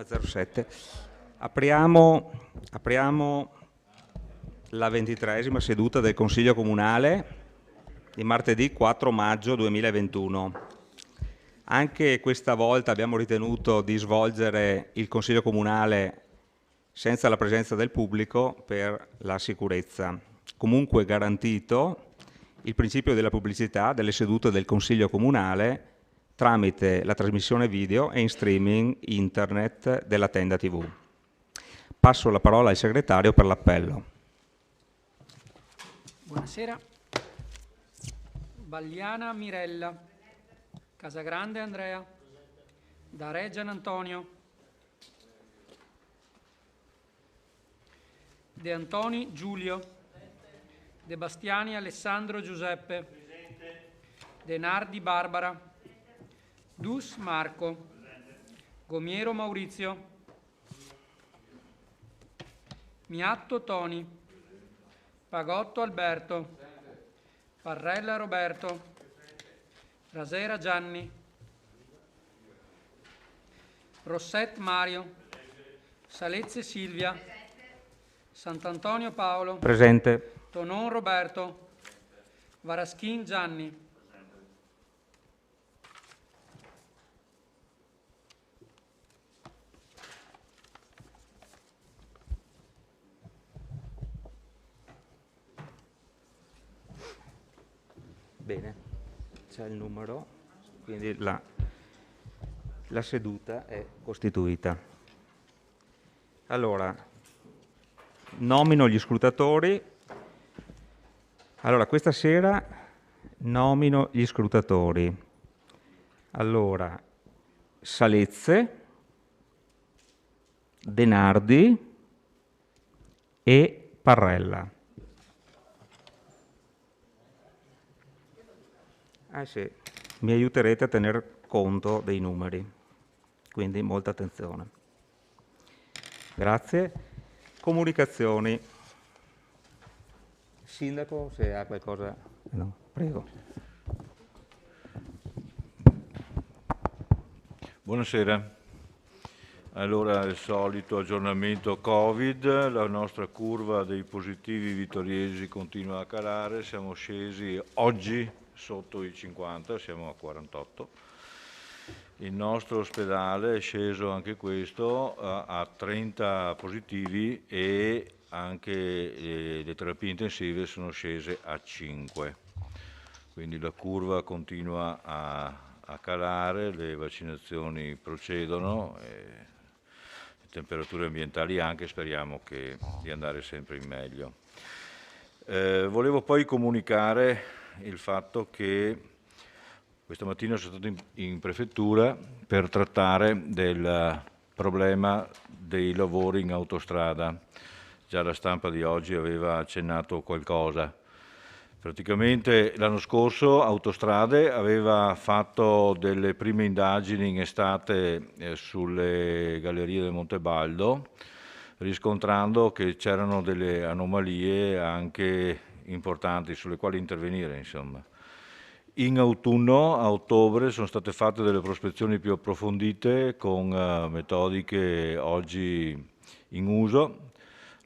9.07. Apriamo la 23esima seduta del Consiglio Comunale di martedì 4 maggio 2021. Anche questa volta abbiamo ritenuto di svolgere il Consiglio Comunale senza la presenza del pubblico per la sicurezza. Comunque garantito il principio della pubblicità delle sedute del Consiglio Comunale tramite la trasmissione video e in streaming internet della Tenda TV. Passo la parola al segretario per l'appello. Buonasera. Bagliana Mirella. Casagrande Andrea. Dare Gian Antonio. De Antoni Giulio. De Bastiani Alessandro Giuseppe. De Nardi Barbara. Dus Marco. Gomiero Maurizio. Miatto Toni. Pagotto Alberto. Parrella Roberto. Rasera Gianni. Rosset Mario. Salezze Silvia. Sant'Antonio Paolo. Presente. Tonon Roberto. Varaschin Gianni. Bene, c'è il numero, quindi la seduta è costituita. Allora, nomino gli scrutatori. Allora, questa sera nomino gli scrutatori. Allora, Salezze, De Nardi e Parrella. Sì, mi aiuterete a tener conto dei numeri, quindi molta attenzione. Grazie. Comunicazioni. Sindaco, se ha qualcosa... No, prego. Buonasera. Allora, il solito aggiornamento Covid, la nostra curva dei positivi vittoriesi continua a calare, siamo scesi oggi sotto i 50, siamo a 48. Il nostro ospedale è sceso anche questo a 30 positivi e anche le terapie intensive sono scese a 5. Quindi la curva continua a calare, le vaccinazioni procedono, le temperature ambientali anche, speriamo di andare sempre in meglio. Volevo poi comunicare il fatto che questa mattina sono stato in prefettura per trattare del problema dei lavori in autostrada. Già la stampa di oggi aveva accennato qualcosa. Praticamente l'anno scorso Autostrade aveva fatto delle prime indagini in estate sulle gallerie del Montebaldo, riscontrando che c'erano delle anomalie anche importanti sulle quali intervenire, insomma. In autunno, a ottobre, sono state fatte delle prospezioni più approfondite con metodiche oggi in uso,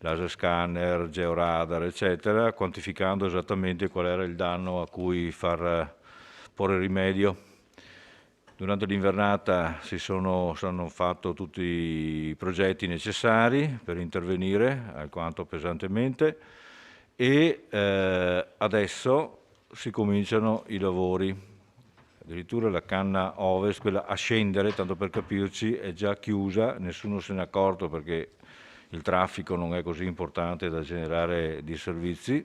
laser scanner, georadar, eccetera, quantificando esattamente qual era il danno a cui far porre rimedio. Durante l'invernata sono fatto tutti i progetti necessari per intervenire alquanto pesantemente e adesso si cominciano i lavori. Addirittura la canna ovest, quella a scendere, tanto per capirci, è già chiusa, nessuno se n'è accorto perché il traffico non è così importante da generare disservizi,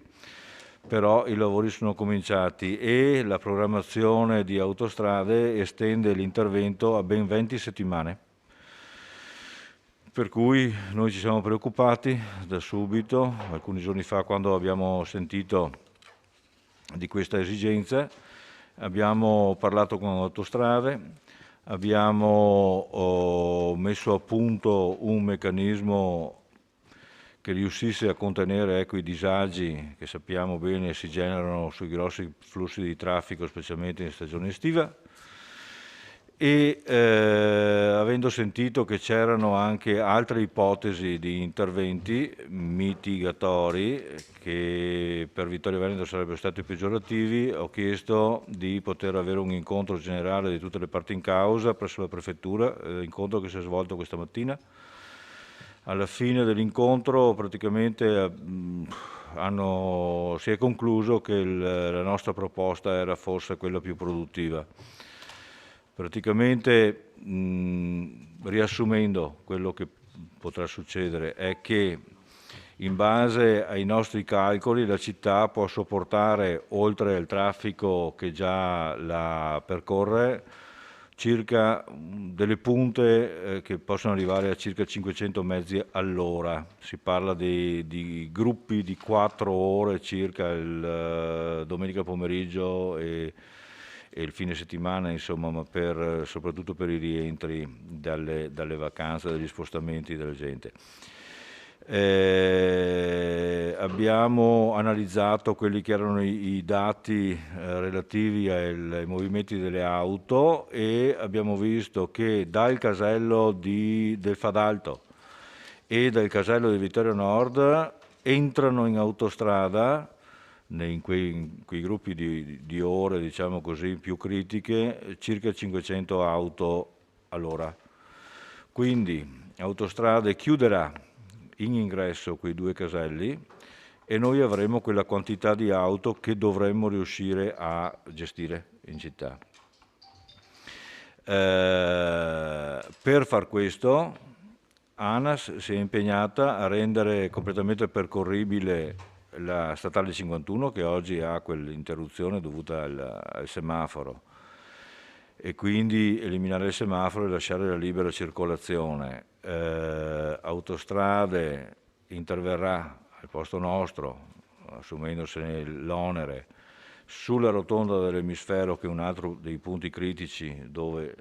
però i lavori sono cominciati e la programmazione di Autostrade estende l'intervento a ben 20 settimane. Per cui noi ci siamo preoccupati da subito, alcuni giorni fa quando abbiamo sentito di questa esigenza, abbiamo parlato con Autostrade, abbiamo messo a punto un meccanismo che riuscisse a contenere i disagi che sappiamo bene si generano sui grossi flussi di traffico, specialmente in stagione estiva, e avendo sentito che c'erano anche altre ipotesi di interventi mitigatori che per Vittorio Veneto sarebbero stati peggiorativi, ho chiesto di poter avere un incontro generale di tutte le parti in causa presso la prefettura, incontro che si è svolto questa mattina. Alla fine dell'incontro praticamente si è concluso che la nostra proposta era forse quella più produttiva. Praticamente, riassumendo quello che potrà succedere, è che in base ai nostri calcoli la città può sopportare, oltre al traffico che già la percorre, circa delle punte che possono arrivare a circa 500 mezzi all'ora. Si parla di gruppi di 4 ore circa il domenica pomeriggio e il fine settimana, insomma, ma soprattutto per i rientri dalle vacanze, dagli spostamenti della gente. Abbiamo analizzato quelli che erano i dati relativi ai movimenti delle auto e abbiamo visto che dal casello del Fadalto e dal casello di Vittorio Nord entrano in autostrada in quei gruppi di ore, diciamo così, più critiche, circa 500 auto all'ora. Quindi Autostrade chiuderà in ingresso quei 2 caselli e noi avremo quella quantità di auto che dovremmo riuscire a gestire in città. Per far questo ANAS si è impegnata a rendere completamente percorribile la statale 51, che oggi ha quell'interruzione dovuta al semaforo, e quindi eliminare il semaforo e lasciare la libera circolazione. Autostrade interverrà al posto nostro, assumendosene l'onere, sulla rotonda dell'emisfero, che è un altro dei punti critici dove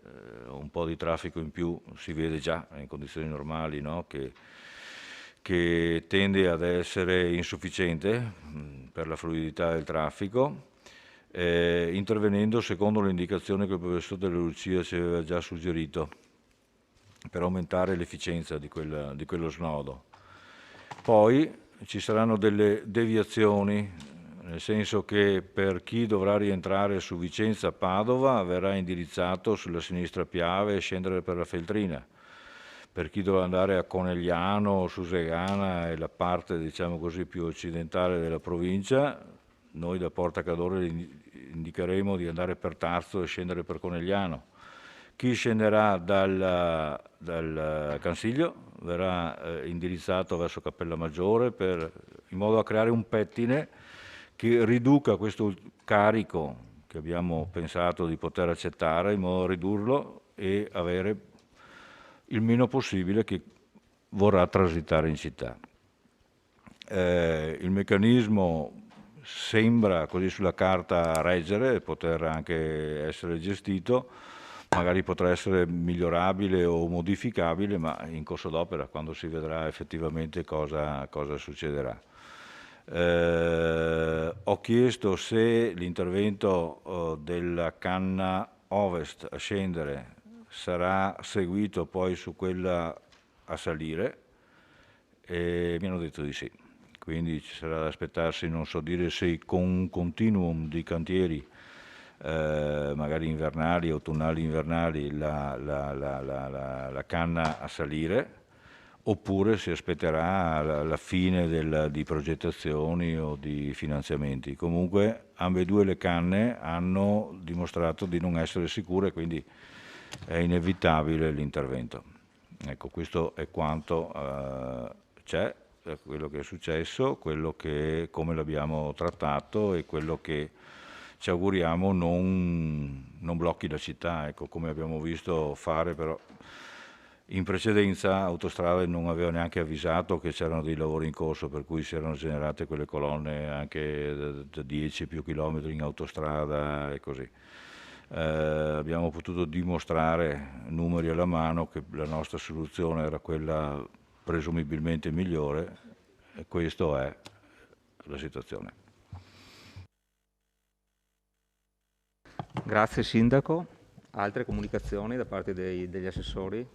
un po' di traffico in più si vede già in condizioni normali, no? che tende ad essere insufficiente per la fluidità del traffico, intervenendo secondo le indicazioni che il professor Della Lucia ci aveva già suggerito per aumentare l'efficienza di quello snodo. Poi ci saranno delle deviazioni, nel senso che per chi dovrà rientrare su Vicenza-Padova verrà indirizzato sulla sinistra Piave e scendere per la Feltrina. Per chi dovrà andare a Conegliano, Susegana e la parte, diciamo così, più occidentale della provincia, noi da Porta Cadore indicheremo di andare per Tarzo e scendere per Conegliano. Chi scenderà dal Cansiglio verrà indirizzato verso Cappellammaggiore in modo a creare un pettine che riduca questo carico che abbiamo pensato di poter accettare, in modo a ridurlo e avere il meno possibile che vorrà transitare in città. Il meccanismo sembra così sulla carta reggere e poter anche essere gestito, magari potrà essere migliorabile o modificabile, ma in corso d'opera, quando si vedrà effettivamente cosa succederà. Ho chiesto se l'intervento della canna ovest a scendere sarà seguito poi su quella a salire e mi hanno detto di sì. Quindi ci sarà da aspettarsi, non so dire se con un continuum di cantieri, magari invernali, autunnali, invernali, la canna a salire, oppure si aspetterà la fine di progettazioni o di finanziamenti. Comunque ambedue le canne hanno dimostrato di non essere sicure, quindi è inevitabile l'intervento. Ecco, questo è quanto c'è, quello che è successo, come l'abbiamo trattato e quello che ci auguriamo non blocchi la città, ecco, come abbiamo visto fare, però in precedenza Autostrade non aveva neanche avvisato che c'erano dei lavori in corso, per cui si erano generate quelle colonne anche da 10 più chilometri in autostrada e così. Abbiamo potuto dimostrare, numeri alla mano, che la nostra soluzione era quella presumibilmente migliore e questa è la situazione. Grazie Sindaco. Altre comunicazioni da parte degli assessori?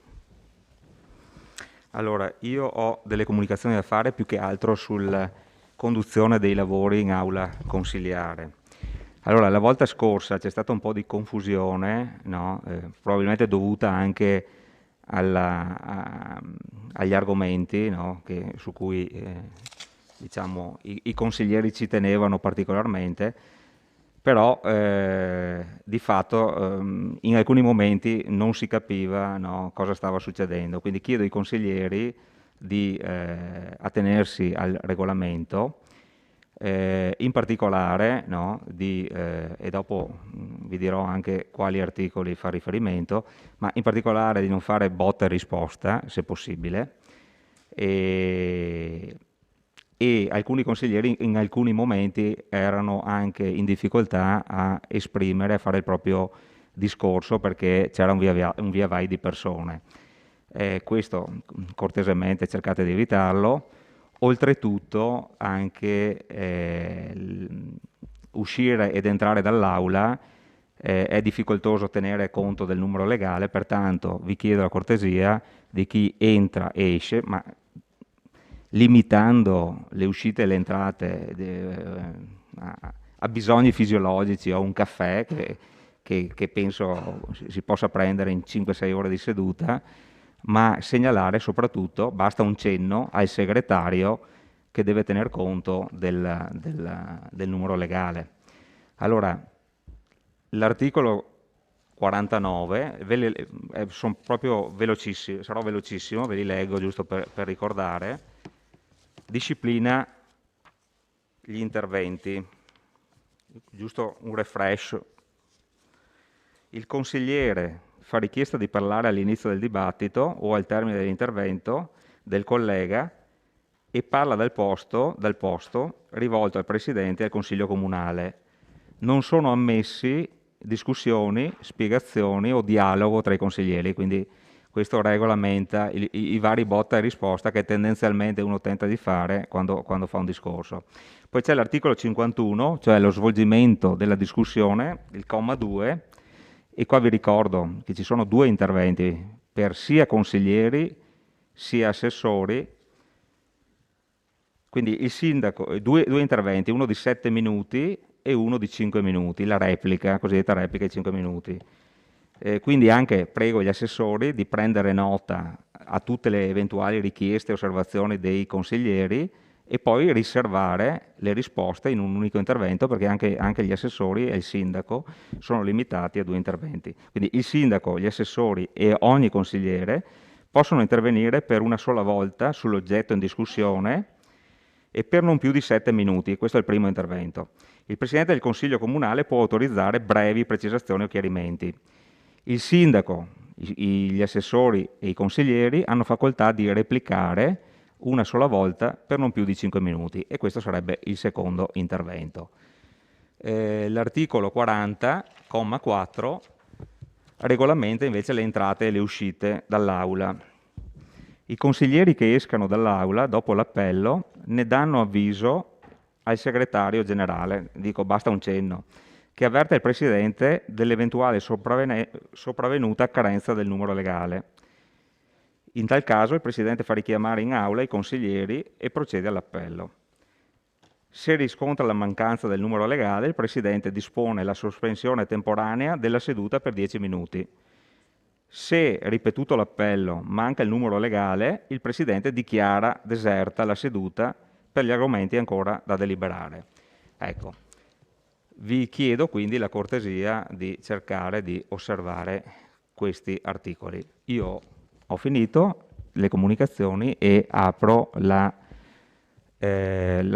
Allora, io ho delle comunicazioni da fare più che altro sulla conduzione dei lavori in aula consiliare. Allora, la volta scorsa c'è stata un po' di confusione, no? Probabilmente dovuta anche agli argomenti, no? Su cui diciamo, i consiglieri ci tenevano particolarmente, però di fatto in alcuni momenti non si capiva, no, cosa stava succedendo, quindi chiedo ai consiglieri di attenersi al regolamento, in particolare, no, e dopo vi dirò anche quali articoli fa riferimento, ma in particolare di non fare botta e risposta, se possibile, e alcuni consiglieri in alcuni momenti erano anche in difficoltà a esprimere, a fare il proprio discorso perché c'era un via vai di persone. Questo cortesemente cercate di evitarlo. Oltretutto anche uscire ed entrare dall'aula è difficoltoso tenere conto del numero legale, pertanto vi chiedo la cortesia di chi entra e esce, ma limitando le uscite e le entrate a bisogni fisiologici o un caffè che penso si possa prendere in 5-6 ore di seduta, ma segnalare soprattutto, basta un cenno al segretario che deve tener conto del numero legale. Allora, l'articolo 49, sono proprio velocissimo, sarò velocissimo, ve li leggo giusto per ricordare. Disciplina gli interventi, giusto un refresh. Il consigliere fa richiesta di parlare all'inizio del dibattito o al termine dell'intervento del collega e parla dal posto rivolto al Presidente e al Consiglio Comunale. Non sono ammessi discussioni, spiegazioni o dialogo tra i consiglieri, quindi questo regolamenta i vari botta e risposta che tendenzialmente uno tenta di fare quando fa un discorso. Poi c'è l'articolo 51, cioè lo svolgimento della discussione, il comma 2, e qua vi ricordo che ci sono 2 interventi per sia consiglieri sia assessori, quindi il sindaco, 2 interventi, uno di 7 minuti e uno di 5 minuti, la replica, cosiddetta replica di 5 minuti. Quindi anche prego gli assessori di prendere nota a tutte le eventuali richieste e osservazioni dei consiglieri e poi riservare le risposte in un unico intervento, perché anche gli assessori e il sindaco sono limitati a 2 interventi. Quindi il sindaco, gli assessori e ogni consigliere possono intervenire per una sola volta sull'oggetto in discussione e per non più di 7 minuti. Questo è il primo intervento. Il Presidente del Consiglio Comunale può autorizzare brevi precisazioni o chiarimenti. Il sindaco, gli assessori e i consiglieri hanno facoltà di replicare una sola volta per non più di 5 minuti e questo sarebbe il secondo intervento. L'articolo 40, comma 4, regolamenta invece le entrate e le uscite dall'aula. I consiglieri che escano dall'aula dopo l'appello ne danno avviso al segretario generale, dico basta un cenno, che avverte il Presidente dell'eventuale sopravvenuta carenza del numero legale. In tal caso il Presidente fa richiamare in aula i consiglieri e procede all'appello. Se riscontra la mancanza del numero legale, il Presidente dispone la sospensione temporanea della seduta per 10 minuti. Se, ripetuto l'appello, manca il numero legale, il Presidente dichiara deserta la seduta per gli argomenti ancora da deliberare. Ecco. Vi chiedo quindi la cortesia di cercare di osservare questi articoli. Io ho finito le comunicazioni e apro la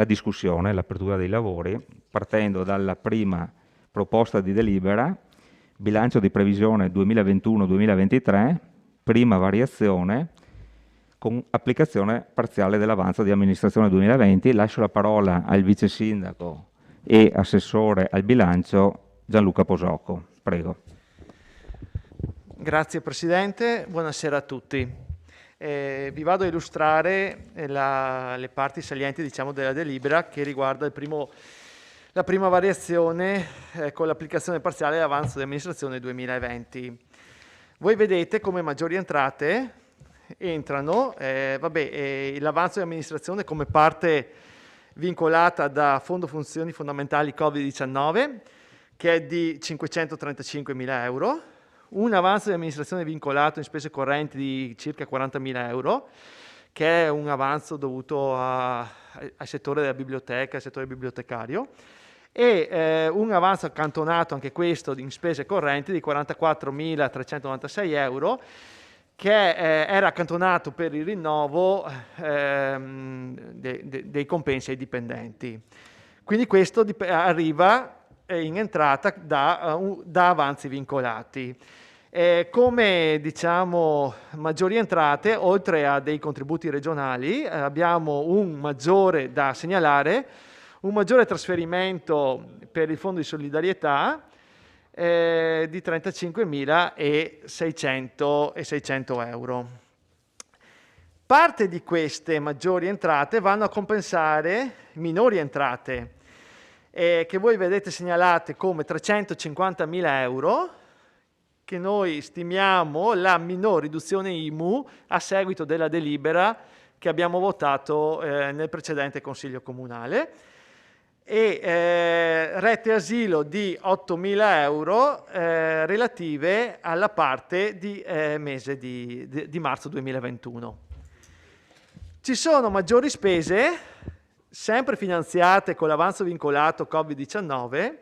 discussione, l'apertura dei lavori, partendo dalla prima proposta di delibera, bilancio di previsione 2021-2023, prima variazione, con applicazione parziale dell'avanzo di amministrazione 2020. Lascio la parola al vice sindaco e assessore al bilancio Gianluca Posocco. Prego. Grazie Presidente, buonasera a tutti. Vi vado a illustrare le parti salienti, diciamo, della delibera che riguarda la prima variazione con l'applicazione parziale dell'avanzo di amministrazione 2020. Voi vedete come maggiori entrate entrano, l'avanzo di amministrazione come parte vincolata da Fondo Funzioni Fondamentali Covid-19, che è di 535.000 euro, un avanzo di amministrazione vincolato in spese correnti di circa 40.000 euro, che è un avanzo dovuto al settore della biblioteca, al settore bibliotecario, e un avanzo accantonato, anche questo in spese correnti, di 44.396 euro, che era accantonato per il rinnovo dei compensi ai dipendenti. Quindi questo arriva in entrata da avanzi vincolati. Come diciamo maggiori entrate, oltre a dei contributi regionali, abbiamo un maggiore da segnalare, un maggiore trasferimento per il Fondo di solidarietà di 35.600 euro. Parte di queste maggiori entrate vanno a compensare minori entrate, che voi vedete segnalate come 350.000 euro, che noi stimiamo la minor riduzione IMU a seguito della delibera che abbiamo votato nel precedente Consiglio Comunale, e rette asilo di 8.000 euro relative alla parte di mese di marzo 2021. Ci sono maggiori spese, sempre finanziate con l'avanzo vincolato Covid-19,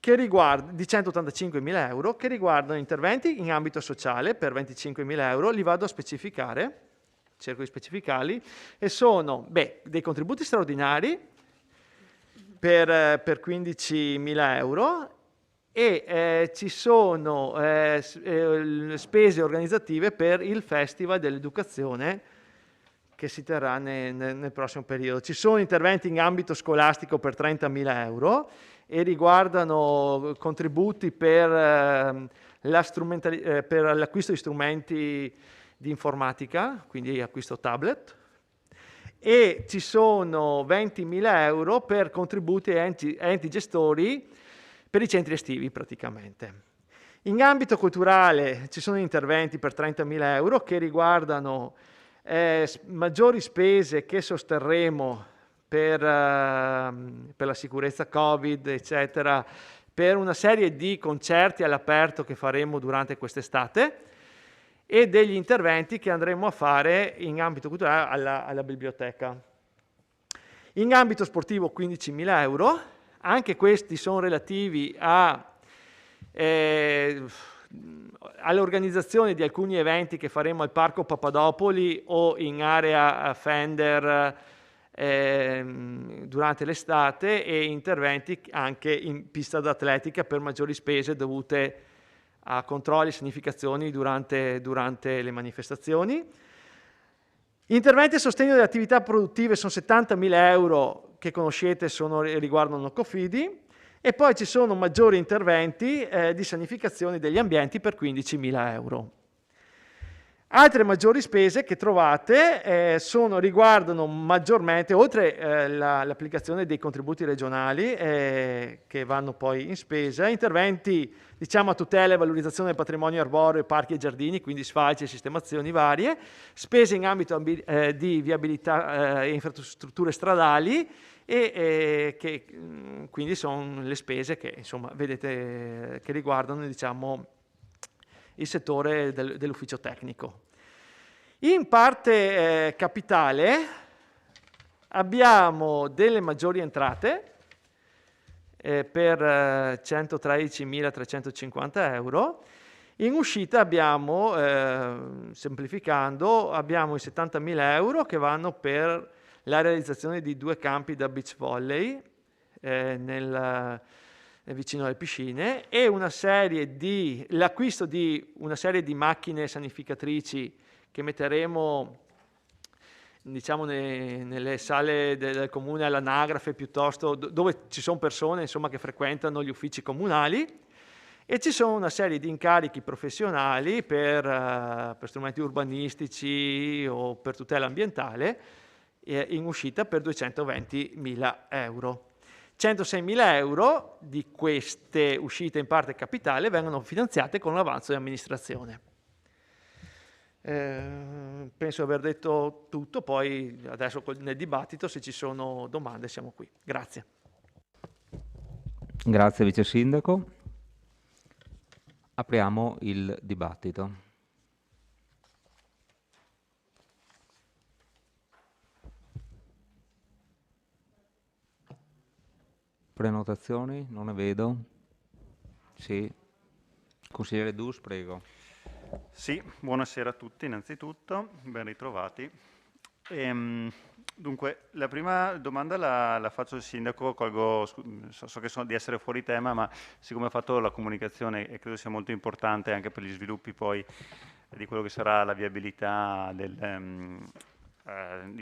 che riguarda di 185.000 euro, che riguardano interventi in ambito sociale per 25.000 euro, li vado a specificare, cerco di specificarli, e sono dei contributi straordinari per 15.000 euro, e ci sono spese organizzative per il Festival dell'Educazione che si terrà nel prossimo periodo. Ci sono interventi in ambito scolastico per 30.000 euro e riguardano contributi per l'acquisto di strumenti di informatica, quindi acquisto tablet, e ci sono 20.000 euro per contributi a enti gestori per i centri estivi praticamente. In ambito culturale ci sono interventi per 30.000 euro che riguardano maggiori spese che sosterremo per la sicurezza Covid, eccetera, per una serie di concerti all'aperto che faremo durante quest'estate, e degli interventi che andremo a fare in ambito culturale alla biblioteca. In ambito sportivo 15.000 euro, anche questi sono relativi all'organizzazione di alcuni eventi che faremo al Parco Papadopoli o in area Fender durante l'estate, e interventi anche in pista d'atletica per maggiori spese dovute a controlli e sanificazioni durante le manifestazioni. Interventi a sostegno delle attività produttive sono 70.000 euro, che conoscete, riguardano Cofidi, e poi ci sono maggiori interventi di sanificazione degli ambienti per 15.000 euro. Altre maggiori spese che trovate riguardano maggiormente, oltre l'applicazione dei contributi regionali che vanno poi in spesa, interventi a tutela e valorizzazione del patrimonio arboreo, parchi e giardini, quindi sfalci e sistemazioni varie, spese in ambito di viabilità e infrastrutture stradali, e che quindi sono le spese che vedete che riguardano il settore dell'ufficio tecnico. In parte capitale abbiamo delle maggiori entrate per 113.350 euro. In uscita abbiamo, semplificando, abbiamo i 70.000 euro che vanno per la realizzazione di 2 campi da beach volley vicino alle piscine, e l'acquisto di una serie di macchine sanificatrici che metteremo nelle sale del comune, all'anagrafe, piuttosto dove ci sono persone che frequentano gli uffici comunali, e ci sono una serie di incarichi professionali per strumenti urbanistici o per tutela ambientale in uscita per 220.000 euro. 106.000 euro di queste uscite in parte capitale vengono finanziate con l'avanzo di amministrazione. Penso di aver detto tutto, poi adesso nel dibattito se ci sono domande siamo qui. Grazie. Grazie Vice Sindaco. Apriamo il dibattito. Prenotazioni? Non ne vedo. Sì. Consigliere Dus, prego. Sì, buonasera a tutti innanzitutto, ben ritrovati. Dunque, la prima domanda la faccio al Sindaco, so che di essere fuori tema, ma siccome ha fatto la comunicazione e credo sia molto importante anche per gli sviluppi poi di quello che sarà la viabilità di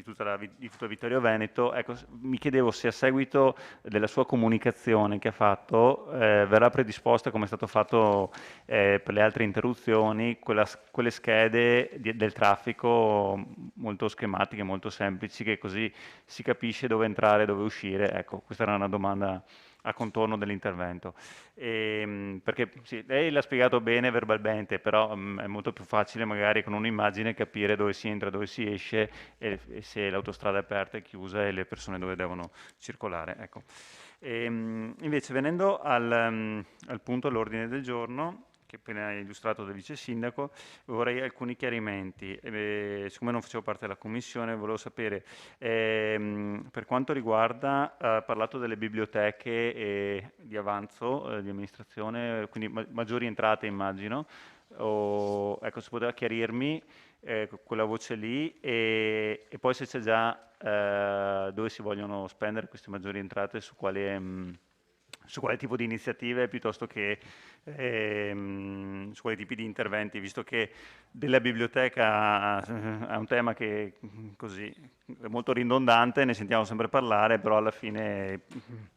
tutta Vittorio Veneto, ecco, mi chiedevo se a seguito della sua comunicazione che ha fatto verrà predisposta, come è stato fatto per le altre interruzioni, quelle schede del traffico molto schematiche, molto semplici, che così si capisce dove entrare e dove uscire. Ecco, questa era una domanda a contorno dell'intervento. Perché sì, lei l'ha spiegato bene verbalmente, però è molto più facile magari con un'immagine capire dove si entra, dove si esce e se l'autostrada è aperta e chiusa e le persone dove devono circolare. Ecco. Invece venendo al punto all'ordine del giorno, che appena illustrato dal Vice Sindaco, vorrei alcuni chiarimenti. Siccome non facevo parte della Commissione, volevo sapere, per quanto riguarda, ha parlato delle biblioteche di avanzo di amministrazione, quindi maggiori entrate immagino, ecco, se poteva chiarirmi quella voce lì e poi se c'è già dove si vogliono spendere queste maggiori entrate, su quale tipo di iniziative piuttosto che su quali tipi di interventi, visto che della biblioteca è un tema che così è molto ridondante, ne sentiamo sempre parlare, però alla fine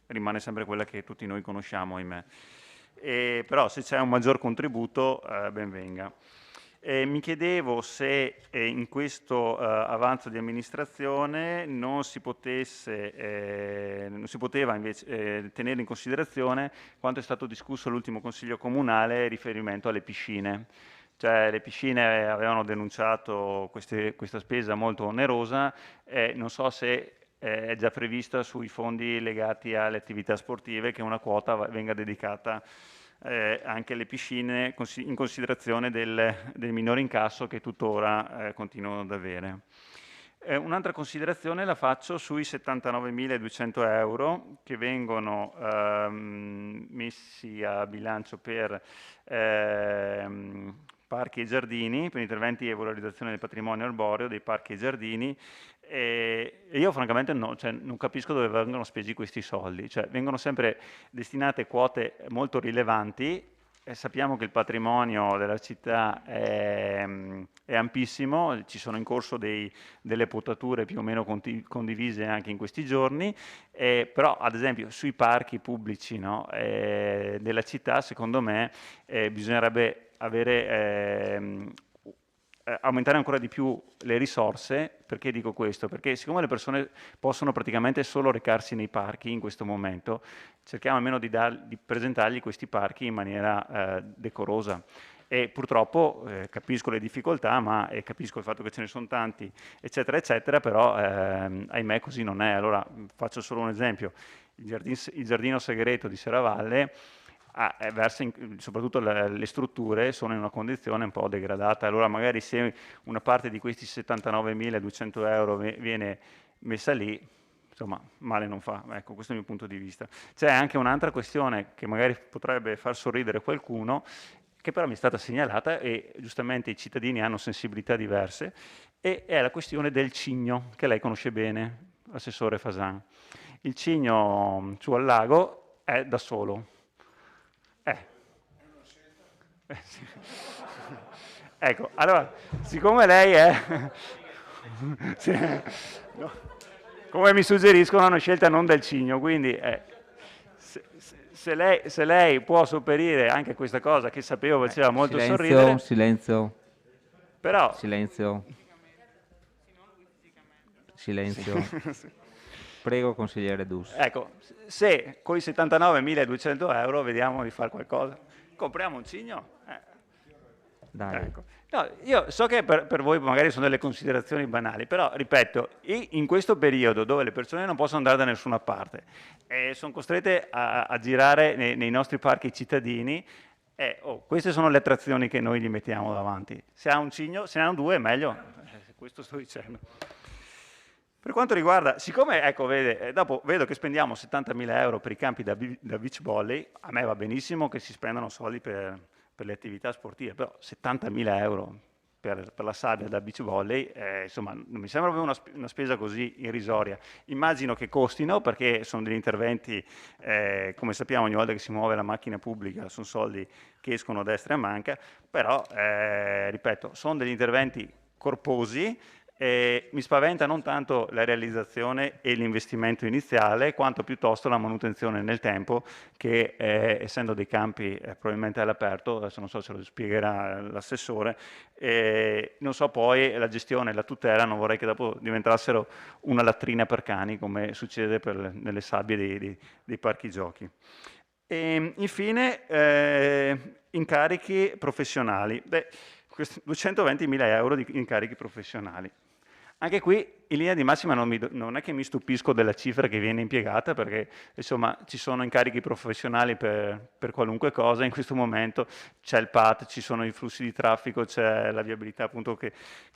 rimane sempre quella che tutti noi conosciamo, ahimè. Però se c'è un maggior contributo, ben venga. Mi chiedevo se in questo avanzo di amministrazione non si poteva invece tenere in considerazione quanto è stato discusso all'ultimo Consiglio Comunale in riferimento alle piscine. Cioè le piscine avevano denunciato questa spesa molto onerosa e non so se è già prevista sui fondi legati alle attività sportive che una quota venga dedicata anche alle piscine in considerazione del minore incasso che tuttora continuano ad avere. Un'altra considerazione la faccio sui 79.200 euro che vengono messi a bilancio per parchi e giardini, per interventi e valorizzazione del patrimonio arboreo dei parchi e giardini. E io francamente non capisco dove vengono spesi questi soldi, cioè vengono sempre destinate quote molto rilevanti e sappiamo che il patrimonio della città è ampissimo, ci sono in corso delle potature più o meno condivise anche in questi giorni, però ad esempio sui parchi pubblici della città secondo me bisognerebbe aumentare ancora di più le risorse. Perché dico questo? Perché siccome le persone possono praticamente solo recarsi nei parchi in questo momento, cerchiamo almeno di presentargli questi parchi in maniera decorosa. E purtroppo capisco le difficoltà, e capisco il fatto che ce ne sono tanti, eccetera, eccetera, però ahimè così non è. Allora faccio solo un esempio. Il giardino segreto di Serravalle soprattutto le strutture sono in una condizione un po' degradata, allora magari se una parte di questi 79.200 euro viene messa lì, insomma male non fa, ecco, questo è il mio punto di vista. C'è anche un'altra questione che magari potrebbe far sorridere qualcuno, che però mi è stata segnalata e giustamente i cittadini hanno sensibilità diverse, e è la questione del Cigno, che lei conosce bene, l'assessore Fasan. Il Cigno su al lago è da solo. Sì. Ecco, allora, siccome lei è... sì, no, come mi suggeriscono, è una scelta non del Cigno, quindi se lei può sopperire anche questa cosa che sapevo faceva molto sorridere... Silenzio. Però... Silenzio. Sì. Prego, consigliere Dus. Ecco, se con i 79.200 euro vediamo di fare qualcosa, compriamo un cigno. Dai. Ecco. No, io so che per voi magari sono delle considerazioni banali, però ripeto, in questo periodo dove le persone non possono andare da nessuna parte e sono costrette a girare nei nostri parchi cittadini, queste sono le attrazioni che noi gli mettiamo davanti. Se ha un cigno, se ne hanno due, è meglio. Questo sto dicendo. Per quanto riguarda, siccome, ecco, dopo vedo che spendiamo 70.000 euro per i campi da beach volley, a me va benissimo che si spendano soldi per le attività sportive, però 70.000 euro per la sabbia da beach volley, insomma, non mi sembra proprio una spesa così irrisoria. Immagino che costino, perché sono degli interventi, come sappiamo, ogni volta che si muove la macchina pubblica sono soldi che escono a destra e a manca, però, ripeto, sono degli interventi corposi. Mi spaventa non tanto la realizzazione e l'investimento iniziale, quanto piuttosto la manutenzione nel tempo, che essendo dei campi probabilmente all'aperto, adesso non so se lo spiegherà l'assessore, non so poi la gestione e la tutela, non vorrei che dopo diventassero una latrina per cani, come succede nelle sabbie dei parchi giochi. E infine, incarichi professionali. 220.000 euro di incarichi professionali. Anche qui, in linea di massima, non è che mi stupisco della cifra che viene impiegata, perché insomma ci sono incarichi professionali per qualunque cosa. In questo momento c'è il PAT, ci sono i flussi di traffico, c'è la viabilità appunto che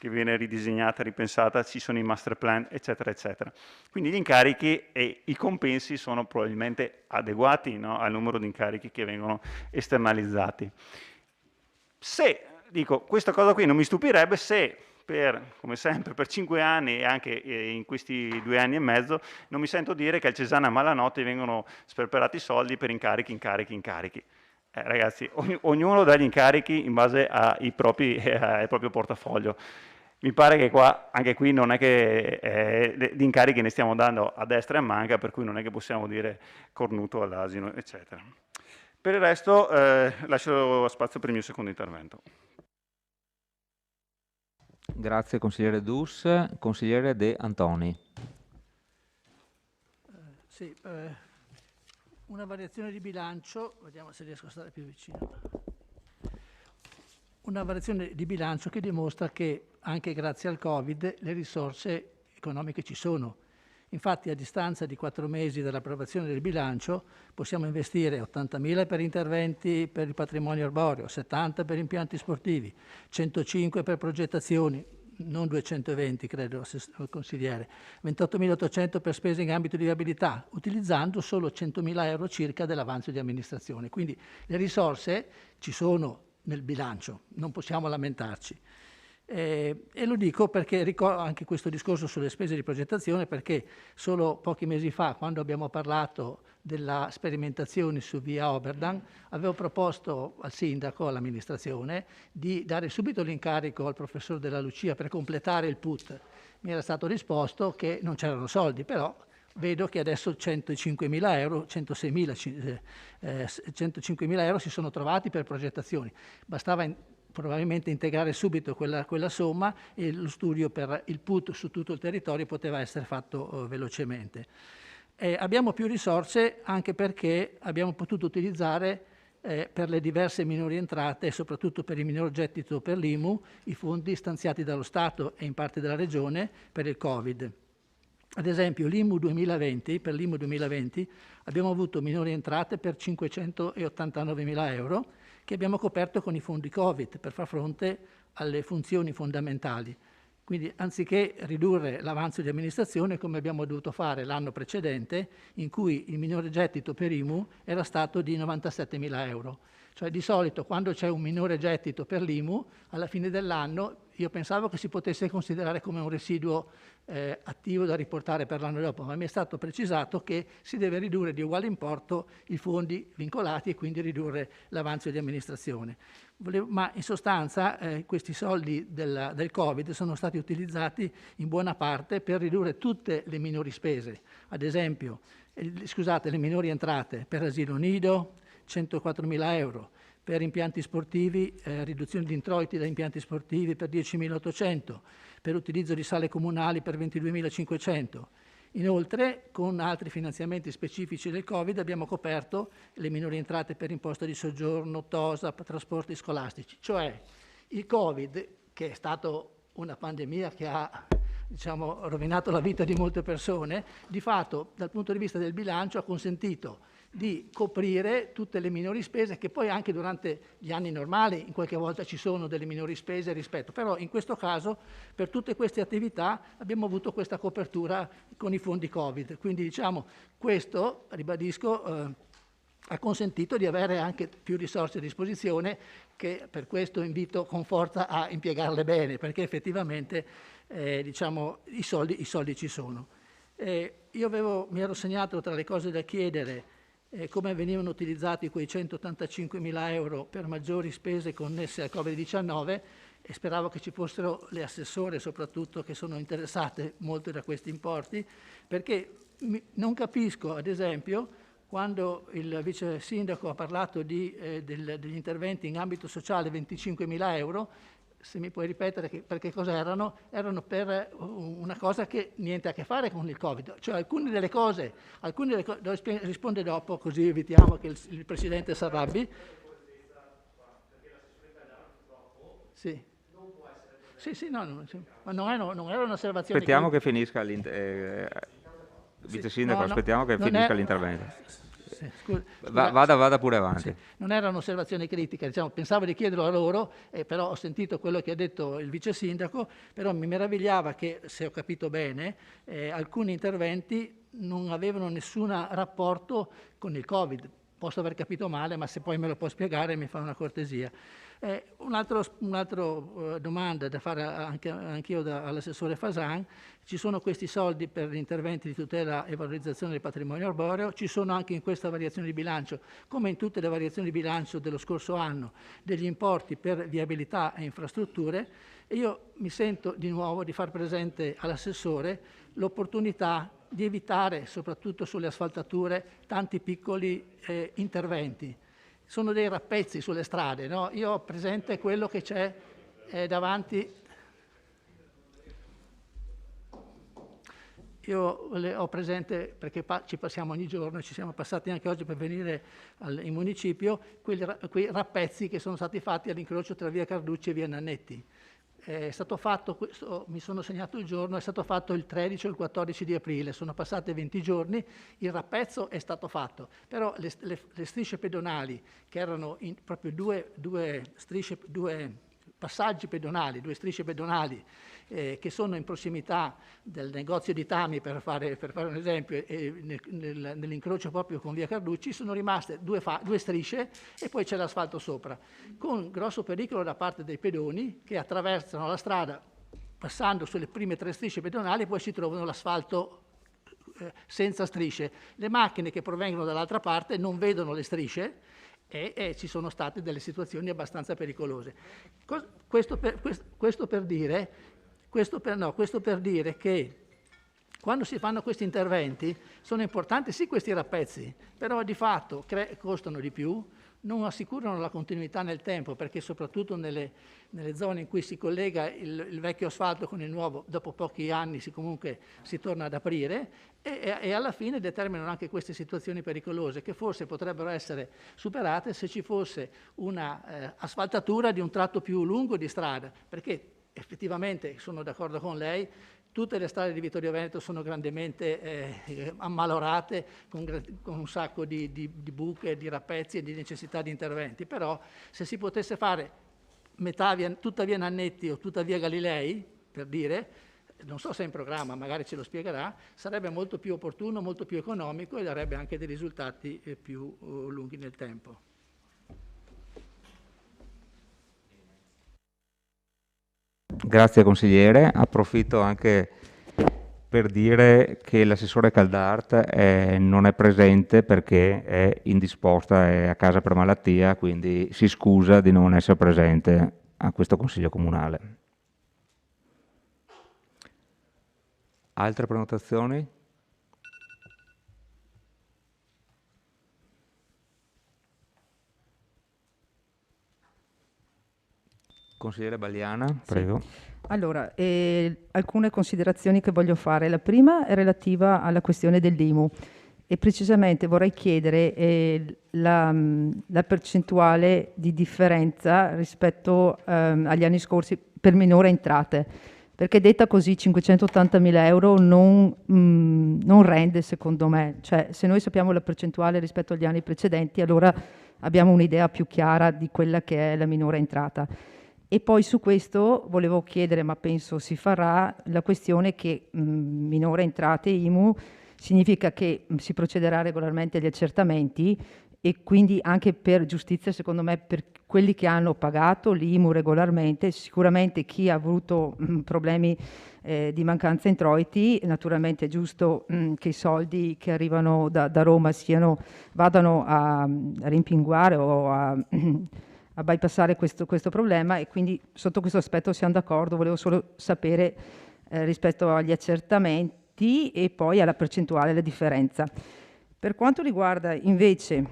viene ridisegnata, ripensata, ci sono i master plan, eccetera, eccetera. Quindi gli incarichi e i compensi sono probabilmente adeguati, no, al numero di incarichi che vengono esternalizzati. Dico, questa cosa qui non mi stupirebbe se, come sempre, per 5 anni e anche in questi 2 anni e mezzo, non mi sento dire che al Cesana a malanotte vengono sperperati soldi per incarichi. Ragazzi, ognuno dà gli incarichi in base al proprio portafoglio. Mi pare che anche qui non è che di incarichi ne stiamo dando a destra e a manca, per cui non è che possiamo dire cornuto all'asino, eccetera. Per il resto lascio spazio per il mio secondo intervento. Grazie consigliere Dus. Consigliere De Antoni. Sì, una variazione di bilancio, vediamo se riesco a stare più vicino. Una variazione di bilancio che dimostra che anche grazie al Covid le risorse economiche ci sono. Infatti, a distanza di 4 mesi dall'approvazione del bilancio, possiamo investire 80.000 per interventi per il patrimonio arboreo, 70 per impianti sportivi, 105 per progettazioni, non 220 credo, consigliere, 28.800 per spese in ambito di viabilità, utilizzando solo 100.000 euro circa dell'avanzo di amministrazione. Quindi le risorse ci sono nel bilancio, non possiamo lamentarci. E lo dico perché ricordo anche questo discorso sulle spese di progettazione, perché solo pochi mesi fa, quando abbiamo parlato della sperimentazione su via Oberdan, avevo proposto al sindaco, all'amministrazione, di dare subito l'incarico al professor Della Lucia per completare il PUT. Mi era stato risposto che non c'erano soldi, però vedo che adesso 105.000 euro, 105.000 euro si sono trovati per progettazioni. Bastava probabilmente integrare subito quella somma e lo studio per il PUT su tutto il territorio poteva essere fatto velocemente. Abbiamo più risorse anche perché abbiamo potuto utilizzare per le diverse minori entrate e soprattutto per il minor gettito per l'IMU i fondi stanziati dallo Stato e in parte dalla Regione per il Covid. Ad esempio l'IMU 2020, per l'IMU 2020 abbiamo avuto minori entrate per 589.000 euro che abbiamo coperto con i fondi Covid per far fronte alle funzioni fondamentali. Quindi anziché ridurre l'avanzo di amministrazione come abbiamo dovuto fare l'anno precedente, in cui il minore gettito per IMU era stato di 97.000 euro. Cioè di solito quando c'è un minore gettito per l'IMU, alla fine dell'anno io pensavo che si potesse considerare come un residuo attivo da riportare per l'anno dopo, ma mi è stato precisato che si deve ridurre di uguale importo i fondi vincolati e quindi ridurre l'avanzo di amministrazione. Ma in sostanza questi soldi del Covid sono stati utilizzati in buona parte per ridurre tutte le minori spese. Ad esempio, le minori entrate per asilo nido, 104.000 euro, per impianti sportivi, riduzione di introiti da impianti sportivi per 10.800, per utilizzo di sale comunali per 22.500, Inoltre, con altri finanziamenti specifici del Covid, abbiamo coperto le minori entrate per imposta di soggiorno, TOSAP, trasporti scolastici. Cioè, il Covid, che è stato una pandemia che ha rovinato la vita di molte persone, di fatto, dal punto di vista del bilancio, ha consentito di coprire tutte le minori spese, che poi anche durante gli anni normali in qualche volta ci sono delle minori spese rispetto, però in questo caso per tutte queste attività abbiamo avuto questa copertura con i fondi Covid, quindi questo, ribadisco, ha consentito di avere anche più risorse a disposizione, che per questo invito con forza a impiegarle bene, perché effettivamente i soldi ci sono. Io mi ero segnato tra le cose da chiedere come venivano utilizzati quei 185.000 euro per maggiori spese connesse al Covid-19 e speravo che ci fossero le assessore soprattutto che sono interessate molto da questi importi, perché non capisco, ad esempio, quando il vice sindaco ha parlato degli interventi in ambito sociale 25.000 euro, se mi puoi ripetere per che cosa erano? Erano per una cosa che niente a che fare con il Covid. Cioè alcune delle cose risponde dopo, così evitiamo che il Presidente si arrabbi. Sì. Sì, no, ma non era un'osservazione. Aspettiamo che finisca Vice Sindaco, aspettiamo che finisca l'intervento. Sì, vada pure avanti. Sì. Non era un'osservazione critica, pensavo di chiederlo a loro, però ho sentito quello che ha detto il vice sindaco, però mi meravigliava che, se ho capito bene, alcuni interventi non avevano nessun rapporto con il Covid. Posso aver capito male, ma se poi me lo può spiegare mi fa una cortesia. Un'altra domanda da fare anch'io all'assessore Fasan: ci sono questi soldi per gli interventi di tutela e valorizzazione del patrimonio arboreo, ci sono anche in questa variazione di bilancio, come in tutte le variazioni di bilancio dello scorso anno, degli importi per viabilità e infrastrutture, e io mi sento di nuovo di far presente all'assessore l'opportunità di evitare, soprattutto sulle asfaltature, tanti piccoli interventi. Sono dei rappezzi sulle strade, no? Io ho presente quello che c'è davanti. Io ho presente, perché ci passiamo ogni giorno, ci siamo passati anche oggi per venire in municipio, quei rappezzi che sono stati fatti all'incrocio tra via Carducci e via Nannetti. È stato fatto, mi sono segnato il giorno, è stato fatto il 13 o il 14 di aprile, sono passati 20 giorni, il rappezzo è stato fatto, però le strisce pedonali, che erano proprio due passaggi pedonali, due strisce pedonali, che sono in prossimità del negozio di Tami, per fare un esempio, nell'incrocio proprio con via Carducci, sono rimaste due strisce e poi c'è l'asfalto sopra, con grosso pericolo da parte dei pedoni che attraversano la strada passando sulle prime 3 strisce pedonali e poi si trovano l'asfalto senza strisce. Le macchine che provengono dall'altra parte non vedono le strisce e ci sono state delle situazioni abbastanza pericolose. Questo per dire che quando si fanno questi interventi sono importanti sì questi rappezzi, però di fatto costano di più, non assicurano la continuità nel tempo, perché soprattutto nelle zone in cui si collega il vecchio asfalto con il nuovo, dopo pochi anni comunque si torna ad aprire e alla fine determinano anche queste situazioni pericolose che forse potrebbero essere superate se ci fosse una asfaltatura di un tratto più lungo di strada, perché effettivamente sono d'accordo con lei, tutte le strade di Vittorio Veneto sono grandemente ammalorate, con un sacco di buche, di rappezzi e di necessità di interventi, però se si potesse fare tutta via Nannetti o tutta via Galilei, per dire, non so se è in programma, magari ce lo spiegherà, sarebbe molto più opportuno, molto più economico e darebbe anche dei risultati più lunghi nel tempo. Grazie consigliere, approfitto anche per dire che l'assessore Caldart non è presente perché è indisposta, è a casa per malattia, quindi si scusa di non essere presente a questo Consiglio Comunale. Altre prenotazioni? Consigliere Balliana, prego. Allora, alcune considerazioni che voglio fare. La prima è relativa alla questione dell'IMU e precisamente vorrei chiedere la percentuale di differenza rispetto agli anni scorsi per minore entrate, perché detta così 580.000 euro non rende, secondo me. Cioè, se noi sappiamo la percentuale rispetto agli anni precedenti, allora abbiamo un'idea più chiara di quella che è la minore entrata. E poi su questo volevo chiedere, ma penso si farà, la questione che minore entrate IMU significa che si procederà regolarmente agli accertamenti e quindi anche per giustizia, secondo me, per quelli che hanno pagato l'IMU regolarmente, sicuramente chi ha avuto problemi di mancanza introiti, naturalmente è giusto che i soldi che arrivano da Roma vadano a rimpinguare o a bypassare questo problema, e quindi sotto questo aspetto siamo d'accordo. Volevo solo sapere rispetto agli accertamenti e poi alla percentuale la differenza. Per quanto riguarda invece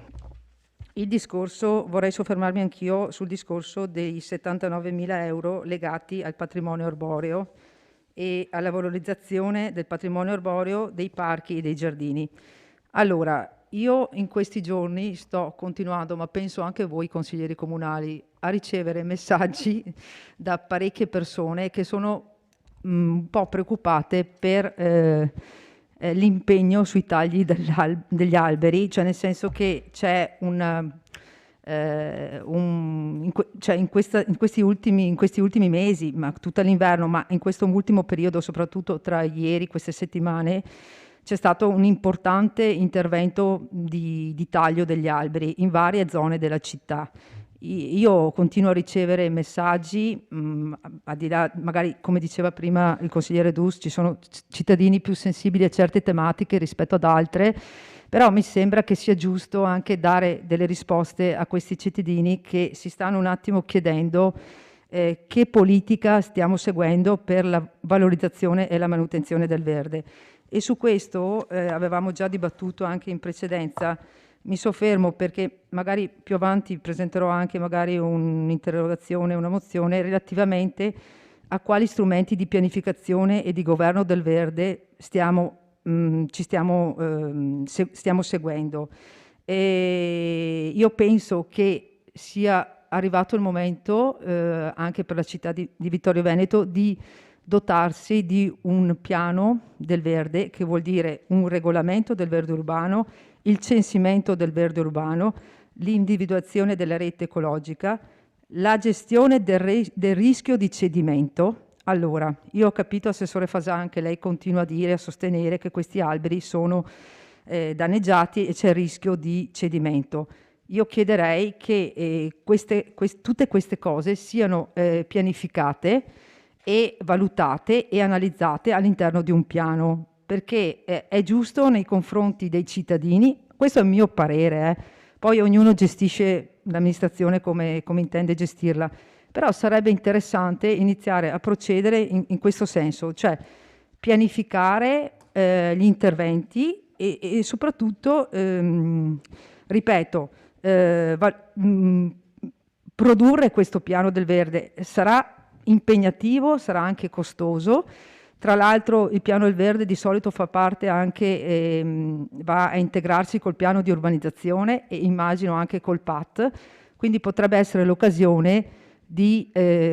il discorso, vorrei soffermarmi anch'io sul discorso dei 79.000 euro legati al patrimonio arboreo e alla valorizzazione del patrimonio arboreo dei parchi e dei giardini. Allora, io in questi giorni sto continuando, ma penso anche voi consiglieri comunali, a ricevere messaggi da parecchie persone che sono un po' preoccupate per l'impegno sui tagli degli alberi, cioè nel senso che c'è in questi ultimi mesi, ma tutto l'inverno, ma in questo ultimo periodo, soprattutto tra ieri, queste settimane, c'è stato un importante intervento di taglio degli alberi in varie zone della città. Io continuo a ricevere messaggi, al di là, magari come diceva prima il consigliere Dus, ci sono cittadini più sensibili a certe tematiche rispetto ad altre, però mi sembra che sia giusto anche dare delle risposte a questi cittadini che si stanno un attimo chiedendo che politica stiamo seguendo per la valorizzazione e la manutenzione del verde. E su questo avevamo già dibattuto anche in precedenza. Mi soffermo perché magari più avanti presenterò anche magari un'interrogazione, una mozione relativamente a quali strumenti di pianificazione e di governo del verde stiamo seguendo. E io penso che sia arrivato il momento anche per la città di Vittorio Veneto di dotarsi di un piano del verde, che vuol dire un regolamento del verde urbano, il censimento del verde urbano, l'individuazione della rete ecologica, la gestione del rischio di cedimento. Allora, io ho capito, Assessore Fasan, che lei continua a dire, a sostenere che questi alberi sono danneggiati e c'è il rischio di cedimento. Io chiederei che tutte queste cose siano pianificate e valutate e analizzate all'interno di un piano, perché è giusto nei confronti dei cittadini, questo è il mio parere, poi ognuno gestisce l'amministrazione come intende gestirla, però sarebbe interessante iniziare a procedere in questo senso, cioè pianificare gli interventi e soprattutto, ripeto, produrre questo piano del verde. Sarà impegnativo, sarà anche costoso. Tra l'altro il piano del verde di solito fa parte anche, va a integrarsi col piano di urbanizzazione e immagino anche col PAT, quindi potrebbe essere l'occasione di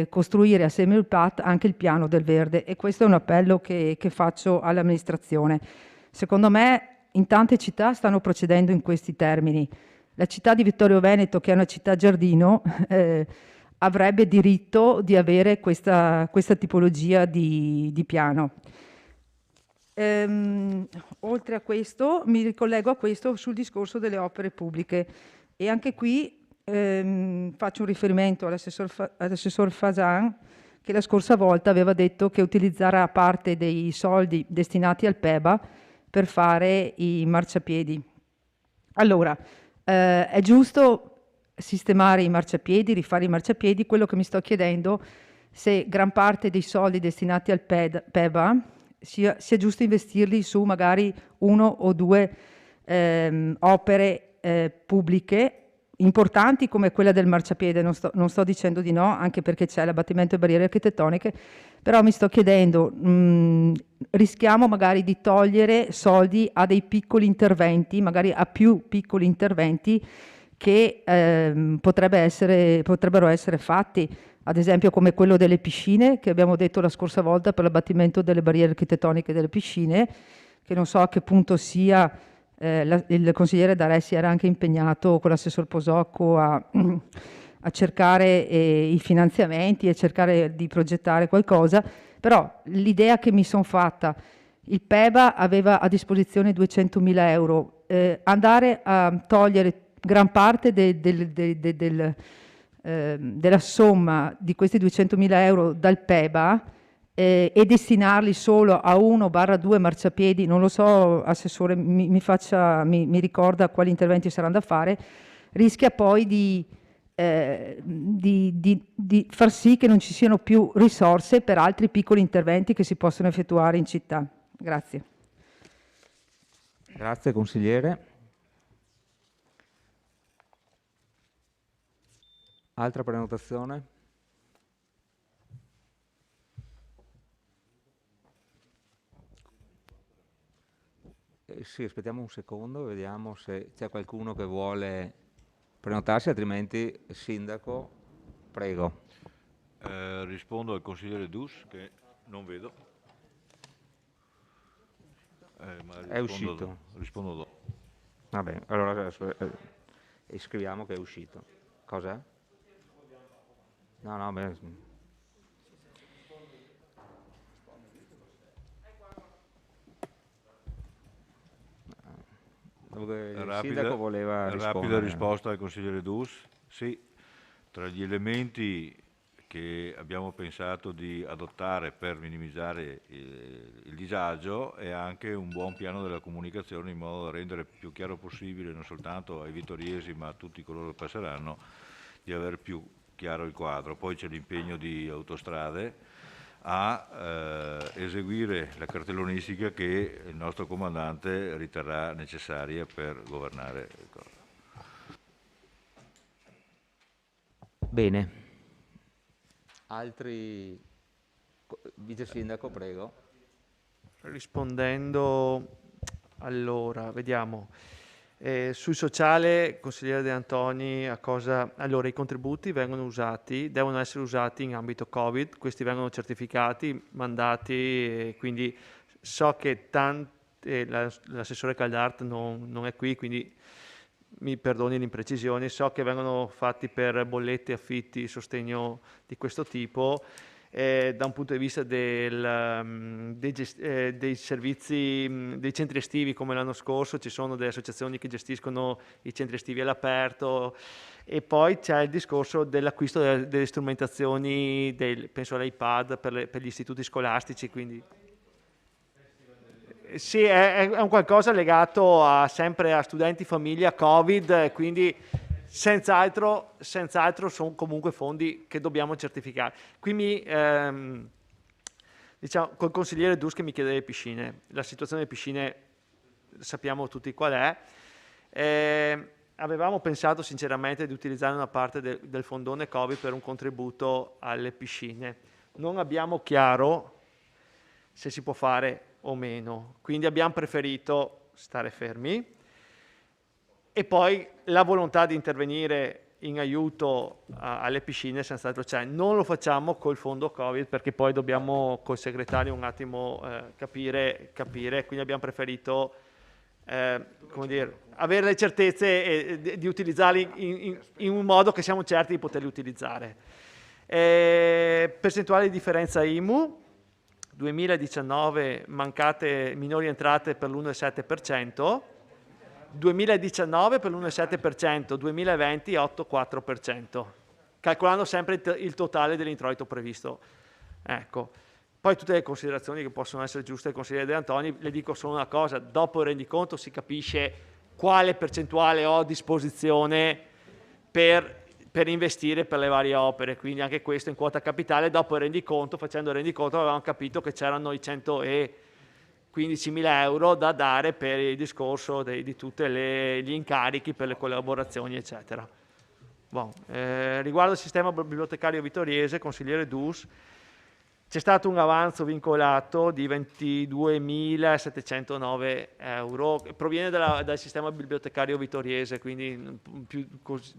costruire assieme al PAT anche il piano del verde, e questo è un appello che faccio all'amministrazione. Secondo me in tante città stanno procedendo in questi termini. La città di Vittorio Veneto, che è una città giardino, avrebbe diritto di avere questa tipologia di piano. Oltre a questo, mi ricollego a questo sul discorso delle opere pubbliche, e anche qui faccio un riferimento all'assessor Fasan, che la scorsa volta aveva detto che utilizzerà parte dei soldi destinati al PEBA per fare i marciapiedi. Allora, è giusto sistemare i marciapiedi, rifare i marciapiedi. Quello che mi sto chiedendo, se gran parte dei soldi destinati al PEBA sia giusto investirli su magari 1 o 2 opere pubbliche importanti come quella del marciapiede, non sto dicendo di no, anche perché c'è l'abbattimento di barriere architettoniche, però mi sto chiedendo, rischiamo magari di togliere soldi a dei piccoli interventi, magari a più piccoli interventi che potrebbero essere fatti, ad esempio come quello delle piscine, che abbiamo detto la scorsa volta per l'abbattimento delle barriere architettoniche delle piscine, che non so a che punto sia. Il consigliere D'Alessi era anche impegnato con l'assessor Posocco a cercare i finanziamenti e cercare di progettare qualcosa, però l'idea che mi sono fatta, il PEBA aveva a disposizione 200.000 euro, andare a togliere gran parte della somma di questi 200.000 euro dal PEBA e destinarli solo a 1/2 marciapiedi, non lo so, Assessore, mi ricorda quali interventi saranno da fare, rischia poi di far sì che non ci siano più risorse per altri piccoli interventi che si possono effettuare in città. Grazie. Grazie consigliere. Altra prenotazione? Sì, aspettiamo un secondo, vediamo se c'è qualcuno che vuole prenotarsi, altrimenti Sindaco, prego. Rispondo al consigliere Dus, che non vedo. È uscito. Rispondo dopo. Va bene, allora scriviamo che è uscito. Cos'è? No, beh. Il sindaco voleva rispondere. Rapida risposta al consigliere Dus. Sì, tra gli elementi che abbiamo pensato di adottare per minimizzare il disagio è anche un buon piano della comunicazione in modo da rendere più chiaro possibile non soltanto ai vittoriesi ma a tutti coloro che passeranno di avere più chiaro il quadro. Poi c'è l'impegno di Autostrade a eseguire la cartellonistica che il nostro comandante riterrà necessaria per governare il corpo. Bene. Altri? Vice Sindaco, prego. Rispondendo, allora, vediamo. Sul sociale, consigliere De Antoni, allora i contributi devono essere usati in ambito Covid, questi vengono certificati, mandati, quindi so che l'assessore Caldart non è qui, quindi mi perdoni l'imprecisione, so che vengono fatti per bollette, affitti, sostegno di questo tipo. Da un punto di vista dei servizi, dei centri estivi, come l'anno scorso ci sono delle associazioni che gestiscono i centri estivi all'aperto, e poi c'è il discorso dell'acquisto delle strumentazioni, penso all'iPad per gli istituti scolastici, quindi sì, è un qualcosa legato sempre a studenti, famiglia, Covid, quindi senz'altro sono comunque fondi che dobbiamo certificare. Qui diciamo, col consigliere Dus che mi chiede le piscine, la situazione delle piscine sappiamo tutti qual è. Avevamo pensato sinceramente di utilizzare una parte del fondone Covid per un contributo alle piscine. Non abbiamo chiaro se si può fare o meno, quindi abbiamo preferito stare fermi. E poi la volontà di intervenire in aiuto alle piscine senz'altro c'è. Non lo facciamo col fondo Covid perché poi dobbiamo col segretario un attimo capire, quindi abbiamo preferito come dire, avere le certezze e di utilizzarli in un modo che siamo certi di poterli utilizzare. Percentuale di differenza IMU, 2019 mancate minori entrate per l'1,7%, 2019 per l'1,7%, 2020 8,4%, calcolando sempre il totale dell'introito previsto. Ecco. Poi tutte le considerazioni che possono essere giuste del consigliere De Antoni, le dico solo una cosa: dopo il rendiconto si capisce quale percentuale ho a disposizione per investire per le varie opere, quindi anche questo in quota capitale. Dopo il rendiconto, facendo il rendiconto, avevamo capito che c'erano i 115.000 euro da dare per il discorso di tutti gli incarichi per le collaborazioni, eccetera. Riguardo al sistema bibliotecario vittoriese, consigliere Dus, c'è stato un avanzo vincolato di 22.709 euro, proviene dal sistema bibliotecario vittoriese, quindi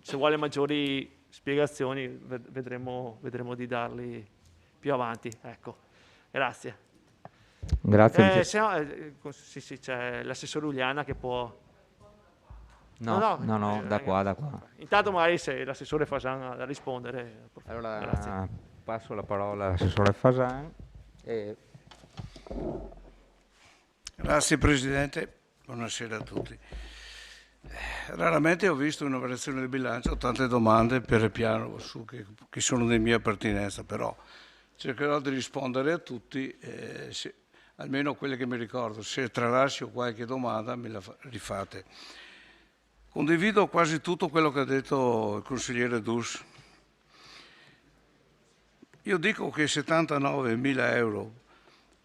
se vuole maggiori spiegazioni vedremo di darli più avanti. Ecco. Grazie. Grazie. Sì, c'è l'assessore Uliana che può... No, da qua. Intanto magari se l'assessore Fasan ha da rispondere. Allora, grazie. passo la parola all'assessore Fasan. Grazie Presidente, buonasera a tutti. Raramente ho visto una variazione del bilancio tante domande per il piano su che sono di mia pertinenza, però cercherò di rispondere a tutti, almeno quelle che mi ricordo. Se tralascio qualche domanda me la rifate. Condivido quasi tutto quello che ha detto il consigliere Dus. Io dico che 79.000 euro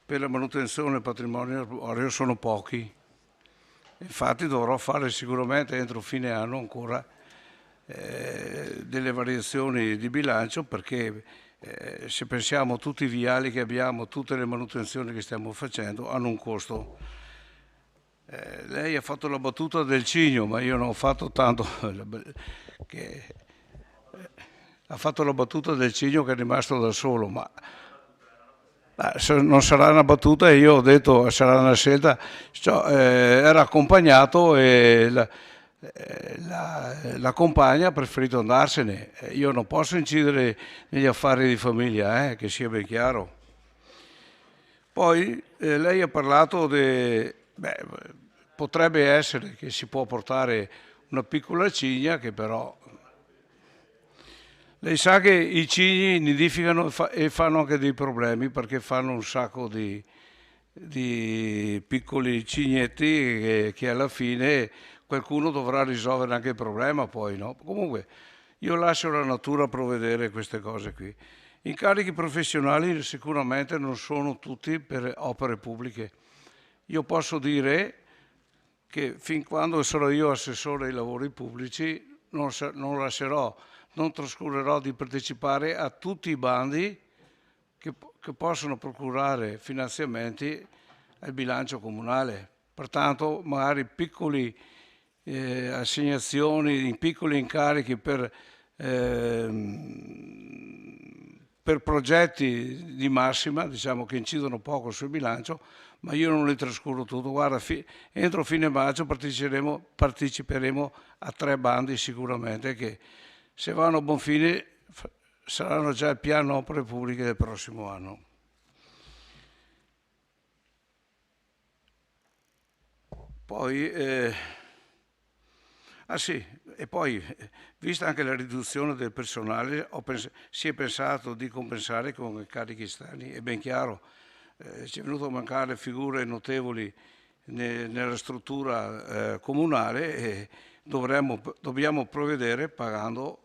per la manutenzione del patrimonio arboreo sono pochi. Infatti dovrò fare sicuramente entro fine anno ancora delle variazioni di bilancio, perché se pensiamo a tutti i viali che abbiamo, tutte le manutenzioni che stiamo facendo hanno un costo. Lei ha fatto la battuta del cigno, ma io non ho fatto tanto ha fatto la battuta del cigno che è rimasto da solo, ma non sarà una battuta, e io ho detto sarà una scelta. Era accompagnato e la compagna ha preferito andarsene. Io non posso incidere negli affari di famiglia, che sia ben chiaro. Poi lei ha parlato potrebbe essere che si può portare una piccola cigna, che però lei sa che i cigni nidificano e fanno anche dei problemi, perché fanno un sacco di piccoli cignetti che alla fine qualcuno dovrà risolvere anche il problema poi, no? Comunque io lascio la natura provvedere queste cose qui. Incarichi professionali sicuramente non sono tutti per opere pubbliche. Io posso dire che fin quando sarò io assessore ai lavori pubblici non trascurerò di partecipare a tutti i bandi che possono procurare finanziamenti al bilancio comunale. Pertanto magari piccole assegnazioni, piccoli incarichi per progetti di massima, diciamo, che incidono poco sul bilancio, ma io non li trascuro tutto. Guarda, entro fine maggio parteciperemo a 3 bandi sicuramente, che se vanno a buon fine saranno già il piano opere pubbliche del prossimo anno. Poi, vista anche la riduzione del personale, si è pensato di compensare con incarichi esterni. È ben chiaro, ci è venuto a mancare figure notevoli nella struttura comunale, e dobbiamo provvedere pagando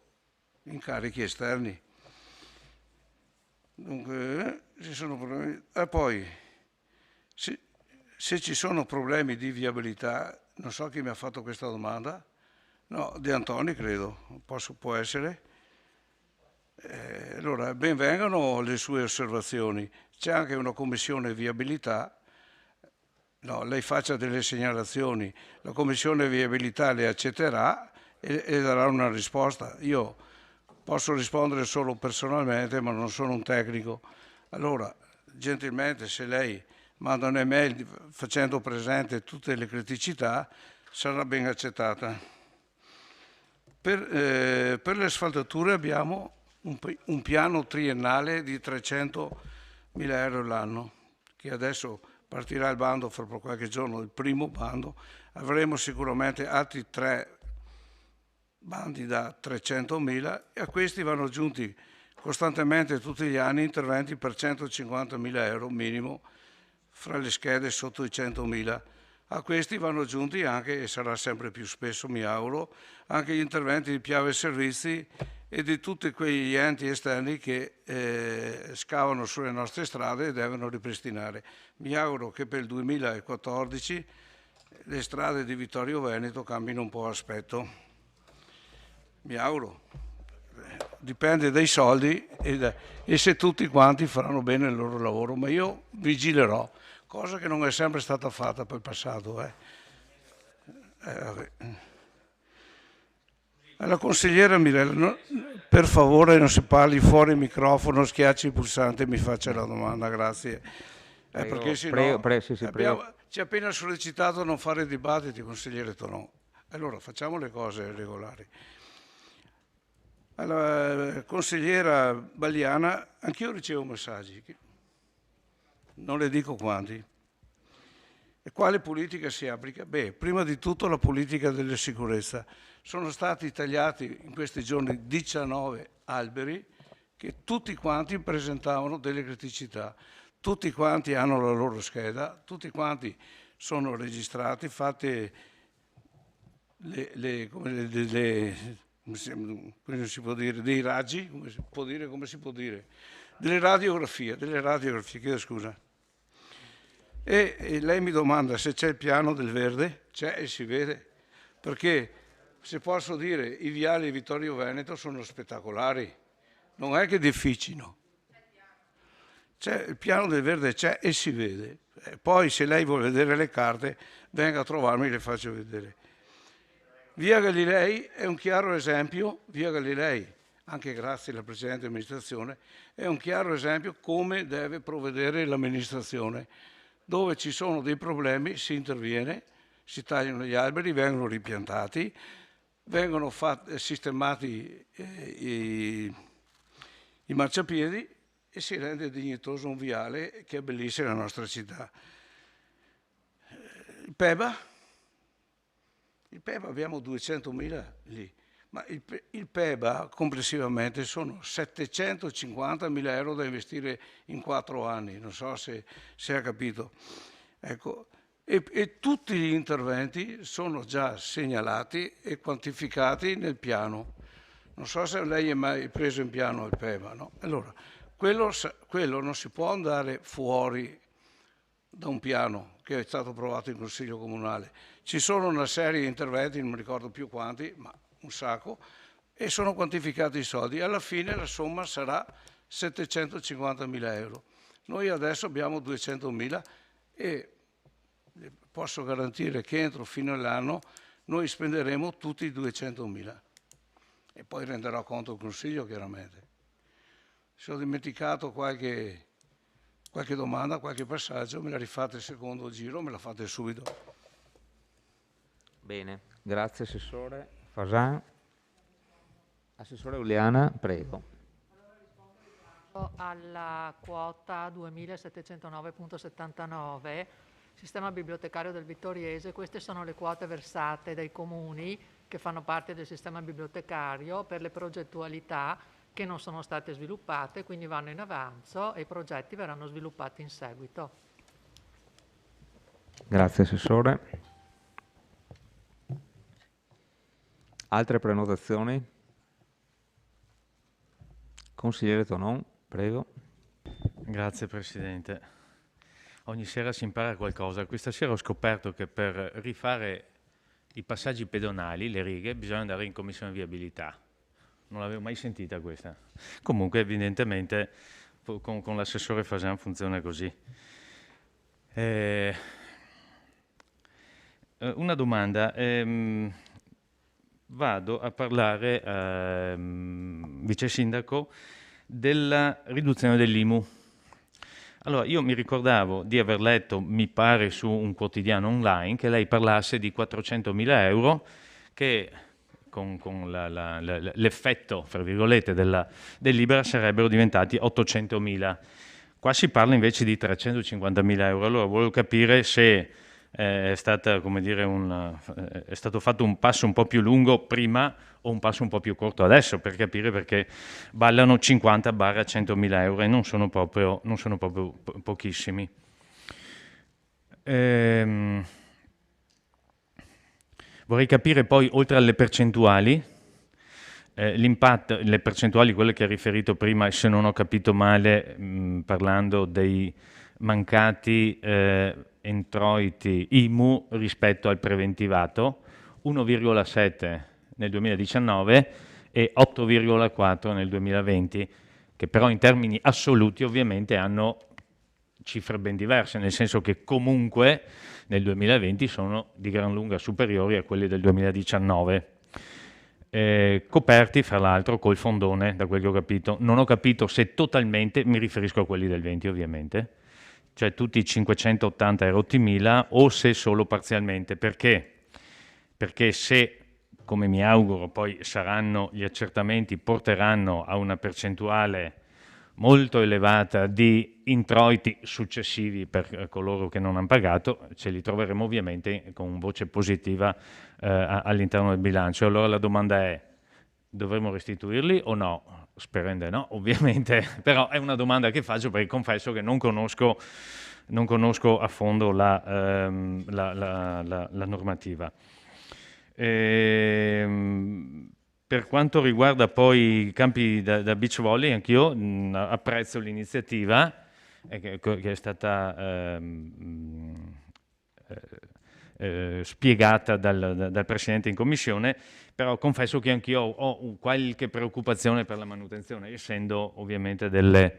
incarichi esterni. Dunque, ci sono problemi. E poi, se ci sono problemi di viabilità, non so chi mi ha fatto questa domanda, no, De Antoni credo, può essere. Allora, ben vengano le sue osservazioni. C'è anche una commissione viabilità. No, lei faccia delle segnalazioni, la commissione viabilità le accetterà e darà una risposta. Io posso rispondere solo personalmente, ma non sono un tecnico. Allora, gentilmente, se lei manda un'email facendo presente tutte le criticità, sarà ben accettata. Per le asfaltature abbiamo un piano triennale di 300.000 euro l'anno, che adesso partirà il bando fra qualche giorno, il primo bando. Avremo sicuramente altri 3 bandi da 300.000, e a questi vanno aggiunti costantemente tutti gli anni interventi per 150.000 euro minimo fra le schede sotto i 100.000. A questi vanno aggiunti anche, e sarà sempre più spesso mi auguro, anche gli interventi di Piave Servizi e di tutti quegli enti esterni che scavano sulle nostre strade e devono ripristinare. Mi auguro che per il 2014 le strade di Vittorio Veneto cambino un po' aspetto. Mi auguro. dipende dai soldi e se tutti quanti faranno bene il loro lavoro, ma io vigilerò, cosa che non è sempre stata fatta per il passato. La consigliera Mirella, per favore non si parli fuori il microfono, schiacci il pulsante e mi faccia la domanda, grazie. Perché sennò ci ha appena sollecitato a non fare dibattiti, consigliere Tonò. Allora facciamo le cose regolari. Alla consigliera Balliana, anch'io ricevo messaggi, non le dico quanti. E quale politica si applica? Beh, prima di tutto la politica della sicurezza. Sono stati tagliati in questi giorni 19 alberi che tutti quanti presentavano delle criticità, tutti quanti hanno la loro scheda, tutti quanti sono registrati, fatte come si può dire, dei raggi, come si può dire, delle radiografie, chiedo scusa. E lei mi domanda se c'è il piano del verde, c'è e si vede, perché se posso dire i viali Vittorio Veneto sono spettacolari, non è che difficino. C'è il piano del verde, c'è e si vede. Poi se lei vuole vedere le carte venga a trovarmi e le faccio vedere. Via Galilei è un chiaro esempio, Via Galilei, anche grazie alla precedente amministrazione, è un chiaro esempio come deve provvedere l'amministrazione. Dove ci sono dei problemi si interviene, si tagliano gli alberi, vengono ripiantati, vengono sistemati i marciapiedi e si rende dignitoso un viale che abbellisce la nostra città. Il PEBA abbiamo 200.000 lì, ma il PEBA complessivamente sono 750.000 euro da investire in 4 anni, non so se ha capito. Ecco, e tutti gli interventi sono già segnalati e quantificati nel piano. Non so se lei è mai preso in piano il PEBA, no? Allora, quello non si può andare fuori da un piano che è stato approvato in Consiglio Comunale. Ci sono una serie di interventi, non mi ricordo più quanti, ma un sacco, e sono quantificati i soldi. Alla fine la somma sarà 750.000 euro. Noi adesso abbiamo 200.000 e posso garantire che entro fine all'anno noi spenderemo tutti i 200.000 e poi renderò conto al Consiglio chiaramente. Se ho dimenticato qualche domanda, qualche passaggio, me la rifate il secondo giro, me la fate subito. Bene, grazie Assessore Fasan. Assessore Uliana, prego. Alla quota 2709.79, sistema bibliotecario del Vittoriese, queste sono le quote versate dai comuni che fanno parte del sistema bibliotecario per le progettualità che non sono state sviluppate, quindi vanno in avanzo e i progetti verranno sviluppati in seguito. Grazie Assessore. Altre prenotazioni? Consigliere Tonon, prego. Grazie Presidente. Ogni sera si impara qualcosa. Questa sera ho scoperto che per rifare i passaggi pedonali, le righe, bisogna andare in Commissione Viabilità. Non l'avevo mai sentita questa. Comunque evidentemente con l'assessore Fasan funziona così. Una domanda. Vado a parlare, vice sindaco, della riduzione dell'IMU. Allora, io mi ricordavo di aver letto, mi pare su un quotidiano online, che lei parlasse di 400.000 euro che con l'effetto, fra virgolette, dell'Ibera sarebbero diventati 800.000. Qua si parla invece di 350.000 euro. Allora, volevo capire se è stata, come dire, è stato fatto un passo un po' più lungo prima o un passo un po' più corto adesso, per capire perché ballano 50-100.000 euro e non sono proprio pochissimi. Vorrei capire poi, oltre alle percentuali, l'impatto, le percentuali, quelle che ha riferito prima, se non ho capito male, parlando dei mancati introiti IMU rispetto al preventivato, 1,7 nel 2019 e 8,4 nel 2020, che però in termini assoluti ovviamente hanno cifre ben diverse, nel senso che comunque nel 2020 sono di gran lunga superiori a quelli del 2019. Coperti fra l'altro col fondone, da quel che ho capito. Non ho capito se totalmente, mi riferisco a quelli del 20 ovviamente, cioè tutti i 580 e rotti mila, o se solo parzialmente. Perché? Perché se, come mi auguro, poi saranno gli accertamenti, porteranno a una percentuale molto elevata di introiti successivi per coloro che non hanno pagato, ce li troveremo ovviamente con voce positiva all'interno del bilancio. Allora la domanda è: dovremo restituirli o no? Sperando no, ovviamente, però è una domanda che faccio perché confesso che non conosco a fondo la normativa. Per quanto riguarda poi i campi da beach volley, anch'io apprezzo l'iniziativa che è stata spiegata dal Presidente in Commissione, però confesso che anch'io ho qualche preoccupazione per la manutenzione, essendo ovviamente delle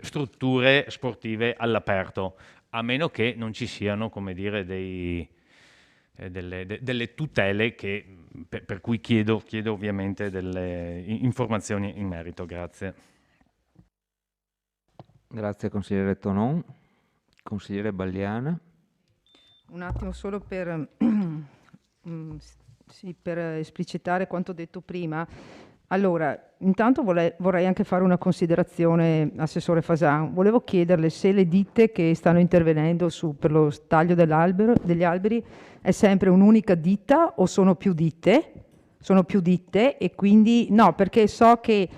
strutture sportive all'aperto, a meno che non ci siano, come dire, delle tutele per cui chiedo ovviamente delle informazioni in merito. Grazie. Grazie consigliere Tonon. Consigliere Balliana. Un attimo solo per esplicitare quanto detto prima. Allora, intanto vorrei anche fare una considerazione, Assessore Fasan. Volevo chiederle se le ditte che stanno intervenendo per lo taglio degli alberi è sempre un'unica ditta o sono più ditte? Sono più ditte e quindi no, perché so che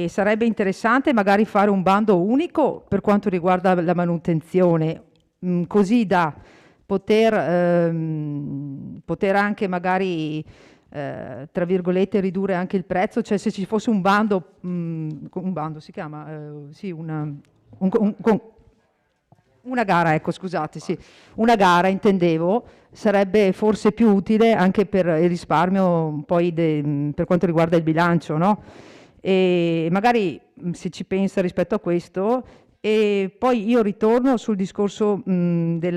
sarebbe interessante magari fare un bando unico per quanto riguarda la manutenzione, così da poter anche magari tra virgolette ridurre anche il prezzo, cioè se ci fosse un bando si chiama una gara, ecco, scusate, sì, una gara intendevo, sarebbe forse più utile anche per il risparmio poi per quanto riguarda il bilancio, no? E magari se ci pensa rispetto a questo. E poi io ritorno sul discorso di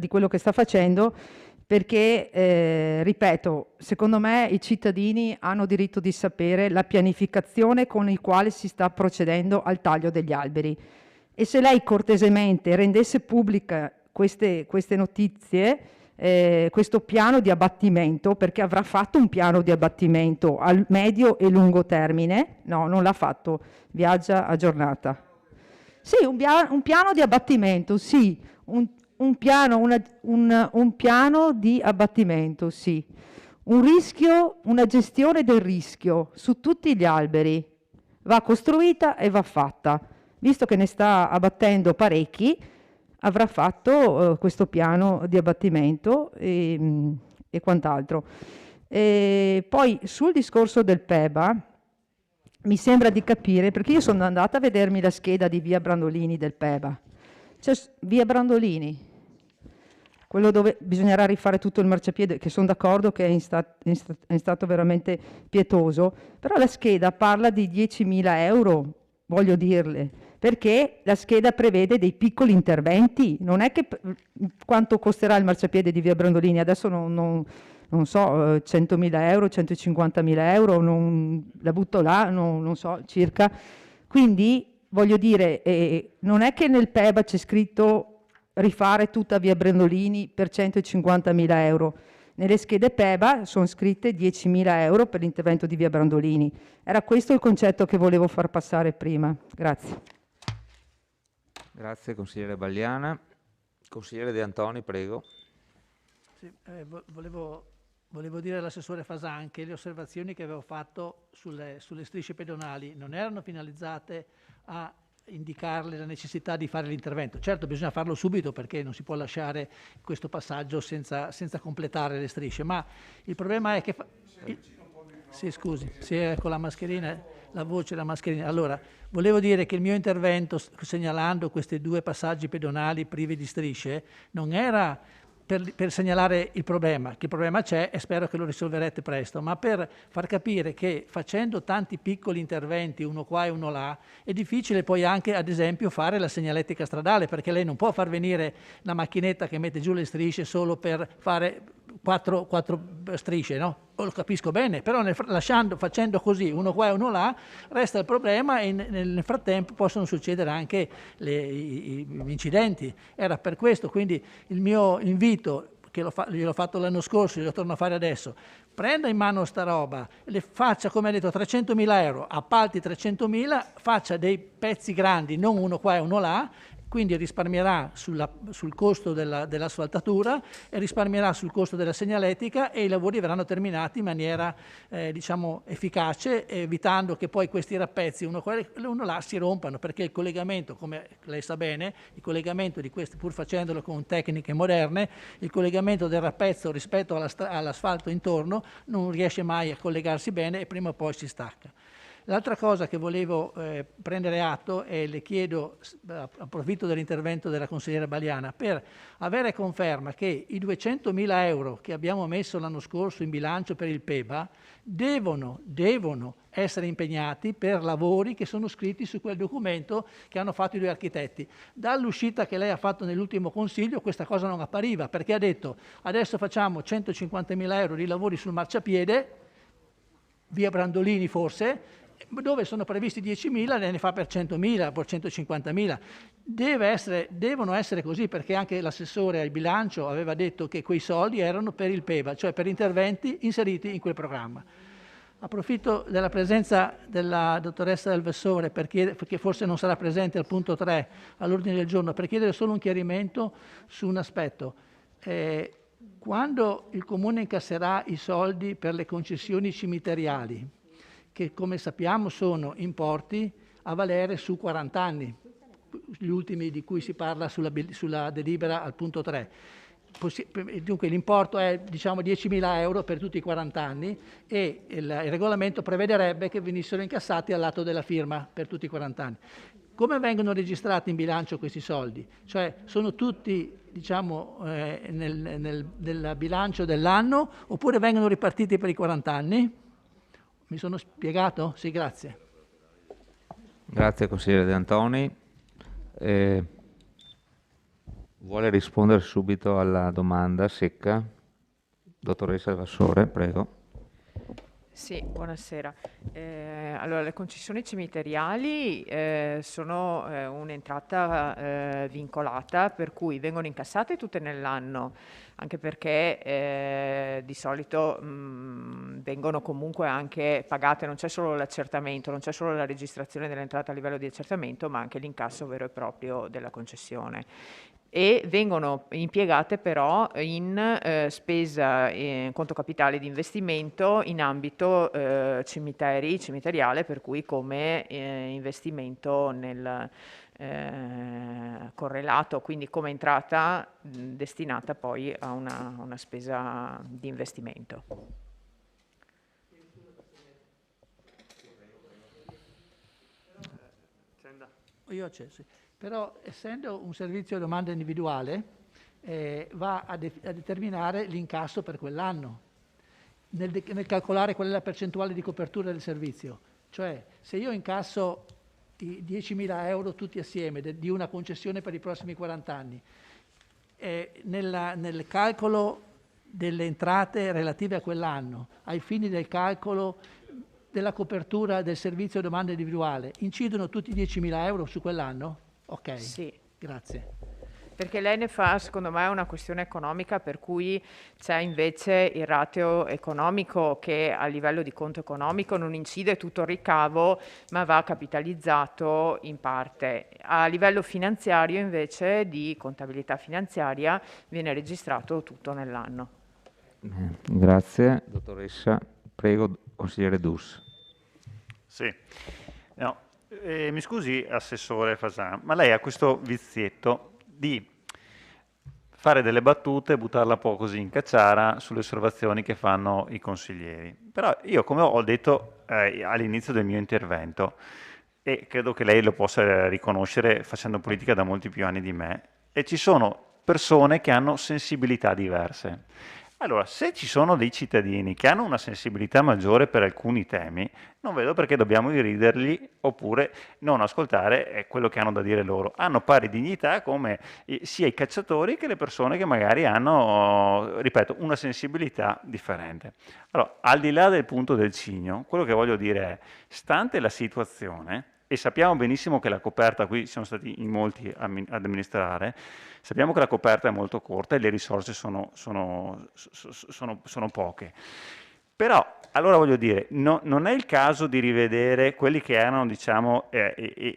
quello che sta facendo, perché, ripeto, secondo me i cittadini hanno diritto di sapere la pianificazione con il quale si sta procedendo al taglio degli alberi. E se lei cortesemente rendesse pubblica queste notizie, questo piano di abbattimento, perché avrà fatto un piano di abbattimento al medio e lungo termine, no, non l'ha fatto, viaggia aggiornata. Sì, un piano di abbattimento, sì, un piano di abbattimento, sì. Un rischio, una gestione del rischio su tutti gli alberi va costruita e va fatta. Visto che ne sta abbattendo parecchi, avrà fatto questo piano di abbattimento e quant'altro. Poi sul discorso del PEBA mi sembra di capire, perché io sono andata a vedermi la scheda di via Brandolini del PEBA. Cioè, via Brandolini, quello dove bisognerà rifare tutto il marciapiede, che sono d'accordo che è in stato veramente pietoso, però la scheda parla di 10.000 euro, voglio dirle, perché la scheda prevede dei piccoli interventi, non è che quanto costerà il marciapiede di via Brandolini, adesso non so, 100.000 euro, 150.000 euro, la butto là, non so, circa. Quindi voglio dire, non è che nel PEBA c'è scritto rifare tutta via Brandolini per 150.000 euro. Nelle schede PEBA sono scritte 10.000 euro per l'intervento di via Brandolini. Era questo il concetto che volevo far passare prima. Grazie. Grazie consigliere Balliana. Consigliere De Antoni, prego. Sì, volevo dire all'assessore Fasan che le osservazioni che avevo fatto sulle strisce pedonali non erano finalizzate a indicarle la necessità di fare l'intervento. Certo, bisogna farlo subito perché non si può lasciare questo passaggio senza completare le strisce, ma il problema è che... Sì, scusi, sì, ecco la mascherina, la voce e la mascherina. Allora, volevo dire che il mio intervento segnalando questi due passaggi pedonali privi di strisce non era per segnalare il problema, che il problema c'è e spero che lo risolverete presto, ma per far capire che facendo tanti piccoli interventi, uno qua e uno là, è difficile poi anche, ad esempio, fare la segnaletica stradale, perché lei non può far venire la macchinetta che mette giù le strisce solo per fare quattro strisce, no? Lo capisco bene, però facendo così, uno qua e uno là, resta il problema e nel frattempo possono succedere anche gli incidenti. Era per questo, quindi il mio invito, che gliel'ho fatto l'anno scorso, glielo torno a fare adesso, prenda in mano sta roba, le faccia, come ha detto, 300.000 euro, appalti 300.000, faccia dei pezzi grandi, non uno qua e uno là, quindi risparmierà sul costo dell'asfaltatura e risparmierà sul costo della segnaletica e i lavori verranno terminati in maniera diciamo efficace, evitando che poi questi rappezzi uno qua e uno là si rompano, perché il collegamento, come lei sa bene, il collegamento di questi, pur facendolo con tecniche moderne, il collegamento del rappezzo rispetto all'asfalto intorno non riesce mai a collegarsi bene e prima o poi si stacca. L'altra cosa che volevo prendere atto, e le chiedo, approfitto dell'intervento della consigliera Baliana, per avere conferma che i 200.000 euro che abbiamo messo l'anno scorso in bilancio per il PEBA devono essere impegnati per lavori che sono scritti su quel documento che hanno fatto i due architetti. Dall'uscita che lei ha fatto nell'ultimo consiglio questa cosa non appariva, perché ha detto adesso facciamo 150.000 euro di lavori sul marciapiede, via Brandolini forse, dove sono previsti 10.000, ne fa per 100.000, per 150.000. Devono essere così, perché anche l'assessore al bilancio aveva detto che quei soldi erano per il PEBA, cioè per interventi inseriti in quel programma. Approfitto della presenza della dottoressa Del Vessore, perché forse non sarà presente al punto 3 all'ordine del giorno, per chiedere solo un chiarimento su un aspetto. Quando il Comune incasserà i soldi per le concessioni cimiteriali, che come sappiamo sono importi a valere su 40 anni, gli ultimi di cui si parla sulla delibera al punto 3. Dunque l'importo è diciamo 10.000 euro per tutti i 40 anni e il regolamento prevederebbe che venissero incassati all'atto della firma per tutti i 40 anni. Come vengono registrati in bilancio questi soldi? Cioè sono tutti diciamo, nel bilancio dell'anno oppure vengono ripartiti per i 40 anni? Mi sono spiegato? Sì, grazie. Grazie consigliere De Antoni. Vuole rispondere subito alla domanda secca? Dottoressa Del Vessore, prego. Sì, buonasera. Allora, le concessioni cimiteriali sono un'entrata vincolata, per cui vengono incassate tutte nell'anno, anche perché di solito vengono comunque anche pagate, non c'è solo l'accertamento, non c'è solo la registrazione dell'entrata a livello di accertamento, ma anche l'incasso vero e proprio della concessione. E vengono impiegate però in spesa in conto capitale di investimento in ambito cimiteriale, per cui come investimento nel correlato, quindi come entrata destinata poi a una spesa di investimento. Io c'è, sì. Però essendo un servizio a domanda individuale va a determinare l'incasso per quell'anno, nel calcolare qual è la percentuale di copertura del servizio. Cioè se io incasso i 10.000 euro tutti assieme di una concessione per i prossimi 40 anni, nel calcolo delle entrate relative a quell'anno, ai fini del calcolo della copertura del servizio a domanda individuale, incidono tutti i 10.000 euro su quell'anno? Ok, sì. Grazie. Perché lei ne fa, secondo me, una questione economica, per cui c'è invece il ratio economico che a livello di conto economico non incide tutto il ricavo, ma va capitalizzato in parte. A livello finanziario, invece, di contabilità finanziaria, viene registrato tutto nell'anno. Grazie, dottoressa. Prego, consigliere Dus. Sì. No. Mi scusi, assessore Fasan, ma lei ha questo vizietto di fare delle battute, buttarla un po' così in cacciara sulle osservazioni che fanno i consiglieri. Però io, come ho detto all'inizio del mio intervento, e credo che lei lo possa riconoscere facendo politica da molti più anni di me, e ci sono persone che hanno sensibilità diverse. Allora, se ci sono dei cittadini che hanno una sensibilità maggiore per alcuni temi, non vedo perché dobbiamo irriderli oppure non ascoltare quello che hanno da dire loro. Hanno pari dignità come sia i cacciatori che le persone che magari hanno, ripeto, una sensibilità differente. Allora, al di là del punto del cigno, quello che voglio dire è, stante la situazione, e sappiamo benissimo che la coperta, qui siamo stati in molti ad amministrare, sappiamo che la coperta è molto corta e le risorse sono poche. Però, allora voglio dire, non è il caso di rivedere quelli che erano, diciamo, le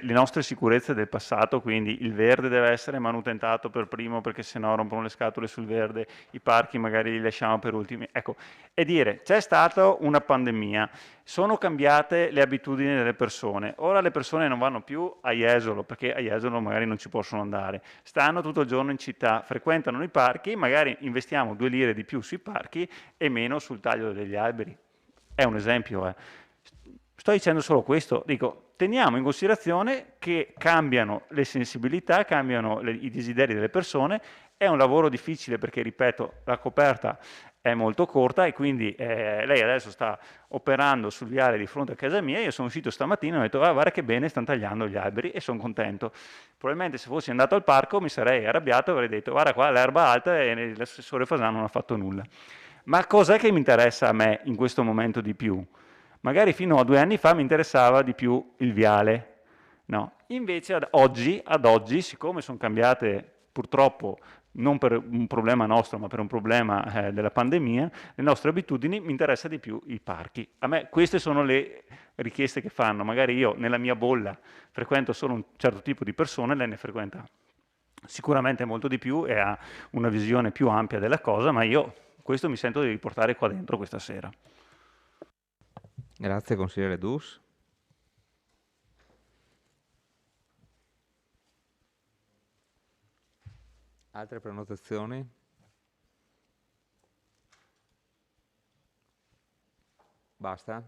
nostre sicurezze del passato, quindi il verde deve essere manutentato per primo perché sennò rompono le scatole sul verde, i parchi magari li lasciamo per ultimi. Ecco, e dire, c'è stata una pandemia, sono cambiate le abitudini delle persone, ora le persone non vanno più a Jesolo, perché a Jesolo magari non ci possono andare, stanno tutto il giorno in città, frequentano i parchi, magari investiamo 2 lire di più sui parchi e meno sul taglio degli alberi. È un esempio. Sto dicendo solo questo, dico, teniamo in considerazione che cambiano le sensibilità, cambiano i desideri delle persone, è un lavoro difficile perché, ripeto, la coperta è molto corta e quindi lei adesso sta operando sul viale di fronte a casa mia. Io sono uscito stamattina e ho detto guarda che bene, stanno tagliando gli alberi, e sono contento. Probabilmente se fossi andato al parco mi sarei arrabbiato e avrei detto guarda qua l'erba alta e l'assessore Fasano non ha fatto nulla. Ma cos'è che mi interessa a me in questo momento di più? Magari fino a 2 anni fa mi interessava di più il viale, no? Invece ad oggi, siccome sono cambiate purtroppo, non per un problema nostro, ma per un problema della pandemia, le nostre abitudini, mi interessa di più i parchi. A me queste sono le richieste che fanno. Magari io nella mia bolla frequento solo un certo tipo di persone, lei ne frequenta sicuramente molto di più e ha una visione più ampia della cosa, ma io questo mi sento di riportare qua dentro questa sera. Grazie, consigliere Dus. Altre prenotazioni? Basta?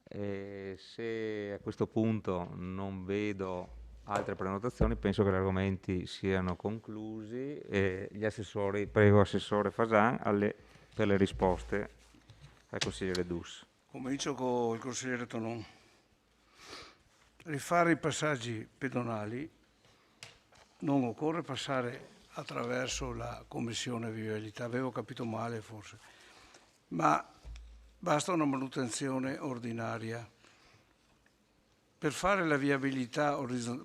Se a questo punto non vedo altre prenotazioni, penso che gli argomenti siano conclusi. Gli assessori, prego assessore Fasan per le risposte al consigliere Dus. Comincio con il consigliere Tonon. Rifare i passaggi pedonali non occorre passare attraverso la commissione viabilità, avevo capito male forse, ma basta una manutenzione ordinaria. Per fare la viabilità,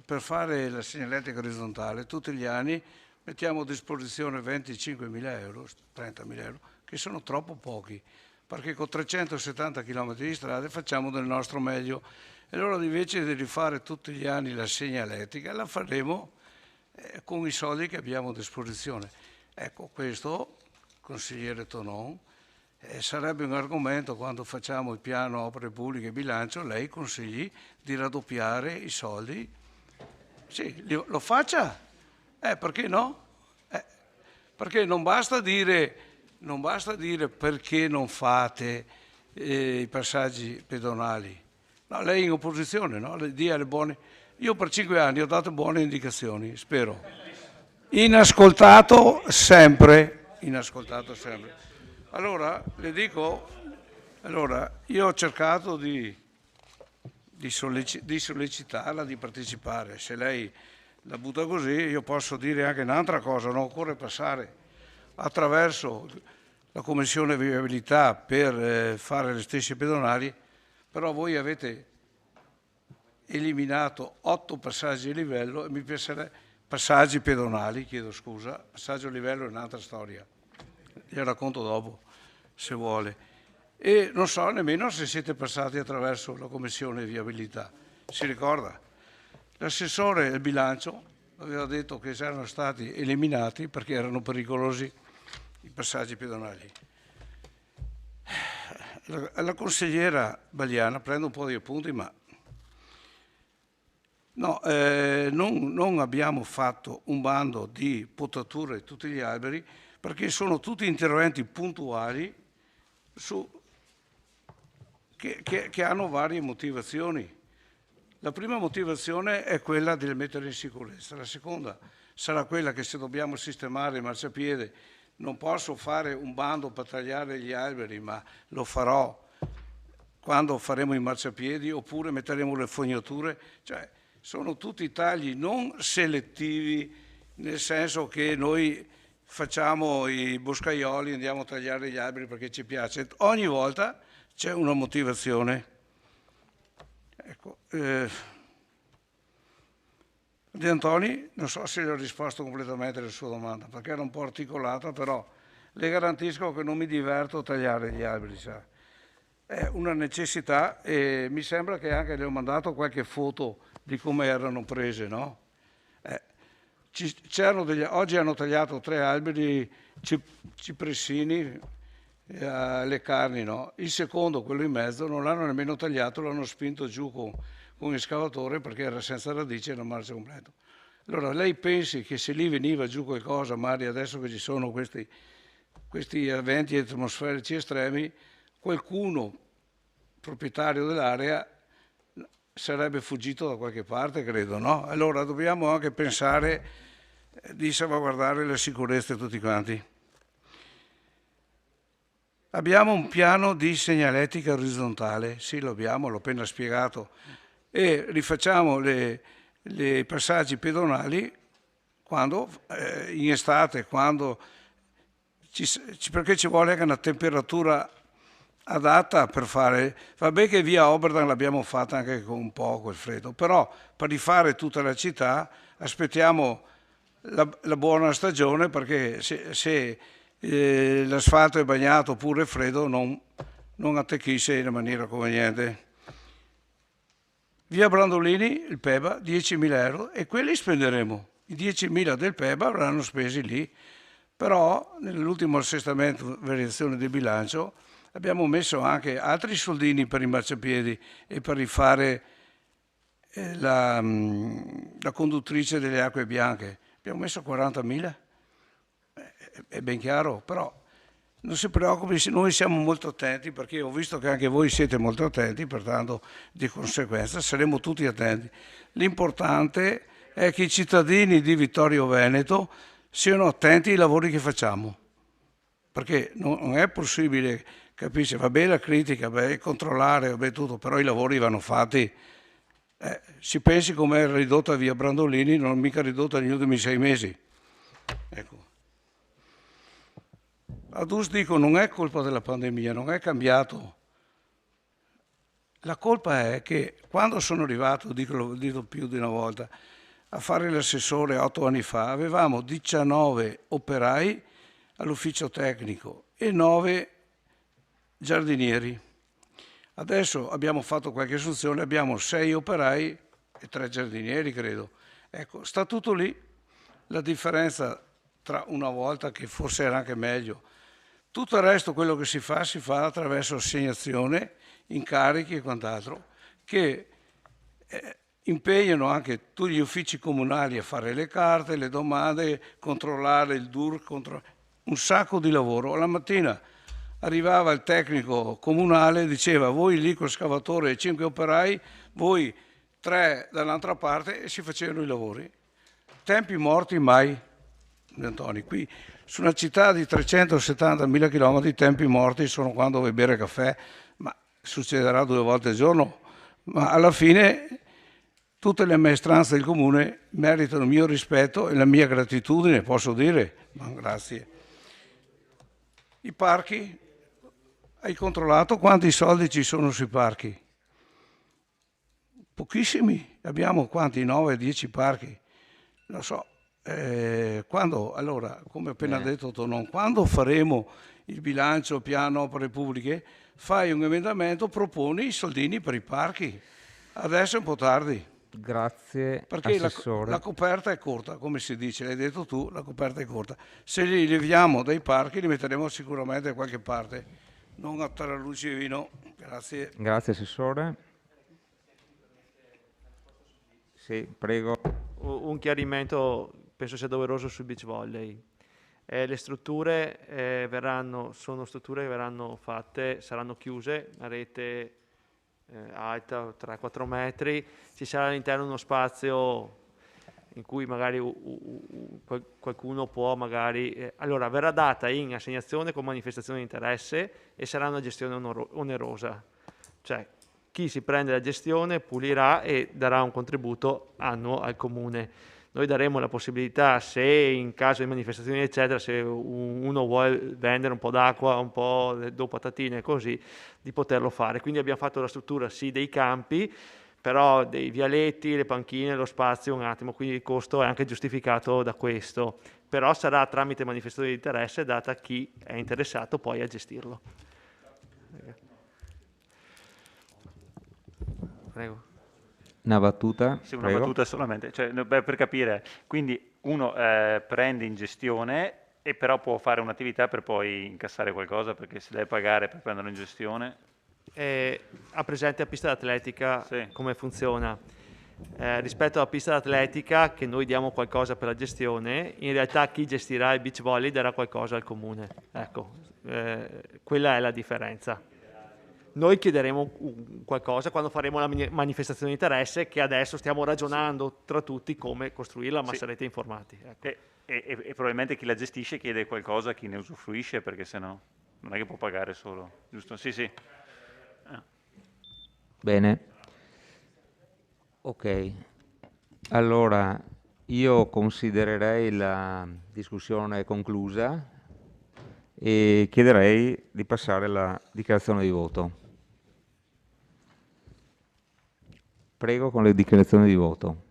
per fare la segnaletica orizzontale, tutti gli anni mettiamo a disposizione 25.000 euro, 30.000 euro, che sono troppo pochi, perché con 370 km di strade facciamo del nostro meglio. E allora invece di rifare tutti gli anni la segnaletica, la faremo con i soldi che abbiamo a disposizione. Ecco, questo, consigliere Tonon, sarebbe un argomento quando facciamo il piano opere pubbliche e bilancio, lei consigli di raddoppiare i soldi. Sì, lo faccia, perché no? Perché non basta dire perché non fate i passaggi pedonali. No, lei in opposizione, no? Le dia le buone. Io per 5 anni ho dato buone indicazioni, spero. Inascoltato sempre. Allora, le dico, io ho cercato di sollecitarla, di partecipare. Se lei la butta così, io posso dire anche un'altra cosa, non occorre passare attraverso la commissione viabilità per fare le stesse pedonali, però voi avete eliminato 8 passaggi a livello e mi piacerebbe passaggi pedonali, chiedo scusa, passaggio a livello è un'altra storia, gliela racconto dopo se vuole. E non so nemmeno se siete passati attraverso la commissione viabilità, si ricorda? L'assessore del bilancio aveva detto che erano stati eliminati perché erano pericolosi i passaggi pedonali. La consigliera Bagliana, prendo un po' di appunti, ma no, non abbiamo fatto un bando di potatura di tutti gli alberi perché sono tutti interventi puntuali che hanno varie motivazioni. La prima motivazione è quella di mettere in sicurezza, la seconda sarà quella che se dobbiamo sistemare il marciapiede non posso fare un bando per tagliare gli alberi, ma lo farò quando faremo i marciapiedi, oppure metteremo le fognature, cioè sono tutti tagli non selettivi, nel senso che noi facciamo i boscaioli, andiamo a tagliare gli alberi perché ci piace, ogni volta c'è una motivazione. Ecco, De Antoni, non so se le ho risposto completamente alla sua domanda, perché era un po' articolata, però le garantisco che non mi diverto a tagliare gli alberi, sa. È una necessità e mi sembra che anche le ho mandato qualche foto di come erano prese, no? Oggi hanno tagliato 3 alberi cipressini, le carni, no? Il secondo, quello in mezzo, non l'hanno nemmeno tagliato, l'hanno spinto giù con l'escavatore perché era senza radice e non marcia completo. Allora lei pensi che se lì veniva giù qualcosa, magari adesso che ci sono questi eventi atmosferici estremi, qualcuno proprietario dell'area sarebbe fuggito da qualche parte, credo, no? Allora dobbiamo anche pensare di salvaguardare la sicurezza di tutti quanti. Abbiamo un piano di segnaletica orizzontale, sì lo abbiamo, l'ho appena spiegato, e rifacciamo i passaggi pedonali quando, in estate, quando perché ci vuole anche una temperatura adatta per fare. Vabbè che via Oberdan l'abbiamo fatta anche con un po' quel freddo, però per rifare tutta la città aspettiamo la buona stagione, perché se l'asfalto è bagnato oppure è freddo non attecchisce in maniera conveniente. Via Brandolini, il PEBA, 10.000 euro, e quelli spenderemo. I 10.000 del PEBA verranno spesi lì. Però nell'ultimo assestamento, variazione di bilancio, abbiamo messo anche altri soldini per i marciapiedi e per rifare la conduttrice delle acque bianche. Abbiamo messo 40.000, è ben chiaro, però non si preoccupi, noi siamo molto attenti, perché ho visto che anche voi siete molto attenti, pertanto di conseguenza saremo tutti attenti. L'importante è che i cittadini di Vittorio Veneto siano attenti ai lavori che facciamo, perché non è possibile, capisce, va bene la critica, controllare, va bene tutto, però i lavori vanno fatti. Si pensi come è ridotta via Brandolini, non è mica ridotta negli ultimi 6 mesi. Ecco. Adus dico, non è colpa della pandemia, non è cambiato. La colpa è che quando sono arrivato, dico più di una volta, a fare l'assessore 8 anni fa, avevamo 19 operai all'ufficio tecnico e 9 giardinieri. Adesso abbiamo fatto qualche assunzione, abbiamo 6 operai e 3 giardinieri, credo. Ecco, sta tutto lì. La differenza tra una volta, che forse era anche meglio. Tutto il resto, quello che si fa attraverso assegnazione, incarichi e quant'altro, che impegnano anche tutti gli uffici comunali a fare le carte, le domande, controllare il DUR, un sacco di lavoro. La mattina arrivava il tecnico comunale, diceva voi lì con scavatore e 5 operai, voi 3 dall'altra parte, e si facevano i lavori. Tempi morti mai, Antoni. Qui su una città di 370.000 km, i tempi morti sono quando vuoi bere caffè, ma succederà 2 volte al giorno, ma alla fine tutte le maestranze del comune meritano il mio rispetto e la mia gratitudine, posso dire, ma grazie. I parchi, hai controllato quanti soldi ci sono sui parchi? Pochissimi, abbiamo quanti? 9-10 parchi, non so. Quando, allora, come appena detto Tonon, quando faremo il bilancio, piano opere pubbliche, fai un emendamento, proponi i soldini per i parchi. Adesso è un po' tardi. Grazie, perché Assessore. la coperta è corta, come si dice, l'hai detto tu, la coperta è corta. Se li leviamo dai parchi li metteremo sicuramente da qualche parte, non a Tarallucci e Vino. Grazie. Grazie, Assessore. Sì, prego. Un chiarimento penso sia doveroso sul beach volley. Le strutture sono strutture che verranno fatte, saranno chiuse, la rete alta 3-4 metri, ci sarà all'interno uno spazio in cui magari qualcuno può magari... allora, verrà data in assegnazione con manifestazione di interesse e sarà una gestione onerosa. Cioè, chi si prende la gestione pulirà e darà un contributo annuo al comune. Noi daremo la possibilità, se in caso di manifestazioni eccetera, se uno vuole vendere un po' d'acqua, un po' dopo patatine e così, di poterlo fare. Quindi abbiamo fatto la struttura sì dei campi, però dei vialetti, le panchine, lo spazio un attimo, quindi il costo è anche giustificato da questo, però sarà tramite manifestazione di interesse data a chi è interessato poi a gestirlo. Prego. Una battuta? Sì, una prego. battuta solamente, cioè, per capire, quindi uno prende in gestione e però può fare un'attività per poi incassare qualcosa, perché se deve pagare per prenderlo in gestione... Ha presente la pista d'atletica, Sì. come funziona? Rispetto alla pista d'atletica, che noi diamo qualcosa per la gestione, in realtà chi gestirà il beach volley darà qualcosa al comune. Ecco, quella è la differenza. Noi chiederemo qualcosa quando faremo la manifestazione di interesse, che adesso stiamo ragionando tra tutti come costruirla, ma Sì. sarete informati. Ecco. E probabilmente chi la gestisce chiede qualcosa a chi ne usufruisce, perché sennò non è che può pagare solo, giusto? Sì, sì. Bene. Ok. Allora, io considererei la discussione conclusa e chiederei di passare alla dichiarazione di voto. Prego con le dichiarazioni di voto.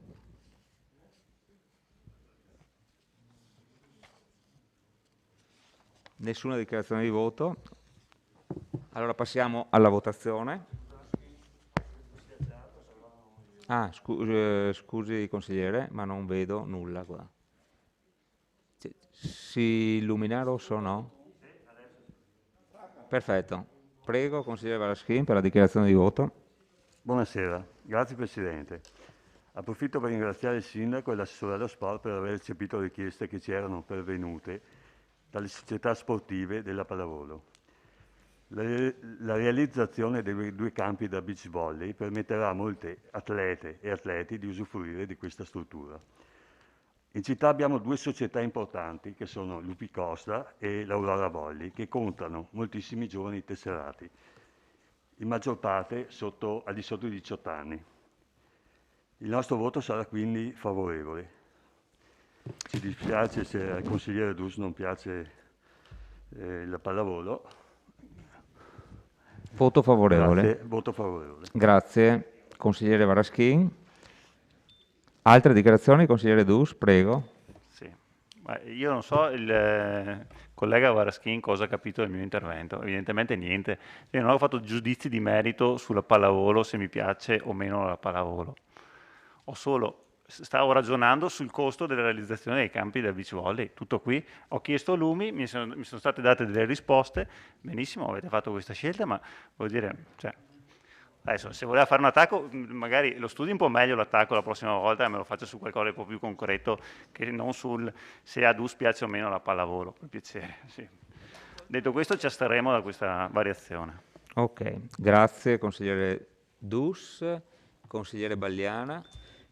Nessuna dichiarazione di voto. Allora passiamo alla votazione. Scusi consigliere, ma non vedo nulla qua. Si illumina rosso o no? Perfetto. Prego consigliere Varaschin per la dichiarazione di voto. Buonasera, grazie Presidente. Approfitto per ringraziare il Sindaco e l'assessore allo sport per aver recepito le richieste che ci erano pervenute dalle società sportive della pallavolo. La realizzazione dei 2 campi da beach volley permetterà a molte atlete e atleti di usufruire di questa struttura. In città abbiamo 2 società importanti che sono Lupi Costa e l'Aurora Volley, che contano moltissimi giovani tesserati, in maggior parte al di sotto di 18 anni. Il nostro voto sarà quindi favorevole. Ci dispiace se al consigliere Dus non piace la pallavolo. Voto favorevole. Grazie, voto favorevole. Grazie consigliere Varaschin. Altre dichiarazioni, consigliere Dus, prego. Sì. Ma io non so il collega Varaschin cosa ha capito del mio intervento, evidentemente niente. Io non ho fatto giudizi di merito sulla pallavolo, se mi piace o meno la pallavolo. Stavo ragionando sul costo della realizzazione dei campi del beach volley, tutto qui. Ho chiesto a Lumi, mi sono state date delle risposte, benissimo, avete fatto questa scelta, ma vuol dire, cioè, adesso se voleva fare un attacco, magari lo studi un po' meglio l'attacco la prossima volta e me lo faccio su qualcosa di un po' più concreto, che non sul se a Dus piace o meno la pallavolo, per piacere. Sì. Detto questo, ci asterremo da questa variazione. Ok, grazie consigliere Dus. Consigliere Bagliana.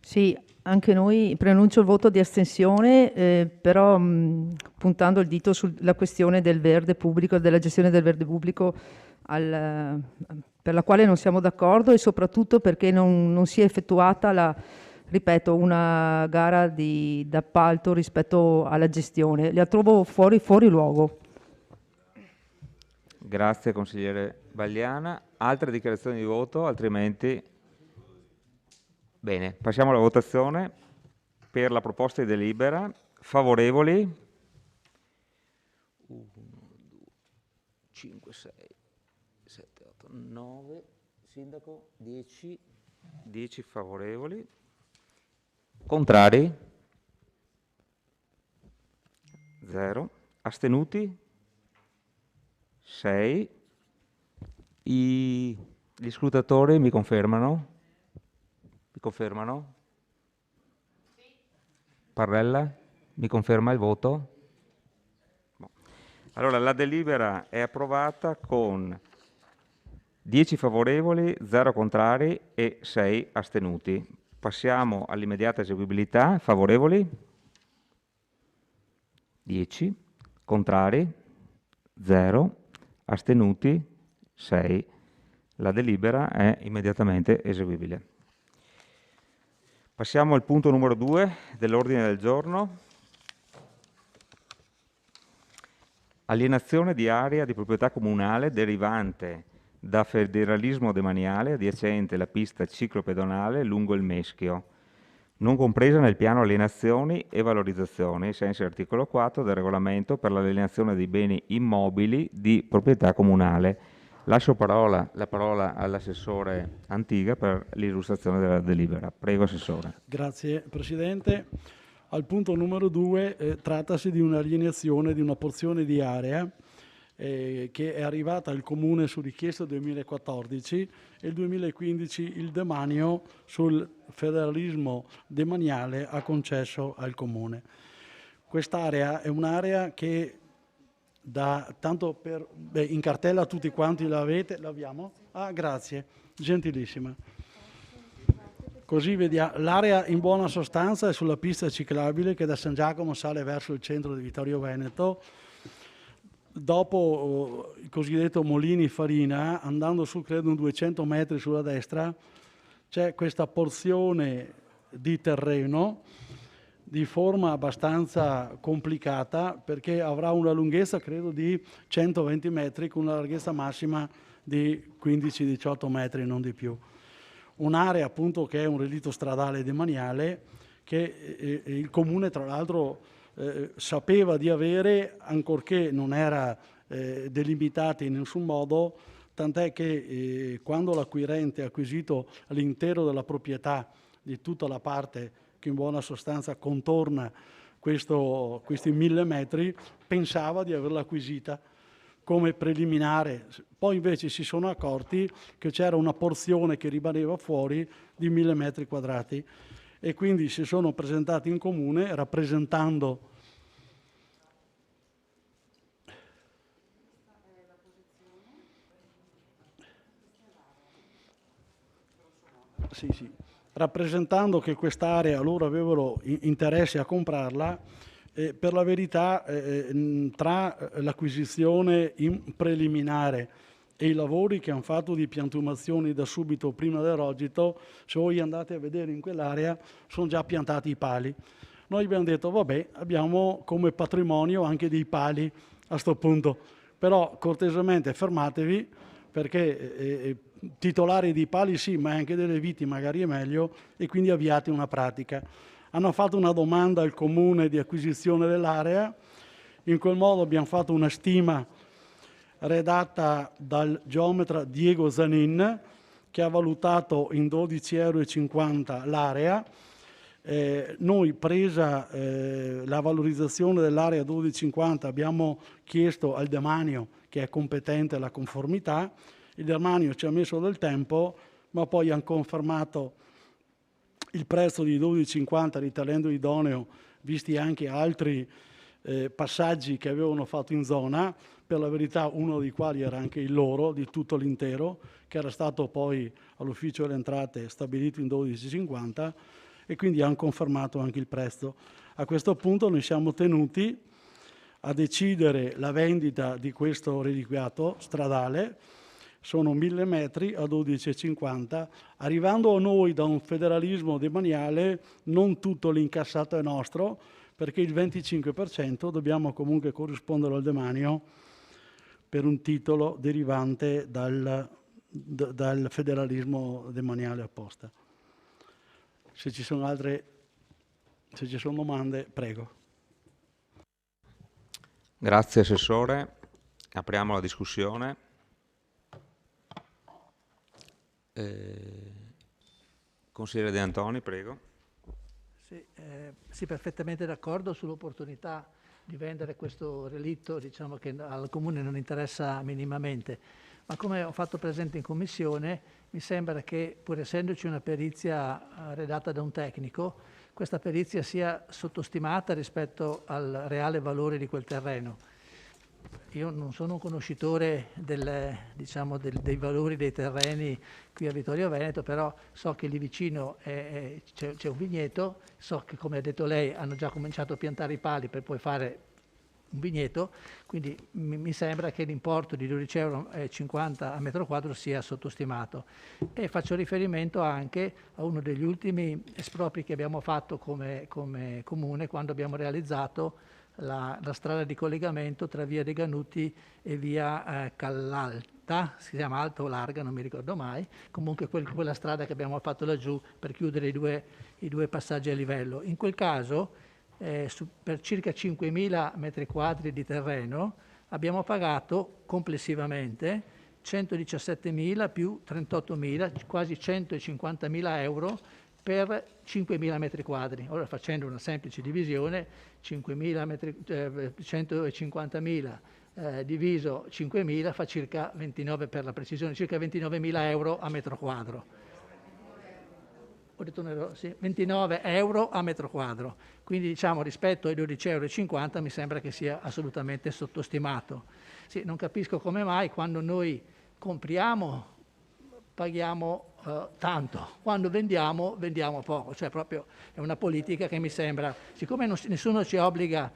Sì, anche noi preannuncio il voto di astensione, però puntando il dito sulla questione del verde pubblico, della gestione del verde pubblico, per la quale non siamo d'accordo, e soprattutto perché non si è effettuata ripeto, una gara d'appalto rispetto alla gestione. La trovo fuori luogo. Grazie consigliere Bagliana. Altre dichiarazioni di voto, altrimenti... Bene, passiamo alla votazione per la proposta di delibera. Favorevoli? 1, 2, 5, 6, 7, 8, 9. Sindaco, 10. 10 favorevoli. Contrari? 0. Astenuti? 6. Gli scrutatori mi confermano? Mi confermano? Sì. Parrella? Mi conferma il voto? Allora, la delibera è approvata con 10 favorevoli, 0 contrari e 6 astenuti. Passiamo all'immediata eseguibilità. Favorevoli? 10. Contrari? 0. Astenuti? 6. La delibera è immediatamente eseguibile. Passiamo al punto numero 2 dell'ordine del giorno. Alienazione di area di proprietà comunale derivante da federalismo demaniale adiacente la pista ciclopedonale lungo il Meschio, non compresa nel piano alienazioni e valorizzazioni, ai sensi dell'articolo 4 del regolamento per l'alienazione dei beni immobili di proprietà comunale. Lascio la parola all'assessore Antiga per l'illustrazione della delibera. Prego, Assessore. Grazie Presidente. Al punto numero 2 trattasi di un'alienazione di una porzione di area che è arrivata al Comune su richiesta 2014 e il 2015 il demanio sul federalismo demaniale ha concesso al Comune. Quest'area è un'area che in cartella tutti quanti l'abbiamo? Ah, grazie, gentilissima. Così vediamo, l'area in buona sostanza è sulla pista ciclabile che da San Giacomo sale verso il centro di Vittorio Veneto. Dopo il cosiddetto Molini Farina, andando su credo un 200 metri sulla destra, c'è questa porzione di terreno di forma abbastanza complicata perché avrà una lunghezza credo di 120 metri con una larghezza massima di 15-18 metri, non di più. Un'area appunto che è un relitto stradale demaniale che il Comune tra l'altro sapeva di avere, ancorché non era delimitata in nessun modo, tant'è che quando l'acquirente ha acquisito l'intero della proprietà di tutta la parte che in buona sostanza contorna questi 1000 metri, pensava di averla acquisita come preliminare. Poi invece si sono accorti che c'era una porzione che rimaneva fuori di 1000 metri quadrati e quindi si sono presentati in Comune rappresentando rappresentando che quest'area loro avevano interesse a comprarla. Per la verità tra l'acquisizione in preliminare e i lavori che hanno fatto di piantumazioni da subito prima del rogito, se voi andate a vedere in quell'area sono già piantati i pali. Noi abbiamo detto vabbè, abbiamo come patrimonio anche dei pali a sto punto, però cortesemente fermatevi perché titolari di pali sì, ma anche delle viti magari è meglio, e quindi avviate una pratica. Hanno fatto una domanda al Comune di acquisizione dell'area, in quel modo abbiamo fatto una stima redatta dal geometra Diego Zanin che ha valutato in 12,50 € l'area. Noi presa la valorizzazione dell'area 12,50 abbiamo chiesto al demanio che è competente alla conformità, il demanio ci ha messo del tempo ma poi hanno confermato il prezzo di 12,50 ritenendo idoneo visti anche altri passaggi che avevano fatto in zona, per la verità uno dei quali era anche il loro di tutto l'intero, che era stato poi all'ufficio delle entrate stabilito in 12,50 e quindi hanno confermato anche il prezzo. A questo punto noi siamo tenuti a decidere la vendita di questo reliquiato stradale, sono 1000 metri a 12,50, arrivando a noi da un federalismo demaniale non tutto l'incassato è nostro, perché il 25% dobbiamo comunque corrispondere al demanio per un titolo derivante dal federalismo demaniale apposta. Se ci sono domande, prego. Grazie Assessore. Apriamo la discussione. Consigliere De Antoni, prego. Sì, perfettamente d'accordo sull'opportunità di vendere questo relitto, diciamo che al Comune non interessa minimamente, ma come ho fatto presente in Commissione, mi sembra che pur essendoci una perizia redatta da un tecnico, questa perizia sia sottostimata rispetto al reale valore di quel terreno. io non sono un conoscitore dei valori dei terreni qui a Vittorio Veneto, però so che lì vicino c'è un vigneto, so che, come ha detto lei, hanno già cominciato a piantare i pali per poi fare un vigneto, quindi mi sembra che l'importo di 12,50 € a metro quadro sia sottostimato. E faccio riferimento anche a uno degli ultimi espropri che abbiamo fatto come comune, quando abbiamo realizzato la strada di collegamento tra via dei Ganuti e via Callalta, si chiama alta o larga, non mi ricordo mai, comunque quella strada che abbiamo fatto laggiù per chiudere i due passaggi a livello. In quel caso, per circa 5.000 metri quadri di terreno, abbiamo pagato complessivamente 117.000 più 38.000, quasi 150.000 euro per 5.000 metri quadri. Ora, facendo una semplice divisione, 150.000 diviso 5.000 fa circa 29, per la precisione, circa 29.000 euro a metro quadro. Ho detto un errore? Sì, 29 euro a metro quadro. Quindi, diciamo, rispetto ai 12,50 € mi sembra che sia assolutamente sottostimato. Sì, non capisco come mai quando noi compriamo paghiamo tanto, quando vendiamo poco, cioè proprio è una politica che mi sembra, siccome nessuno ci obbliga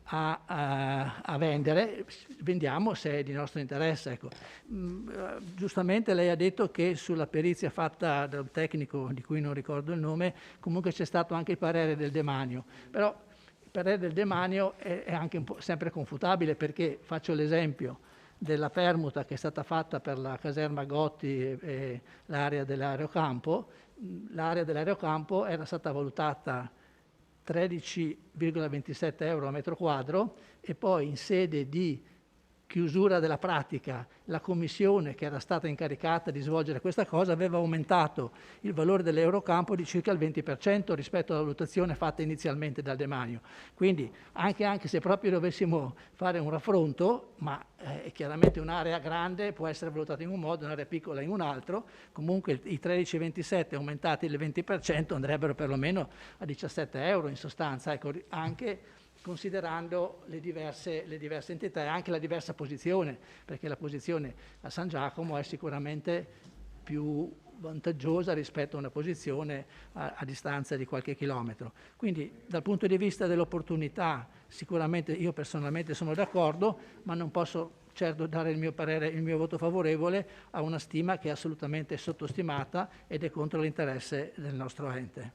a vendere, vendiamo se è di nostro interesse. Ecco. Giustamente lei ha detto che sulla perizia fatta dal tecnico, di cui non ricordo il nome, comunque c'è stato anche il parere del demanio, però il parere del demanio è anche un po' sempre confutabile, perché faccio l'esempio della permuta che è stata fatta per la caserma Gotti e l'area dell'aerocampo. L'area dell'aerocampo era stata valutata 13,27 € a metro quadro, e poi in sede di chiusura della pratica la commissione che era stata incaricata di svolgere questa cosa aveva aumentato il valore dell'Eurocampo di circa il 20% rispetto alla valutazione fatta inizialmente dal demanio. Quindi anche se proprio dovessimo fare un raffronto, ma chiaramente un'area grande può essere valutata in un modo, un'area piccola in un altro, comunque i 13,27 aumentati il 20% andrebbero perlomeno a 17 € in sostanza, ecco, anche considerando le diverse entità e anche la diversa posizione, perché la posizione a San Giacomo è sicuramente più vantaggiosa rispetto a una posizione a distanza di qualche chilometro. Quindi dal punto di vista dell'opportunità sicuramente io personalmente sono d'accordo, ma non posso certo dare il mio parere, il mio voto favorevole a una stima che è assolutamente sottostimata ed è contro l'interesse del nostro ente.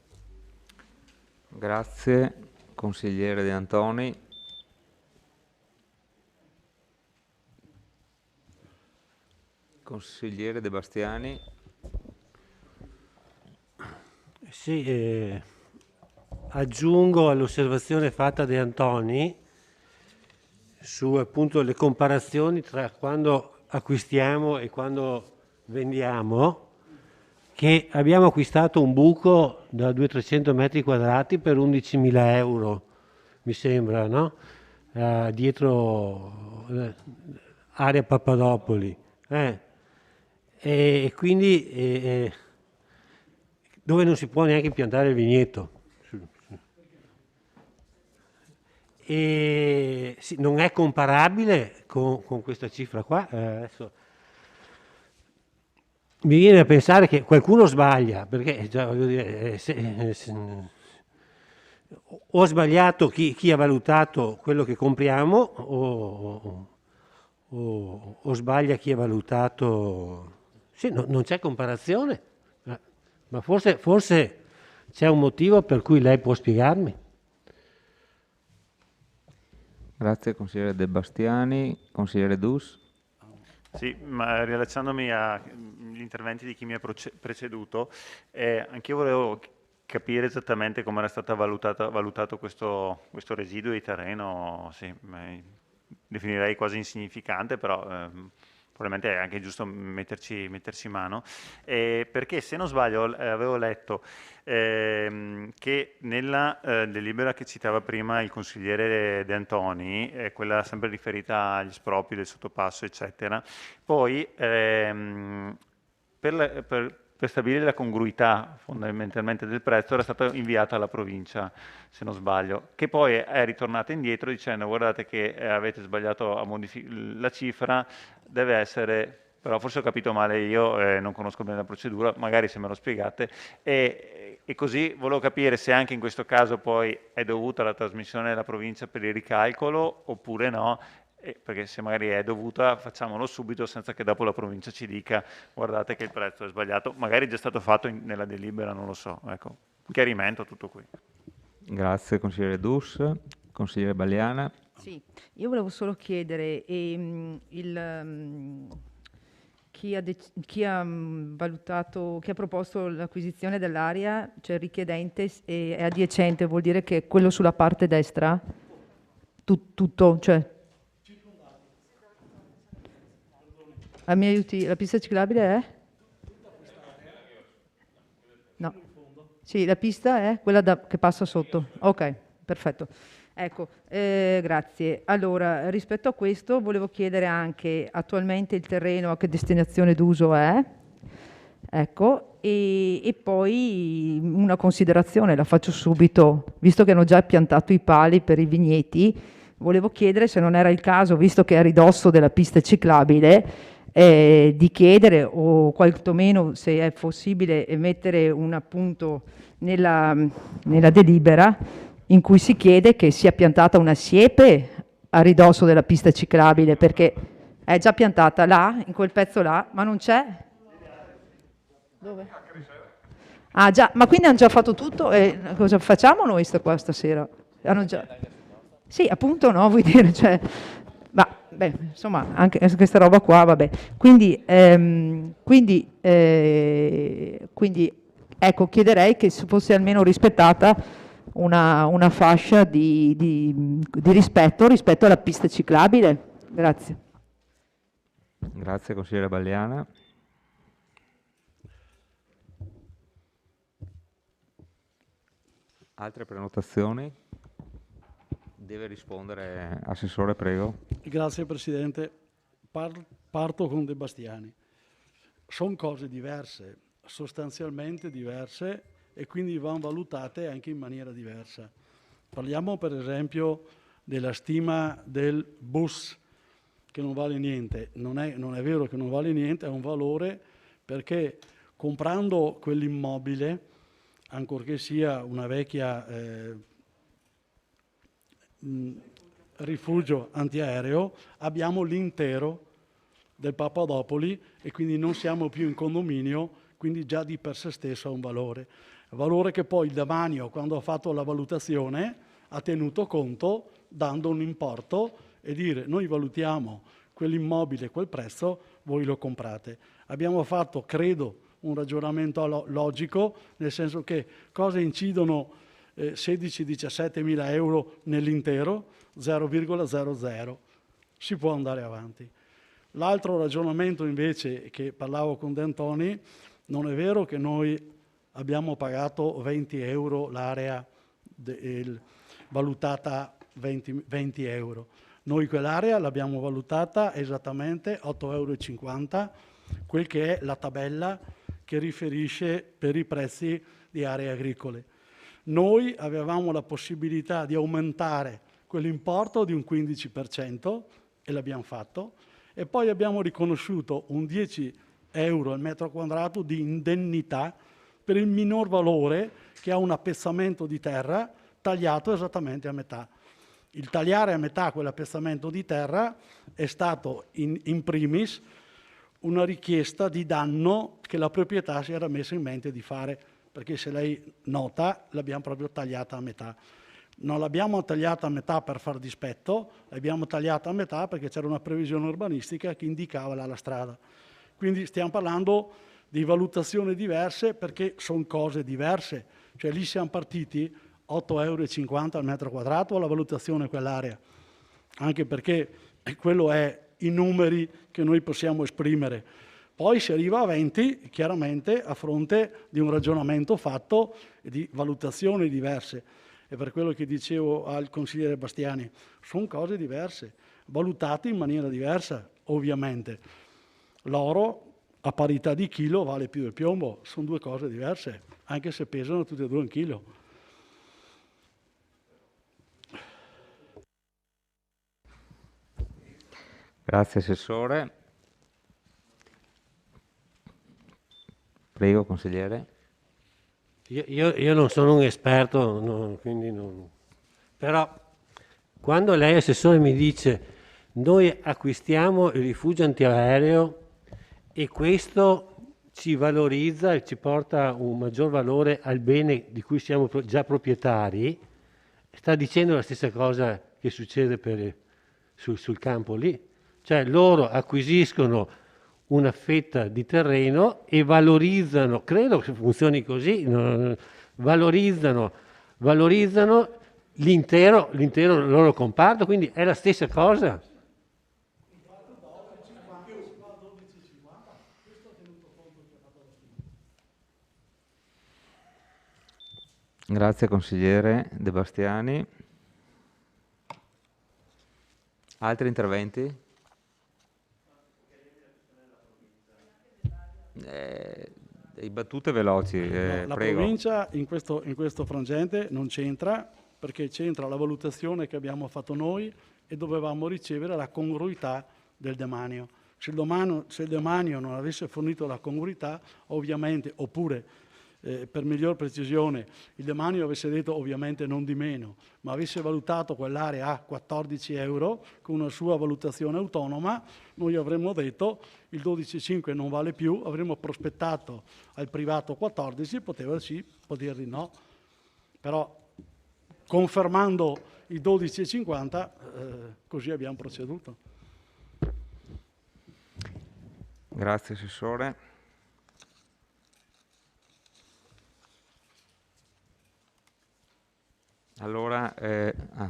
Grazie. Consigliere De Antoni. Consigliere De Bastiani. Sì, aggiungo all'osservazione fatta da Antoni su appunto le comparazioni tra quando acquistiamo e quando vendiamo, che abbiamo acquistato un buco da 200-300 metri quadrati per 11.000 €, mi sembra, no? Dietro area Papadopoli. E quindi dove non si può neanche piantare il vigneto. E sì, non è comparabile con questa cifra qua. Adesso mi viene a pensare che qualcuno sbaglia, perché già, voglio dire, o ha sbagliato chi ha valutato quello che compriamo, o sbaglia chi ha valutato. Sì, non c'è comparazione, ma forse c'è un motivo per cui lei può spiegarmi. Grazie consigliere De Bastiani. Consigliere Dus. Sì, ma rilacciandomi agli interventi di chi mi ha preceduto, anch'io volevo capire esattamente come era stato valutato questo residuo di terreno, sì, definirei quasi insignificante, però probabilmente è anche giusto metterci mano, perché se non sbaglio avevo letto che nella delibera che citava prima il consigliere De Antoni, quella sempre riferita agli espropri del sottopasso eccetera, poi per per stabilire la congruità fondamentalmente del prezzo era stata inviata alla provincia, se non sbaglio, che poi è ritornata indietro dicendo guardate che avete sbagliato a la cifra, deve essere, però forse ho capito male io, non conosco bene la procedura, magari se me lo spiegate, e così volevo capire se anche in questo caso poi è dovuta la trasmissione alla provincia per il ricalcolo oppure no, perché se magari è dovuta facciamolo subito senza che dopo la provincia ci dica guardate che il prezzo è sbagliato, magari è già stato fatto nella delibera, non lo so, ecco, chiarimento tutto qui. Grazie consigliere Dus. Consigliere Balliana. Sì, io volevo solo chiedere, chi ha valutato, chi ha proposto l'acquisizione dell'area, cioè il richiedente è adiacente, vuol dire che quello sulla parte destra? Tutto, cioè... Mi aiuti, la pista ciclabile è? No. Sì, la pista è quella che passa sotto. Ok, perfetto. Ecco, grazie. Allora, rispetto a questo volevo chiedere anche attualmente il terreno a che destinazione d'uso è? Ecco, e poi una considerazione, la faccio subito, visto che hanno già piantato i pali per i vigneti, volevo chiedere se non era il caso, visto che è a ridosso della pista ciclabile, di chiedere o quantomeno se è possibile mettere un appunto nella delibera in cui si chiede che sia piantata una siepe a ridosso della pista ciclabile, perché è già piantata là, in quel pezzo là, ma non c'è. Dove? Ah già, ma quindi hanno già fatto tutto e cosa facciamo noi qua stasera? Hanno già... Sì, appunto no, vuoi dire, cioè... Ma, beh, insomma, anche questa roba qua, vabbè. Quindi ecco, chiederei che fosse almeno rispettata una fascia di rispetto alla pista ciclabile. Grazie. Grazie, consigliere Balliana. Altre prenotazioni? Deve rispondere, Assessore, prego. Grazie Presidente. Parto con De Bastiani. Sono cose diverse, sostanzialmente diverse, e quindi vanno valutate anche in maniera diversa. Parliamo per esempio della stima del bus, che non vale niente. Non è vero che non vale niente, ha un valore, perché comprando quell'immobile, ancorché sia una vecchia rifugio antiaereo, abbiamo l'intero del Papadopoli e quindi non siamo più in condominio, quindi già di per sé stesso ha un valore che poi il demanio, quando ha fatto la valutazione, ha tenuto conto dando un importo e dire noi valutiamo quell'immobile, quel prezzo, voi lo comprate. Abbiamo fatto, credo, un ragionamento logico, nel senso che cosa incidono 16-17 mila euro nell'intero? 0,00. Si può andare avanti. L'altro ragionamento invece, che parlavo con De Antoni, non è vero che noi abbiamo pagato 20 euro l'area valutata 20 euro. Noi quell'area l'abbiamo valutata esattamente 8,50 euro, quel che è la tabella che riferisce per i prezzi di aree agricole. Noi avevamo la possibilità di aumentare quell'importo di un 15% e l'abbiamo fatto, e poi abbiamo riconosciuto un 10 euro al metro quadrato di indennità per il minor valore, che ha un appezzamento di terra tagliato esattamente a metà. Il tagliare a metà quell'appezzamento di terra è stato in primis una richiesta di danno che la proprietà si era messa in mente di fare, perché se lei nota l'abbiamo proprio tagliata a metà. Non l'abbiamo tagliata a metà per far dispetto, l'abbiamo tagliata a metà perché c'era una previsione urbanistica che indicava la strada. Quindi stiamo parlando di valutazioni diverse, perché sono cose diverse. Cioè lì siamo partiti 8,50 euro al metro quadrato alla valutazione quell'area, anche perché quello è i numeri che noi possiamo esprimere. Poi si arriva a 20, chiaramente a fronte di un ragionamento fatto e di valutazioni diverse. E per quello che dicevo al consigliere Bastiani, sono cose diverse, valutate in maniera diversa, ovviamente. L'oro a parità di chilo vale più del piombo, sono due cose diverse, anche se pesano tutte e due un chilo. Grazie Assessore. Prego consigliere. Io non sono un esperto, quindi non... Però quando lei, Assessore, mi dice noi acquistiamo il rifugio antiaereo e questo ci valorizza e ci porta un maggior valore al bene di cui siamo già proprietari, sta dicendo la stessa cosa che succede sul campo lì. Cioè loro acquisiscono una fetta di terreno e valorizzano, credo che funzioni così, valorizzano l'intero loro comparto, quindi è la stessa cosa. Grazie consigliere De Bastiani. Altri interventi? Battute veloci, La prego. provincia in questo frangente non c'entra, perché c'entra la valutazione che abbiamo fatto noi e dovevamo ricevere la congruità del demanio. Se il demanio non avesse fornito la congruità, ovviamente, oppure per miglior precisione, il demanio avesse detto ovviamente non di meno, ma avesse valutato quell'area a 14 euro con una sua valutazione autonoma, noi avremmo detto il 12,5 non vale più, avremmo prospettato al privato 14, poteva sì, poter di no. Però confermando il 12,50 così abbiamo proceduto. Grazie Assessore. Allora,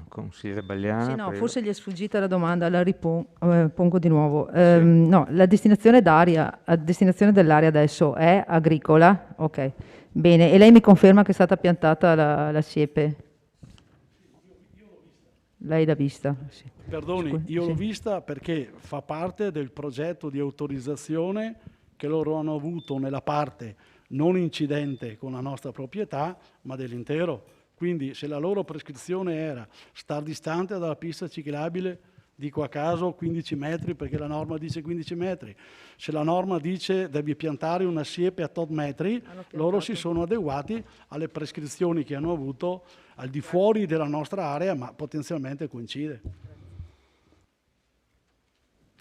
consigliere Bagliana. Sì, no, prego. forse gli è sfuggita la domanda, la pongo di nuovo. No, la destinazione dell'area adesso è agricola? Ok, bene. E lei mi conferma che è stata piantata la siepe? Lei l'ha vista? Sì. Perdoni, io l'ho vista perché fa parte del progetto di autorizzazione che loro hanno avuto nella parte non incidente con la nostra proprietà, ma dell'intero. Quindi se la loro prescrizione era star distante dalla pista ciclabile, dico a caso 15 metri perché la norma dice 15 metri, se la norma dice devi piantare una siepe a tot metri, loro si sono adeguati alle prescrizioni che hanno avuto al di fuori della nostra area, ma potenzialmente coincide.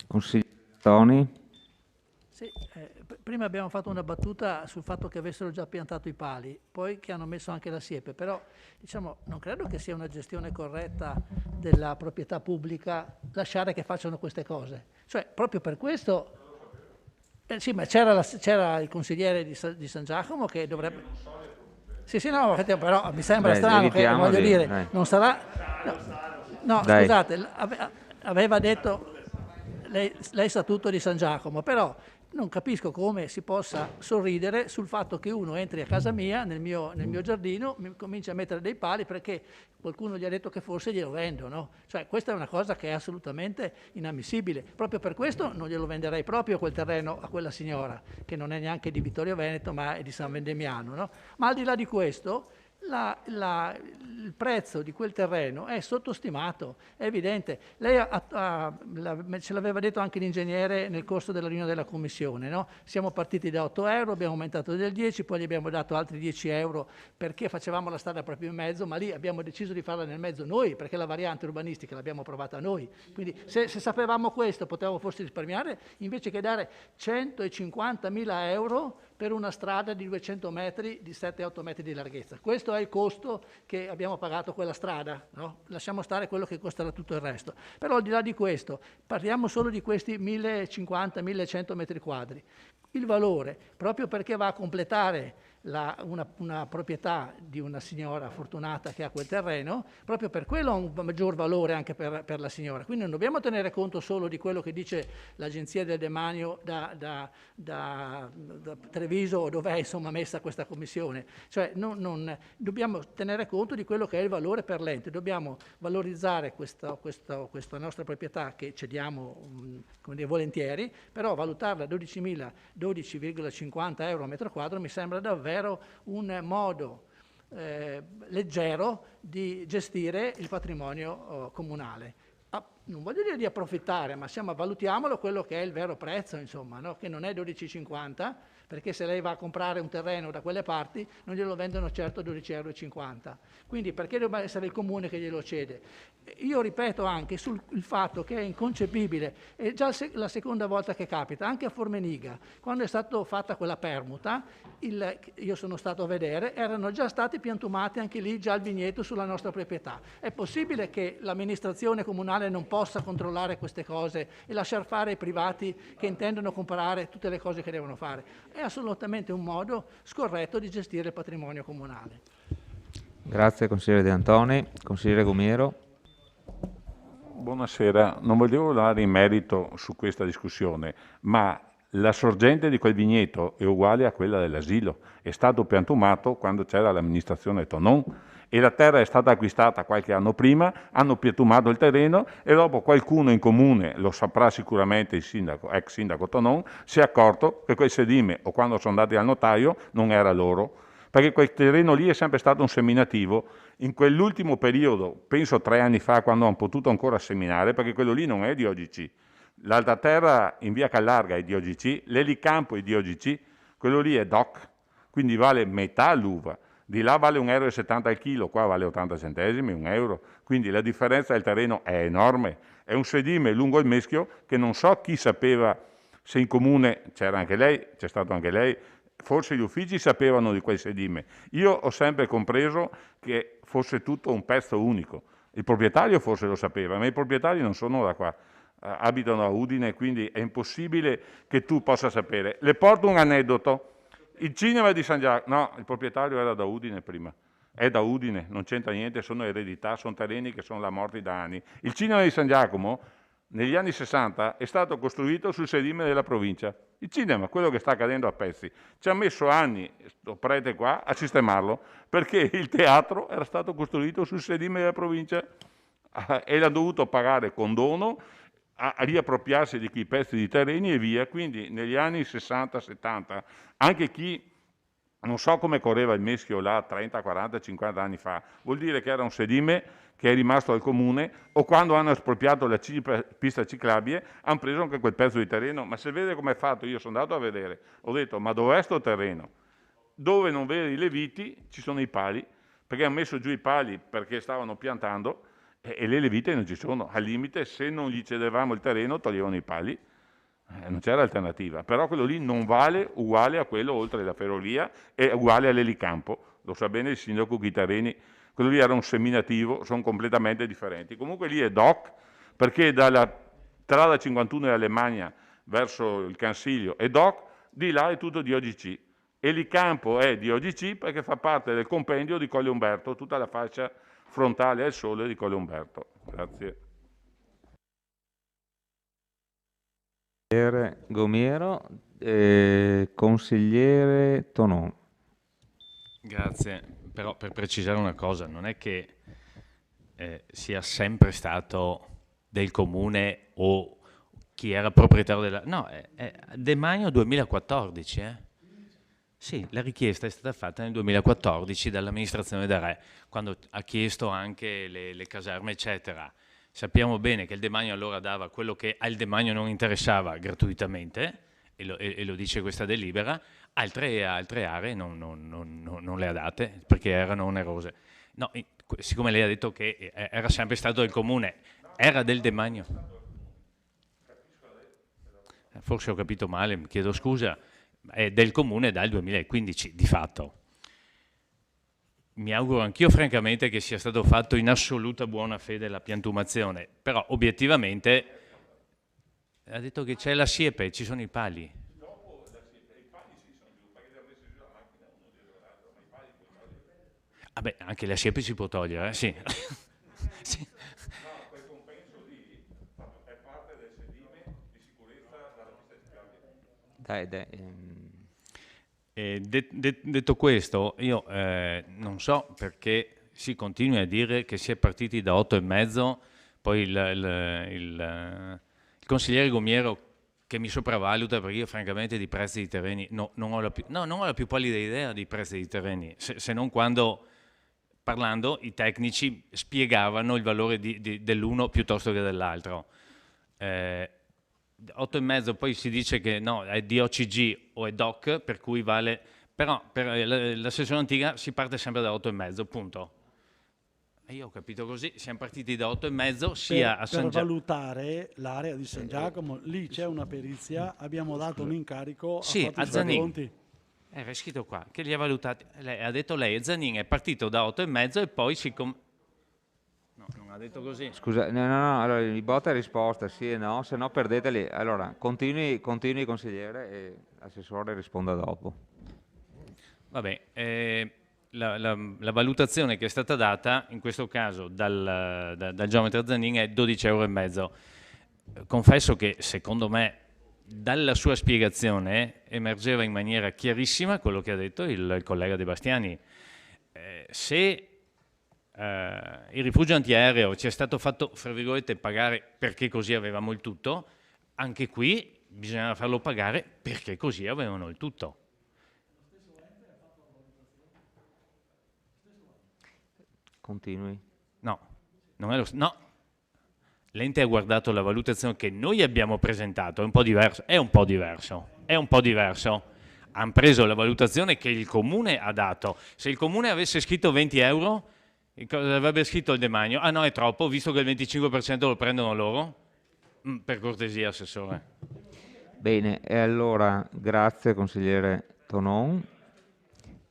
Consigliere Toni. Sì, prima abbiamo fatto una battuta sul fatto che avessero già piantato i pali, poi che hanno messo anche la siepe, però diciamo, non credo che sia una gestione corretta della proprietà pubblica lasciare che facciano queste cose. Cioè, proprio per questo... sì, ma c'era il consigliere di San Giacomo che dovrebbe... Sì, no, però mi sembra strano che, voglio dire, non sarà... No, scusate, aveva detto... Lei sa tutto di San Giacomo, però non capisco come si possa sorridere sul fatto che uno entri a casa mia, nel mio giardino, mi comincia a mettere dei pali perché qualcuno gli ha detto che forse glielo vendo, no? Cioè questa è una cosa che è assolutamente inammissibile. Proprio per questo non glielo venderei proprio quel terreno a quella signora, che non è neanche di Vittorio Veneto, ma è di San Vendemiano, no? Ma al di là di questo, il prezzo di quel terreno è sottostimato, è evidente. Lei ce l'aveva detto anche l'ingegnere nel corso della riunione della commissione, no? Siamo partiti da 8 euro, abbiamo aumentato del 10, poi gli abbiamo dato altri 10 euro perché facevamo la strada proprio in mezzo, ma lì abbiamo deciso di farla nel mezzo noi, perché la variante urbanistica l'abbiamo provata noi. Quindi se sapevamo questo potevamo forse risparmiare, invece che dare 150.000 euro per una strada di 200 metri, di 7-8 metri di larghezza. Questo è il costo che abbiamo pagato quella strada, no? Lasciamo stare quello che costerà tutto il resto. Però al di là di questo, parliamo solo di questi 1.050-1.100 metri quadri. Il valore, proprio perché va a completare una proprietà di una signora fortunata che ha quel terreno, proprio per quello ha un maggior valore anche per la signora. Quindi non dobbiamo tenere conto solo di quello che dice l'Agenzia del Demanio da Treviso, dove è insomma messa questa commissione. Cioè dobbiamo tenere conto di quello che è il valore per l'ente, dobbiamo valorizzare questa nostra proprietà che cediamo come dire, volentieri, però valutarla a 12,50 euro a metro quadro mi sembra davvero un modo leggero di gestire il patrimonio comunale. Non voglio dire di approfittare, ma valutiamolo quello che è il vero prezzo, insomma, no? Che non è 12,50, perché se lei va a comprare un terreno da quelle parti non glielo vendono certo 12,50 euro. Quindi perché deve essere il comune che glielo cede? Io ripeto anche sul fatto che è inconcepibile, è già la seconda volta che capita, anche a Formeniga, quando è stata fatta quella permuta, io sono stato a vedere, erano già stati piantumati anche lì già il vigneto sulla nostra proprietà. È possibile che l'amministrazione comunale non possa controllare queste cose e lasciar fare ai privati che intendono comprare tutte le cose che devono fare? È assolutamente un modo scorretto di gestire il patrimonio comunale. Grazie consigliere De Antoni. Consigliere Gumiero. Buonasera, non volevo dare in merito su questa discussione, ma la sorgente di quel vigneto è uguale a quella dell'asilo, è stato piantumato quando c'era l'amministrazione Tonon e la terra è stata acquistata qualche anno prima, hanno piantumato il terreno e dopo qualcuno in comune, lo saprà sicuramente il sindaco, ex sindaco Tonon, si è accorto che quel sedime, o quando sono andati al notaio, non era loro, perché quel terreno lì è sempre stato un seminativo. In quell'ultimo periodo, penso 3 anni fa, quando hanno potuto ancora seminare, perché quello lì non è di OGC, l'Alta Terra in via Callarga è di OGC, l'Elicampo è di OGC, quello lì è DOC, quindi vale metà l'uva, di là vale 1,70 euro al chilo, qua vale 80 centesimi, 1 euro, quindi la differenza del terreno è enorme, è un sedime lungo il Meschio che non so chi sapeva, se in comune c'era anche lei, c'è stato anche lei, forse gli uffici sapevano di quel sedime. Io ho sempre compreso che fosse tutto un pezzo unico. Il proprietario forse lo sapeva, ma i proprietari non sono da qua, abitano a Udine, quindi è impossibile che tu possa sapere. Le porto un aneddoto. Il cinema di San Giacomo, no, il proprietario era da Udine prima, è da Udine, non c'entra niente, sono eredità, sono terreni che sono là morti da anni. Il cinema di San Giacomo negli anni 60 è stato costruito sul sedime della provincia. Il cinema, quello che sta cadendo a pezzi, ci ha messo anni, sto prete qua, a sistemarlo, perché il teatro era stato costruito sul sedime della provincia e l'ha dovuto pagare condono a riappropriarsi di quei pezzi di terreni e via. Quindi negli anni 60-70, anche chi, non so come correva il Meschio là 30, 40, 50 anni fa, vuol dire che era un sedime che è rimasto al comune, o quando hanno espropriato la pista ciclabile hanno preso anche quel pezzo di terreno. Ma se vede com'è fatto, io sono andato a vedere, ho detto ma dov'è sto terreno? Dove non vedi le viti ci sono i pali, perché hanno messo giù i pali perché stavano piantando e le vite non ci sono. Al limite, se non gli cedevamo il terreno toglievano i pali, non c'era alternativa. Però quello lì non vale uguale a quello oltre la ferrovia, è uguale all'Elicampo, lo sa bene il sindaco Chitareni. Quello lì era un seminativo, sono completamente differenti. Comunque lì è DOC, perché dalla strada 51 in Alemagna verso il Cansiglio è DOC, di là è tutto di OGC. Elicampo è di OGC perché fa parte del compendio di Colle Umberto, tutta la fascia frontale al sole di Colle Umberto. Grazie. Consigliere Gomiero, consigliere Tonon. Grazie. Però per precisare una cosa, non è che sia sempre stato del comune o chi era proprietario della... No, è Demanio 2014. Sì, la richiesta è stata fatta nel 2014 dall'amministrazione da Re, quando ha chiesto anche le caserme, eccetera. Sappiamo bene che il Demanio allora dava quello che al Demanio non interessava gratuitamente, e lo dice questa delibera. Altre aree non le ha date perché erano onerose. No, siccome lei ha detto che era sempre stato del comune, era del Demanio. Forse ho capito male, mi chiedo scusa, è del comune dal 2015 di fatto. Mi auguro anch'io francamente che sia stato fatto in assoluta buona fede la piantumazione, però obiettivamente ha detto che c'è la siepe, ci sono i pali. Vabbè, anche la siepe si può togliere, sì. Sì. No, quel compenso lì è parte del sedime di sicurezza dalla pista di scavi. Detto questo, io non so perché si continui a dire che si è partiti da 8,5, poi il consigliere Gomiero che mi sopravvaluta, perché io francamente di prezzi di terreni non ho la più pallida idea di prezzi di terreni, se non quando parlando i tecnici spiegavano il valore dell'uno piuttosto che dell'altro. 8,5, poi si dice che no, è DOCG o è DOC, per cui vale, però per la sezione antica si parte sempre da 8,5, punto. E io ho capito così, siamo partiti da 8,5 sia a San Per valutare l'area di San Giacomo, lì c'è una perizia, abbiamo dato un incarico a Zanin. Era scritto qua, che li ha valutati, ha detto lei, Zanin è partito da 8,5 e poi no, non ha detto così. Scusa, no, allora il botta e risposta, sì e no, se no perdeteli. Allora, continui consigliere e l'assessore risponda dopo. Vabbè, la valutazione che è stata data, in questo caso dal geometra Zanin, è 12,5 euro. Confesso che secondo me dalla sua spiegazione emergeva in maniera chiarissima quello che ha detto il collega De Bastiani. Se il rifugio antiaereo ci è stato fatto, fra virgolette, pagare perché così avevamo il tutto, anche qui bisognava farlo pagare perché così avevano il tutto. Continui. No, non è lo no. L'ente ha guardato la valutazione che noi abbiamo presentato, è un po' diverso. Hanno preso la valutazione che il comune ha dato. Se il comune avesse scritto 20 euro, avrebbe scritto il demanio. Ah no, è troppo, visto che il 25% lo prendono loro? Per cortesia, assessore. Bene, e allora grazie consigliere Tonon.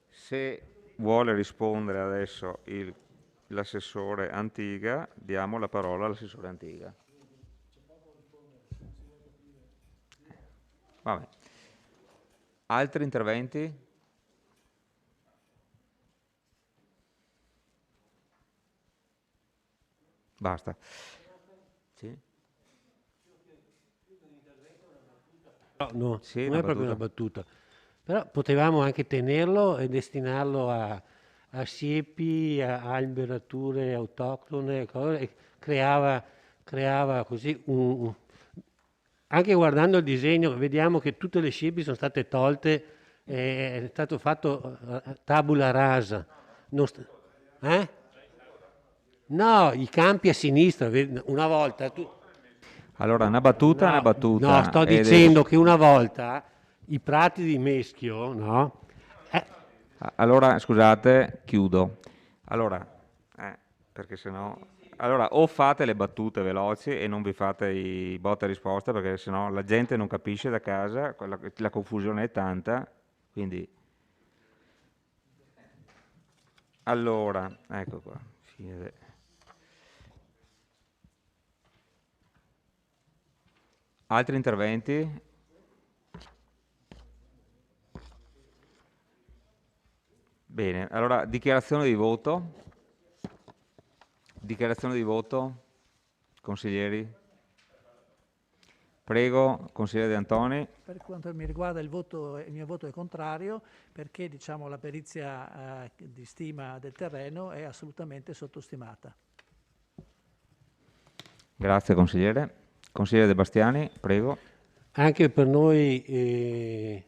Se vuole rispondere adesso l'assessore Antiga, diamo la parola all'assessore Antiga. Vabbè. Altri interventi? Basta. Sì? No, Sì, non è proprio una battuta. Però potevamo anche tenerlo e destinarlo a siepi, a alberature autoctone, e creava così anche guardando il disegno vediamo che tutte le siepi sono state tolte, è stato fatto tabula rasa. No, i campi a sinistra, una volta... Allora, una battuta. No, sto dicendo che una volta i prati di Meschio, no? Allora, scusate, chiudo. Allora, perché sennò... Allora, o fate le battute veloci e non vi fate i botta e risposta, perché sennò la gente non capisce da casa, la confusione è tanta, quindi... Allora, ecco qua. Altri interventi? Bene, allora dichiarazione di voto. Dichiarazione di voto, consiglieri. Prego, consigliere De Antoni. Per quanto mi riguarda il mio voto è contrario, perché diciamo, la perizia di stima del terreno è assolutamente sottostimata. Grazie consigliere. Consigliere De Bastiani, prego. Anche per noi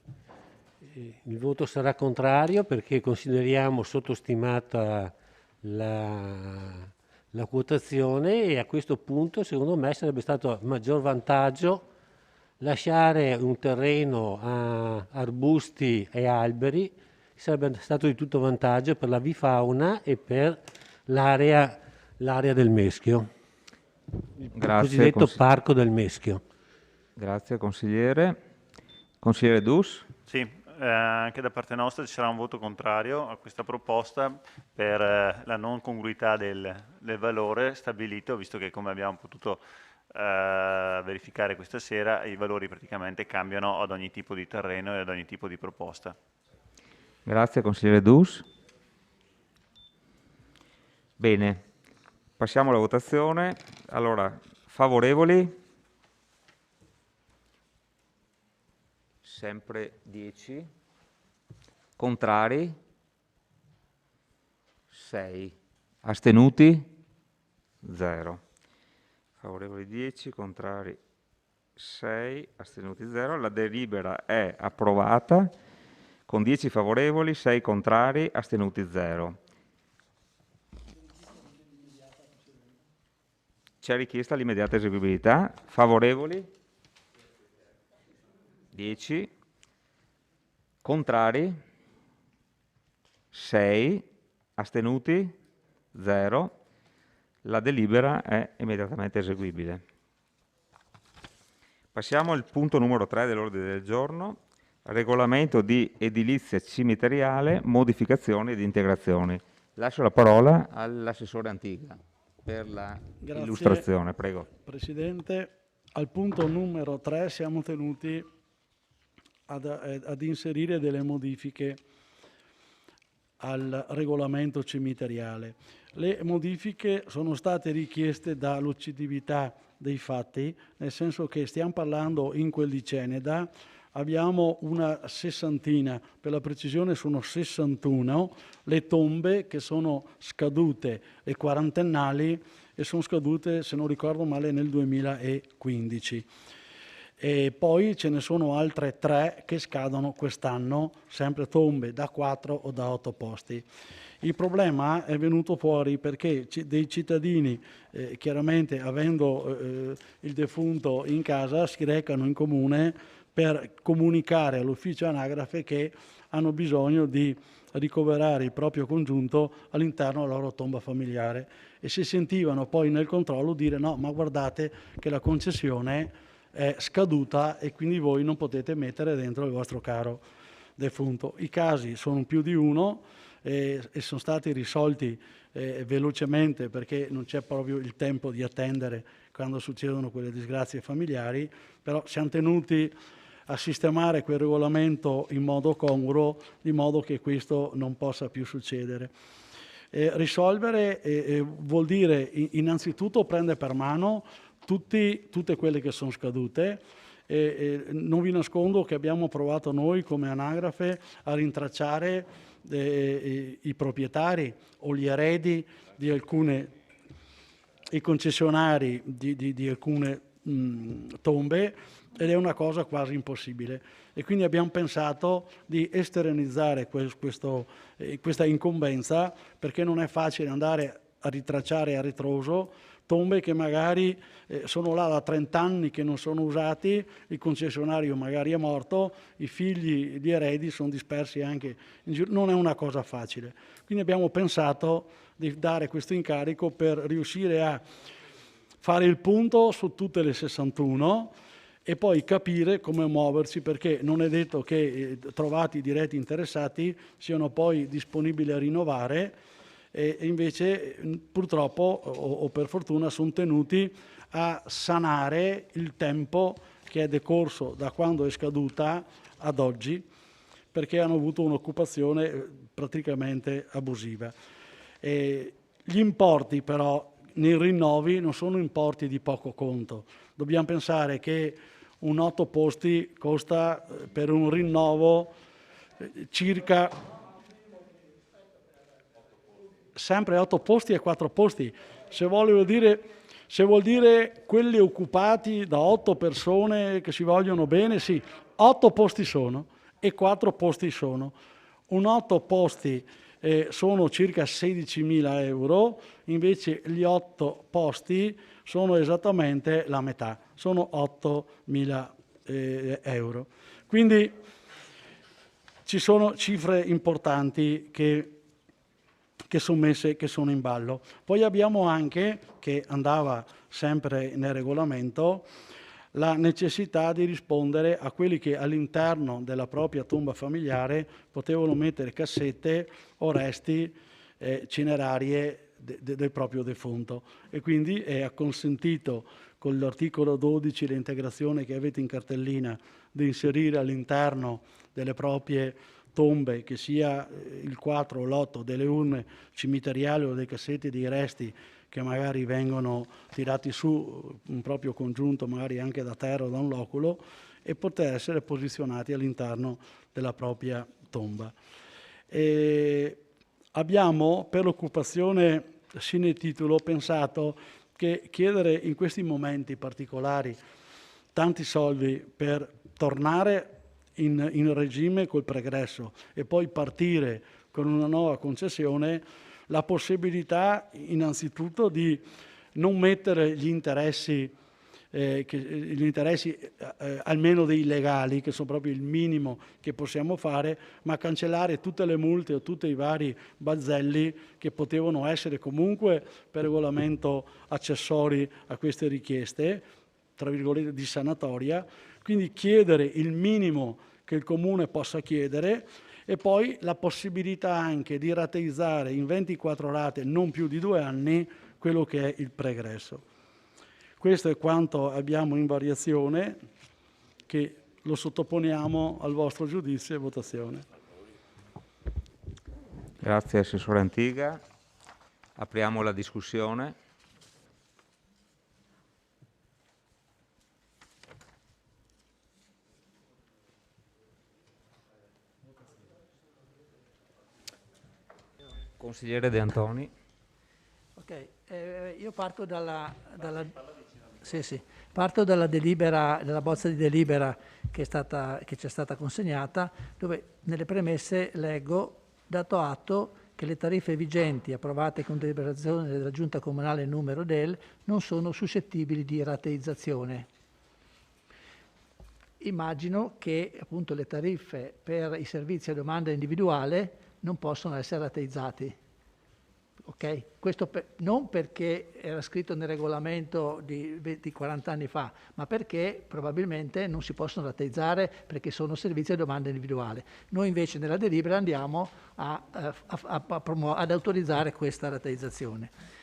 il voto sarà contrario perché consideriamo sottostimata la quotazione e a questo punto secondo me sarebbe stato maggior vantaggio lasciare un terreno a arbusti e alberi, sarebbe stato di tutto vantaggio per la vifauna e per l'area del Meschio, il cosiddetto Parco del Meschio. Grazie consigliere. Consigliere Dus? Sì, anche da parte nostra ci sarà un voto contrario a questa proposta per la non congruità del valore stabilito, visto che come abbiamo potuto verificare questa sera i valori praticamente cambiano ad ogni tipo di terreno e ad ogni tipo di proposta. Grazie consigliere Dus. Bene, passiamo alla votazione. Allora, favorevoli? Sempre 10. Contrari? 6. Astenuti? 0. Favorevoli 10, contrari 6, astenuti 0. La delibera è approvata con 10 favorevoli, 6 contrari, astenuti 0. C'è richiesta l'immediata eseguibilità. Favorevoli? 10. Contrari? 6. Astenuti? 0. La delibera è immediatamente eseguibile. Passiamo al punto numero 3 dell'ordine del giorno. Regolamento di edilizia cimiteriale, modificazioni ed integrazioni. Lascio la parola all'assessore Antigua per l'illustrazione, prego. Presidente, al punto numero 3 siamo tenuti ad inserire delle modifiche al regolamento cimiteriale. Le modifiche sono state richieste dall'oggettività dei fatti, nel senso che stiamo parlando in quel di Ceneda, abbiamo una sessantina, per la precisione sono 61, le tombe che sono scadute, le quarantennali, e sono scadute, se non ricordo male, nel 2015. E poi ce ne sono altre 3 che scadono quest'anno, sempre tombe da 4 o da 8 posti. Il problema è venuto fuori perché dei cittadini, chiaramente avendo il defunto in casa, si recano in comune per comunicare all'ufficio anagrafe che hanno bisogno di ricoverare il proprio congiunto all'interno della loro tomba familiare, e si sentivano poi nel controllo dire no, ma guardate che la concessione è scaduta e quindi voi non potete mettere dentro il vostro caro defunto. I casi sono più di uno e sono stati risolti velocemente, perché non c'è proprio il tempo di attendere quando succedono quelle disgrazie familiari, però siamo tenuti a sistemare quel regolamento in modo congruo, di modo che questo non possa più succedere. Risolvere vuol dire innanzitutto prendere per mano tutte quelle che sono scadute. Non vi nascondo che abbiamo provato noi come anagrafe a rintracciare i proprietari o gli eredi di alcune, i concessionari di alcune tombe, ed è una cosa quasi impossibile, e quindi abbiamo pensato di esternizzare questa incombenza, perché non è facile andare a ritracciare a ritroso tombe che magari sono là da 30 anni che non sono usati, il concessionario magari è morto, i figli, gli eredi sono dispersi anche in giro, non è una cosa facile. Quindi abbiamo pensato di dare questo incarico per riuscire a fare il punto su tutte le 61 e poi capire come muoversi, perché non è detto che trovati i diretti interessati siano poi disponibili a rinnovare, e invece purtroppo o per fortuna sono tenuti a sanare il tempo che è decorso da quando è scaduta ad oggi, perché hanno avuto un'occupazione praticamente abusiva. Gli importi però nei rinnovi non sono importi di poco conto. Dobbiamo pensare che un 8 posti costa per un rinnovo circa sempre 8 posti e 4 posti. Se vuol dire quelli occupati da 8 persone che si vogliono bene, sì, 8 posti sono e 4 posti sono. Un 8 posti sono circa 16.000 euro, invece gli 8 posti sono esattamente la metà, sono 8.000 euro. Quindi ci sono cifre importanti che sono messe, che sono in ballo. Poi abbiamo anche, che andava sempre nel regolamento, la necessità di rispondere a quelli che all'interno della propria tomba familiare potevano mettere cassette o resti cinerarie del proprio defunto, e quindi è consentito con l'articolo 12, l'integrazione che avete in cartellina, di inserire all'interno delle proprie tombe, che sia il 4 o l'8 delle urne cimiteriali o dei cassetti dei resti che magari vengono tirati su un proprio congiunto, magari anche da terra o da un loculo, e poter essere posizionati all'interno della propria tomba. Abbiamo, per l'occupazione sine titulo, pensato che chiedere in questi momenti particolari tanti soldi per tornare in regime col pregresso e poi partire con una nuova concessione, la possibilità innanzitutto di non mettere gli interessi almeno dei legali, che sono proprio il minimo che possiamo fare, ma cancellare tutte le multe o tutti i vari bazzelli che potevano essere comunque per regolamento accessori a queste richieste, tra virgolette di sanatoria, quindi chiedere il minimo che il Comune possa chiedere e poi la possibilità anche di rateizzare in 24 rate, non più di 2 anni, quello che è il pregresso. Questo è quanto abbiamo in variazione, che lo sottoponiamo al vostro giudizio e votazione. Grazie Assessore Antiga. Apriamo la discussione. Consigliere De Antoni. Ok, io parto parto dalla delibera, dalla bozza di delibera che ci è stata consegnata, dove nelle premesse leggo: dato atto che le tariffe vigenti approvate con deliberazione della Giunta Comunale numero del non sono suscettibili di rateizzazione. Immagino che appunto le tariffe per i servizi a domanda individuale non possono essere rateizzati. Okay? Questo non perché era scritto nel regolamento di 40 anni fa, ma perché probabilmente non si possono rateizzare perché sono servizi a domanda individuale. Noi invece nella delibera andiamo ad autorizzare questa rateizzazione.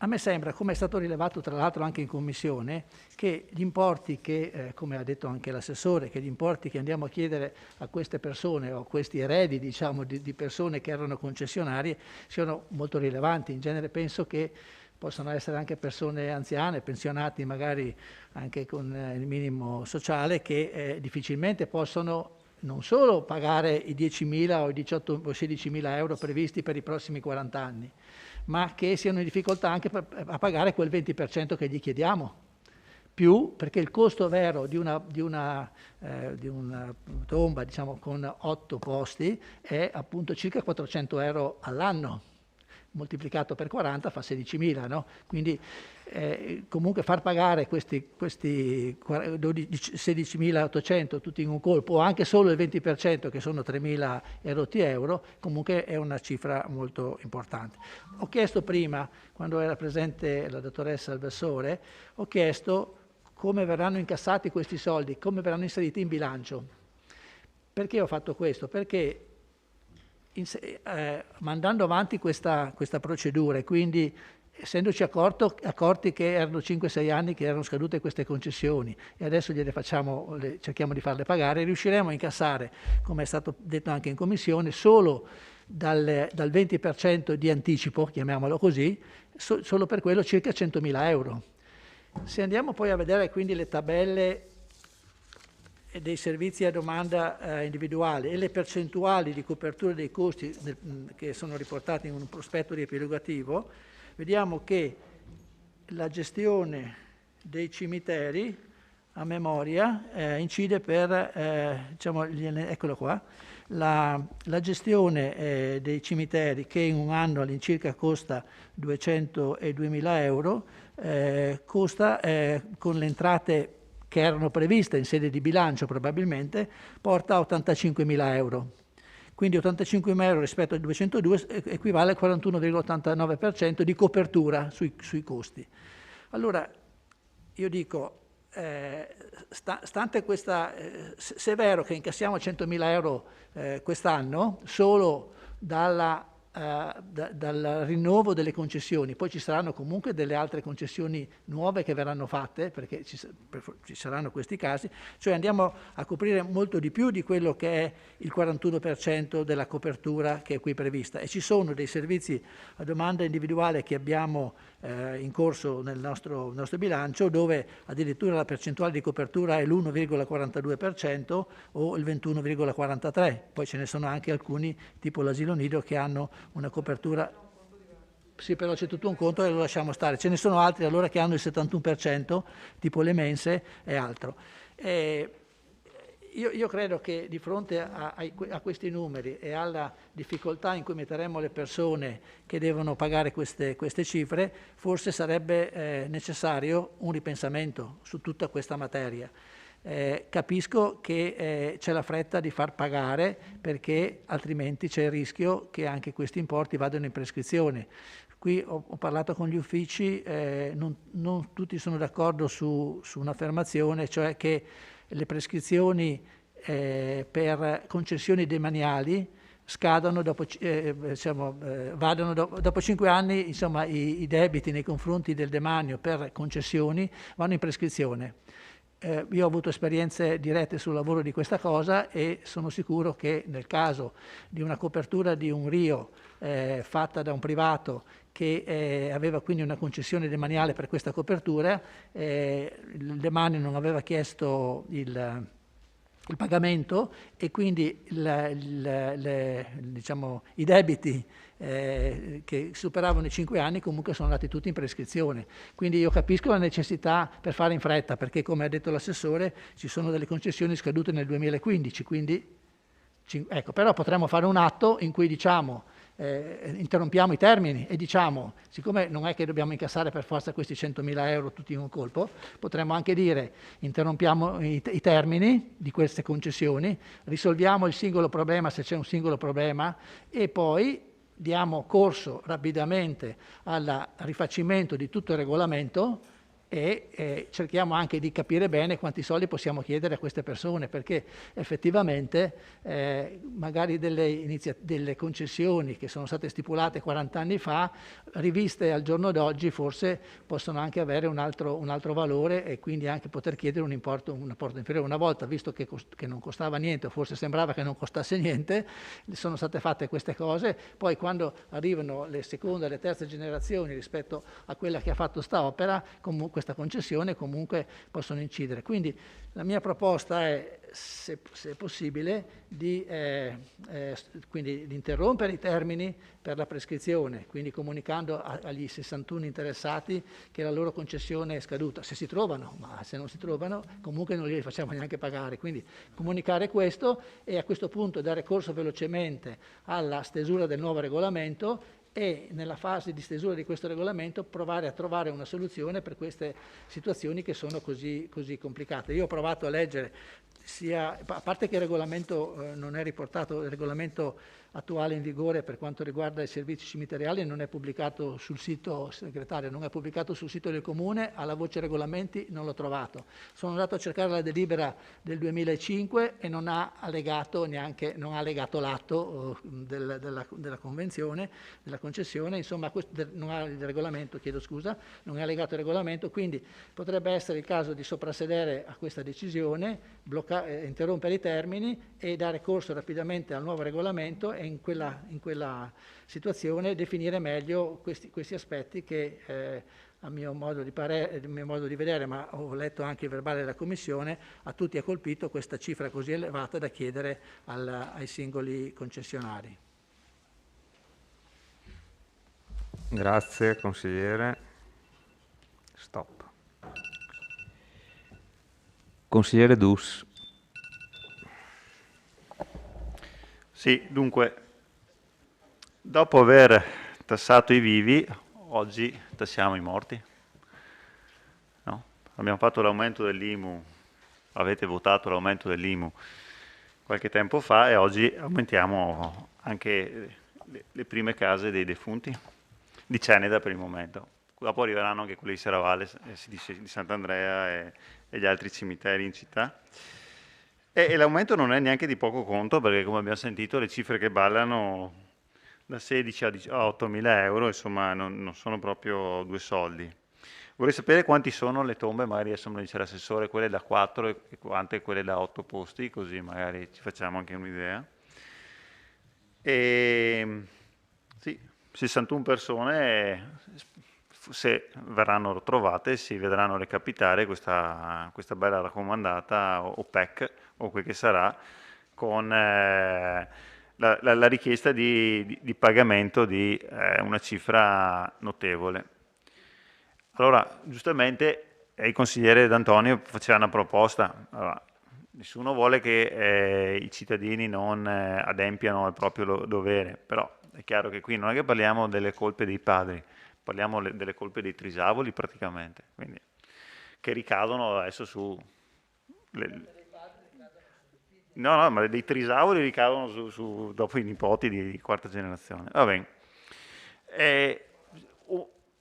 A me sembra, come è stato rilevato tra l'altro anche in Commissione, che gli importi che, come ha detto anche l'assessore, che gli importi che andiamo a chiedere a queste persone o a questi eredi, diciamo, di persone che erano concessionarie, siano molto rilevanti. In genere penso che possano essere anche persone anziane, pensionati magari anche con il minimo sociale, che difficilmente possono non solo pagare i 10.000 o i 18 o 16.000 euro previsti per i prossimi 40 anni, ma che siano in difficoltà anche a pagare quel 20% che gli chiediamo, più perché il costo vero di una tomba, diciamo, con 8 posti è appunto circa 400 euro all'anno, moltiplicato per 40 fa 16.000, no? Quindi comunque far pagare questi 16.800 tutti in un colpo, o anche solo il 20% che sono 3.000 euro, comunque è una cifra molto importante. Ho chiesto prima, quando era presente la dottoressa Alvessore, ho chiesto come verranno incassati questi soldi, come verranno inseriti in bilancio. Perché ho fatto questo? Perché mandando avanti questa procedura e quindi essendoci accorti che erano 5-6 anni che erano scadute queste concessioni e adesso cerchiamo di farle pagare, riusciremo a incassare, come è stato detto anche in Commissione, solo dal 20% di anticipo, chiamiamolo così, solo per quello circa 100.000 euro. Se andiamo poi a vedere quindi le tabelle dei servizi a domanda individuale e le percentuali di copertura dei costi che sono riportati in un prospetto riepilogativo, vediamo che la gestione dei cimiteri a memoria incide per, diciamo, eccolo qua, la gestione dei cimiteri, che in un anno all'incirca costa 202.000 euro, costa con le entrate che erano previste in sede di bilancio probabilmente, porta a 85.000 euro. Quindi 85.000 euro rispetto ai 202 equivale al 41,89% di copertura sui costi. Allora, io dico, stante questa, se è vero che incassiamo 100.000 euro quest'anno, solo dalla dal rinnovo delle concessioni. Poi ci saranno comunque delle altre concessioni nuove che verranno fatte, perché ci saranno questi casi, cioè andiamo a coprire molto di più di quello che è il 41% della copertura che è qui prevista, e ci sono dei servizi a domanda individuale che abbiamo in corso nel nostro bilancio, dove addirittura la percentuale di copertura è l'1,42% o il 21,43%. Poi ce ne sono anche alcuni, tipo l'asilo nido, che hanno una copertura... Sì, però c'è tutto un conto e lo lasciamo stare. Ce ne sono altri allora che hanno il 71%, tipo le mense e altro. Io credo che di fronte a questi numeri e alla difficoltà in cui metteremo le persone che devono pagare queste cifre, forse sarebbe necessario un ripensamento su tutta questa materia. Capisco che c'è la fretta di far pagare, perché altrimenti c'è il rischio che anche questi importi vadano in prescrizione. Qui ho parlato con gli uffici, non tutti sono d'accordo su un'affermazione, cioè che le prescrizioni per concessioni demaniali scadono dopo, vadano dopo 5 anni, insomma i debiti nei confronti del demanio per concessioni vanno in prescrizione. Io ho avuto esperienze dirette sul lavoro di questa cosa e sono sicuro che nel caso di una copertura di un RIO fatta da un privato che aveva quindi una concessione demaniale per questa copertura, il demanio non aveva chiesto il pagamento e quindi diciamo, i debiti che superavano i 5 anni comunque sono andati tutti in prescrizione. Quindi io capisco la necessità per fare in fretta, perché come ha detto l'assessore ci sono delle concessioni scadute nel 2015, quindi ecco, però potremmo fare un atto in cui diciamo interrompiamo i termini e diciamo, siccome non è che dobbiamo incassare per forza questi 100.000 euro tutti in un colpo, potremmo anche dire interrompiamo i termini di queste concessioni, risolviamo il singolo problema se c'è un singolo problema e poi diamo corso rapidamente al rifacimento di tutto il regolamento e cerchiamo anche di capire bene quanti soldi possiamo chiedere a queste persone, perché effettivamente magari delle concessioni che sono state stipulate 40 anni fa, riviste al giorno d'oggi, forse possono anche avere un altro valore e quindi anche poter chiedere un importo inferiore. Una volta, visto che non costava niente, o forse sembrava che non costasse niente, sono state fatte queste cose, poi quando arrivano le seconde e le terze generazioni rispetto a quella che ha fatto sta opera, comunque questa concessione comunque possono incidere. Quindi la mia proposta è, se è possibile, di interrompere i termini per la prescrizione, quindi comunicando agli 61 interessati che la loro concessione è scaduta, se si trovano, ma se non si trovano comunque non li facciamo neanche pagare. Quindi comunicare questo e a questo punto dare corso velocemente alla stesura del nuovo regolamento e nella fase di stesura di questo regolamento provare a trovare una soluzione per queste situazioni che sono così complicate. Io ho provato a leggere, a parte che il regolamento non è riportato, il regolamento attuale in vigore per quanto riguarda i servizi cimiteriali non è pubblicato sul sito, segretario, non è pubblicato sul sito del Comune, alla voce regolamenti non l'ho trovato. Sono andato a cercare la delibera del 2005 e non ha allegato l'atto della convenzione, della concessione, insomma non ha il regolamento, chiedo scusa, non è allegato il regolamento, quindi potrebbe essere il caso di soprassedere a questa decisione, interrompere i termini e dare corso rapidamente al nuovo regolamento e in quella situazione definire meglio questi aspetti che a mio modo di vedere, ma ho letto anche il verbale della Commissione, a tutti ha colpito questa cifra così elevata da chiedere ai singoli concessionari. Grazie consigliere. Stop. Consigliere Dus. Sì, dunque, dopo aver tassato i vivi, oggi tassiamo i morti. No? Abbiamo fatto l'aumento dell'IMU, avete votato l'aumento dell'IMU qualche tempo fa e oggi aumentiamo anche le prime case dei defunti, di Ceneda per il momento. Dopo arriveranno anche quelli di Serravalle, di Sant'Andrea e gli altri cimiteri in città. E l'aumento non è neanche di poco conto, perché come abbiamo sentito le cifre che ballano da 16 a 8.000 euro, insomma non sono proprio due soldi. Vorrei sapere quanti sono le tombe, magari adesso me lo dice l'assessore, quelle da 4 e quante quelle da 8 posti, così magari ci facciamo anche un'idea. E sì, 61 persone, se verranno trovate, si vedranno recapitare questa bella raccomandata o PEC o quel che sarà, con la richiesta di pagamento di una cifra notevole. Allora, giustamente il consigliere D'Antonio faceva una proposta. Allora, nessuno vuole che i cittadini non adempiano al proprio dovere, però è chiaro che qui non è che parliamo delle colpe dei padri, parliamo delle colpe dei trisavoli praticamente, quindi, che ricadono adesso su... No, ma dei trisavoli ricadono dopo i nipoti di quarta generazione. Va bene.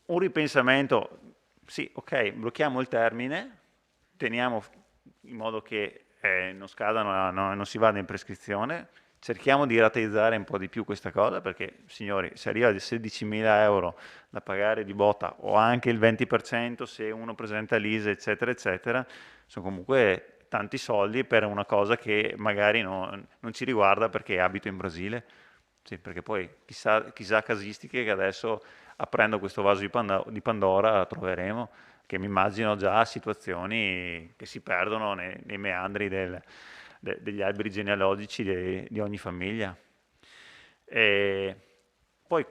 Un ripensamento, sì, ok, blocchiamo il termine, teniamo in modo che non scadano, non si vada in prescrizione, cerchiamo di rateizzare un po' di più questa cosa, perché, signori, se arriva a 16.000 euro da pagare di botta, o anche il 20% se uno presenta l'ISE, eccetera, eccetera, sono comunque tanti soldi per una cosa che magari non ci riguarda perché abito in Brasile. Sì, perché poi chissà casistiche che adesso, aprendo questo vaso di Pandora, troveremo, che mi immagino già situazioni che si perdono nei meandri degli alberi genealogici di ogni famiglia. E poi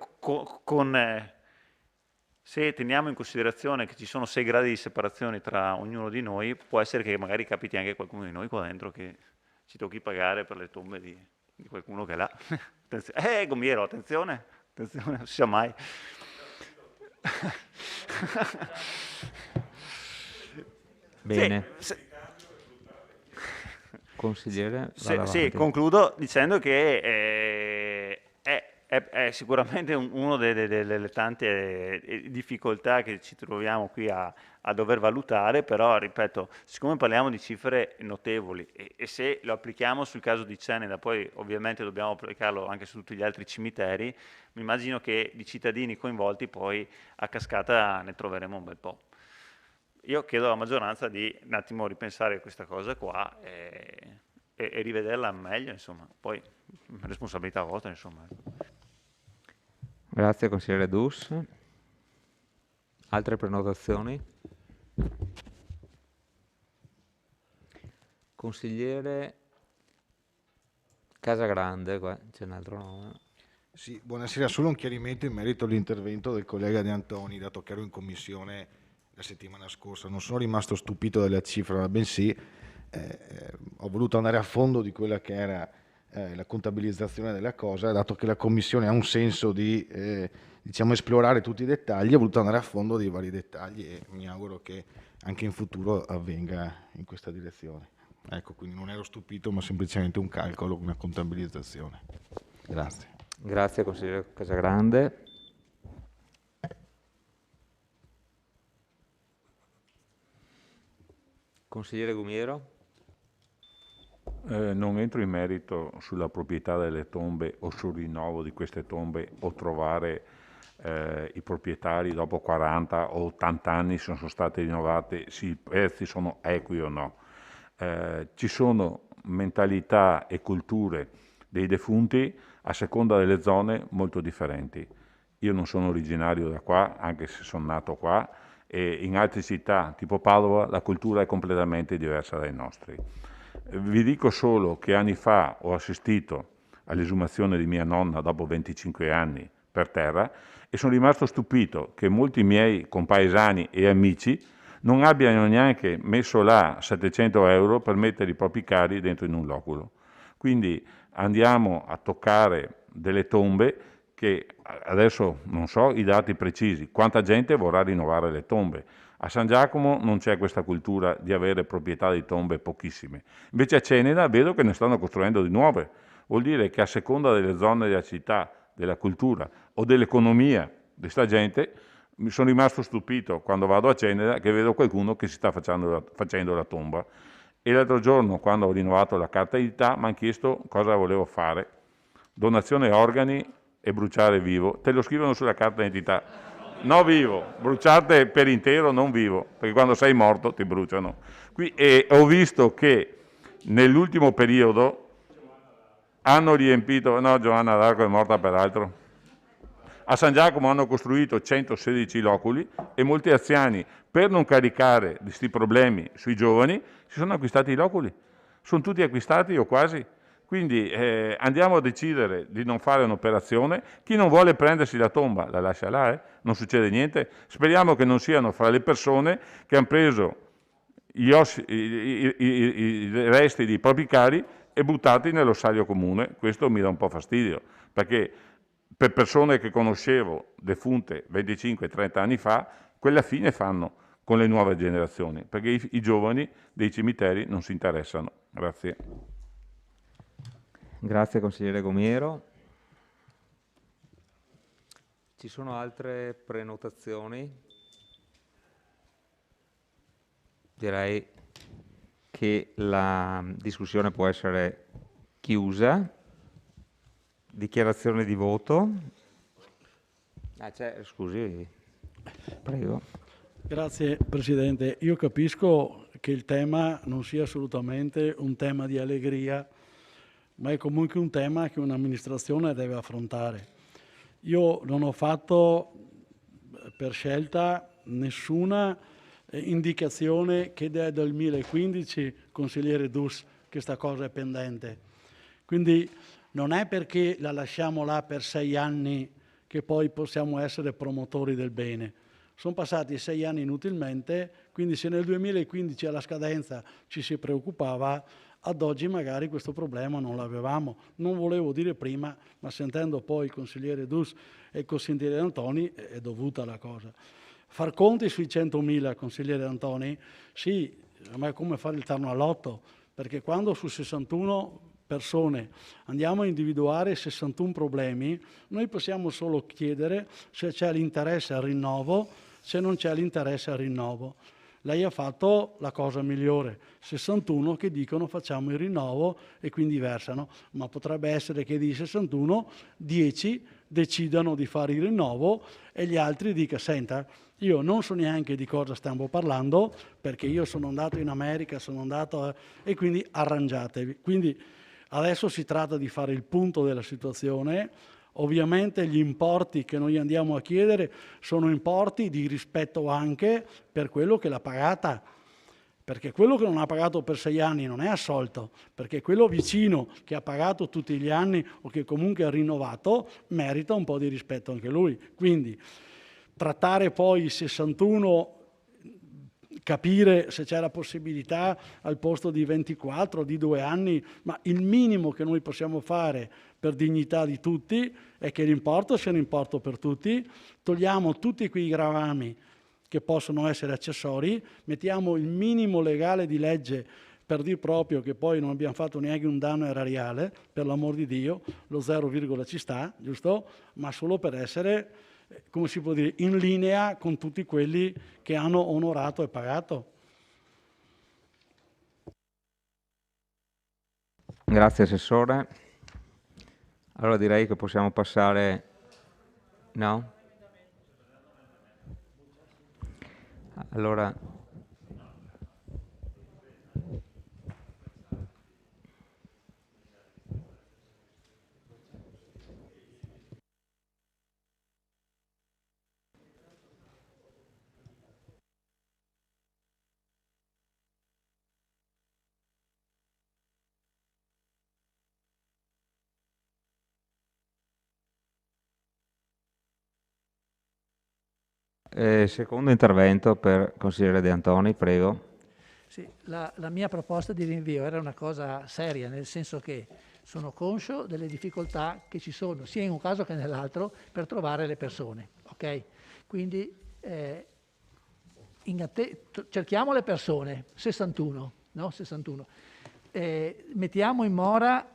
se teniamo in considerazione che ci sono 6 gradi di separazione tra ognuno di noi, può essere che magari capiti anche qualcuno di noi qua dentro che ci tocchi pagare per le tombe di qualcuno che è là. Gomiero, attenzione, non si sa mai. Bene. Sì, Consigliere, sì, concludo dicendo che è sicuramente una delle tante difficoltà che ci troviamo qui a dover valutare, però, ripeto, siccome parliamo di cifre notevoli e se lo applichiamo sul caso di Ceneda, poi ovviamente dobbiamo applicarlo anche su tutti gli altri cimiteri, mi immagino che di cittadini coinvolti poi a cascata ne troveremo un bel po'. Io chiedo alla maggioranza di un attimo ripensare questa cosa qua e rivederla meglio, insomma, poi responsabilità vostra, insomma. Grazie consigliere Dus. Altre prenotazioni? Consigliere Casagrande, qua c'è un altro nome. Sì, buonasera, solo un chiarimento in merito all'intervento del collega De Antoni, dato che ero in commissione la settimana scorsa. Non sono rimasto stupito della cifra, bensì ho voluto andare a fondo di quella che era la contabilizzazione della cosa, dato che la commissione ha un senso di diciamo esplorare tutti i dettagli, ho voluto andare a fondo dei vari dettagli e mi auguro che anche in futuro avvenga in questa direzione. Ecco, quindi non ero stupito, ma semplicemente un calcolo, una contabilizzazione. Grazie. Grazie consigliere Casagrande. Consigliere Gumiero. Non entro in merito sulla proprietà delle tombe o sul rinnovo di queste tombe o trovare i proprietari dopo 40 o 80 anni se sono state rinnovate, se i prezzi sono equi o no. Ci sono mentalità e culture dei defunti a seconda delle zone molto differenti. Io non sono originario da qua, anche se sono nato qua, e in altre città tipo Padova la cultura è completamente diversa dai nostri. Vi dico solo che anni fa ho assistito all'esumazione di mia nonna dopo 25 anni per terra e sono rimasto stupito che molti miei compaesani e amici non abbiano neanche messo là 700 euro per mettere i propri cari dentro in un loculo. Quindi andiamo a toccare delle tombe che adesso non so i dati precisi, quanta gente vorrà rinnovare le tombe. A San Giacomo non c'è questa cultura di avere proprietà di tombe pochissime. Invece a Ceneda vedo che ne stanno costruendo di nuove. Vuol dire che a seconda delle zone della città, della cultura o dell'economia di sta gente, mi sono rimasto stupito quando vado a Ceneda che vedo qualcuno che si sta facendo la tomba. E l'altro giorno, quando ho rinnovato la carta d'identità, mi hanno chiesto cosa volevo fare. Donazione organi e bruciare vivo, te lo scrivono sulla carta d'identità. No vivo, bruciate per intero, non vivo, perché quando sei morto ti bruciano. E ho visto che nell'ultimo periodo hanno riempito, no, Giovanna d'Arco è morta peraltro, a San Giacomo hanno costruito 116 loculi e molti anziani, per non caricare questi problemi sui giovani, si sono acquistati i loculi. Sono tutti acquistati o quasi. Quindi andiamo a decidere di non fare un'operazione. Chi non vuole prendersi la tomba la lascia là, non succede niente. Speriamo che non siano fra le persone che hanno preso i resti dei propri cari e buttati nell'ossario comune. Questo mi dà un po' fastidio, perché per persone che conoscevo defunte 25-30 anni fa, quella fine fanno con le nuove generazioni, perché i giovani dei cimiteri non si interessano. Grazie. Grazie consigliere Gomiero. Ci sono altre prenotazioni? Direi che la discussione può essere chiusa. Dichiarazione di voto. Scusi, prego. Grazie Presidente. Io capisco che il tema non sia assolutamente un tema di allegria, ma è comunque un tema che un'amministrazione deve affrontare. Io non ho fatto per scelta nessuna indicazione che dal 2015, consigliere Dus, che sta cosa è pendente. Quindi non è perché la lasciamo là per 6 anni che poi possiamo essere promotori del bene. Sono passati 6 anni inutilmente, quindi se nel 2015 alla scadenza ci si preoccupava, ad oggi magari questo problema non l'avevamo. Non volevo dire prima, ma sentendo poi il consigliere Dus e il consigliere Antoni è dovuta la cosa. Far conti sui 100.000, consigliere Antoni, sì, ma è come fare il terno all'otto, perché quando su 61 persone andiamo a individuare 61 problemi, noi possiamo solo chiedere se c'è l'interesse al rinnovo, se non c'è l'interesse al rinnovo. Lei ha fatto la cosa migliore, 61 che dicono facciamo il rinnovo e quindi versano, ma potrebbe essere che di 61, 10 decidano di fare il rinnovo e gli altri dica senta, io non so neanche di cosa stiamo parlando, perché io sono andato in America, e quindi arrangiatevi. Quindi adesso si tratta di fare il punto della situazione. Ovviamente gli importi che noi andiamo a chiedere sono importi di rispetto anche per quello che l'ha pagata, perché quello che non ha pagato per 6 anni non è assolto, perché quello vicino che ha pagato tutti gli anni o che comunque ha rinnovato merita un po' di rispetto anche lui. Quindi trattare poi i 61, capire se c'è la possibilità al posto di 24, di 2 anni, ma il minimo che noi possiamo fare per dignità di tutti è che l'importo sia un importo per tutti, togliamo tutti quei gravami che possono essere accessori, mettiamo il minimo legale di legge per dir proprio che poi non abbiamo fatto neanche un danno erariale, per l'amor di Dio, lo 0, ci sta, giusto? Ma solo per essere, come si può dire, in linea con tutti quelli che hanno onorato e pagato. Grazie Assessore. Allora direi che possiamo passare... No? Allora... secondo intervento per consigliere De Antoni, prego. Sì, la mia proposta di rinvio era una cosa seria, nel senso che sono conscio delle difficoltà che ci sono, sia in un caso che nell'altro, per trovare le persone. Okay? Quindi cerchiamo le persone, 61, no? 61. Mettiamo in mora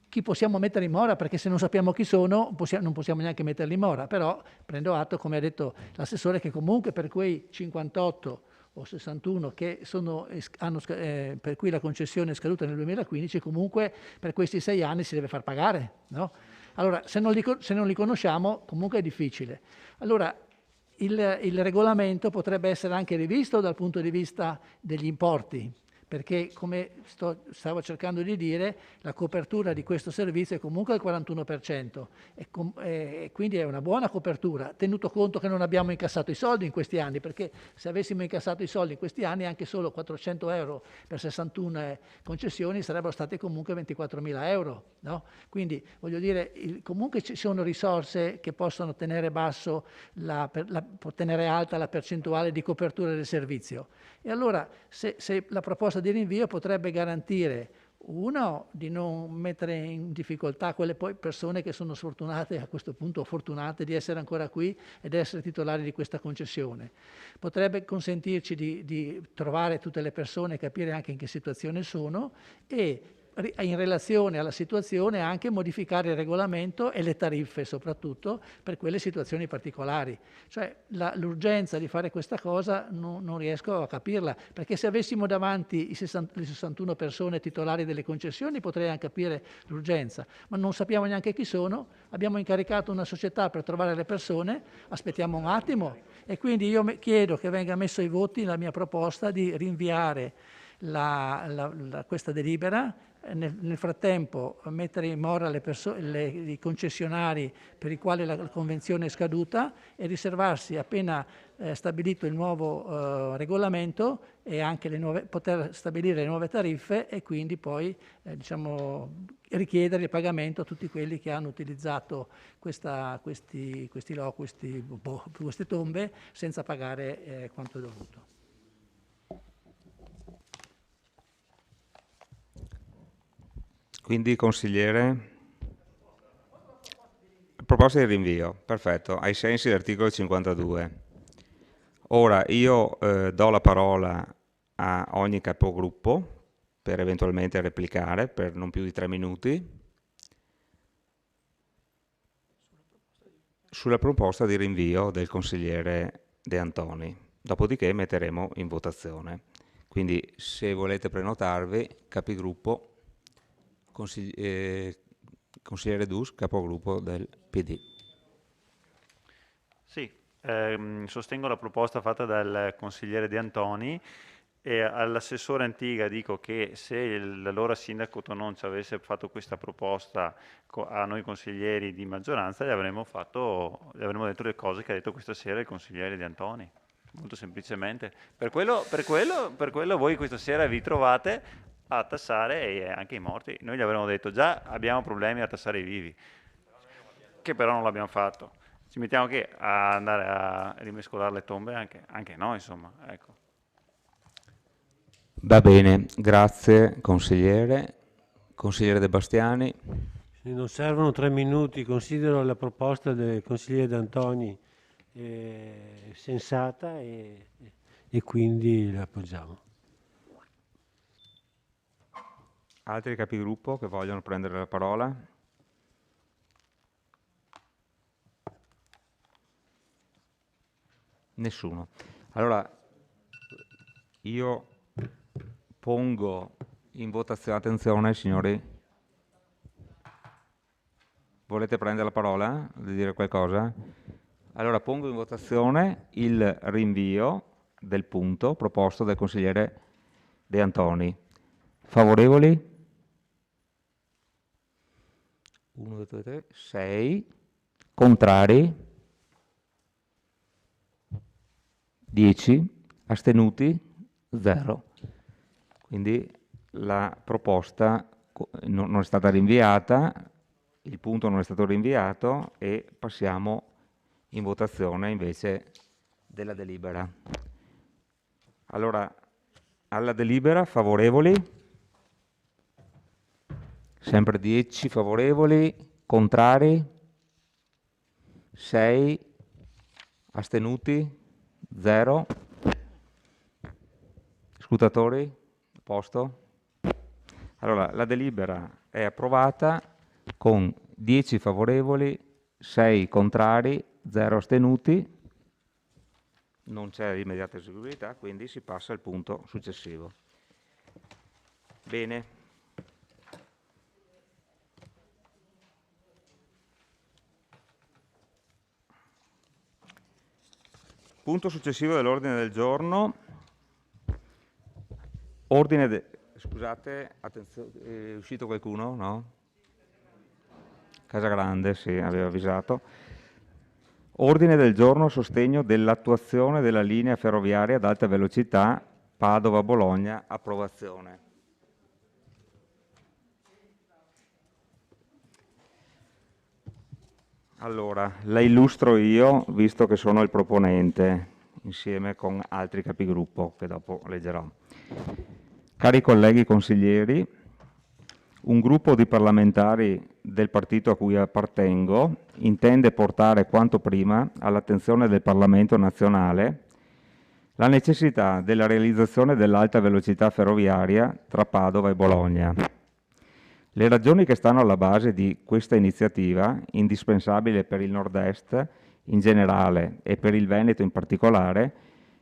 chi possiamo mettere in mora, perché se non sappiamo chi sono non possiamo neanche metterli in mora, però prendo atto, come ha detto l'assessore, che comunque per quei 58 o 61 che per cui la concessione è scaduta nel 2015, comunque per questi 6 anni si deve far pagare, no? Allora, se non li conosciamo, comunque è difficile. Allora, il regolamento potrebbe essere anche rivisto dal punto di vista degli importi, perché come stavo cercando di dire, la copertura di questo servizio è comunque al 41% e quindi è una buona copertura, tenuto conto che non abbiamo incassato i soldi in questi anni, perché se avessimo incassato i soldi in questi anni anche solo 400 euro per 61 concessioni sarebbero state comunque 24.000 euro. No? Quindi voglio dire, comunque ci sono risorse che possono tenere basso, tenere alta la percentuale di copertura del servizio. E allora se la proposta di rinvio potrebbe garantire, uno, di non mettere in difficoltà quelle poi persone che sono sfortunate, a questo punto fortunate di essere ancora qui ed essere titolari di questa concessione. Potrebbe consentirci di trovare tutte le persone, capire anche in che situazione sono e in relazione alla situazione anche modificare il regolamento e le tariffe soprattutto per quelle situazioni particolari. Cioè l'urgenza di fare questa cosa non riesco a capirla, perché se avessimo davanti le 61 persone titolari delle concessioni potrei anche capire l'urgenza, ma non sappiamo neanche chi sono, abbiamo incaricato una società per trovare le persone, aspettiamo un attimo e quindi io chiedo che venga messo ai voti la mia proposta di rinviare questa delibera. Nel frattempo mettere in mora i concessionari per i quali la convenzione è scaduta e riservarsi, appena stabilito il nuovo regolamento, e anche poter stabilire le nuove tariffe e quindi poi richiedere il pagamento a tutti quelli che hanno utilizzato queste tombe senza pagare quanto è dovuto. Quindi, consigliere, proposta di rinvio, perfetto, ai sensi dell'articolo 52. Ora io do la parola a ogni capogruppo per eventualmente replicare per non più di 3 minuti sulla proposta di rinvio del consigliere De Antoni, dopodiché metteremo in votazione. Quindi se volete prenotarvi, capigruppo, consigliere Dus, capogruppo del PD. Sì, sostengo la proposta fatta dal consigliere De Antoni e all'assessore Antiga dico che se l'allora sindaco Tonon ci avesse fatto questa proposta a noi consiglieri di maggioranza gli avremmo detto le cose che ha detto questa sera il consigliere De Antoni. Molto semplicemente. Per quello voi questa sera vi trovate a tassare anche i morti. Noi gli avremmo detto già abbiamo problemi a tassare i vivi, che però non l'abbiamo fatto. Ci mettiamo che a andare a rimescolare le tombe anche noi, insomma. Ecco. Va bene, grazie consigliere. Consigliere De Bastiani. Se non servono 3 minuti, considero la proposta del consigliere D'Antoni sensata e quindi la appoggiamo. Altri capigruppo che vogliono prendere la parola? Nessuno. Allora, io pongo in votazione, attenzione signori, volete prendere la parola? Volete dire qualcosa? Allora pongo in votazione il rinvio del punto proposto dal consigliere De Antoni. Favorevoli? 1, 2, 3, 6. Contrari? 10. Astenuti? 0. Quindi la proposta non è stata rinviata, il punto non è stato rinviato e passiamo in votazione invece della delibera. Allora, alla delibera favorevoli? Sempre 10 favorevoli, contrari? 6, astenuti? 0. Scrutatori? A posto? Allora, la delibera è approvata con 10 favorevoli, 6 contrari, 0 astenuti. Non c'è immediata eseguibilità, quindi si passa al punto successivo. Bene. Punto successivo dell'ordine del giorno. Scusate, attenzione, è uscito qualcuno? No? Casagrande, sì, aveva avvisato. Ordine del giorno a sostegno dell'attuazione della linea ferroviaria ad alta velocità Padova-Bologna, approvazione. Allora, la illustro io, visto che sono il proponente, insieme con altri capigruppo che dopo leggerò. Cari colleghi consiglieri, un gruppo di parlamentari del partito a cui appartengo intende portare quanto prima all'attenzione del Parlamento nazionale la necessità della realizzazione dell'alta velocità ferroviaria tra Padova e Bologna. Le ragioni che stanno alla base di questa iniziativa, indispensabile per il Nord-Est in generale e per il Veneto in particolare,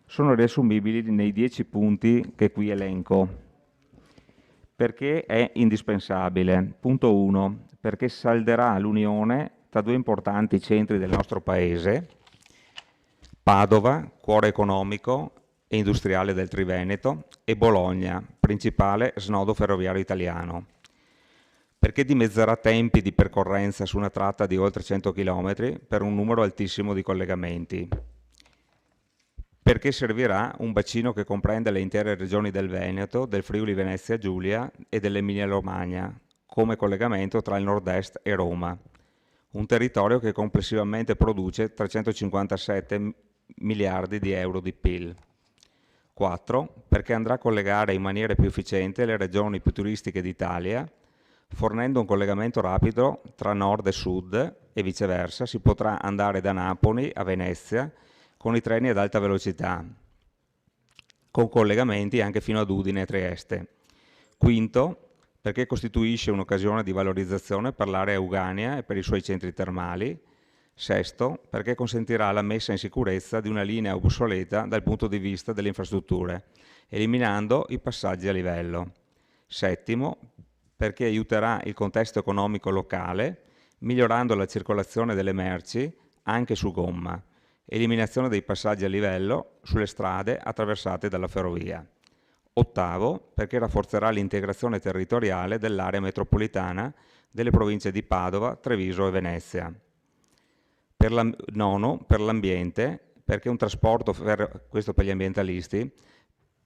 sono riassumibili nei 10 punti che qui elenco. Perché è indispensabile? Punto 1. Perché salderà l'unione tra due importanti centri del nostro Paese, Padova, cuore economico e industriale del Triveneto, e Bologna, principale snodo ferroviario italiano. Perché dimezzerà tempi di percorrenza su una tratta di oltre 100 km per un numero altissimo di collegamenti. Perché servirà un bacino che comprende le intere regioni del Veneto, del Friuli Venezia Giulia e dell'Emilia-Romagna, come collegamento tra il nord-est e Roma, un territorio che complessivamente produce 357 miliardi di euro di PIL. 4. Perché andrà a collegare in maniera più efficiente le regioni più turistiche d'Italia, fornendo un collegamento rapido tra nord e sud e viceversa. Si potrà andare da Napoli a Venezia con i treni ad alta velocità, con collegamenti anche fino ad Udine e Trieste. 5. Perché costituisce un'occasione di valorizzazione per l'area euganea e per i suoi centri termali. 6. Perché consentirà la messa in sicurezza di una linea obsoleta dal punto di vista delle infrastrutture, eliminando i passaggi a livello. 7. Perché aiuterà il contesto economico locale, migliorando la circolazione delle merci anche su gomma, eliminazione dei passaggi a livello sulle strade attraversate dalla ferrovia. 8. Perché rafforzerà l'integrazione territoriale dell'area metropolitana delle province di Padova, Treviso e Venezia. 9. Per l'ambiente, perché un trasporto questo per gli ambientalisti,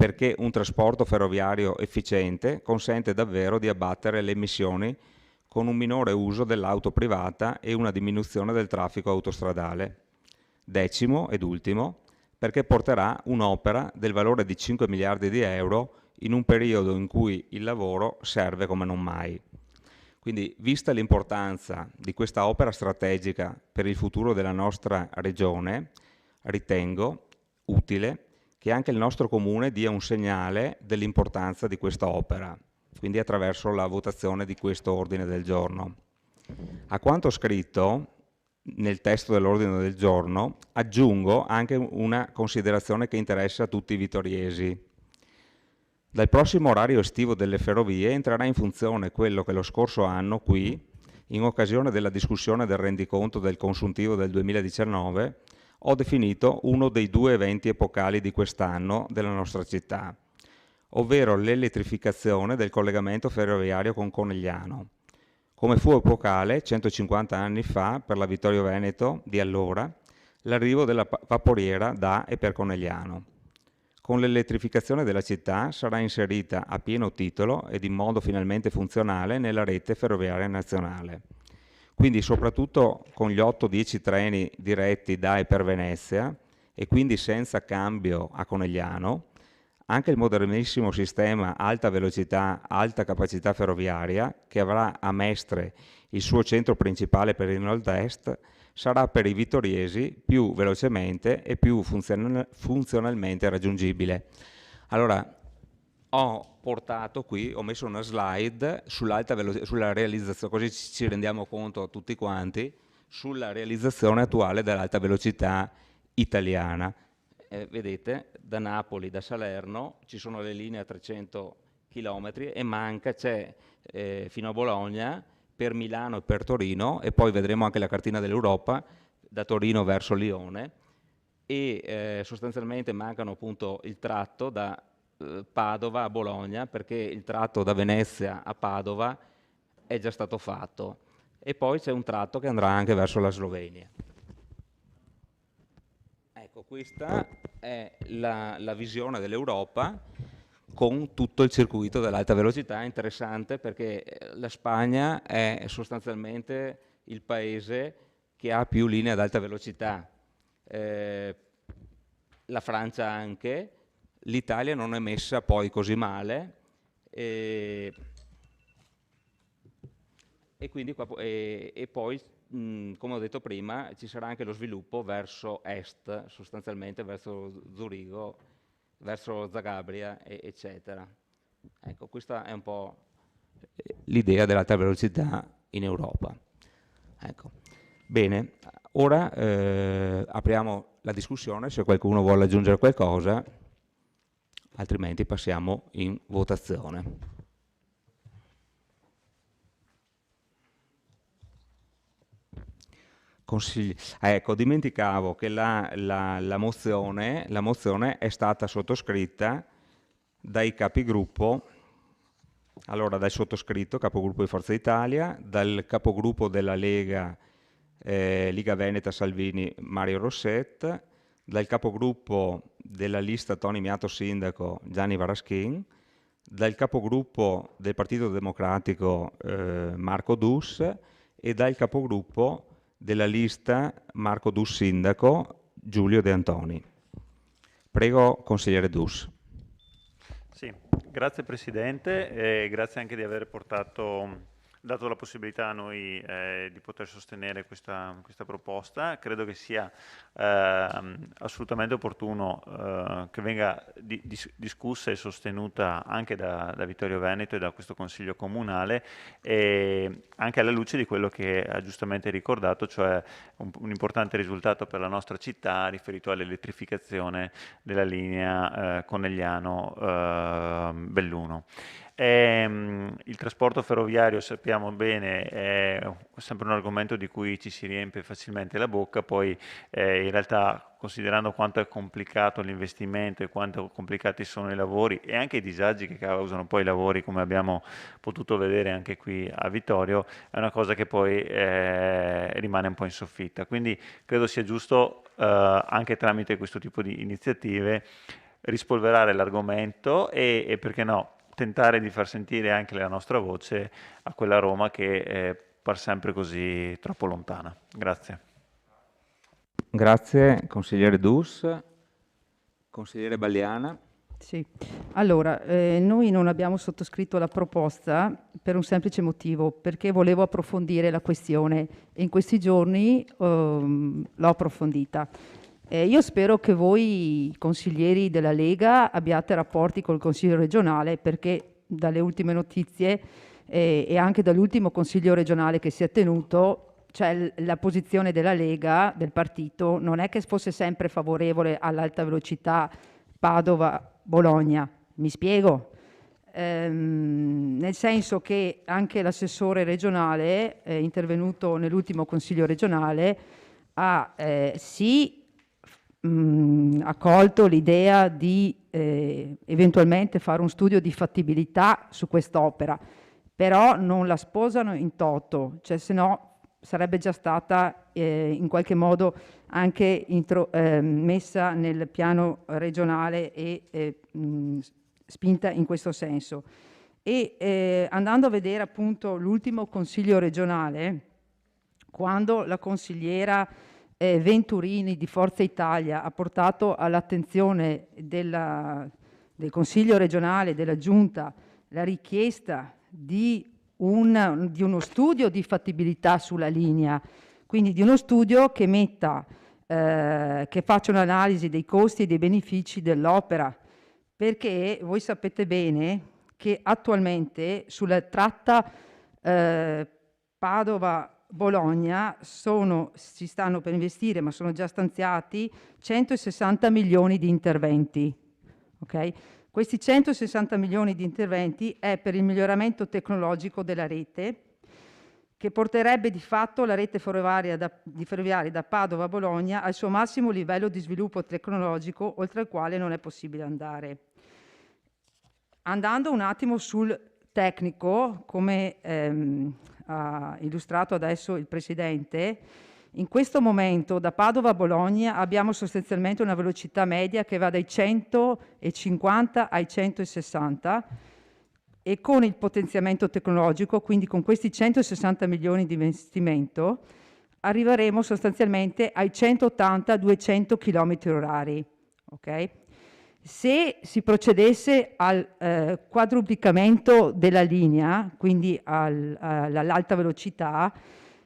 perché un trasporto ferroviario efficiente consente davvero di abbattere le emissioni con un minore uso dell'auto privata e una diminuzione del traffico autostradale. 10. Ed ultimo, perché porterà un'opera del valore di 5 miliardi di euro in un periodo in cui il lavoro serve come non mai. Quindi, vista l'importanza di questa opera strategica per il futuro della nostra regione, ritengo utile che anche il nostro comune dia un segnale dell'importanza di questa opera, quindi attraverso la votazione di questo ordine del giorno. A quanto scritto nel testo dell'ordine del giorno aggiungo anche una considerazione che interessa a tutti i vittoriesi. Dal prossimo orario estivo delle ferrovie entrerà in funzione quello che lo scorso anno qui, in occasione della discussione del rendiconto del consuntivo del 2019, ho definito uno dei 2 eventi epocali di quest'anno della nostra città, ovvero l'elettrificazione del collegamento ferroviario con Conegliano, come fu epocale 150 anni fa per la Vittorio Veneto di allora l'arrivo della vaporiera da e per Conegliano. Con l'elettrificazione della città sarà inserita a pieno titolo ed in modo finalmente funzionale nella rete ferroviaria nazionale. Quindi soprattutto con gli 8-10 treni diretti da e per Venezia e quindi senza cambio a Conegliano, anche il modernissimo sistema alta velocità, alta capacità ferroviaria, che avrà a Mestre il suo centro principale per il nord-est, sarà per i vittoriesi più velocemente e più funzionalmente raggiungibile. Allora, ho portato qui, ho messo una slide sulla realizzazione, così ci rendiamo conto tutti quanti, sulla realizzazione attuale dell'alta velocità italiana. Vedete, da Napoli, da Salerno, ci sono le linee a 300 km e c'è fino a Bologna, per Milano e per Torino, e poi vedremo anche la cartina dell'Europa, da Torino verso Lione, e sostanzialmente mancano appunto il tratto da Padova a Bologna, perché il tratto da Venezia a Padova è già stato fatto, e poi c'è un tratto che andrà anche verso la Slovenia. Ecco, questa è la visione dell'Europa con tutto il circuito dell'alta velocità. È interessante perché la Spagna è sostanzialmente il paese che ha più linee ad alta velocità, la Francia anche, l'Italia non è messa poi così male, e quindi e poi, come ho detto prima, ci sarà anche lo sviluppo verso est, sostanzialmente verso Zurigo, verso Zagabria, eccetera. Ecco, questa è un po' l'idea dell'alta velocità in Europa. Ecco. Bene, ora apriamo la discussione se qualcuno vuole aggiungere qualcosa, altrimenti passiamo in votazione. Ecco, dimenticavo che la mozione è stata sottoscritta dai capigruppo, allora dal sottoscritto, capogruppo di Forza Italia, dal capogruppo della Lega, Liga Veneta Salvini Mario Rosset, dal capogruppo della lista Toni Miato Sindaco Gianni Varaschin, dal capogruppo del Partito Democratico Marco Dus e dal capogruppo della lista Marco Dus Sindaco Giulio De Antoni. Prego, consigliere Dus. Sì, grazie Presidente e grazie anche di aver dato la possibilità a noi di poter sostenere questa proposta. Credo che sia assolutamente opportuno che venga discussa e sostenuta anche da Vittorio Veneto e da questo Consiglio Comunale, e anche alla luce di quello che ha giustamente ricordato, cioè un importante risultato per la nostra città riferito all'elettrificazione della linea Conegliano-Belluno. Il trasporto ferroviario, sappiamo bene, è sempre un argomento di cui ci si riempie facilmente la bocca, poi in realtà, considerando quanto è complicato l'investimento e quanto complicati sono i lavori e anche i disagi che causano poi i lavori, come abbiamo potuto vedere anche qui a Vittorio, è una cosa che poi rimane un po' in soffitta. Quindi credo sia giusto anche tramite questo tipo di iniziative rispolverare l'argomento e perché no, tentare di far sentire anche la nostra voce a quella Roma che par sempre così troppo lontana. Grazie. Grazie, consigliere Dus. Consigliere Balliana. Sì, allora, noi non abbiamo sottoscritto la proposta per un semplice motivo, perché volevo approfondire la questione e in questi giorni l'ho approfondita. Io spero che voi consiglieri della Lega abbiate rapporti col Consiglio regionale, perché dalle ultime notizie e anche dall'ultimo Consiglio regionale che si è tenuto, cioè la posizione della Lega, del partito, non è che fosse sempre favorevole all'alta velocità Padova-Bologna. Mi spiego? Nel senso che anche l'assessore regionale intervenuto nell'ultimo Consiglio regionale ha accolto l'idea di eventualmente fare un studio di fattibilità su quest'opera, però non la sposano in toto, cioè se no sarebbe già stata in qualche modo anche messa nel piano regionale e spinta in questo senso. E andando a vedere appunto l'ultimo Consiglio regionale, quando la consigliera Venturini di Forza Italia ha portato all'attenzione del Consiglio regionale, della Giunta, la richiesta di uno studio di fattibilità sulla linea, quindi di uno studio che faccia un'analisi dei costi e dei benefici dell'opera, perché voi sapete bene che attualmente sulla tratta Padova-Bologna si stanno per investire, ma sono già stanziati 160 milioni di interventi. Okay? Questi 160 milioni di interventi è per il miglioramento tecnologico della rete, che porterebbe di fatto la rete ferroviaria da Padova a Bologna al suo massimo livello di sviluppo tecnologico, oltre al quale non è possibile andare. Andando un attimo sul tecnico, come ha illustrato adesso il Presidente, in questo momento da Padova a Bologna abbiamo sostanzialmente una velocità media che va dai 150 ai 160 e con il potenziamento tecnologico, quindi con questi 160 milioni di investimento, arriveremo sostanzialmente ai 180-200 km orari. Okay? Se si procedesse al quadruplicamento della linea, quindi all'alta velocità,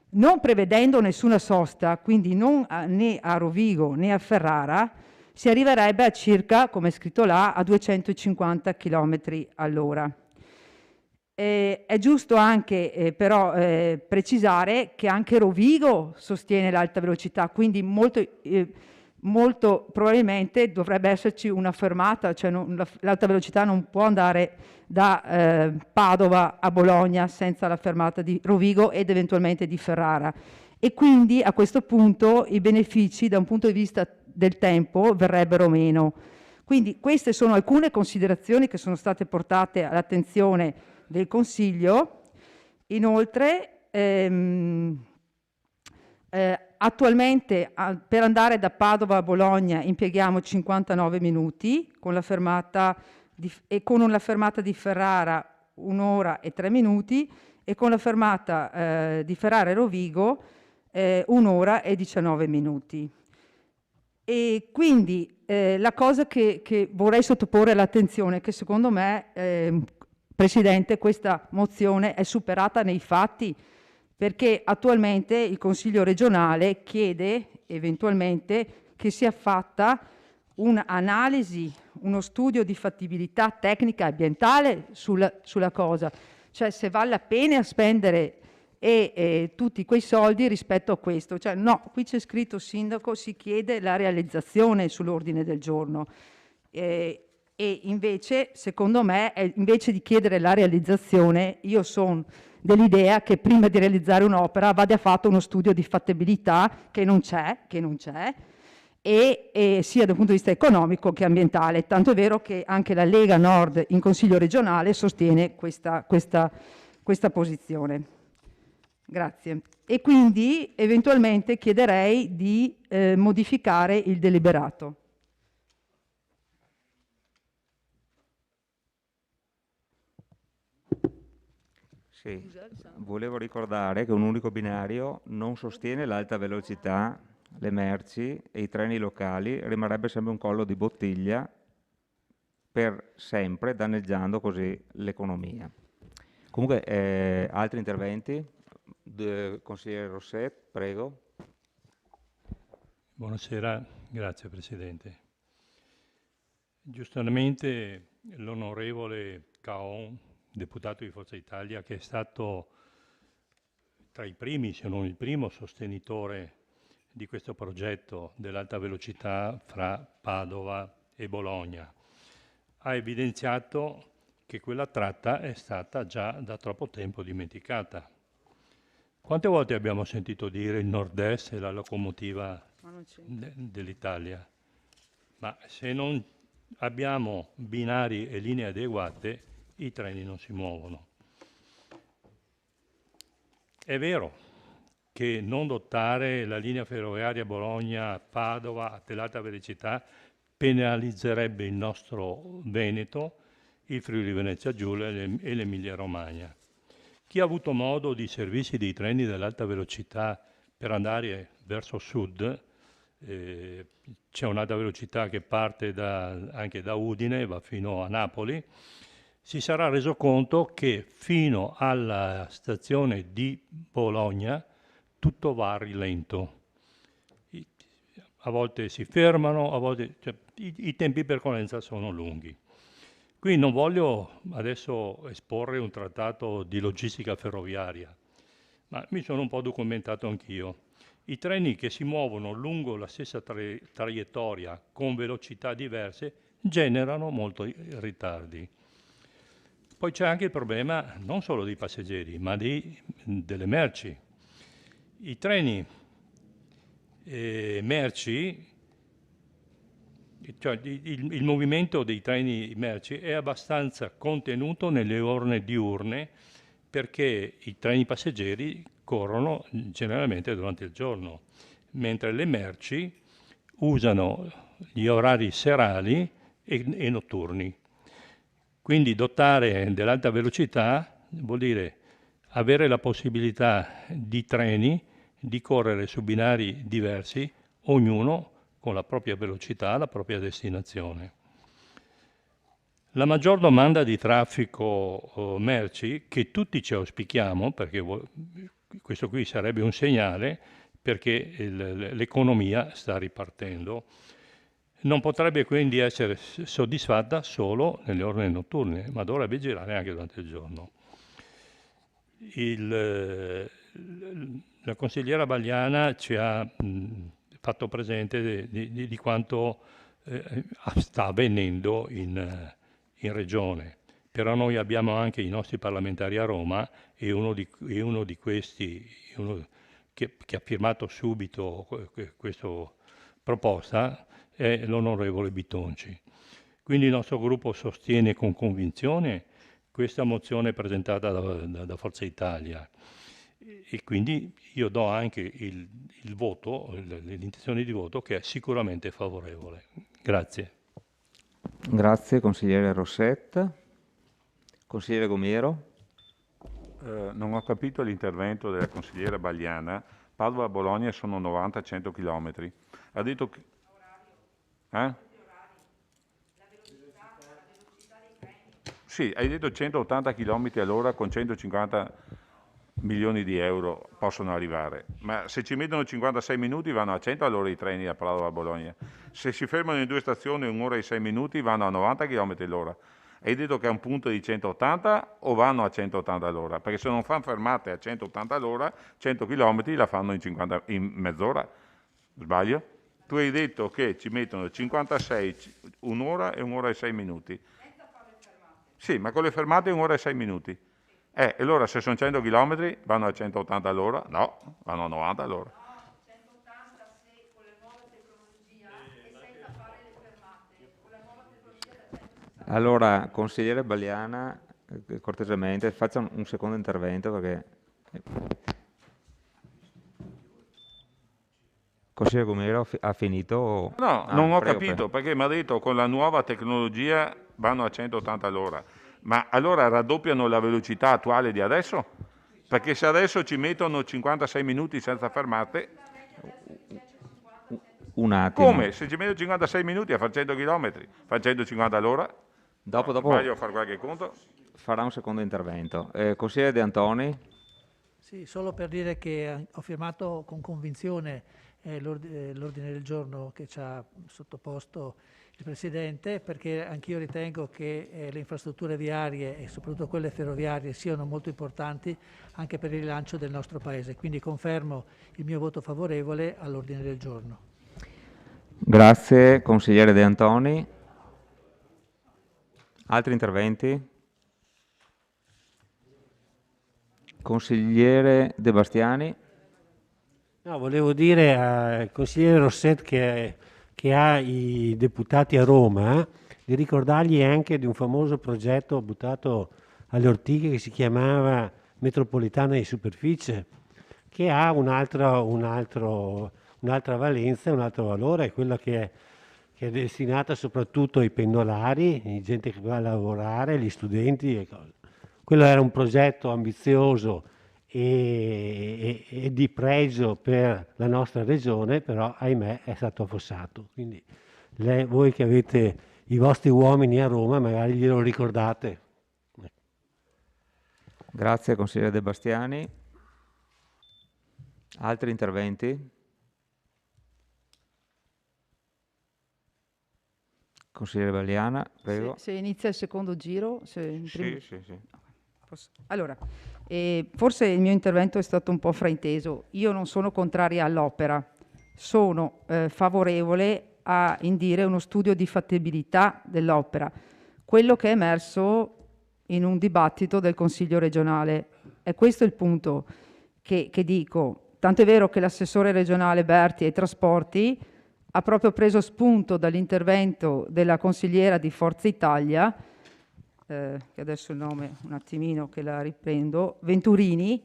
non prevedendo nessuna sosta, quindi né a Rovigo né a Ferrara, si arriverebbe a circa, come è scritto là, a 250 km all'ora. È giusto anche però precisare che anche Rovigo sostiene l'alta velocità, quindi molto probabilmente dovrebbe esserci una fermata, cioè l'alta velocità non può andare da Padova a Bologna senza la fermata di Rovigo ed eventualmente di Ferrara. E quindi a questo punto i benefici da un punto di vista del tempo verrebbero meno. Quindi queste sono alcune considerazioni che sono state portate all'attenzione del Consiglio. Inoltre, attualmente per andare da Padova a Bologna impieghiamo 59 minuti, con la fermata di Ferrara 1 ora e 3 minuti e con la fermata di Ferrara e Rovigo 1 ora e 19 minuti. E quindi la cosa che vorrei sottoporre all'attenzione è che secondo me, Presidente, questa mozione è superata nei fatti, perché attualmente il Consiglio regionale chiede eventualmente che sia fatta un'analisi, uno studio di fattibilità tecnica e ambientale sulla cosa, cioè se vale la pena spendere tutti quei soldi rispetto a questo. Cioè, no, qui c'è scritto, Sindaco, si chiede la realizzazione sull'ordine del giorno. E invece, secondo me, invece di chiedere la realizzazione, io sono dell'idea che prima di realizzare un'opera vada fatto uno studio di fattibilità che non c'è, e sia dal punto di vista economico che ambientale. Tanto è vero che anche la Lega Nord in Consiglio regionale sostiene questa posizione. Grazie. E quindi eventualmente chiederei di modificare il deliberato. Sì, volevo ricordare che un unico binario non sostiene l'alta velocità, le merci e i treni locali, rimarrebbe sempre un collo di bottiglia per sempre, danneggiando così l'economia. Comunque, altri interventi? Consigliere Rosset, prego. Buonasera, grazie Presidente. Giustamente l'onorevole Caon, deputato di Forza Italia, che è stato tra i primi, se non il primo, sostenitore di questo progetto dell'alta velocità fra Padova e Bologna, ha evidenziato che quella tratta è stata già da troppo tempo dimenticata. Quante volte abbiamo sentito dire il nord-est è la locomotiva dell'Italia? Ma se non abbiamo binari e linee adeguate, i treni non si muovono. È vero che non dotare la linea ferroviaria Bologna-Padova a dell'alta velocità penalizzerebbe il nostro Veneto, il Friuli Venezia Giulia e l'Emilia Romagna. Chi ha avuto modo di servirsi dei treni dell'alta velocità per andare verso sud, c'è un'alta velocità che parte anche da Udine, va fino a Napoli, si sarà reso conto che fino alla stazione di Bologna tutto va a rilento. A volte si fermano, a volte, cioè, i tempi di percorrenza sono lunghi. Qui non voglio adesso esporre un trattato di logistica ferroviaria, ma mi sono un po' documentato anch'io. I treni che si muovono lungo la stessa traiettoria con velocità diverse generano molti ritardi. Poi c'è anche il problema non solo dei passeggeri, ma delle merci. I treni merci, cioè il movimento dei treni merci è abbastanza contenuto nelle ore diurne, perché i treni passeggeri corrono generalmente durante il giorno, mentre le merci usano gli orari serali e notturni. Quindi dotare dell'alta velocità vuol dire avere la possibilità di treni di correre su binari diversi, ognuno con la propria velocità, la propria destinazione. La maggior domanda di traffico merci, che tutti ci auspichiamo, perché questo qui sarebbe un segnale, perché l'economia sta ripartendo, non potrebbe quindi essere soddisfatta solo nelle ore notturne, ma dovrebbe girare anche durante il giorno. La consigliera Bagliana ci ha fatto presente di quanto sta avvenendo in regione, però noi abbiamo anche i nostri parlamentari a Roma e uno di questi, che ha firmato subito questa proposta, è l'onorevole Bitonci. Quindi il nostro gruppo sostiene con convinzione questa mozione presentata da Forza Italia e quindi io do anche il voto, l'intenzione di voto, che è sicuramente favorevole. Grazie. Grazie consigliere Rosset. Consigliere Gomiero. Non ho capito l'intervento della consigliera Bagliana. Padova-Bologna sono 90-100 km. Ha detto che... Sì, hai detto 180 km all'ora con 150 milioni di euro possono arrivare, ma se ci mettono 56 minuti vanno a 100 all'ora i treni da Padova a Bologna. Se si fermano in 2 stazioni 1 ora e 6 minuti vanno a 90 km all'ora. Hai detto che è un punto di 180 o vanno a 180 all'ora? Perché se non fanno fermate a 180 all'ora, 100 km la fanno in mezz'ora. Sbaglio? Tu hai detto che ci mettono 56, 1 ora e 1 ora e 6 minuti. Sì, ma con le fermate 1 ora e 6 minuti. E allora se sono 100 km vanno a 180 all'ora? No, vanno a 90 all'ora. No, 180 se con la nuova tecnologia e senza fare le fermate. Con la nuova tecnologia da 160. Allora, consigliere Bagliana, cortesemente, faccia un secondo intervento perché... Consigliere Gomiero ha finito? No, non ho prego, capito, prego. perché mi ha detto con la nuova tecnologia vanno a 180 all'ora. Ma allora raddoppiano la velocità attuale di adesso? Perché se adesso ci mettono 56 minuti senza fermate... Un attimo. Come? Se ci mettono 56 minuti a fare 100 km, fa 150 all'ora? Dopo Sbaglio a fare qualche conto? farà un secondo intervento. Consigliere De Antoni? Sì, solo per dire che ho firmato con convinzione l'ordine del giorno che ci ha sottoposto il Presidente, perché anch'io ritengo che le infrastrutture viarie e soprattutto quelle ferroviarie siano molto importanti anche per il rilancio del nostro Paese. Quindi confermo il mio voto favorevole all'ordine del giorno. Grazie, consigliere De Antoni. Altri interventi? Consigliere De Bastiani? No, volevo dire al consigliere Rosset che ha i deputati a Roma di ricordargli anche di un famoso progetto buttato alle ortiche che si chiamava Metropolitana di Superficie, che ha un'altra valenza, un altro valore, quello che è destinata soprattutto ai pendolari, ai gente che va a lavorare, gli studenti e cose. Quello era un progetto ambizioso e di pregio per la nostra regione, però ahimè è stato affossato. Quindi voi che avete i vostri uomini a Roma magari glielo ricordate. Grazie consigliere De Bastiani. Altri interventi? Consigliere Bagliana, prego. Se inizia il secondo giro. Sì. Allora, forse il mio intervento è stato un po' frainteso. Io non sono contraria all'opera, sono favorevole a indire uno studio di fattibilità dell'opera. Quello che è emerso in un dibattito del Consiglio regionale. E questo è il punto che dico. Tanto è vero che l'assessore regionale Berti ai trasporti ha proprio preso spunto dall'intervento della consigliera di Forza Italia, che adesso il nome un attimino che la riprendo, Venturini,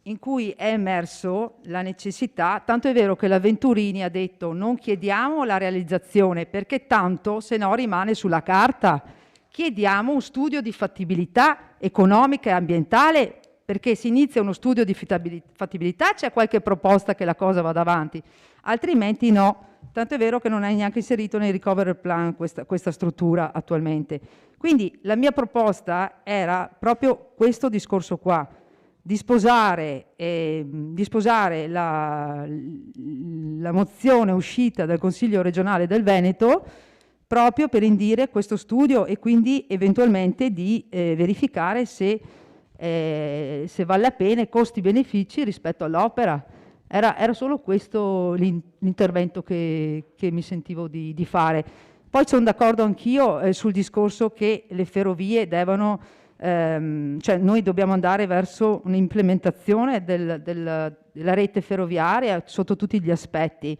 in cui è emerso la necessità, tanto è vero che la Venturini ha detto non chiediamo la realizzazione perché tanto se no rimane sulla carta, chiediamo un studio di fattibilità economica e ambientale, perché si inizia uno studio di fattibilità, c'è qualche proposta che la cosa vada avanti, altrimenti no. Tanto è vero che non è neanche inserito nei recovery plan questa struttura attualmente. Quindi la mia proposta era proprio questo discorso qua, di sposare la mozione uscita dal Consiglio regionale del Veneto proprio per indire questo studio e quindi eventualmente di verificare se vale la pena, costi-benefici rispetto all'opera. Era solo questo l'intervento che mi sentivo di fare. Poi sono d'accordo anch'io sul discorso che le ferrovie devono, cioè noi dobbiamo andare verso un'implementazione della rete ferroviaria sotto tutti gli aspetti.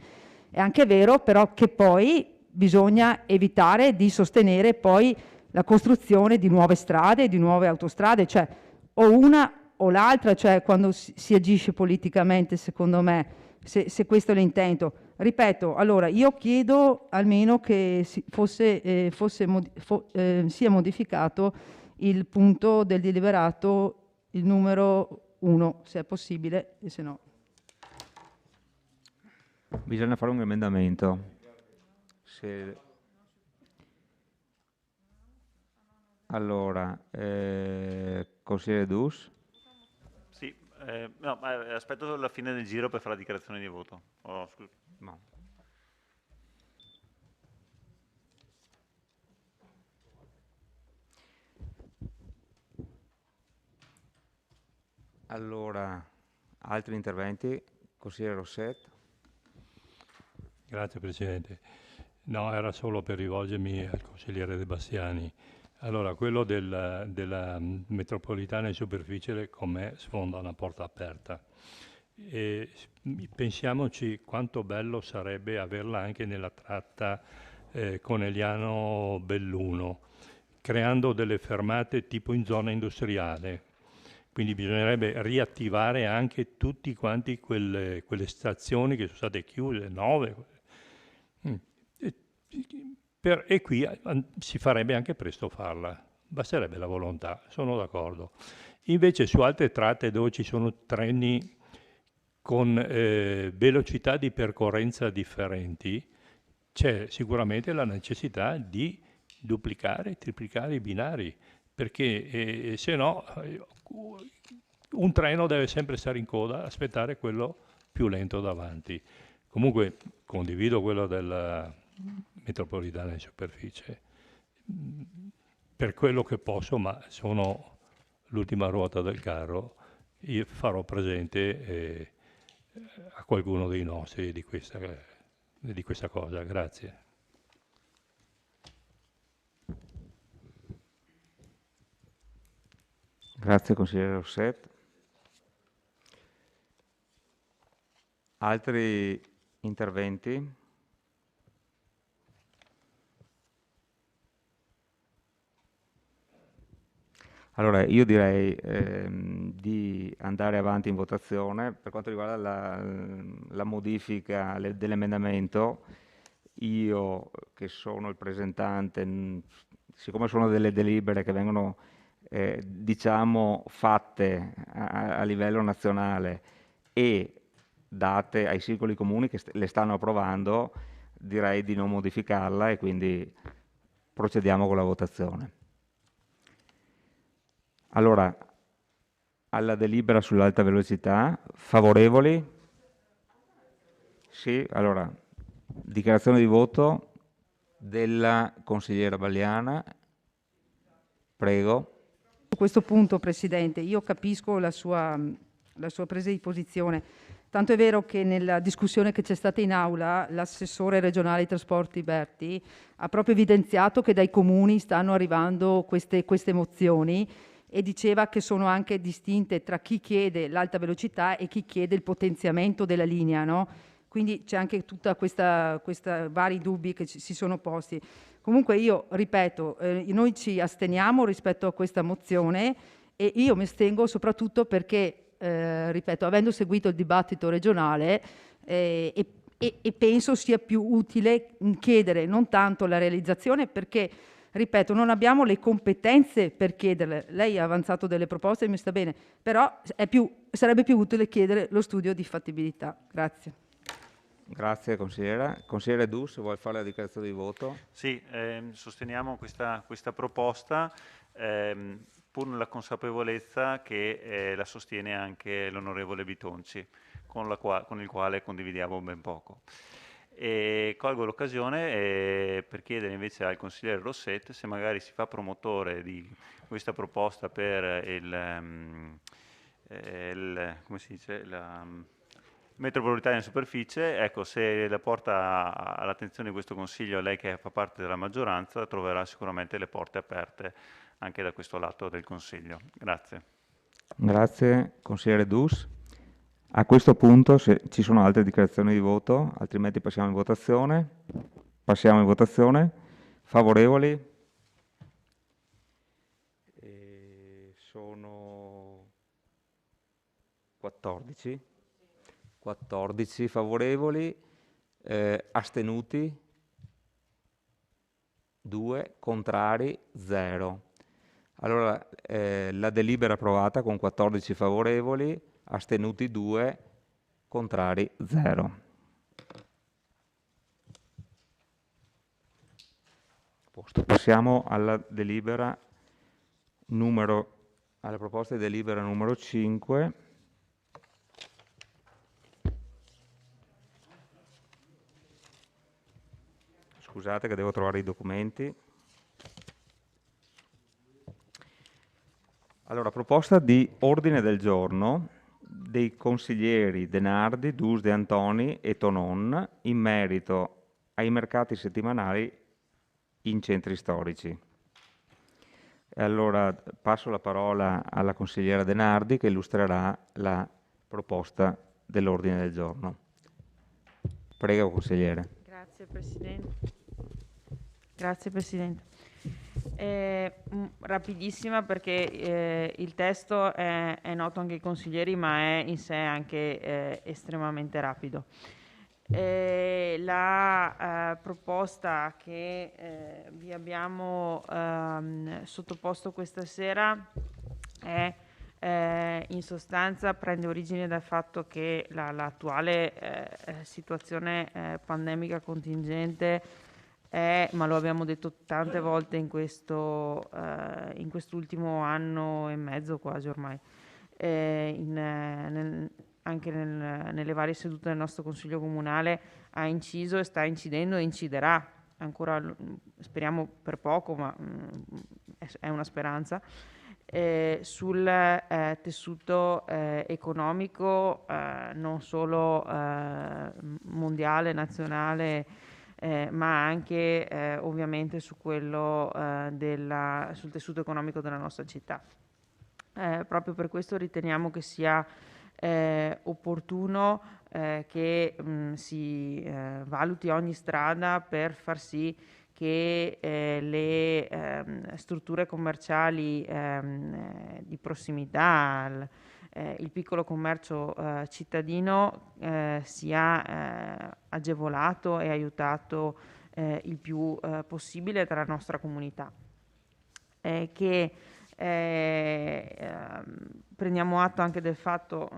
È anche vero però che poi bisogna evitare di sostenere poi la costruzione di nuove strade, di nuove autostrade, cioè o una o l'altra, cioè quando si agisce politicamente, secondo me, se questo è l'intento. Ripeto, allora io chiedo almeno che sia modificato il punto del deliberato, il numero 1, se è possibile, e se no. Bisogna fare un emendamento. Allora, consigliere Dus? Sì, no, aspetto la fine del giro per fare la dichiarazione di voto. Oh, scusa. No. Allora, altri interventi? Consigliere Rosset? Grazie Presidente. No, era solo per rivolgermi al consigliere De Bastiani. Allora, quello della metropolitana in superficie con me sfonda una porta aperta. E pensiamoci quanto bello sarebbe averla anche nella tratta Conegliano-Belluno, creando delle fermate tipo in zona industriale. Quindi bisognerebbe riattivare anche tutti quanti quelle stazioni che sono state chiuse, 9. E qui si farebbe anche presto farla, basterebbe la volontà, sono d'accordo. Invece su altre tratte dove ci sono treni con velocità di percorrenza differenti, c'è sicuramente la necessità di duplicare, triplicare i binari, perché se no un treno deve sempre stare in coda, aspettare quello più lento davanti. Comunque condivido quello della metropolitana in superficie per quello che posso, ma sono l'ultima ruota del carro. Io farò presente a qualcuno dei nostri di questa cosa. Grazie. Grazie consigliere Rosset. Altri interventi? Allora, io direi di andare avanti in votazione. Per quanto riguarda la modifica dell'emendamento, io che sono il presentante, siccome sono delle delibere che vengono diciamo fatte a livello nazionale e date ai singoli comuni che le stanno approvando, direi di non modificarla e quindi procediamo con la votazione. Allora, alla delibera sull'alta velocità, favorevoli? Sì, allora, dichiarazione di voto della consigliera Balliana. Prego. Su questo punto, Presidente, io capisco la sua presa di posizione, Tanto è vero che nella discussione che c'è stata in aula, l'assessore regionale ai trasporti Berti ha proprio evidenziato che dai comuni stanno arrivando queste mozioni e diceva che sono anche distinte tra chi chiede l'alta velocità e chi chiede il potenziamento della linea, no? Quindi c'è anche tutta questa vari dubbi che si sono posti. Comunque io ripeto, noi ci asteniamo rispetto a questa mozione e io mi astengo soprattutto perché ripeto, avendo seguito il dibattito regionale e penso sia più utile chiedere non tanto la realizzazione perché, ripeto, non abbiamo le competenze per chiederle. Lei ha avanzato delle proposte, mi sta bene, però sarebbe più utile chiedere lo studio di fattibilità. Grazie. Grazie consigliera. Consigliere Dus, vuoi fare la dichiarazione di voto? Sì, sosteniamo questa proposta. Pur nella consapevolezza che la sostiene anche l'onorevole Bitonci, con il quale condividiamo ben poco. E colgo l'occasione per chiedere invece al consigliere Rosset se magari si fa promotore di questa proposta per come si dice, la metropolitana in superficie, ecco, se la porta all'attenzione di questo Consiglio, lei che fa parte della maggioranza, troverà sicuramente le porte aperte anche da questo lato del Consiglio. Grazie. Grazie, consigliere Dus. A questo punto, se ci sono altre dichiarazioni di voto, altrimenti passiamo in votazione. Passiamo in votazione. Favorevoli? Sono 14. 14 favorevoli, astenuti 2, contrari 0. Allora la delibera approvata con 14 favorevoli, astenuti 2, contrari 0. Passiamo alla proposta di delibera numero 5. Scusate che devo trovare i documenti. Allora, proposta di ordine del giorno dei consiglieri De Nardi, Dus, De Antoni e Tonon in merito ai mercati settimanali in centri storici. E allora passo la parola alla consigliera De Nardi che illustrerà la proposta dell'ordine del giorno. Prego, consigliere. Grazie Presidente. Grazie Presidente. Rapidissima perché il testo è noto anche ai consiglieri ma è in sé anche estremamente rapido. La proposta che vi abbiamo sottoposto questa sera è in sostanza prende origine dal fatto che l'attuale situazione pandemica contingente ma lo abbiamo detto tante volte in quest'ultimo anno e mezzo quasi ormai, anche nelle varie sedute del nostro Consiglio Comunale ha inciso e sta incidendo e inciderà ancora, speriamo per poco, ma è una speranza, sul tessuto economico non solo mondiale, nazionale, ma anche ovviamente su quello sul tessuto economico della nostra città. Proprio per questo riteniamo che sia opportuno che si valuti ogni strada per far sì che le strutture commerciali di prossimità, il piccolo commercio cittadino sia agevolato e aiutato il più possibile dalla nostra comunità. Che prendiamo atto anche del fatto,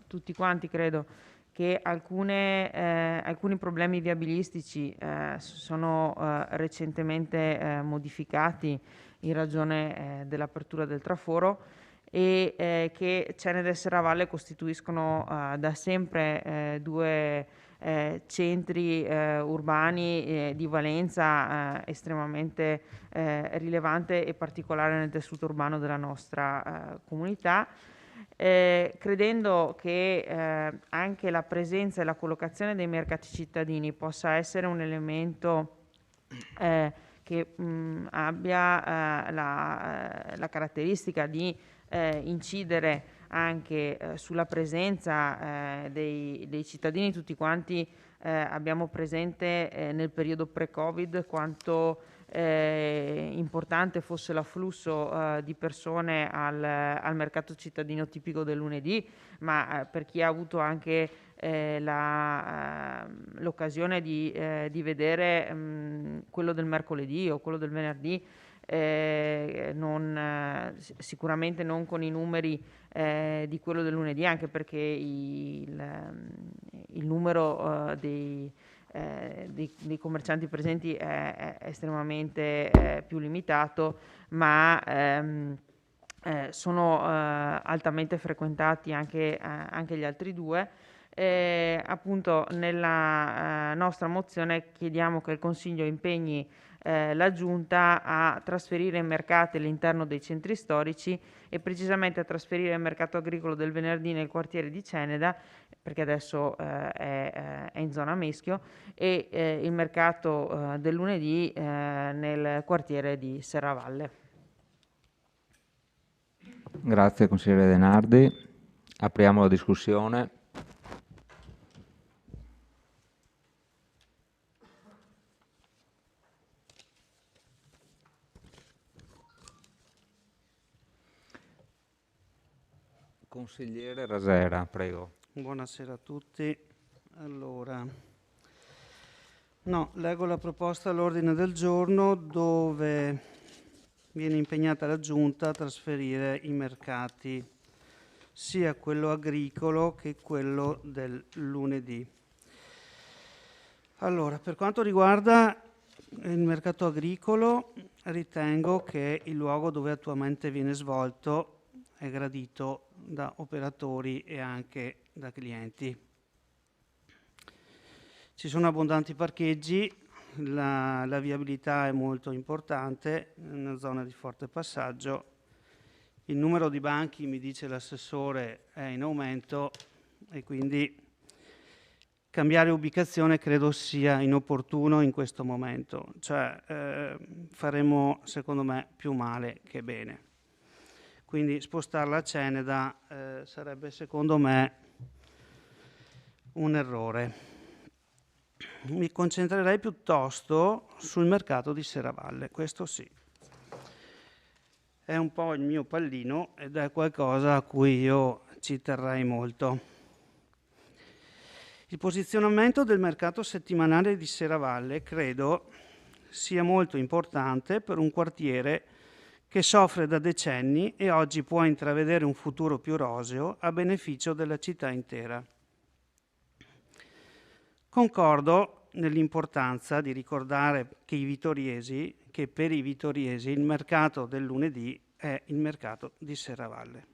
tutti quanti credo, che alcuni problemi viabilistici sono recentemente modificati in ragione dell'apertura del traforo e che Cenere e Serravalle costituiscono da sempre due centri urbani di valenza estremamente rilevante e particolare nel tessuto urbano della nostra comunità. credendo che anche la presenza e la collocazione dei mercati cittadini possa essere un elemento che abbia la caratteristica di incidere anche sulla presenza dei cittadini. Tutti quanti abbiamo presente nel periodo pre-Covid quanto importante fosse l'afflusso di persone al mercato cittadino tipico del lunedì, ma per chi ha avuto anche l'occasione di vedere quello del mercoledì o quello del venerdì, sicuramente non con i numeri di quello del lunedì, anche perché il numero dei commercianti presenti è estremamente più limitato, ma sono altamente frequentati anche gli altri due. Appunto nella nostra mozione chiediamo che il Consiglio impegni la Giunta a trasferire i mercati all'interno dei centri storici e precisamente a trasferire il mercato agricolo del venerdì nel quartiere di Ceneda, perché adesso è in zona Meschio, e il mercato del lunedì nel quartiere di Serravalle. Grazie consigliere De Nardi. Apriamo la discussione. Consigliere Rasera, prego. Buonasera a tutti. Allora, leggo la proposta all'ordine del giorno dove viene impegnata la Giunta a trasferire i mercati, sia quello agricolo che quello del lunedì. Allora, per quanto riguarda il mercato agricolo, ritengo che il luogo dove attualmente viene svolto è gradito da operatori e anche da clienti. Ci sono abbondanti parcheggi, la viabilità è molto importante, è una zona di forte passaggio, il numero di banchi, mi dice l'assessore, è in aumento e quindi cambiare ubicazione credo sia inopportuno in questo momento, cioè faremo secondo me più male che bene. Quindi spostarla a Ceneda sarebbe secondo me un errore. Mi concentrerei piuttosto sul mercato di Serravalle, questo sì. È un po' il mio pallino ed è qualcosa a cui io ci terrei molto. Il posizionamento del mercato settimanale di Serravalle credo sia molto importante per un quartiere che soffre da decenni e oggi può intravedere un futuro più roseo a beneficio della città intera. Concordo nell'importanza di ricordare che per i vitoriesi il mercato del lunedì è il mercato di Serravalle.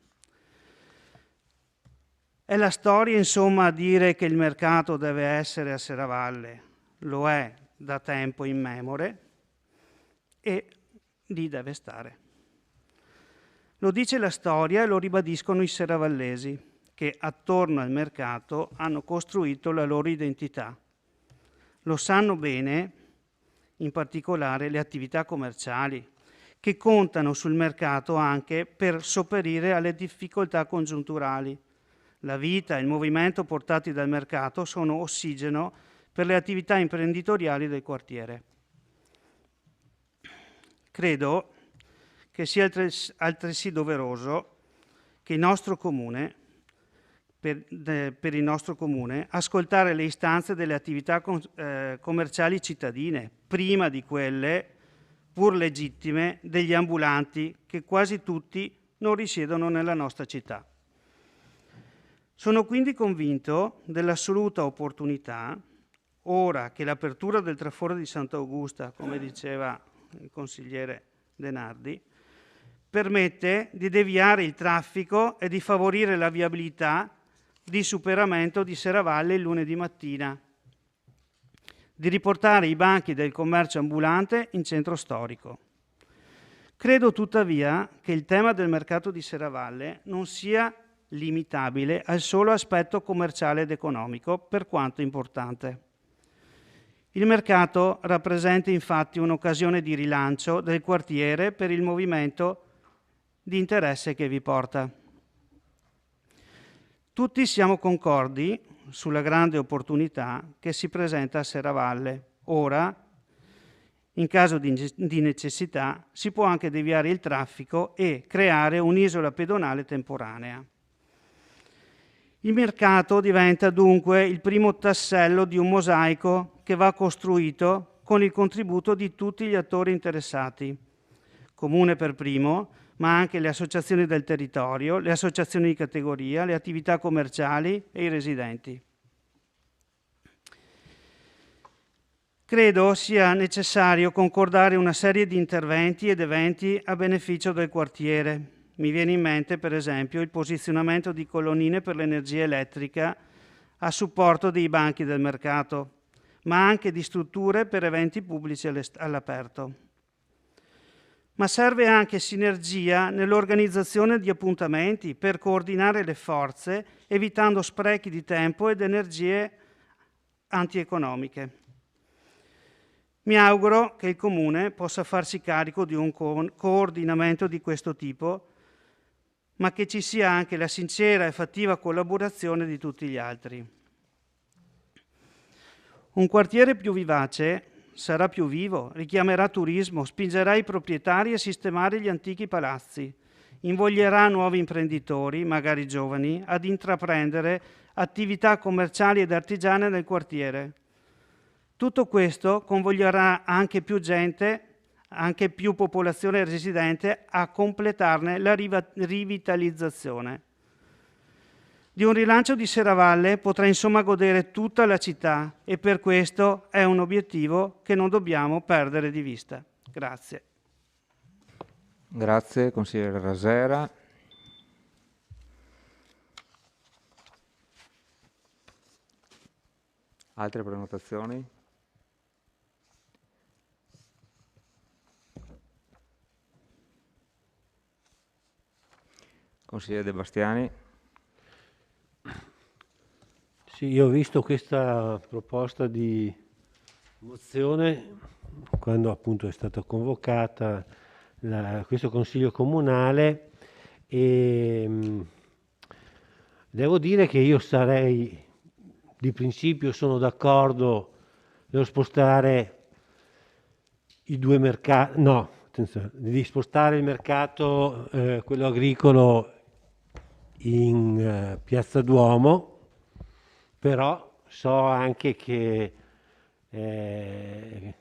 È la storia, insomma, a dire che il mercato deve essere a Serravalle, lo è da tempo immemore e lì deve stare. Lo dice la storia e lo ribadiscono i serravallesi, che attorno al mercato hanno costruito la loro identità. Lo sanno bene, in particolare le attività commerciali, che contano sul mercato anche per sopperire alle difficoltà congiunturali. La vita e il movimento portati dal mercato sono ossigeno per le attività imprenditoriali del quartiere. Credo che sia altresì doveroso che per il nostro comune, ascoltare le istanze delle attività commerciali cittadine, prima di quelle, pur legittime, degli ambulanti, che quasi tutti non risiedono nella nostra città. Sono quindi convinto dell'assoluta opportunità, ora che l'apertura del traforo di Sant'Augusta, come diceva il consigliere De Nardi, permette di deviare il traffico e di favorire la viabilità di superamento di Serravalle il lunedì mattina, di riportare i banchi del commercio ambulante in centro storico. Credo tuttavia che il tema del mercato di Serravalle non sia limitabile al solo aspetto commerciale ed economico, per quanto importante. Il mercato rappresenta infatti un'occasione di rilancio del quartiere per il movimento di interesse che vi porta. Tutti siamo concordi sulla grande opportunità che si presenta a Serravalle. Ora, in caso di necessità, si può anche deviare il traffico e creare un'isola pedonale temporanea. Il mercato diventa dunque il primo tassello di un mosaico che va costruito con il contributo di tutti gli attori interessati, Comune per primo, ma anche le associazioni del territorio, le associazioni di categoria, le attività commerciali e i residenti. Credo sia necessario concordare una serie di interventi ed eventi a beneficio del quartiere. Mi viene in mente, per esempio, il posizionamento di colonnine per l'energia elettrica a supporto dei banchi del mercato, ma anche di strutture per eventi pubblici all'aperto. Ma serve anche sinergia nell'organizzazione di appuntamenti per coordinare le forze, evitando sprechi di tempo ed energie antieconomiche. Mi auguro che il Comune possa farsi carico di un coordinamento di questo tipo, ma che ci sia anche la sincera e fattiva collaborazione di tutti gli altri. Un quartiere più vivace sarà più vivo, richiamerà turismo, spingerà i proprietari a sistemare gli antichi palazzi, invoglierà nuovi imprenditori, magari giovani, ad intraprendere attività commerciali ed artigiane nel quartiere. Tutto questo convoglierà anche più gente, anche più popolazione residente a completarne la rivitalizzazione. Di un rilancio di Serravalle potrà insomma godere tutta la città e per questo è un obiettivo che non dobbiamo perdere di vista. Grazie. Grazie, consigliere Rasera. Altre prenotazioni? Consigliere De Bastiani. Sì, io ho visto questa proposta di mozione quando appunto è stata convocata questo Consiglio Comunale e devo dire che io sarei, di principio sono d'accordo nello spostare i due mercati, no, attenzione, di spostare il mercato, quello agricolo, in Piazza Duomo, però so anche che è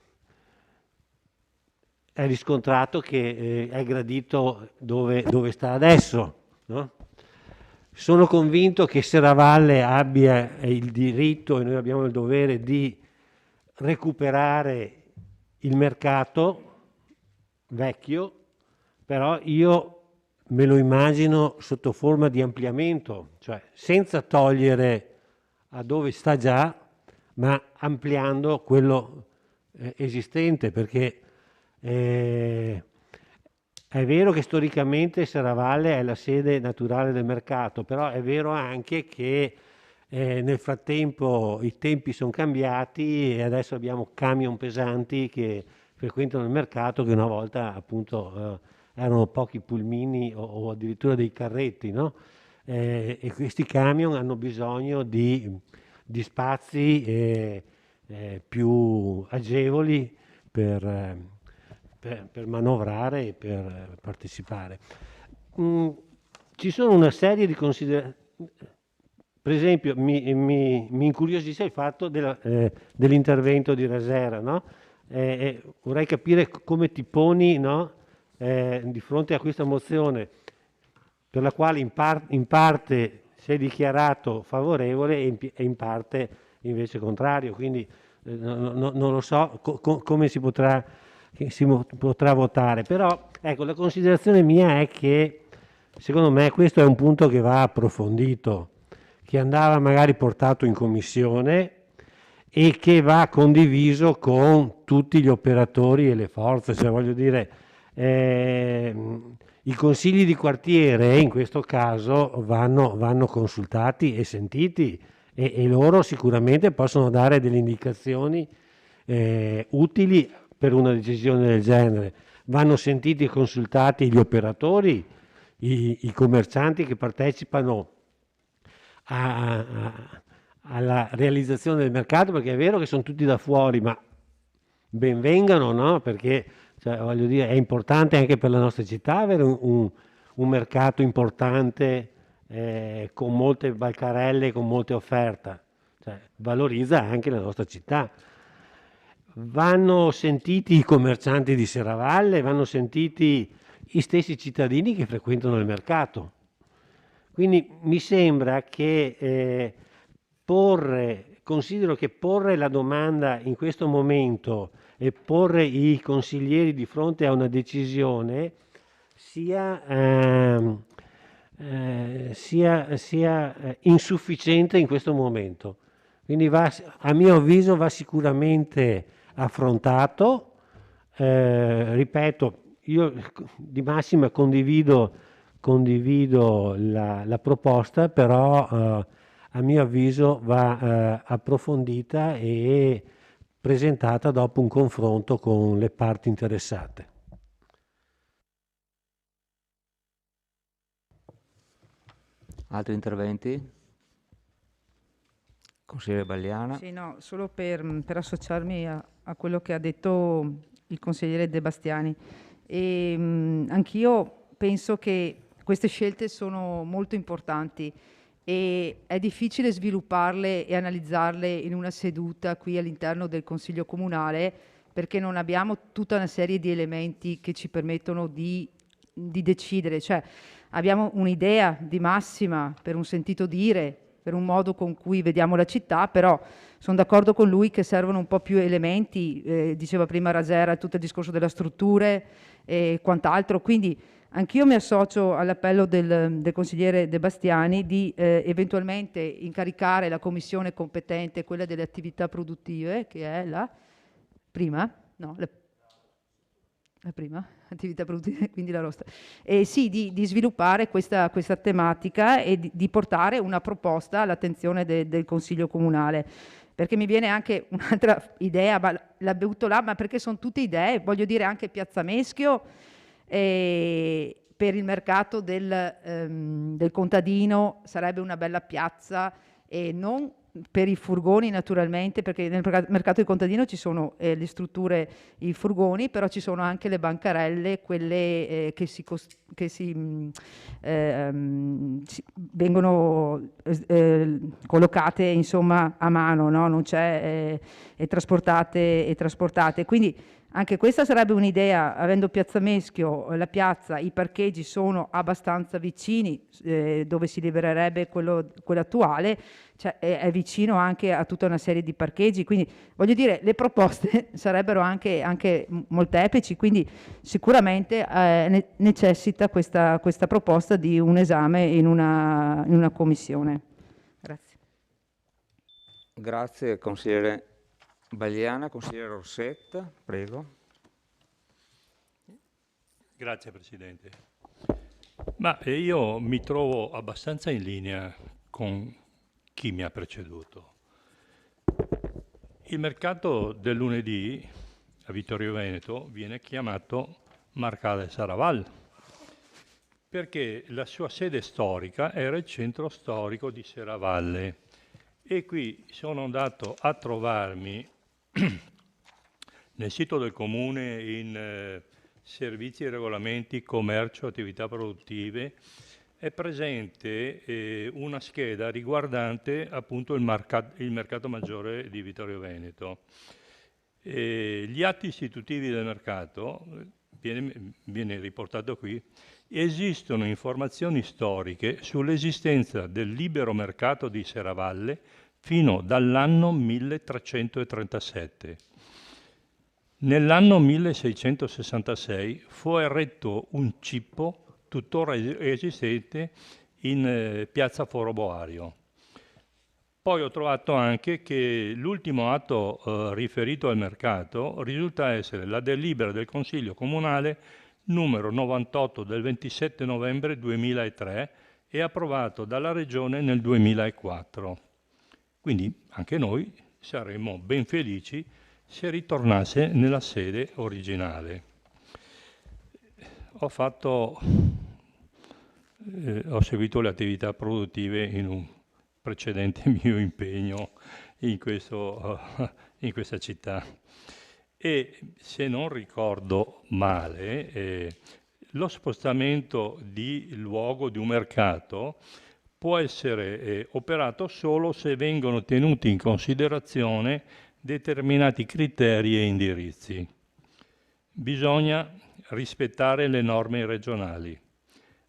riscontrato che è gradito dove sta adesso, no? Sono convinto che Serravalle abbia il diritto e noi abbiamo il dovere di recuperare il mercato vecchio, però io me lo immagino sotto forma di ampliamento, cioè senza togliere a dove sta già, ma ampliando quello esistente, perché è vero che storicamente Serravalle è la sede naturale del mercato, però è vero anche che nel frattempo i tempi sono cambiati e adesso abbiamo camion pesanti che frequentano il mercato che una volta appunto erano pochi pulmini o addirittura dei carretti, no? E questi camion hanno bisogno di spazi più agevoli per manovrare e per partecipare. Ci sono una serie di considerazioni. Per esempio mi incuriosisce il fatto dell'intervento di Rasera, no? Vorrei capire come ti poni, no? Di fronte a questa mozione per la quale in parte sei dichiarato favorevole e in parte invece contrario, quindi non lo so come si potrà votare, però ecco, la considerazione mia è che secondo me questo è un punto che va approfondito, che andava magari portato in commissione e che va condiviso con tutti gli operatori e le forze, cioè voglio dire, I consigli di quartiere in questo caso vanno consultati e sentiti e loro sicuramente possono dare delle indicazioni utili per una decisione del genere. Vanno sentiti e consultati gli operatori, i commercianti che partecipano alla realizzazione del mercato, perché è vero che sono tutti da fuori, ma ben vengano, no? Perché cioè, voglio dire, è importante anche per la nostra città avere un mercato importante con molte bancarelle, con molte offerte, cioè, valorizza anche la nostra città. Vanno sentiti i commercianti di Serravalle, vanno sentiti gli stessi cittadini che frequentano il mercato. Quindi mi sembra che considero che porre la domanda in questo momento e porre i consiglieri di fronte a una decisione sia insufficiente in questo momento. Quindi a mio avviso va sicuramente affrontato. Ripeto, io di massima condivido la proposta, però a mio avviso va approfondita e presentata dopo un confronto con le parti interessate. Altri interventi? Consigliere Bagliana. Sì, no, solo per associarmi a quello che ha detto il consigliere De Bastiani. Anch'io penso che queste scelte sono molto importanti e è difficile svilupparle e analizzarle in una seduta qui all'interno del Consiglio Comunale, perché non abbiamo tutta una serie di elementi che ci permettono di decidere. Cioè, abbiamo un'idea di massima per un sentito dire, per un modo con cui vediamo la città, però sono d'accordo con lui che servono un po' più elementi, diceva prima Rasera, tutto il discorso della strutture e quant'altro, quindi anch'io mi associo all'appello del consigliere De Bastiani di eventualmente incaricare la commissione competente, quella delle attività produttive, che è la prima, no, la prima attività produttive, quindi la rosta, sì, di sviluppare questa tematica e di portare una proposta all'attenzione del Consiglio Comunale, perché mi viene anche un'altra idea, ma la butto là, ma perché sono tutte idee, voglio dire anche Piazza Meschio, per il mercato del contadino sarebbe una bella piazza, e non per i furgoni naturalmente, perché nel mercato del contadino ci sono le strutture, i furgoni, però ci sono anche le bancarelle, quelle che vengono collocate insomma a mano, no? Non c'è e trasportate. Quindi anche questa sarebbe un'idea, avendo Piazza Meschio, la piazza, i parcheggi sono abbastanza vicini, dove si libererebbe quello attuale, cioè è vicino anche a tutta una serie di parcheggi, quindi voglio dire, le proposte sarebbero anche molteplici, quindi sicuramente necessita questa proposta di un esame in una commissione. Grazie. Grazie consigliere Bagliana. Consigliere Rosset, prego. Grazie Presidente. Ma io mi trovo abbastanza in linea con chi mi ha preceduto. Il mercato del lunedì a Vittorio Veneto viene chiamato Marcale Serravalle, perché la sua sede storica era il centro storico di Serravalle, e qui sono andato a trovarmi nel sito del comune in servizi e regolamenti, commercio, attività produttive. È presente una scheda riguardante appunto il mercato maggiore di Vittorio Veneto. Gli atti istitutivi del mercato, viene riportato qui, esistono informazioni storiche sull'esistenza del libero mercato di Serravalle fino dall'anno 1337. Nell'anno 1666 fu eretto un cippo tuttora esistente in piazza Foro Boario. Poi ho trovato anche che l'ultimo atto riferito al mercato risulta essere la delibera del Consiglio Comunale numero 98 del 27 novembre 2003 e approvato dalla Regione nel 2004. Quindi anche noi saremmo ben felici se ritornasse nella sede originale. Ho seguito le attività produttive in un precedente mio impegno in questa città e, se non ricordo male, lo spostamento di luogo di un mercato può essere operato solo se vengono tenuti in considerazione determinati criteri e indirizzi. Bisogna rispettare le norme regionali,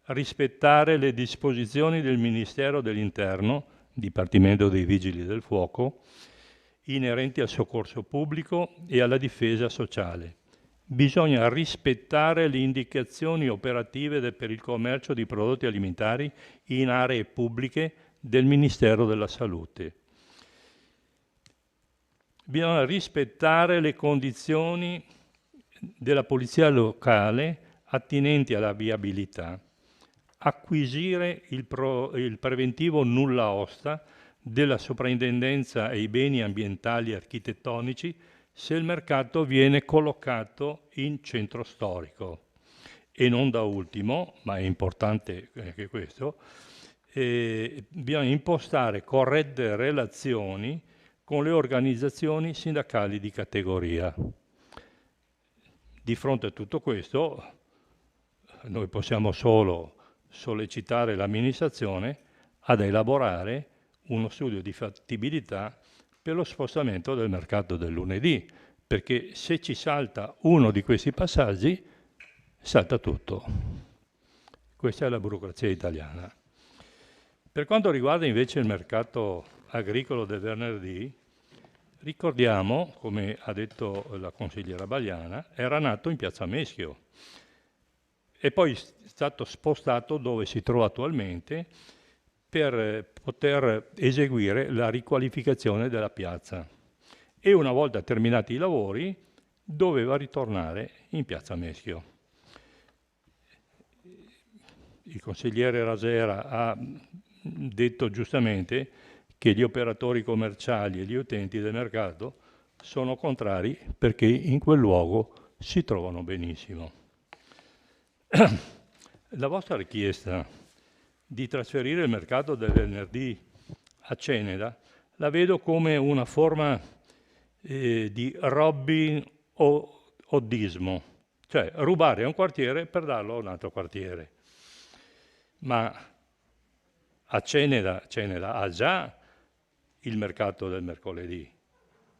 rispettare le disposizioni del Ministero dell'Interno, Dipartimento dei Vigili del Fuoco, inerenti al soccorso pubblico e alla difesa sociale. Bisogna rispettare le indicazioni operative per il commercio di prodotti alimentari in aree pubbliche del Ministero della Salute. Bisogna rispettare le condizioni della polizia locale attinenti alla viabilità, acquisire il preventivo nulla osta della soprintendenza ai beni ambientali e architettonici se il mercato viene collocato in centro storico. E non da ultimo, ma è importante anche questo, bisogna impostare corrette relazioni con le organizzazioni sindacali di categoria. Di fronte a tutto questo, noi possiamo solo sollecitare l'amministrazione ad elaborare uno studio di fattibilità per lo spostamento del mercato del lunedì, perché se ci salta uno di questi passaggi, salta tutto. Questa è la burocrazia italiana. Per quanto riguarda invece il mercato agricolo del venerdì, ricordiamo, come ha detto la consigliera Bagliana, era nato in Piazza Meschio e poi è stato spostato dove si trova attualmente per poter eseguire la riqualificazione della piazza. E una volta terminati i lavori doveva ritornare in Piazza Meschio. Il consigliere Rasera ha detto giustamente che gli operatori commerciali e gli utenti del mercato sono contrari perché in quel luogo si trovano benissimo. La vostra richiesta di trasferire il mercato del venerdì a Ceneda la vedo come una forma di Robin Hoodismo, cioè rubare un quartiere per darlo a un altro quartiere. Ma a Ceneda ha già il mercato del mercoledì.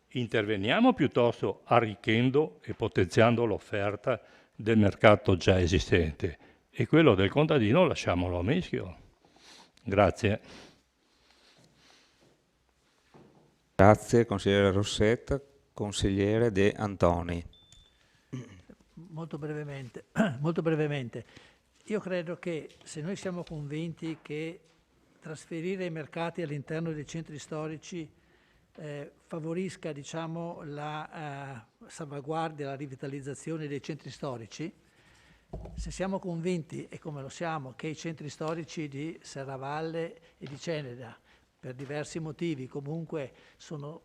Interveniamo piuttosto arricchendo e potenziando l'offerta del mercato già esistente e quello del contadino lasciamolo a Meschio. Grazie. Grazie consigliere Rossetta. Consigliere De Antoni. Molto brevemente. Io credo che se noi siamo convinti che trasferire i mercati all'interno dei centri storici favorisca, diciamo, la salvaguardia, la rivitalizzazione dei centri storici, se siamo convinti, e come lo siamo, che i centri storici di Serravalle e di Ceneda, per diversi motivi, comunque sono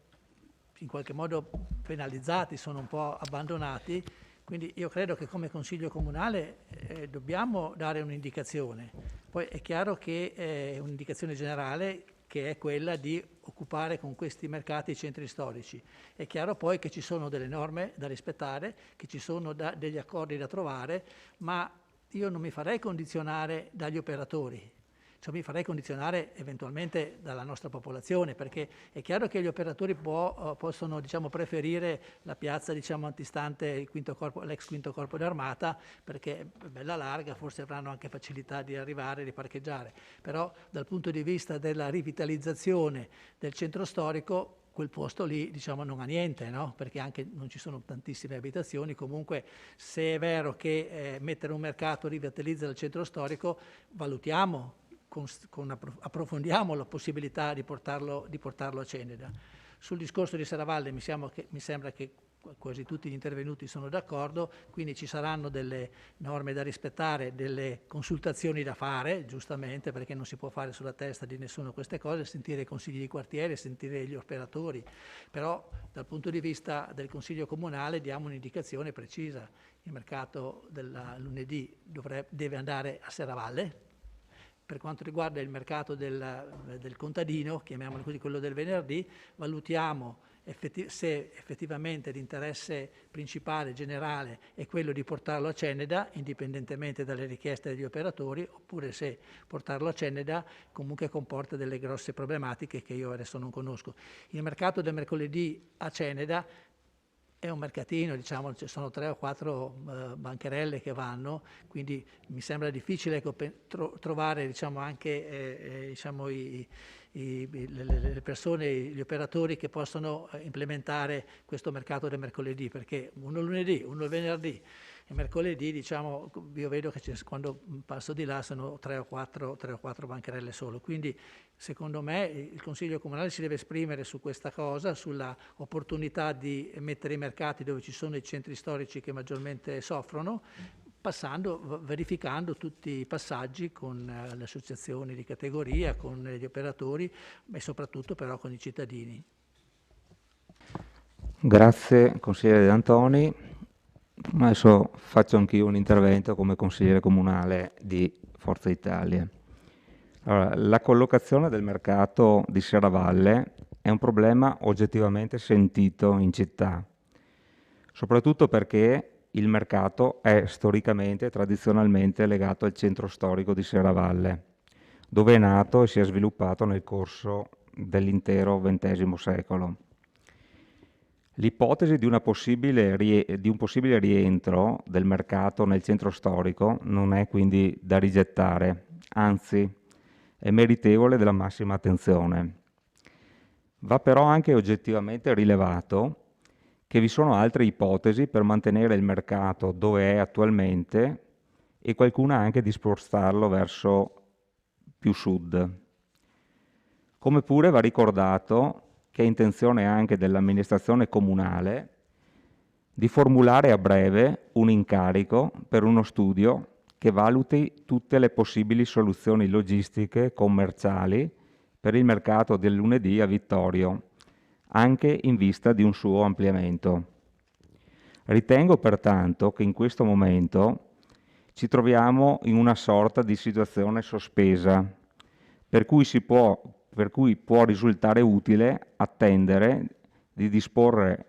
in qualche modo penalizzati, sono un po' abbandonati, quindi io credo che come Consiglio Comunale dobbiamo dare un'indicazione. Poi è chiaro che è un'indicazione generale che è quella di occupare con questi mercati i centri storici. È chiaro poi che ci sono delle norme da rispettare, che ci sono degli accordi da trovare, ma io non mi farei condizionare dagli operatori, cioè mi farei condizionare eventualmente dalla nostra popolazione, perché è chiaro che gli operatori possono, diciamo, preferire la piazza, diciamo, antistante l'ex quinto corpo d'armata, perché è bella larga, forse avranno anche facilità di arrivare e di parcheggiare, però dal punto di vista della rivitalizzazione del centro storico quel posto lì, diciamo, non ha niente, no? Perché anche non ci sono tantissime abitazioni. Comunque, se è vero che mettere un mercato rivitalizza il centro storico, valutiamo, approfondiamo la possibilità di portarlo a Ceneda. Sul discorso di Serravalle mi sembra che quasi tutti gli intervenuti sono d'accordo, quindi ci saranno delle norme da rispettare, delle consultazioni da fare, giustamente, perché non si può fare sulla testa di nessuno queste cose, sentire i consigli di quartiere, sentire gli operatori, però dal punto di vista del Consiglio Comunale diamo un'indicazione precisa. Il mercato del lunedì deve andare a Serravalle. Per quanto riguarda il mercato del contadino, chiamiamolo così, quello del venerdì, valutiamo se effettivamente l'interesse principale, generale, è quello di portarlo a Ceneda, indipendentemente dalle richieste degli operatori, oppure se portarlo a Ceneda comunque comporta delle grosse problematiche che io adesso non conosco. Il mercato del mercoledì a Ceneda è un mercatino, diciamo, ci sono 3 o 4 bancherelle che vanno, quindi mi sembra difficile trovare, diciamo, anche diciamo, le persone, gli operatori che possono implementare questo mercato del mercoledì, perché uno lunedì, uno venerdì e mercoledì, diciamo, io vedo che quando passo di là sono 3 o 4 bancherelle solo, quindi secondo me il Consiglio Comunale si deve esprimere su questa cosa, sulla opportunità di mettere i mercati dove ci sono i centri storici che maggiormente soffrono, verificando tutti i passaggi con le associazioni di categoria, con gli operatori e soprattutto però con i cittadini. Grazie consigliere De Antoni. Adesso faccio anch'io un intervento come consigliere comunale di Forza Italia. Allora, la collocazione del mercato di Serravalle è un problema oggettivamente sentito in città, soprattutto perché il mercato è storicamente e tradizionalmente legato al centro storico di Serravalle, dove è nato e si è sviluppato nel corso dell'intero XX secolo. L'ipotesi di un possibile rientro del mercato nel centro storico non è quindi da rigettare, anzi è meritevole della massima attenzione. Va però anche oggettivamente rilevato che vi sono altre ipotesi per mantenere il mercato dove è attualmente e qualcuna anche di spostarlo verso più sud. Come pure va ricordato che è intenzione anche dell'amministrazione comunale di formulare a breve un incarico per uno studio che valuti tutte le possibili soluzioni logistiche commerciali per il mercato del lunedì a Vittorio, anche in vista di un suo ampliamento. Ritengo pertanto che in questo momento ci troviamo in una sorta di situazione sospesa, per cui può risultare utile attendere di disporre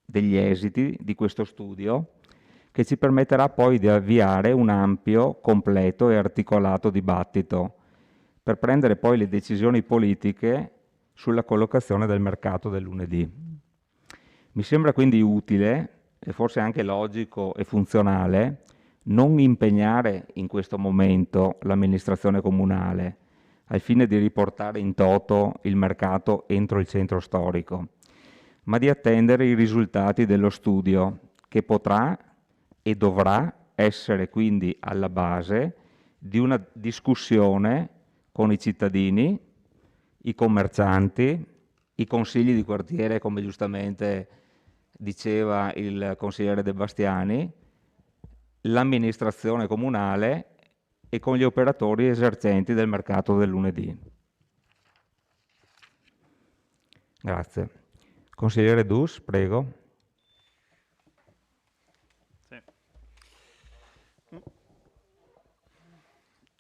degli esiti di questo studio che ci permetterà poi di avviare un ampio, completo e articolato dibattito per prendere poi le decisioni politiche sulla collocazione del mercato del lunedì. Mi sembra quindi utile e forse anche logico e funzionale non impegnare in questo momento l'amministrazione comunale al fine di riportare in toto il mercato entro il centro storico, ma di attendere i risultati dello studio che potrà e dovrà essere quindi alla base di una discussione con i cittadini, i commercianti, i consigli di quartiere, come giustamente diceva il consigliere De Bastiani, l'amministrazione comunale e con gli operatori esercenti del mercato del lunedì. Grazie. Consigliere Dus, prego. Sì.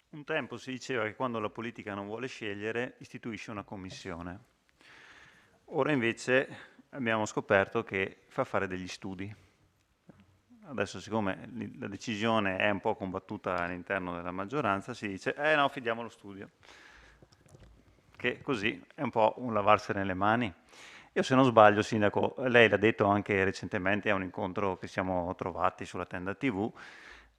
Un tempo si diceva che quando la politica non vuole scegliere istituisce una commissione. Ora invece abbiamo scoperto che fa fare degli studi. Adesso, siccome la decisione è un po' combattuta all'interno della maggioranza, si dice no, affidiamo lo studio, che così è un po' un lavarsene le mani. Io, se non sbaglio, Sindaco, lei l'ha detto anche recentemente a un incontro che siamo trovati sulla tenda TV,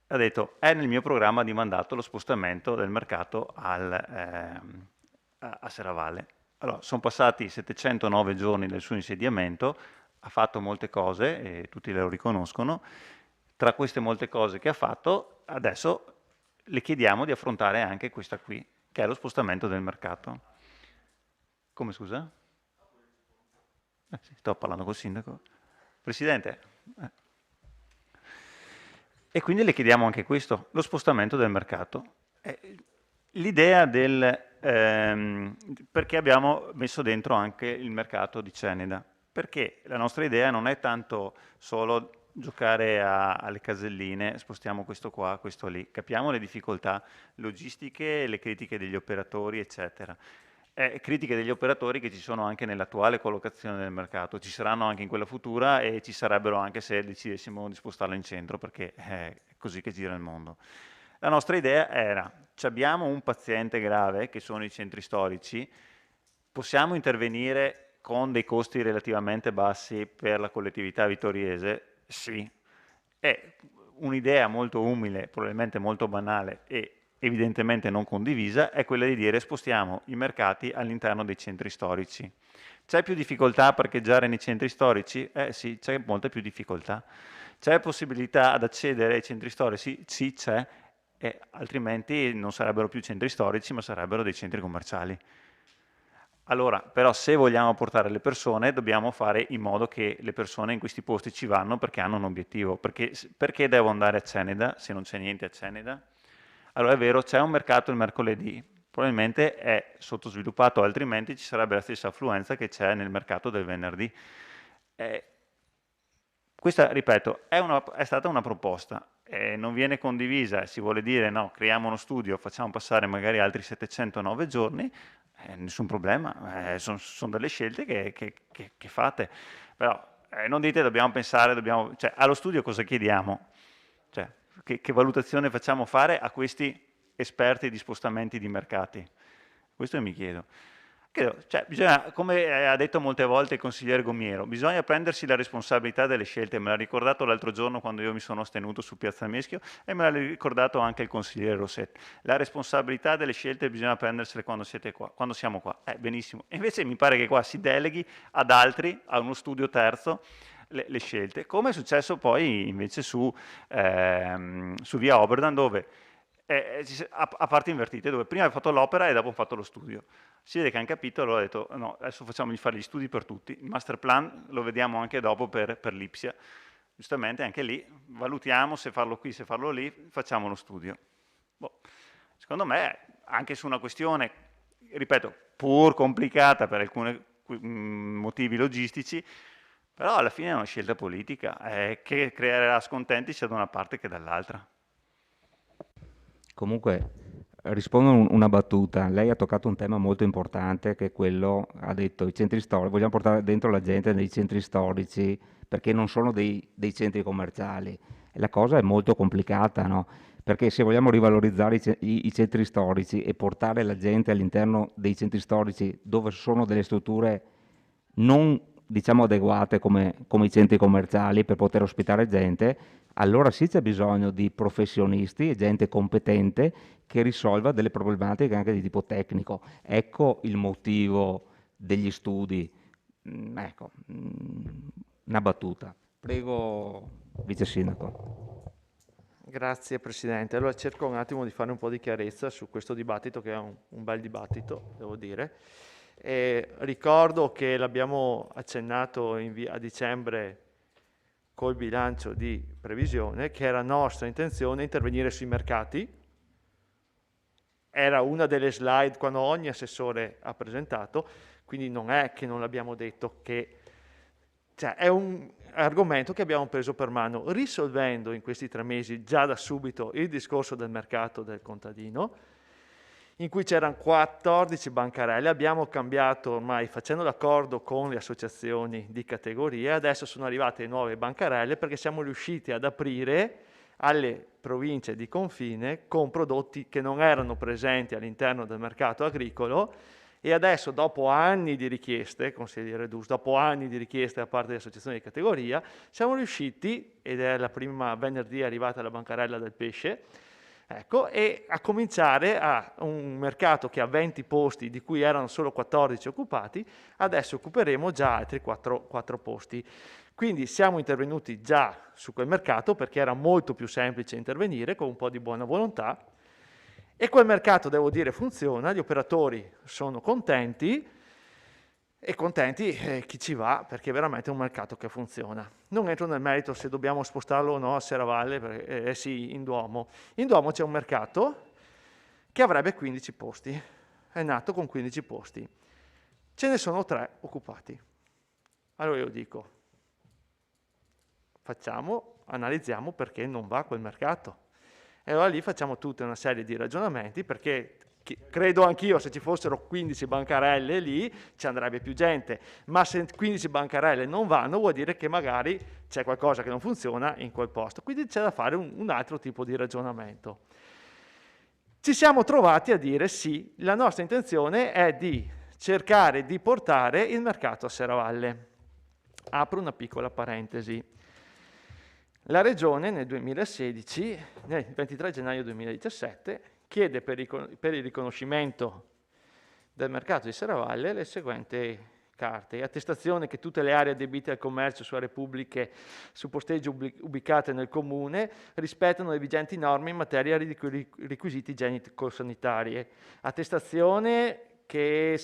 ha detto è nel mio programma di mandato lo spostamento del mercato a Serravalle. Allora, sono passati 709 giorni del suo insediamento, ha fatto molte cose e tutti lo riconoscono. Tra queste molte cose che ha fatto, adesso le chiediamo di affrontare anche questa qui, che è lo spostamento del mercato. Come, scusa? Sì, sto parlando col sindaco. Presidente. E quindi le chiediamo anche questo, lo spostamento del mercato. L'idea perché abbiamo messo dentro anche il mercato di Ceneda? Perché la nostra idea non è tanto solo giocare alle caselline, spostiamo questo qua, questo lì. Capiamo le difficoltà logistiche, le critiche degli operatori, eccetera. Critiche degli operatori che ci sono anche nell'attuale collocazione del mercato, ci saranno anche in quella futura e ci sarebbero anche se decidessimo di spostarlo in centro, perché è così che gira il mondo. La nostra idea era, abbiamo un paziente grave, che sono i centri storici, possiamo intervenire con dei costi relativamente bassi per la collettività vittoriese? Sì. È un'idea molto umile, probabilmente molto banale e evidentemente non condivisa, è quella di dire spostiamo i mercati all'interno dei centri storici. C'è più difficoltà a parcheggiare nei centri storici? Sì, c'è molta più difficoltà. C'è possibilità ad accedere ai centri storici? Sì, c'è, altrimenti non sarebbero più centri storici, ma sarebbero dei centri commerciali. Allora, però se vogliamo portare le persone, dobbiamo fare in modo che le persone in questi posti ci vanno perché hanno un obiettivo. Perché devo andare a Ceneda se non c'è niente a Ceneda? Allora è vero, c'è un mercato il mercoledì, probabilmente è sottosviluppato, altrimenti ci sarebbe la stessa affluenza che c'è nel mercato del venerdì. Questa, ripeto, è stata una proposta, non viene condivisa, si vuole dire no, creiamo uno studio, facciamo passare magari altri 709 giorni, nessun problema, sono delle scelte che fate, però non dite dobbiamo pensare, cioè, allo studio cosa chiediamo? Cioè, che valutazione facciamo fare a questi esperti di spostamenti di mercati? Questo mi chiedo. Cioè, come ha detto molte volte il consigliere Gomiero, bisogna prendersi la responsabilità delle scelte, me l'ha ricordato l'altro giorno quando io mi sono astenuto su Piazza Meschio e me l'ha ricordato anche il consigliere Rossetti. La responsabilità delle scelte bisogna prendersele quando siete qua, quando siamo qua. Benissimo. E invece mi pare che qua si deleghi ad altri, a uno studio terzo, le scelte, come è successo poi invece su Via Oberdan, dove a parti invertite, dove prima ha fatto l'opera e dopo ha fatto lo studio. Si vede che hanno capito, allora ho detto no, adesso facciamogli fare gli studi per tutti, il master plan lo vediamo anche dopo per l'Ipsia, giustamente anche lì valutiamo se farlo qui, se farlo lì, facciamo lo studio. Secondo me anche su una questione, ripeto, pur complicata per alcuni motivi logistici, però alla fine è una scelta politica che creerà scontenti sia da una parte che dall'altra. Comunque, rispondo una battuta. Lei ha toccato un tema molto importante che è quello, ha detto, i centri storici, vogliamo portare dentro la gente nei centri storici perché non sono dei centri commerciali. E la cosa è molto complicata, no? Perché se vogliamo rivalorizzare i centri storici e portare la gente all'interno dei centri storici dove sono delle strutture non diciamo adeguate come i centri commerciali per poter ospitare gente, allora sì c'è bisogno di professionisti e gente competente che risolva delle problematiche anche di tipo tecnico. Ecco il motivo degli studi. Ecco, una battuta. Prego, Vice Sindaco. Grazie Presidente. Allora cerco un attimo di fare un po' di chiarezza su questo dibattito che è un bel dibattito, devo dire. Ricordo che l'abbiamo accennato a dicembre col bilancio di previsione, che era nostra intenzione intervenire sui mercati. Era una delle slide quando ogni assessore ha presentato, quindi non è che non l'abbiamo detto, cioè è un argomento che abbiamo preso per mano, risolvendo in questi 3 mesi già da subito il discorso del mercato del contadino, in cui c'erano 14 bancarelle, abbiamo cambiato ormai facendo l'accordo con le associazioni di categoria, adesso sono arrivate nuove bancarelle perché siamo riusciti ad aprire alle province di confine con prodotti che non erano presenti all'interno del mercato agricolo e adesso dopo anni di richieste, consigliere Dus, dopo anni di richieste da parte delle associazioni di categoria, siamo riusciti, ed è la prima venerdì arrivata la bancarella del pesce, ecco, e a cominciare a un mercato che ha 20 posti, di cui erano solo 14 occupati, adesso occuperemo già altri 4 posti. Quindi siamo intervenuti già su quel mercato perché era molto più semplice intervenire con un po' di buona volontà e quel mercato, devo dire, funziona, gli operatori sono contenti e contenti chi ci va, perché è veramente un mercato che funziona. Non entro nel merito se dobbiamo spostarlo o no a Serravalle, perché, sì, in Duomo. In Duomo c'è un mercato che avrebbe 15 posti, è nato con 15 posti. Ce ne sono 3 occupati. Allora io dico, analizziamo perché non va quel mercato. E allora lì facciamo tutta una serie di ragionamenti, perché credo anch'io, se ci fossero 15 bancarelle lì ci andrebbe più gente, ma se 15 bancarelle non vanno vuol dire che magari c'è qualcosa che non funziona in quel posto, quindi c'è da fare un altro tipo di ragionamento. Ci siamo trovati a dire sì, la nostra intenzione è di cercare di portare il mercato a Serravalle. Apro una piccola parentesi. La Regione nel 2016, nel 23 gennaio 2017, chiede per il riconoscimento del mercato di Serravalle le seguenti carte: attestazione che tutte le aree adibite al commercio su aree pubbliche su posteggio ubicate nel comune rispettano le vigenti norme in materia di requisiti igienico-sanitari, attestazione che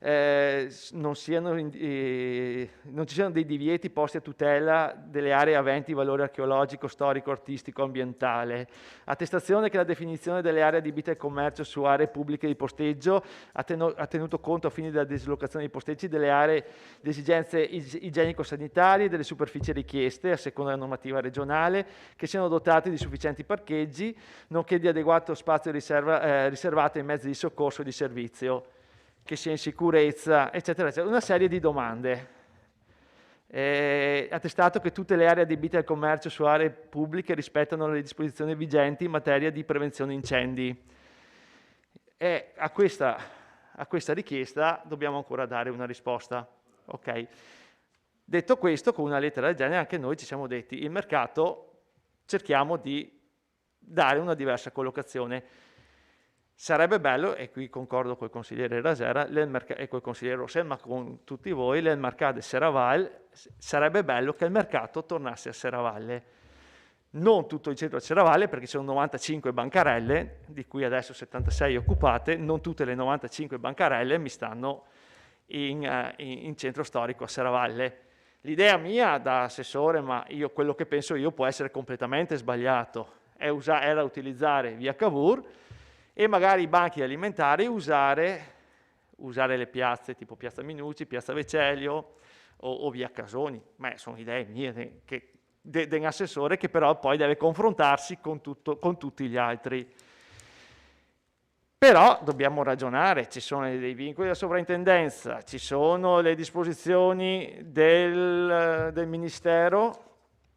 non ci siano dei divieti posti a tutela delle aree aventi valore archeologico, storico, artistico, ambientale, attestazione che la definizione delle aree adibite al commercio su aree pubbliche di posteggio ha tenuto conto a fini della dislocazione dei posteggi delle aree di esigenze igienico-sanitarie e delle superfici richieste a seconda della normativa regionale, che siano dotate di sufficienti parcheggi, nonché di adeguato spazio riservato ai mezzi di soccorso e di servizio, che sia in sicurezza, eccetera, eccetera. Una serie di domande. Attestato che tutte le aree adibite al commercio su aree pubbliche rispettano le disposizioni vigenti in materia di prevenzione incendi. E a questa richiesta dobbiamo ancora dare una risposta. Okay. Detto questo, con una lettera del genere anche noi ci siamo detti il mercato cerchiamo di dare una diversa collocazione. Sarebbe bello, e qui concordo col consigliere Rasera e col consigliere Rossell, ma con tutti voi, il mercato di Serravalle, sarebbe bello che il mercato tornasse a Serravalle. Non tutto il centro di Serravalle, perché ci sono 95 bancarelle, di cui adesso 76 occupate, non tutte le 95 bancarelle mi stanno in centro storico a Serravalle. L'idea mia da assessore, ma quello che penso io può essere completamente sbagliato, era utilizzare via Cavour, e magari i banchi alimentari usare le piazze tipo Piazza Minucci, Piazza Vecellio o via Casoni. Ma sono idee mie dell'assessore che però poi deve confrontarsi con tutti gli altri. Però dobbiamo ragionare, ci sono dei vincoli della sovrintendenza, ci sono le disposizioni del Ministero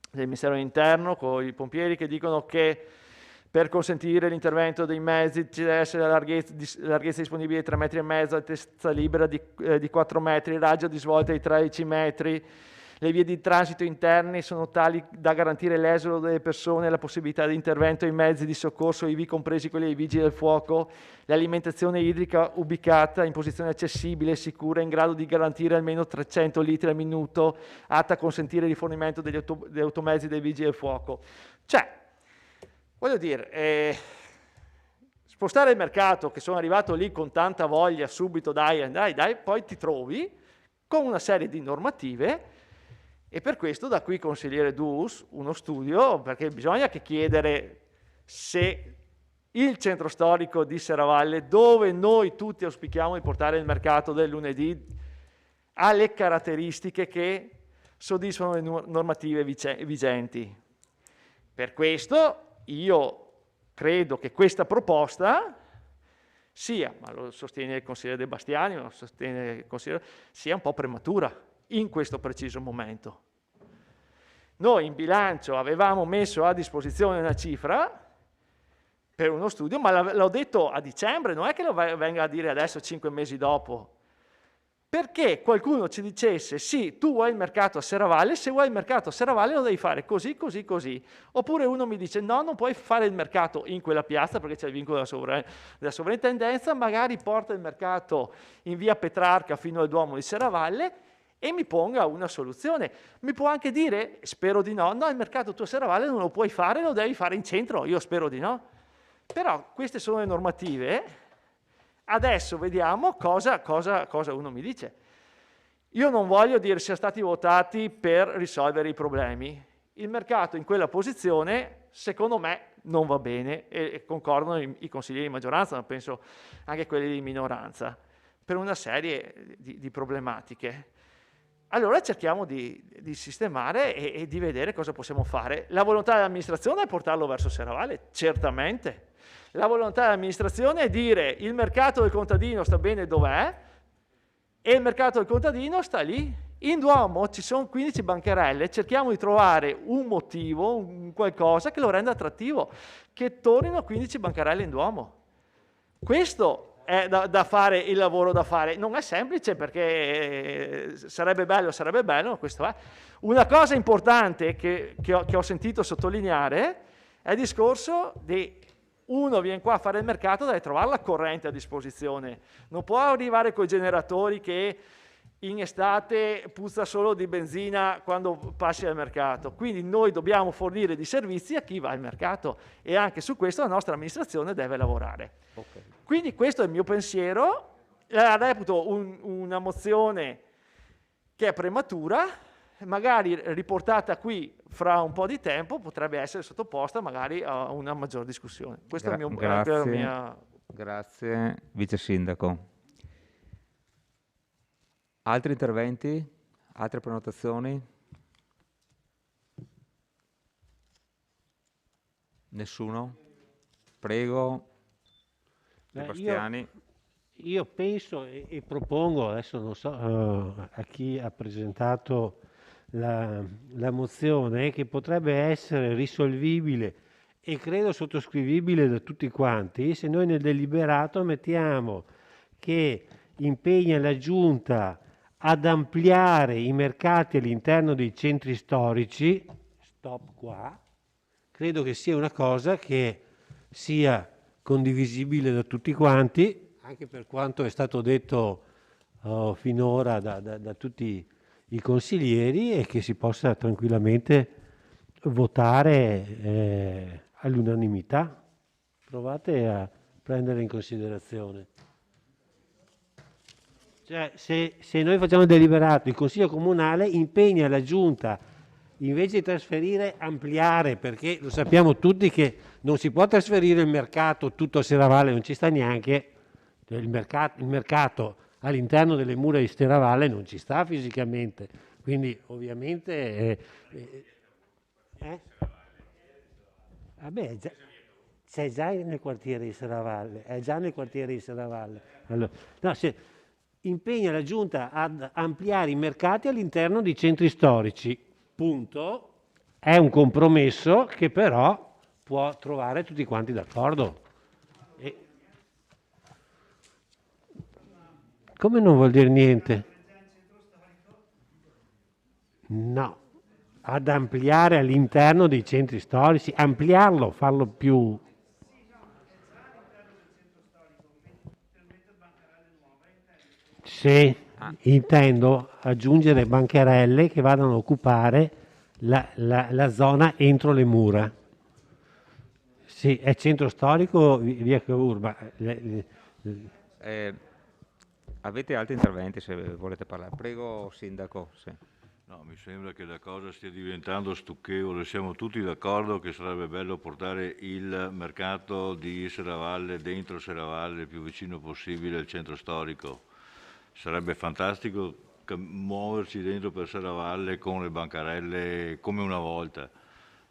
dell'Interno con i pompieri che dicono che per consentire l'intervento dei mezzi ci deve essere la larghezza disponibile di 3,5 metri, altezza libera di 4 metri, raggio di svolta di 13 metri, le vie di transito interne sono tali da garantire l'esodo delle persone e la possibilità di intervento ai mezzi di soccorso, ivi compresi quelli dei vigili del fuoco, l'alimentazione idrica ubicata in posizione accessibile e sicura, in grado di garantire almeno 300 litri al minuto, atta a consentire il rifornimento degli automezzi dei vigili del fuoco. Cioè, voglio dire, spostare il mercato, che sono arrivato lì con tanta voglia, subito dai, poi ti trovi con una serie di normative e per questo da qui consigliere Dus uno studio, perché bisogna che chiedere se il centro storico di Serravalle, dove noi tutti auspichiamo di portare il mercato del lunedì, ha le caratteristiche che soddisfano le normative vigenti. Per questo io credo che questa proposta sia, ma lo sostiene il consigliere De Bastiani, lo sostiene il consigliere, sia un po' prematura in questo preciso momento. Noi in bilancio avevamo messo a disposizione una cifra per uno studio, ma l'ho detto a dicembre, non è che lo venga a dire adesso 5 mesi dopo, perché qualcuno ci dicesse sì, tu vuoi il mercato a Serravalle, se vuoi il mercato a Serravalle lo devi fare così, così, così. Oppure uno mi dice no, non puoi fare il mercato in quella piazza perché c'è il vincolo della sovrintendenza, magari porta il mercato in via Petrarca fino al Duomo di Serravalle e mi ponga una soluzione. Mi può anche dire, spero di no, il mercato tu a Serravalle non lo puoi fare, lo devi fare in centro, io spero di no. Però queste sono le normative Adesso vediamo cosa uno mi dice. Io non voglio dire siamo stati votati per risolvere i problemi. Il mercato in quella posizione, secondo me, non va bene e concordano i consiglieri di maggioranza, ma penso anche quelli di minoranza, per una serie di problematiche. Allora cerchiamo di sistemare e di vedere cosa possiamo fare. La volontà dell'amministrazione è portarlo verso Serravalle, certamente. La volontà dell'amministrazione è dire il mercato del contadino sta bene dov'è e il mercato del contadino sta lì. In Duomo ci sono 15 bancarelle, cerchiamo di trovare un motivo, un qualcosa che lo renda attrattivo, che tornino 15 bancarelle in Duomo. Questo è da fare, il lavoro da fare. Non è semplice perché sarebbe bello, questo è. Una cosa importante che ho sentito sottolineare è il discorso di uno viene qua a fare il mercato, deve trovare la corrente a disposizione. Non può arrivare con i generatori che in estate puzza solo di benzina quando passi al mercato. Quindi noi dobbiamo fornire di servizi a chi va al mercato e anche su questo la nostra amministrazione deve lavorare. Okay. Quindi questo è il mio pensiero. La reputo una mozione che è prematura, magari riportata qui fra un po' di tempo potrebbe essere sottoposta magari a una maggior discussione. Questo è il mio grazie. Grazie, Vice Sindaco. Altri interventi? Altre prenotazioni? Nessuno? Prego. Sebastiani. Io penso e propongo, adesso non so a chi ha presentato la mozione, che potrebbe essere risolvibile e credo sottoscrivibile da tutti quanti se noi nel deliberato mettiamo che impegna la Giunta ad ampliare i mercati all'interno dei centri storici, stop qua, credo che sia una cosa che sia condivisibile da tutti quanti, anche per quanto è stato detto finora da tutti i consiglieri, e che si possa tranquillamente votare all'unanimità. Provate a prendere in considerazione. Cioè, se noi facciamo deliberato, il Consiglio Comunale impegna la Giunta, invece di trasferire, ampliare, perché lo sappiamo tutti che non si può trasferire il mercato tutto a Serravalle, non ci sta neanche, il mercato all'interno delle mura di Serravalle non ci sta fisicamente, quindi ovviamente... Vabbè, c'è già nel quartiere di Serravalle, è già nel quartiere di Serravalle. Allora, no, impegna la Giunta ad ampliare i mercati all'interno di centri storici, punto. È un compromesso che però può trovare tutti quanti d'accordo. Come non vuol dire niente? No, ad ampliare all'interno dei centri storici, ampliarlo, farlo più... Sì, intendo aggiungere bancarelle che vadano a occupare la zona entro le mura. Sì, è centro storico, via Curva. Avete altri interventi se volete parlare? Prego, Sindaco. Sì. No, mi sembra che la cosa stia diventando stucchevole. Siamo tutti d'accordo che sarebbe bello portare il mercato di Serravalle dentro Serravalle il più vicino possibile al centro storico. Sarebbe fantastico muoverci dentro per Serravalle con le bancarelle come una volta.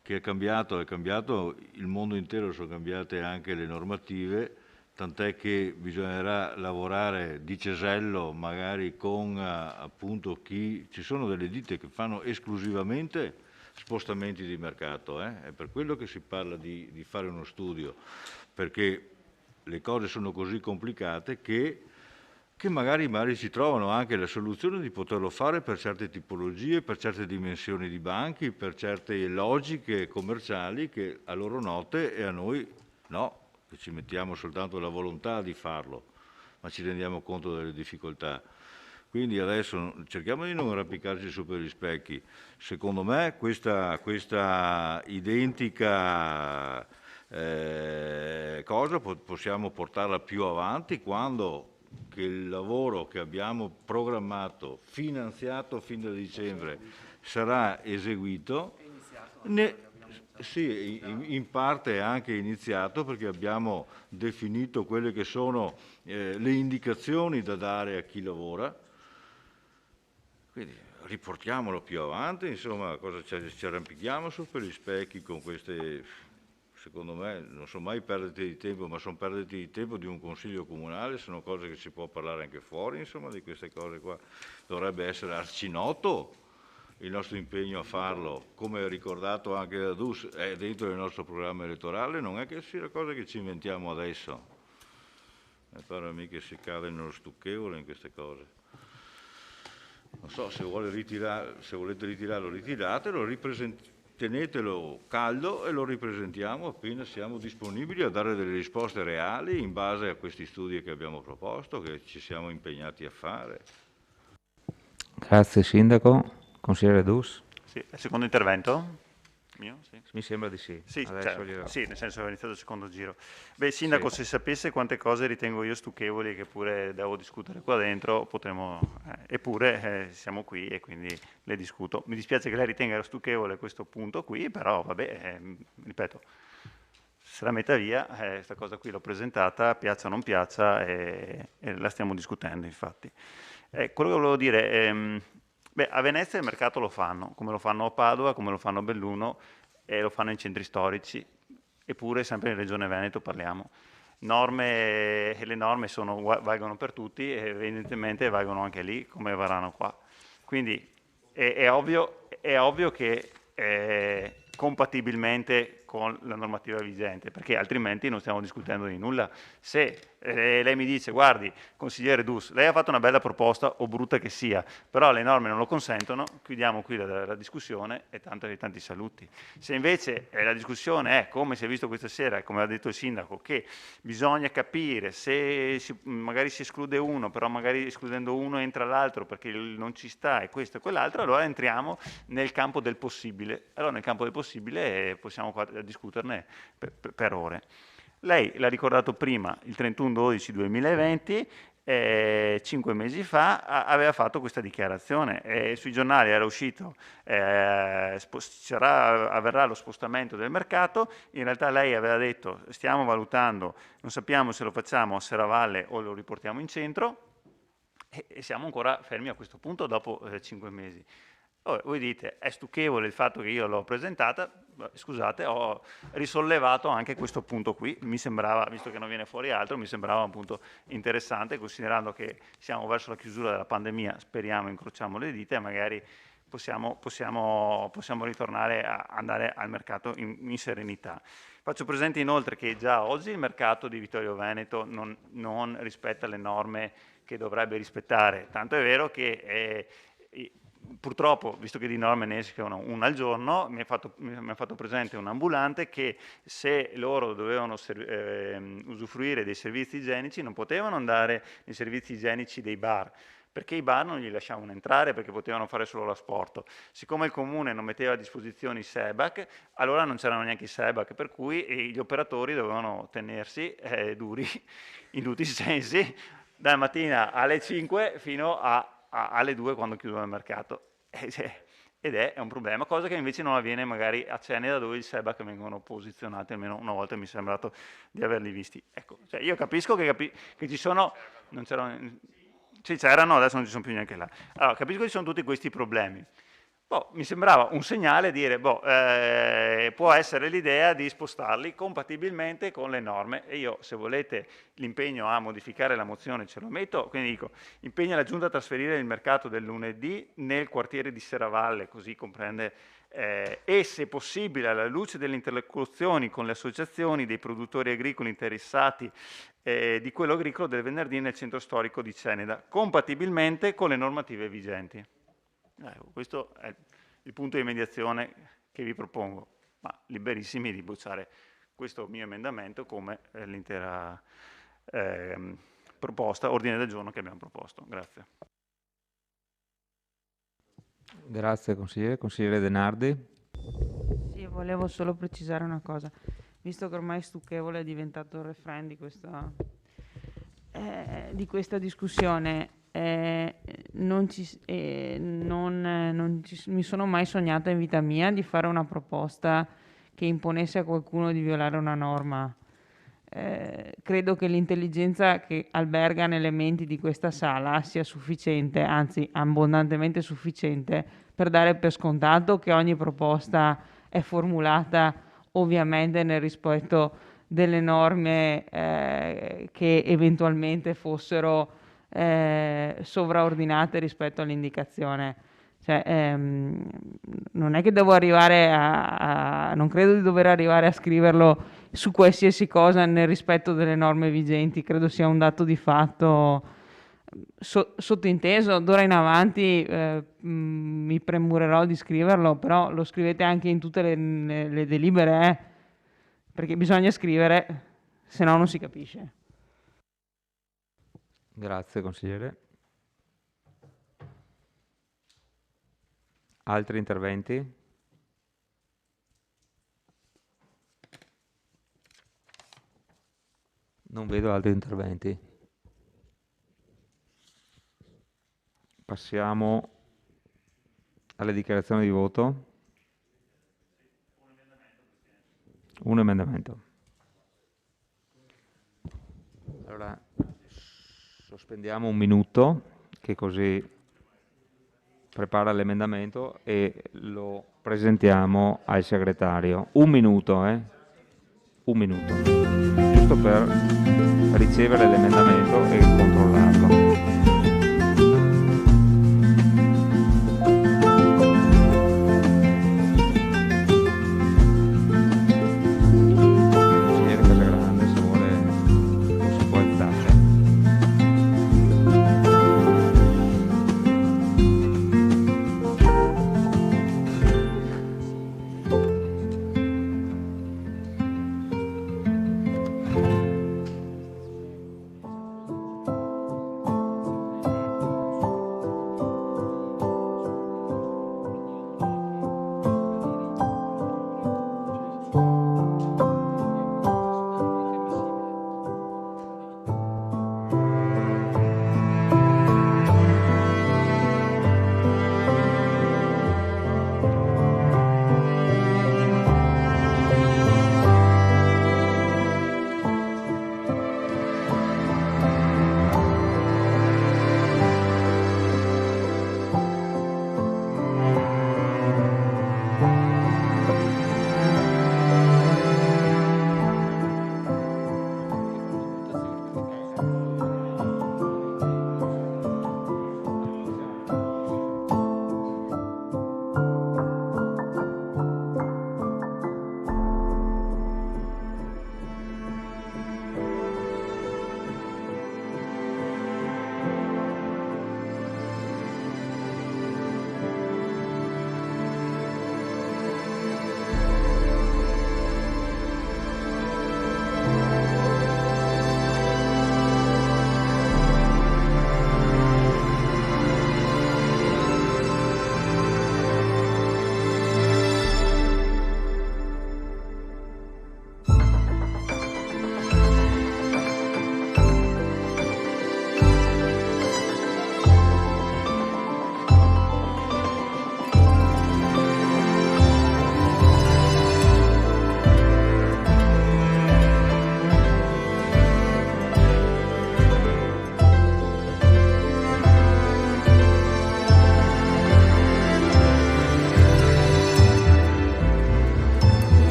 Che è cambiato, il mondo intero, sono cambiate anche le normative, tant'è che bisognerà lavorare di cesello magari con appunto chi... Ci sono delle ditte che fanno esclusivamente spostamenti di mercato, è per quello che si parla di fare uno studio, perché le cose sono così complicate che magari si trovano anche la soluzione di poterlo fare per certe tipologie, per certe dimensioni di banchi, per certe logiche commerciali che a loro note e a noi no, che ci mettiamo soltanto la volontà di farlo, ma ci rendiamo conto delle difficoltà. Quindi adesso cerchiamo di non arrampicarci su per gli specchi. Secondo me questa identica cosa possiamo portarla più avanti quando che il lavoro che abbiamo programmato, finanziato fin da dicembre, sarà eseguito. Sì, in parte è anche iniziato perché abbiamo definito quelle che sono le indicazioni da dare a chi lavora. Quindi riportiamolo più avanti, insomma, cosa ci arrampichiamo su per gli specchi con queste, secondo me, non sono mai perdite di tempo, ma sono perdite di tempo di un consiglio comunale, sono cose che si può parlare anche fuori, insomma, di queste cose qua. Dovrebbe essere arcinoto il nostro impegno a farlo, come ricordato anche da Dus, è dentro il nostro programma elettorale, non è che sia cosa che ci inventiamo adesso. Mi pare a me che si cade nello stucchevole in queste cose. Non so, se volete ritirarlo, ritiratelo, tenetelo caldo e lo ripresentiamo appena siamo disponibili a dare delle risposte reali in base a questi studi che abbiamo proposto, che ci siamo impegnati a fare. Grazie Sindaco. Consigliere Dus? Sì, il secondo intervento? Mio? Sì. Mi sembra di sì. Sì, Adesso sì, nel senso che è iniziato il secondo giro. Beh, Sindaco, Sì. se sapesse quante cose ritengo io stucchevoli che pure devo discutere qua dentro, potremmo, eppure siamo qui e quindi le discuto. Mi dispiace che lei ritenga stucchevole questo punto qui, però vabbè, ripeto, se la metta via, questa cosa qui l'ho presentata, piaccia o non piaccia, e la stiamo discutendo infatti. Quello che volevo dire, beh, a Venezia il mercato lo fanno, come lo fanno a Padova, come lo fanno a Belluno, e lo fanno in centri storici, eppure sempre in Regione Veneto parliamo. Le norme valgono per tutti e evidentemente valgono anche lì, come varranno qua. Quindi è ovvio che compatibilmente con la normativa vigente, perché altrimenti non stiamo discutendo di nulla. Se lei mi dice, guardi, consigliere Dus, lei ha fatto una bella proposta, o brutta che sia, però le norme non lo consentono, chiudiamo qui la discussione e tanti saluti. Se invece la discussione è, come si è visto questa sera, come ha detto il Sindaco, che bisogna capire se magari si esclude uno, però magari escludendo uno entra l'altro perché non ci sta e questo e quell'altro, allora entriamo nel campo del possibile. Allora nel campo del possibile possiamo qua discuterne per ore. Lei l'ha ricordato prima, il 31/12/2020, 5 mesi fa, aveva fatto questa dichiarazione. Sui giornali era uscito, avverrà lo spostamento del mercato. In realtà lei aveva detto, stiamo valutando, non sappiamo se lo facciamo a Serravalle o lo riportiamo in centro, e siamo ancora fermi a questo punto dopo 5 mesi. Voi dite, è stucchevole il fatto che io l'ho presentata, scusate, ho risollevato anche questo punto qui, mi sembrava, visto che non viene fuori altro, mi sembrava un punto interessante, considerando che siamo verso la chiusura della pandemia, speriamo, incrociamo le dita, e magari possiamo ritornare a andare al mercato in serenità. Faccio presente inoltre che già oggi il mercato di Vittorio Veneto non rispetta le norme che dovrebbe rispettare, tanto è vero che purtroppo, visto che di norme ne escono una al giorno, mi ha fatto presente un ambulante che se loro dovevano usufruire dei servizi igienici non potevano andare nei servizi igienici dei bar, perché i bar non gli lasciavano entrare perché potevano fare solo l'asporto. Siccome il comune non metteva a disposizione i SEBAC, allora non c'erano neanche i SEBAC, per cui gli operatori dovevano tenersi duri in tutti i sensi, dalla mattina alle 5 fino alle 2 quando chiudono il mercato, ed è un problema, cosa che invece non avviene magari a Ceneda, dove i SEBAC vengono posizionati, almeno una volta mi è sembrato di averli visti. Ecco, cioè io capisco che ci sono, non c'erano, sì c'erano, adesso non ci sono più neanche là. Allora, capisco che ci sono tutti questi problemi. Mi sembrava un segnale dire, può essere l'idea di spostarli compatibilmente con le norme, e io, se volete, l'impegno a modificare la mozione ce lo metto, quindi dico, impegna la Giunta a trasferire il mercato del lunedì nel quartiere di Serravalle, così comprende, e se possibile, alla luce delle interlocuzioni con le associazioni dei produttori agricoli interessati di quello agricolo del venerdì nel centro storico di Ceneda, compatibilmente con le normative vigenti. Questo è il punto di mediazione che vi propongo, ma liberissimi di bocciare questo mio emendamento come l'intera proposta, ordine del giorno che abbiamo proposto. Grazie. Grazie consigliere. Consigliere De Nardi. Sì, volevo solo precisare una cosa. visto che ormai stucchevole è diventato il refrain di questa discussione. Mi sono mai sognata in vita mia di fare una proposta che imponesse a qualcuno di violare una norma. Credo che l'intelligenza che alberga nelle menti di questa sala sia sufficiente, anzi abbondantemente sufficiente, per dare per scontato che ogni proposta è formulata ovviamente nel rispetto delle norme che eventualmente fossero sovraordinate rispetto all'indicazione. Cioè, non è che devo arrivare non credo di dover arrivare a scriverlo su qualsiasi cosa nel rispetto delle norme vigenti, credo sia un dato di fatto sottinteso. D'ora in avanti mi premurerò di scriverlo, però lo scrivete anche in tutte le delibere, perché bisogna scrivere, se no non si capisce. Grazie consigliere. Altri interventi? Non vedo altri interventi. Passiamo alle dichiarazioni di voto. Un emendamento. Allora, sospendiamo un minuto, che così prepara l'emendamento e lo presentiamo al segretario. Un minuto, un minuto, giusto per ricevere l'emendamento e controllarlo. Consigliere Casagrande, se vuole, si può alzare.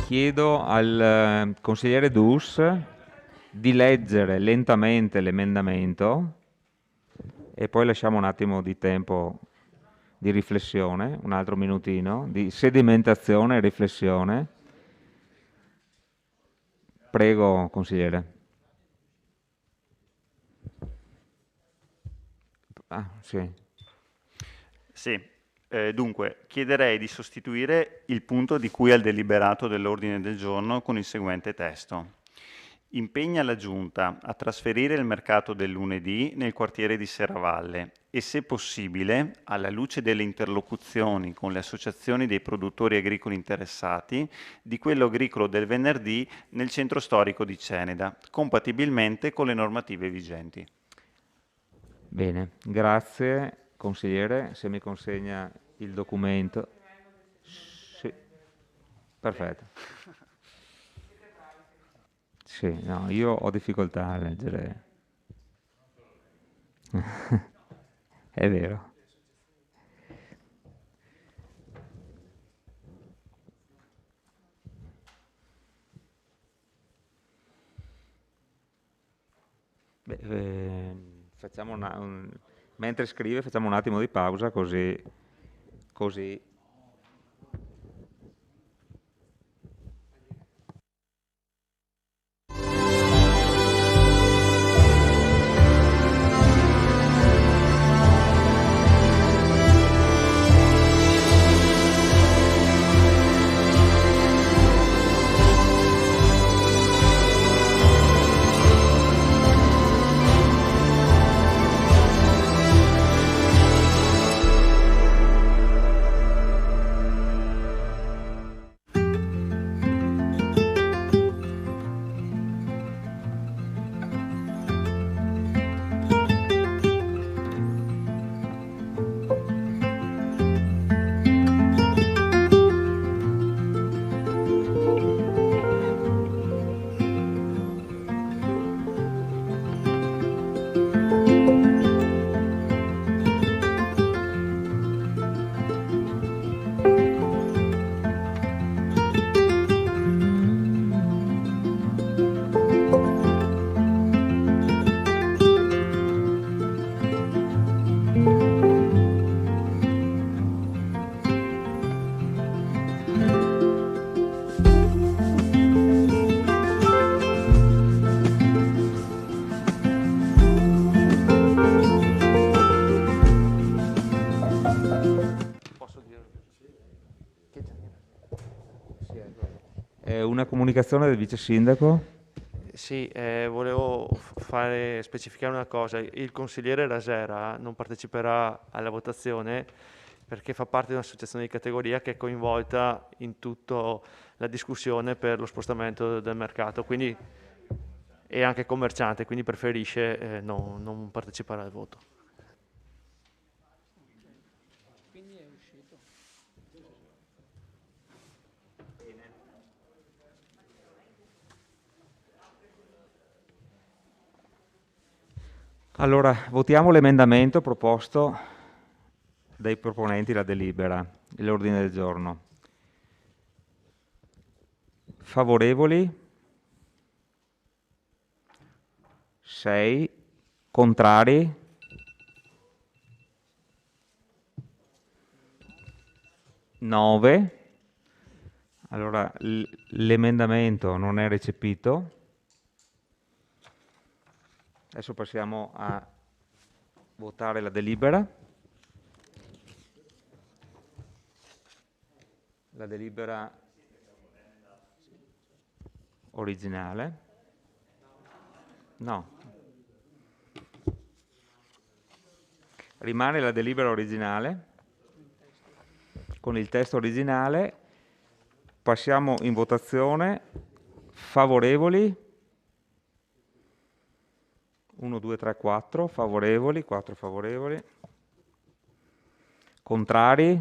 chiedo al consigliere Dus di leggere lentamente l'emendamento e poi lasciamo un attimo di tempo di riflessione, un altro minutino, di sedimentazione e riflessione. Prego, consigliere. Sì. Sì, dunque chiederei di sostituire il punto di cui al deliberato dell'ordine del giorno con il seguente testo. Impegna la Giunta a trasferire il mercato del lunedì nel quartiere di Serravalle e, se possibile, alla luce delle interlocuzioni con le associazioni dei produttori agricoli interessati, di quello agricolo del venerdì nel centro storico di Ceneda, compatibilmente con le normative vigenti. Bene, grazie consigliere, se mi consegna il documento. Sì, perfetto. Sì, no, io ho difficoltà a leggere. È vero. Beh, facciamo mentre scrive facciamo un attimo di pausa così. Una comunicazione del vice sindaco. Sì, volevo specificare una cosa. Il consigliere Rasera non parteciperà alla votazione perché fa parte di un'associazione di categoria che è coinvolta in tutta la discussione per lo spostamento del mercato, quindi è anche commerciante, quindi preferisce non partecipare al voto. Allora, votiamo l'emendamento proposto dai proponenti la delibera, l'ordine del giorno. Favorevoli? 6. Contrari? 9. Allora, l'emendamento non è recepito. Adesso passiamo a votare la delibera. La delibera originale. No. Rimane la delibera originale con il testo originale. Passiamo in votazione. Favorevoli? 1, 2, 3, 4 favorevoli, 4 favorevoli. Contrari?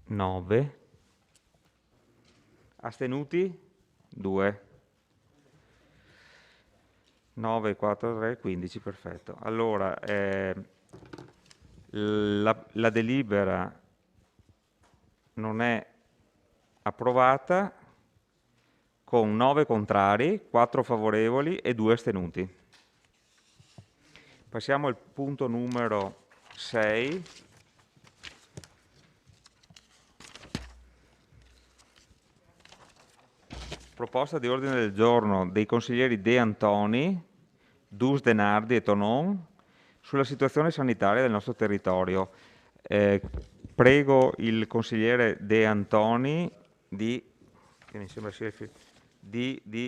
9. Astenuti? 2. 9, 4, 3, 15, perfetto. Allora, la delibera non è approvata con 9 contrari, 4 favorevoli e 2 astenuti. Passiamo al punto numero 6. Proposta di ordine del giorno dei consiglieri De Antoni, Dus Denardi e Tonon sulla situazione sanitaria del nostro territorio. Prego il consigliere De Antoni di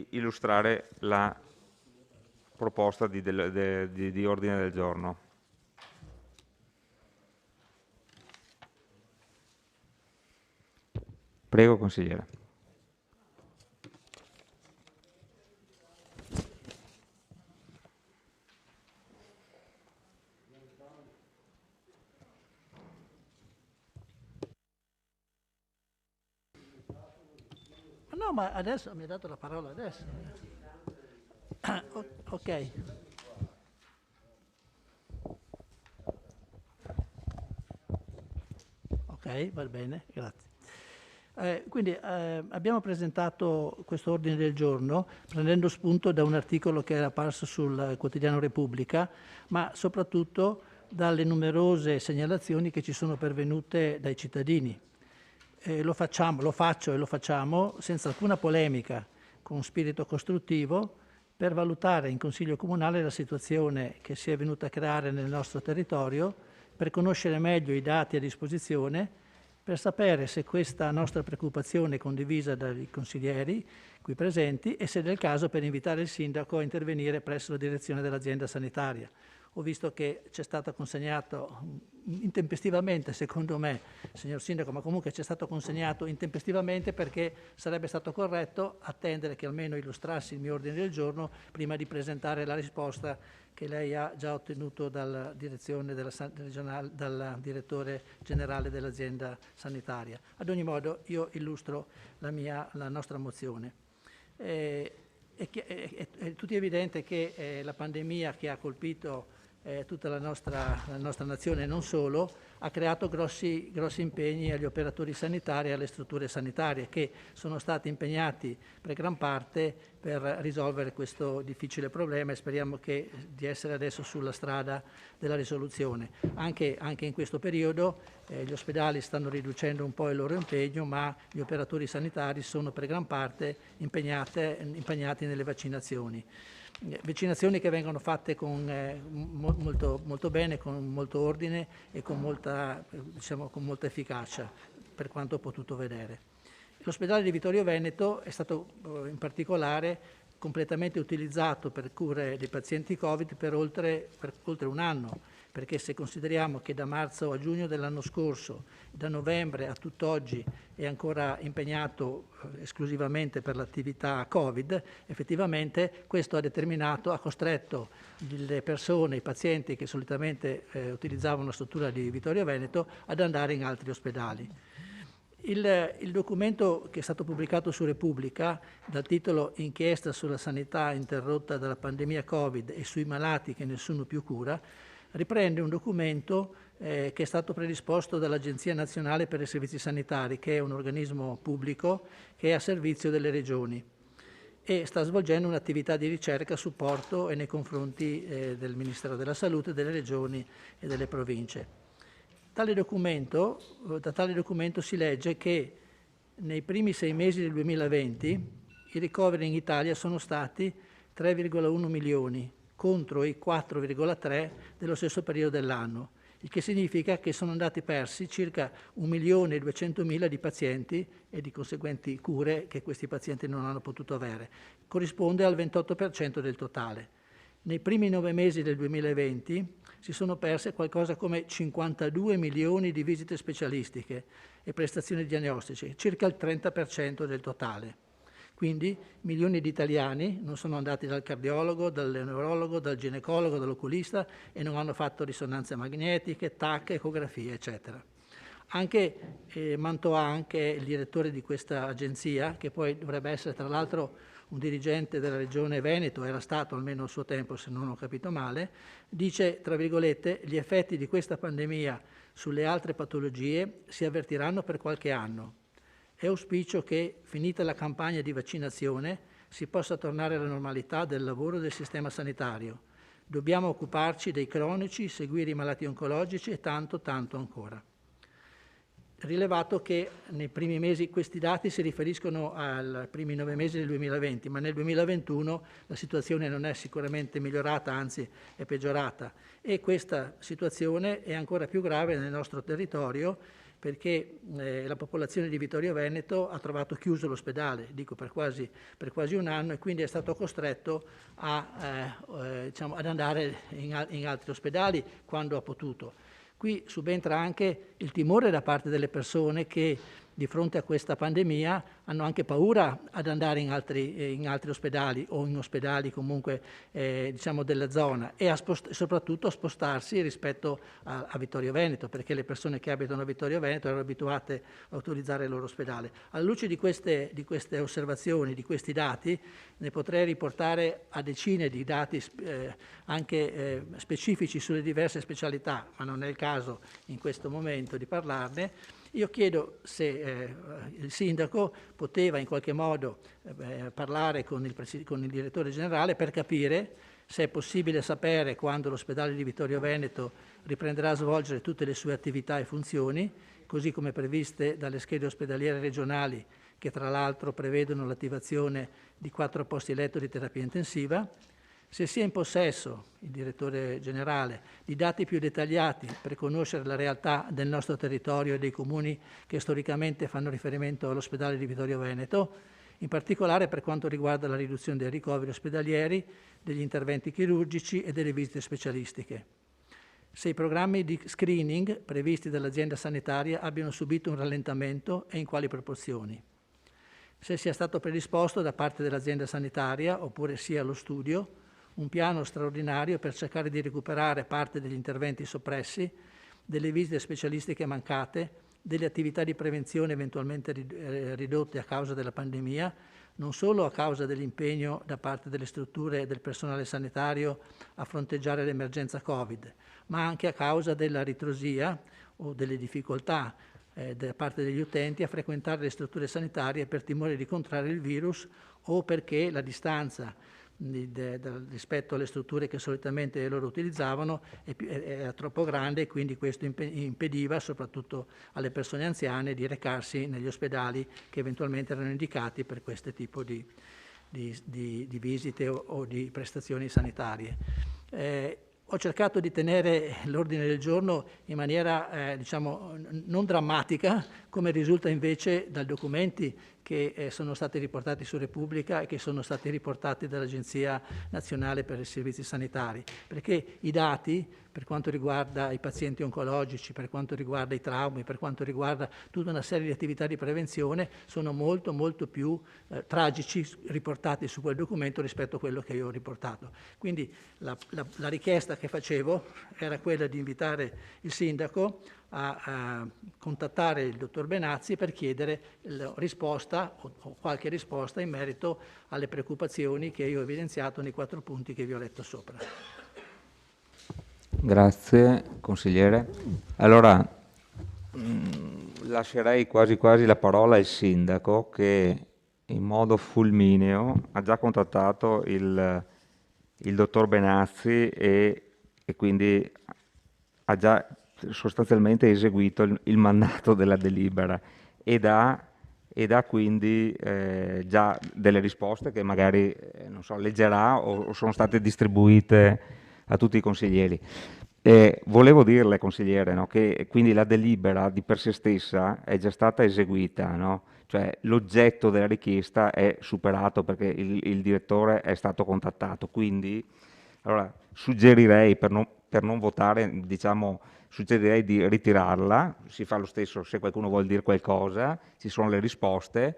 illustrare la proposta di ordine del giorno. Prego, consigliere. No, ma adesso mi ha dato la parola adesso. Ok. Ok, va bene, grazie. Quindi abbiamo presentato questo ordine del giorno prendendo spunto da un articolo che era apparso sul quotidiano Repubblica, ma soprattutto dalle numerose segnalazioni che ci sono pervenute dai cittadini. Lo facciamo senza alcuna polemica, con spirito costruttivo, per valutare in Consiglio Comunale la situazione che si è venuta a creare nel nostro territorio, per conoscere meglio i dati a disposizione, per sapere se questa nostra preoccupazione è condivisa dai consiglieri qui presenti e se del caso per invitare il sindaco a intervenire presso la direzione dell'azienda sanitaria. Ho visto che ci è stato consegnato intempestivamente, secondo me, signor Sindaco, ma comunque ci è stato consegnato intempestivamente perché sarebbe stato corretto attendere che almeno illustrassi il mio ordine del giorno prima di presentare la risposta che lei ha già ottenuto dalla direzione dal direttore generale dell'azienda sanitaria. Ad ogni modo io illustro la nostra mozione. È tutto evidente che la pandemia che ha colpito tutta la nostra nazione e non solo, ha creato grossi impegni agli operatori sanitari e alle strutture sanitarie che sono stati impegnati per gran parte per risolvere questo difficile problema e speriamo di essere adesso sulla strada della risoluzione. Anche in questo periodo gli ospedali stanno riducendo un po' il loro impegno, ma gli operatori sanitari sono per gran parte impegnati nelle vaccinazioni. Vaccinazioni che vengono fatte con molto bene, con molto ordine e con molta efficacia, per quanto ho potuto vedere. L'ospedale di Vittorio Veneto è stato in particolare completamente utilizzato per cure dei pazienti Covid per oltre un anno, perché se consideriamo che da marzo a giugno dell'anno scorso, da novembre a tutt'oggi è ancora impegnato esclusivamente per l'attività Covid, effettivamente questo ha costretto le persone, i pazienti che solitamente utilizzavano la struttura di Vittorio Veneto ad andare in altri ospedali. Il documento che è stato pubblicato su Repubblica dal titolo Inchiesta sulla sanità interrotta dalla pandemia Covid e sui malati che nessuno più cura riprende un documento che è stato predisposto dall'Agenzia Nazionale per i Servizi Sanitari, che è un organismo pubblico che è a servizio delle regioni e sta svolgendo un'attività di ricerca, supporto e nei confronti del Ministero della Salute, delle regioni e delle province. Da tale documento si legge che nei primi 6 mesi del 2020 i ricoveri in Italia sono stati 3,1 milioni contro i 4,3 dello stesso periodo dell'anno, il che significa che sono andati persi circa 1.200.000 di pazienti e di conseguenti cure che questi pazienti non hanno potuto avere. Corrisponde al 28% del totale. Nei primi 9 mesi del 2020 si sono perse qualcosa come 52 milioni di visite specialistiche e prestazioni diagnostiche, circa il 30% del totale. Quindi milioni di italiani non sono andati dal cardiologo, dal neurologo, dal ginecologo, dall'oculista e non hanno fatto risonanze magnetiche, TAC, ecografie, eccetera. Anche Mantoa, anche il direttore di questa agenzia, che poi dovrebbe essere tra l'altro un dirigente della regione Veneto, era stato almeno al suo tempo se non ho capito male, dice, tra virgolette, gli effetti di questa pandemia Sulle altre patologie si avvertiranno per qualche anno. È auspicio che, finita la campagna di vaccinazione, si possa tornare alla normalità del lavoro del sistema sanitario. Dobbiamo occuparci dei cronici, seguire i malati oncologici e tanto ancora. Rilevato che nei primi mesi, questi dati si riferiscono ai primi 9 mesi del 2020, ma nel 2021 la situazione non è sicuramente migliorata, anzi è peggiorata, e questa situazione è ancora più grave nel nostro territorio perché la popolazione di Vittorio Veneto ha trovato chiuso l'ospedale, dico per quasi un anno, e quindi è stato costretto ad andare in altri ospedali quando ha potuto. Qui subentra anche il timore da parte delle persone che di fronte a questa pandemia hanno anche paura ad andare in altri ospedali o in ospedali comunque della zona e soprattutto a spostarsi rispetto a Vittorio Veneto, perché le persone che abitano a Vittorio Veneto erano abituate a utilizzare il loro ospedale. Alla luce di queste osservazioni, di questi dati, ne potrei riportare a decine di dati anche specifici sulle diverse specialità, ma non è il caso in questo momento di parlarne. Io chiedo se il sindaco poteva in qualche modo parlare con il direttore generale per capire se è possibile sapere quando l'ospedale di Vittorio Veneto riprenderà a svolgere tutte le sue attività e funzioni, così come previste dalle schede ospedaliere regionali, che tra l'altro prevedono l'attivazione di 4 posti letto di terapia intensiva. Se sia in possesso il direttore generale di dati più dettagliati per conoscere la realtà del nostro territorio e dei comuni che storicamente fanno riferimento all'ospedale di Vittorio Veneto, in particolare per quanto riguarda la riduzione dei ricoveri ospedalieri, degli interventi chirurgici e delle visite specialistiche. Se i programmi di screening previsti dall'azienda sanitaria abbiano subito un rallentamento e in quali proporzioni. Se sia stato predisposto da parte dell'azienda sanitaria, oppure sia allo studio, un piano straordinario per cercare di recuperare parte degli interventi soppressi, delle visite specialistiche mancate, delle attività di prevenzione eventualmente ridotte a causa della pandemia, non solo a causa dell'impegno da parte delle strutture e del personale sanitario a fronteggiare l'emergenza Covid, ma anche a causa della ritrosia o delle difficoltà da parte degli utenti a frequentare le strutture sanitarie per timore di contrarre il virus o perché la distanza rispetto alle strutture che solitamente loro utilizzavano è troppo grande e quindi questo impediva soprattutto alle persone anziane di recarsi negli ospedali che eventualmente erano indicati per questo tipo di visite o di prestazioni sanitarie. Ho cercato di tenere l'ordine del giorno in maniera non drammatica, come risulta invece dai documenti che sono stati riportati su Repubblica e che sono stati riportati dall'Agenzia Nazionale per i Servizi Sanitari, perché i dati per quanto riguarda i pazienti oncologici, per quanto riguarda i traumi, per quanto riguarda tutta una serie di attività di prevenzione sono molto più tragici riportati su quel documento rispetto a quello che io ho riportato. Quindi la richiesta che facevo era quella di invitare il sindaco a contattare il dottor Benazzi per chiedere la risposta o qualche risposta in merito alle preoccupazioni che io ho evidenziato nei 4 punti che vi ho letto sopra. Grazie consigliere. Allora lascerei quasi la parola al sindaco che in modo fulmineo ha già contattato il dottor Benazzi e quindi ha già sostanzialmente eseguito il mandato della delibera e dà quindi già delle risposte che magari leggerà o sono state distribuite a tutti i consiglieri. Volevo dirle, consigliere, no, che quindi la delibera di per sé stessa è già stata eseguita, no? Cioè l'oggetto della richiesta è superato perché il direttore è stato contattato, quindi allora suggerirei per non votare, suggerirei di ritirarla, si fa lo stesso se qualcuno vuol dire qualcosa, ci sono le risposte,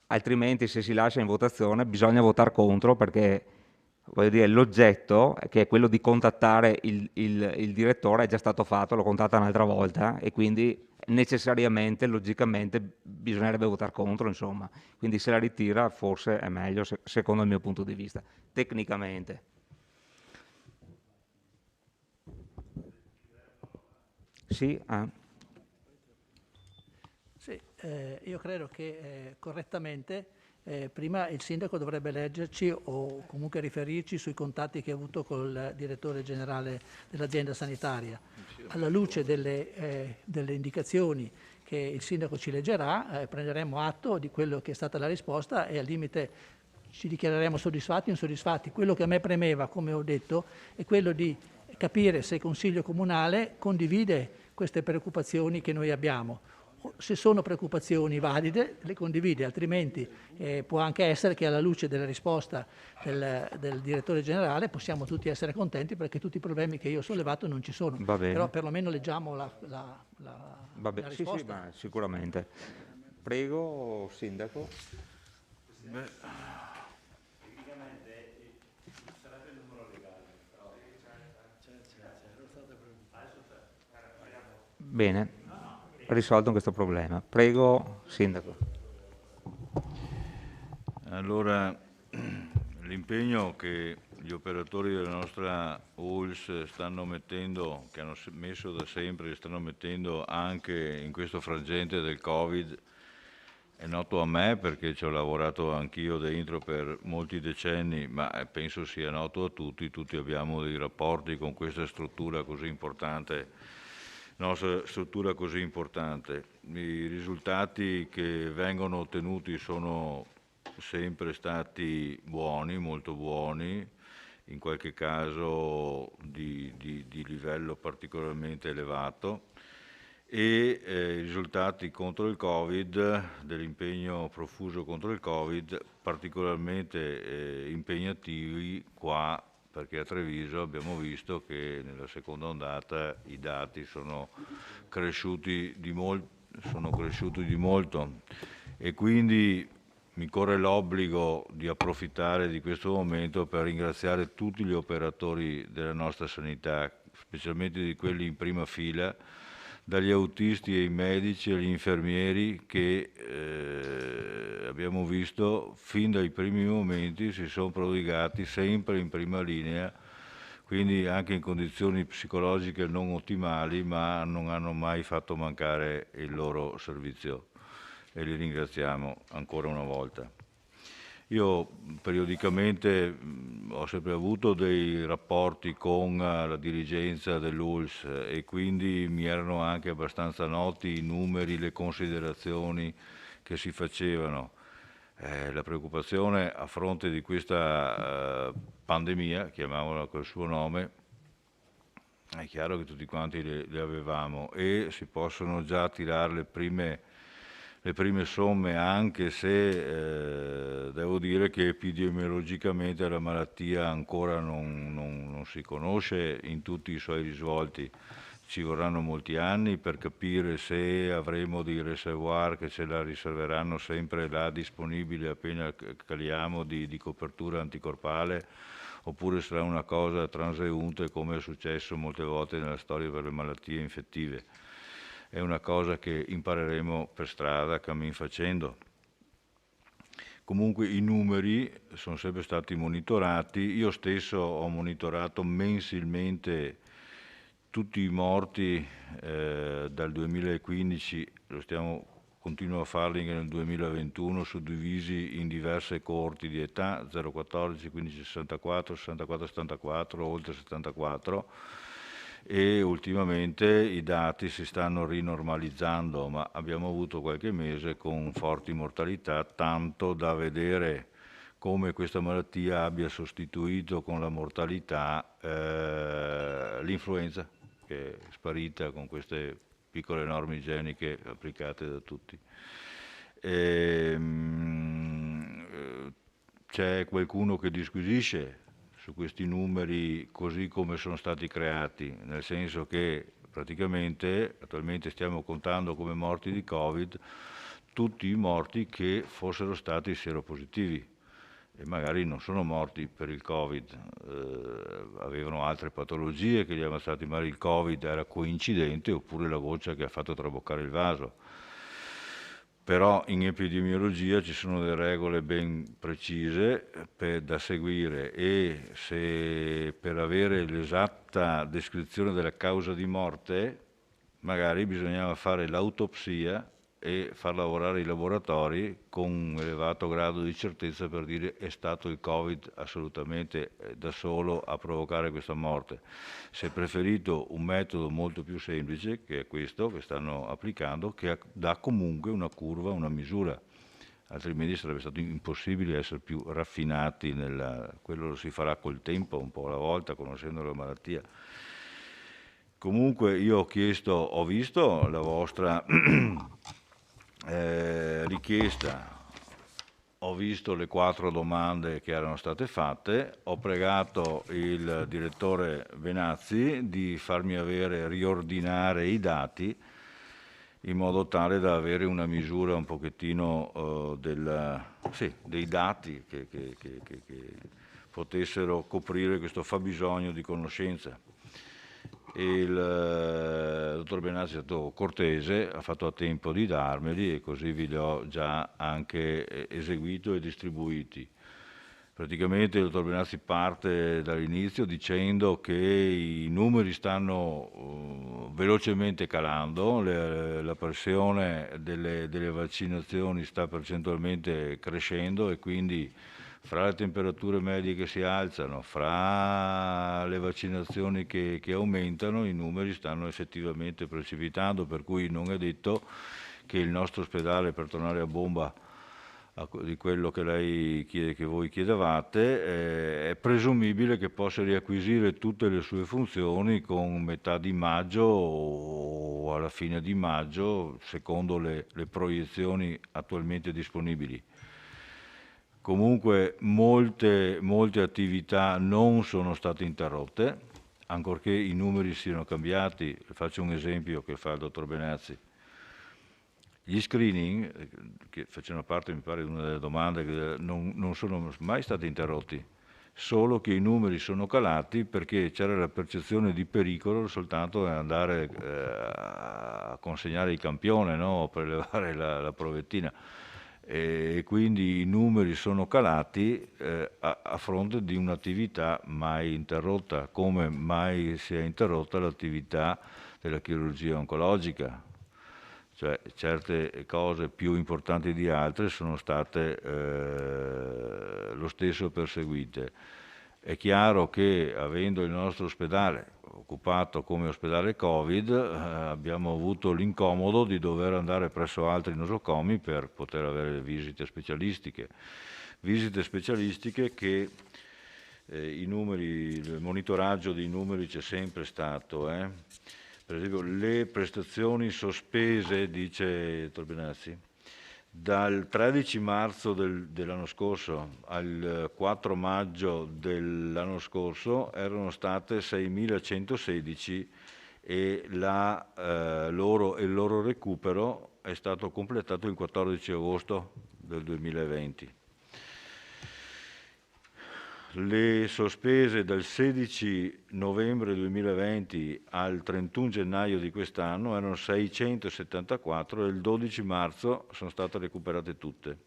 altrimenti se si lascia in votazione bisogna votare contro perché voglio dire, l'oggetto, che è quello di contattare il direttore, è già stato fatto, lo contatta un'altra volta e quindi necessariamente, logicamente, bisognerebbe votare contro, insomma. Quindi se la ritira forse è meglio, secondo il mio punto di vista, tecnicamente. Sì, Sì, io credo che correttamente prima il sindaco dovrebbe leggerci o comunque riferirci sui contatti che ha avuto col direttore generale dell'azienda sanitaria. Alla luce delle indicazioni che il sindaco ci leggerà, prenderemo atto di quello che è stata la risposta e al limite ci dichiareremo soddisfatti o insoddisfatti. Quello che a me premeva, come ho detto, è quello di capire se il Consiglio Comunale condivide queste preoccupazioni che noi abbiamo. Se sono preoccupazioni valide le condivide, altrimenti può anche essere che alla luce della risposta del direttore generale possiamo tutti essere contenti perché tutti i problemi che io ho sollevato non ci sono. Va bene. Però perlomeno leggiamo la Va bene, sì, risposta. sì, ma sicuramente. Prego, Sindaco. Bene, risolto questo problema. Prego, Sindaco. Allora, l'impegno che gli operatori della nostra ULSS stanno mettendo, che hanno messo da sempre, stanno mettendo anche in questo frangente del Covid, è noto a me perché ci ho lavorato anch'io dentro per molti decenni, ma penso sia noto a tutti. Tutti abbiamo dei rapporti con questa struttura così importante, nostra struttura così importante. I risultati che vengono ottenuti sono sempre stati buoni, molto buoni, in qualche caso di livello particolarmente elevato, e i risultati contro il Covid, dell'impegno profuso contro il Covid, particolarmente impegnativi qua, perché a Treviso abbiamo visto che nella seconda ondata i dati sono cresciuti di molto e quindi mi corre l'obbligo di approfittare di questo momento per ringraziare tutti gli operatori della nostra sanità, specialmente di quelli in prima fila, dagli autisti ai medici agli infermieri che abbiamo visto fin dai primi momenti si sono prodigati sempre in prima linea, quindi anche in condizioni psicologiche non ottimali, ma non hanno mai fatto mancare il loro servizio e li ringraziamo ancora una volta. Io periodicamente ho sempre avuto dei rapporti con la dirigenza dell'ULSS e quindi mi erano anche abbastanza noti i numeri, le considerazioni che si facevano. La preoccupazione a fronte di questa pandemia, chiamiamola col suo nome, è chiaro che tutti quanti le avevamo e si possono già tirare le prime somme, anche se devo dire che epidemiologicamente la malattia ancora non si conosce in tutti i suoi risvolti. Ci vorranno molti anni per capire se avremo dei reservoir che ce la riserveranno sempre là disponibile appena caliamo di copertura anticorpale, oppure sarà una cosa transeunte come è successo molte volte nella storia per le malattie infettive. È una cosa che impareremo per strada, cammin facendo. Comunque i numeri sono sempre stati monitorati. Io stesso ho monitorato mensilmente tutti i morti dal 2015, continuo a farli anche nel 2021, suddivisi in diverse coorti di età, 0-14, 15-64, 64-74, oltre 74. E ultimamente i dati si stanno rinormalizzando, ma abbiamo avuto qualche mese con forti mortalità, tanto da vedere come questa malattia abbia sostituito con la mortalità l'influenza, che è sparita con queste piccole norme igieniche applicate da tutti. C'è qualcuno che disquisisce su questi numeri così come sono stati creati, nel senso che praticamente attualmente stiamo contando come morti di Covid tutti i morti che fossero stati seropositivi e magari non sono morti per il Covid, avevano altre patologie che gli avevano stati, magari il Covid era coincidente oppure la goccia che ha fatto traboccare il vaso. Però in epidemiologia ci sono delle regole ben precise da seguire e se per avere l'esatta descrizione della causa di morte magari bisognava fare l'autopsia e far lavorare i laboratori con un elevato grado di certezza per dire è stato il Covid assolutamente da solo a provocare questa morte. Si è preferito un metodo molto più semplice, che è questo che stanno applicando, che dà comunque una curva, una misura, altrimenti sarebbe stato impossibile essere più raffinati, quello lo si farà col tempo, un po' alla volta, conoscendo la malattia. Comunque io ho visto la vostra richiesta, ho visto le 4 domande che erano state fatte, ho pregato il direttore Venazzi di farmi riordinare i dati in modo tale da avere una misura un pochettino dei dati che potessero coprire questo fabbisogno di conoscenza. Il dottor Benazzi è stato cortese, ha fatto a tempo di darmeli e così vi li ho già anche eseguito e distribuiti. Praticamente il dottor Benazzi parte dall'inizio dicendo che i numeri stanno velocemente calando, la pressione delle vaccinazioni sta percentualmente crescendo e quindi fra le temperature medie che si alzano, fra le vaccinazioni che aumentano, i numeri stanno effettivamente precipitando, per cui non è detto che il nostro ospedale, per tornare a bomba di quello che lei chiede, che voi chiedevate, è presumibile che possa riacquisire tutte le sue funzioni con metà di maggio o alla fine di maggio, secondo le proiezioni attualmente disponibili. Comunque molte attività non sono state interrotte, ancorché i numeri siano cambiati. Faccio un esempio che fa il dottor Benazzi. Gli screening, che facevano parte, mi pare, di una delle domande, non sono mai stati interrotti, solo che i numeri sono calati perché c'era la percezione di pericolo soltanto andare a consegnare il campione, no? O prelevare la provettina. E quindi i numeri sono calati a fronte di un'attività mai interrotta, come mai si è interrotta l'attività della chirurgia oncologica. Cioè certe cose più importanti di altre sono state lo stesso perseguite. È chiaro che avendo il nostro ospedale occupato come ospedale Covid, abbiamo avuto l'incomodo di dover andare presso altri nosocomi per poter avere visite specialistiche che i numeri, il monitoraggio dei numeri c'è sempre stato. Per esempio le prestazioni sospese, dice il dottor Benazzi, dal 13 marzo dell'anno scorso al 4 maggio dell'anno scorso erano state 6.116 e il loro recupero è stato completato il 14 agosto del 2020. Le sospese dal 16 novembre 2020 al 31 gennaio di quest'anno erano 674 e il 12 marzo sono state recuperate tutte.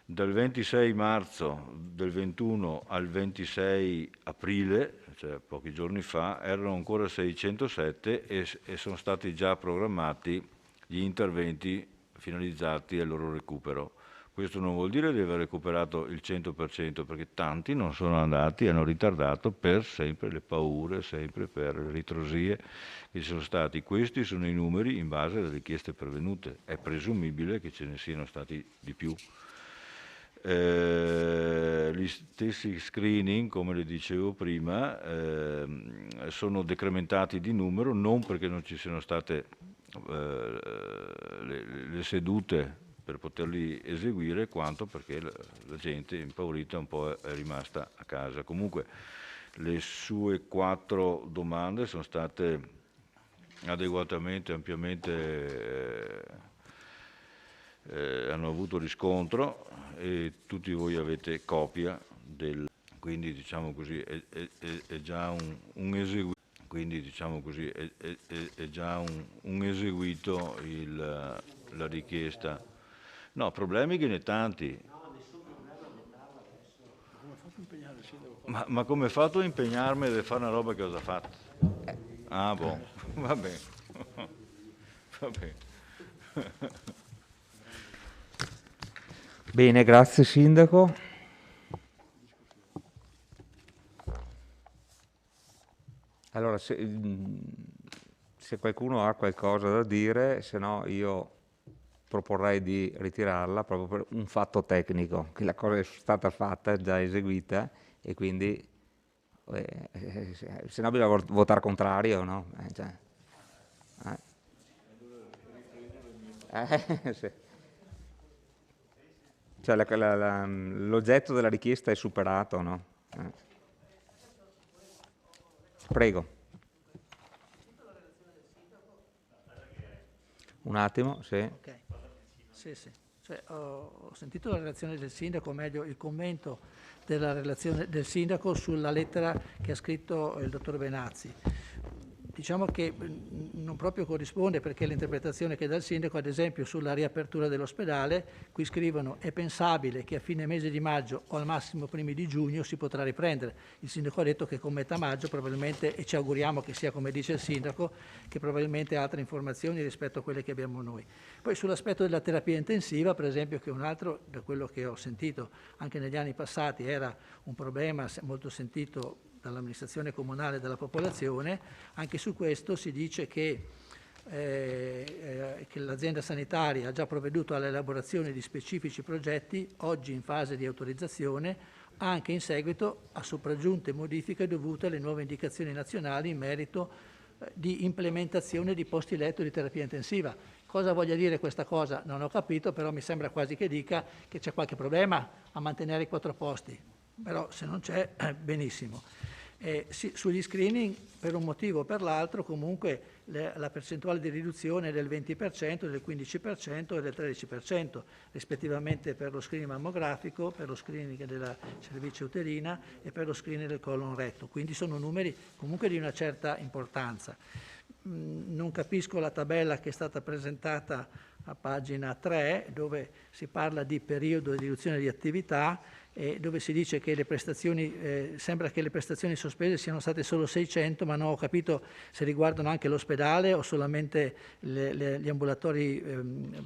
Dal 26 marzo del 21 al 26 aprile, cioè pochi giorni fa, erano ancora 607 e sono stati già programmati gli interventi finalizzati al loro recupero. Questo non vuol dire di aver recuperato il 100%, perché tanti non sono andati, hanno ritardato per sempre le paure, sempre per le ritrosie che ci sono stati. Questi sono i numeri in base alle richieste pervenute. È presumibile che ce ne siano stati di più. Gli stessi screening, come le dicevo prima, sono decrementati di numero, non perché non ci siano state le sedute per poterli eseguire, quanto perché la gente impaurita un po' è rimasta a casa. Comunque le sue 4 domande sono state adeguatamente, ampiamente, hanno avuto riscontro e tutti voi avete copia quindi diciamo così è già un eseguito. Quindi diciamo così è già un eseguito la richiesta. No, problemi che ne tanti. Ma come hai fatto a impegnarmi a fare una roba che ho già fatto? Ah, boh, va bene. Va bene. Bene, grazie Sindaco. Allora, se qualcuno ha qualcosa da dire, se no io proporrei di ritirarla proprio per un fatto tecnico, che la cosa è stata fatta, è già eseguita e quindi se no bisogna votare contrario, no? Sì. Cioè l'oggetto della richiesta è superato, no? Prego. Un attimo, sì. Okay. Sì. Cioè, ho sentito la relazione del sindaco, o meglio il commento della relazione del sindaco sulla lettera che ha scritto il dottor Benazzi. Diciamo che non proprio corrisponde, perché l'interpretazione che dà il sindaco, ad esempio sulla riapertura dell'ospedale, qui scrivono: è pensabile che a fine mese di maggio o al massimo primi di giugno si potrà riprendere. Il sindaco ha detto che con metà maggio probabilmente, e ci auguriamo che sia come dice il sindaco, che probabilmente ha altre informazioni rispetto a quelle che abbiamo noi. Poi sull'aspetto della terapia intensiva, per esempio, che un altro, da quello che ho sentito anche negli anni passati, era un problema molto sentito dall'amministrazione comunale e dalla popolazione. Anche su questo si dice che l'azienda sanitaria ha già provveduto all'elaborazione di specifici progetti, oggi in fase di autorizzazione, anche in seguito a sopraggiunte modifiche dovute alle nuove indicazioni nazionali in merito di implementazione di posti letto di terapia intensiva. Cosa voglia dire questa cosa? Non ho capito, però mi sembra quasi che dica che c'è qualche problema a mantenere i 4 posti, però se non c'è, benissimo. Sì, sugli screening, per un motivo o per l'altro, comunque la percentuale di riduzione è del 20%, del 15% e del 13%, rispettivamente per lo screening mammografico, per lo screening della cervice uterina e per lo screening del colon retto. Quindi sono numeri comunque di una certa importanza. Non capisco la tabella che è stata presentata a pagina 3, dove si parla di periodo di riduzione di attività, dove si dice che le prestazioni, sembra che le prestazioni sospese siano state solo 600, ma non ho capito se riguardano anche l'ospedale o solamente gli ambulatori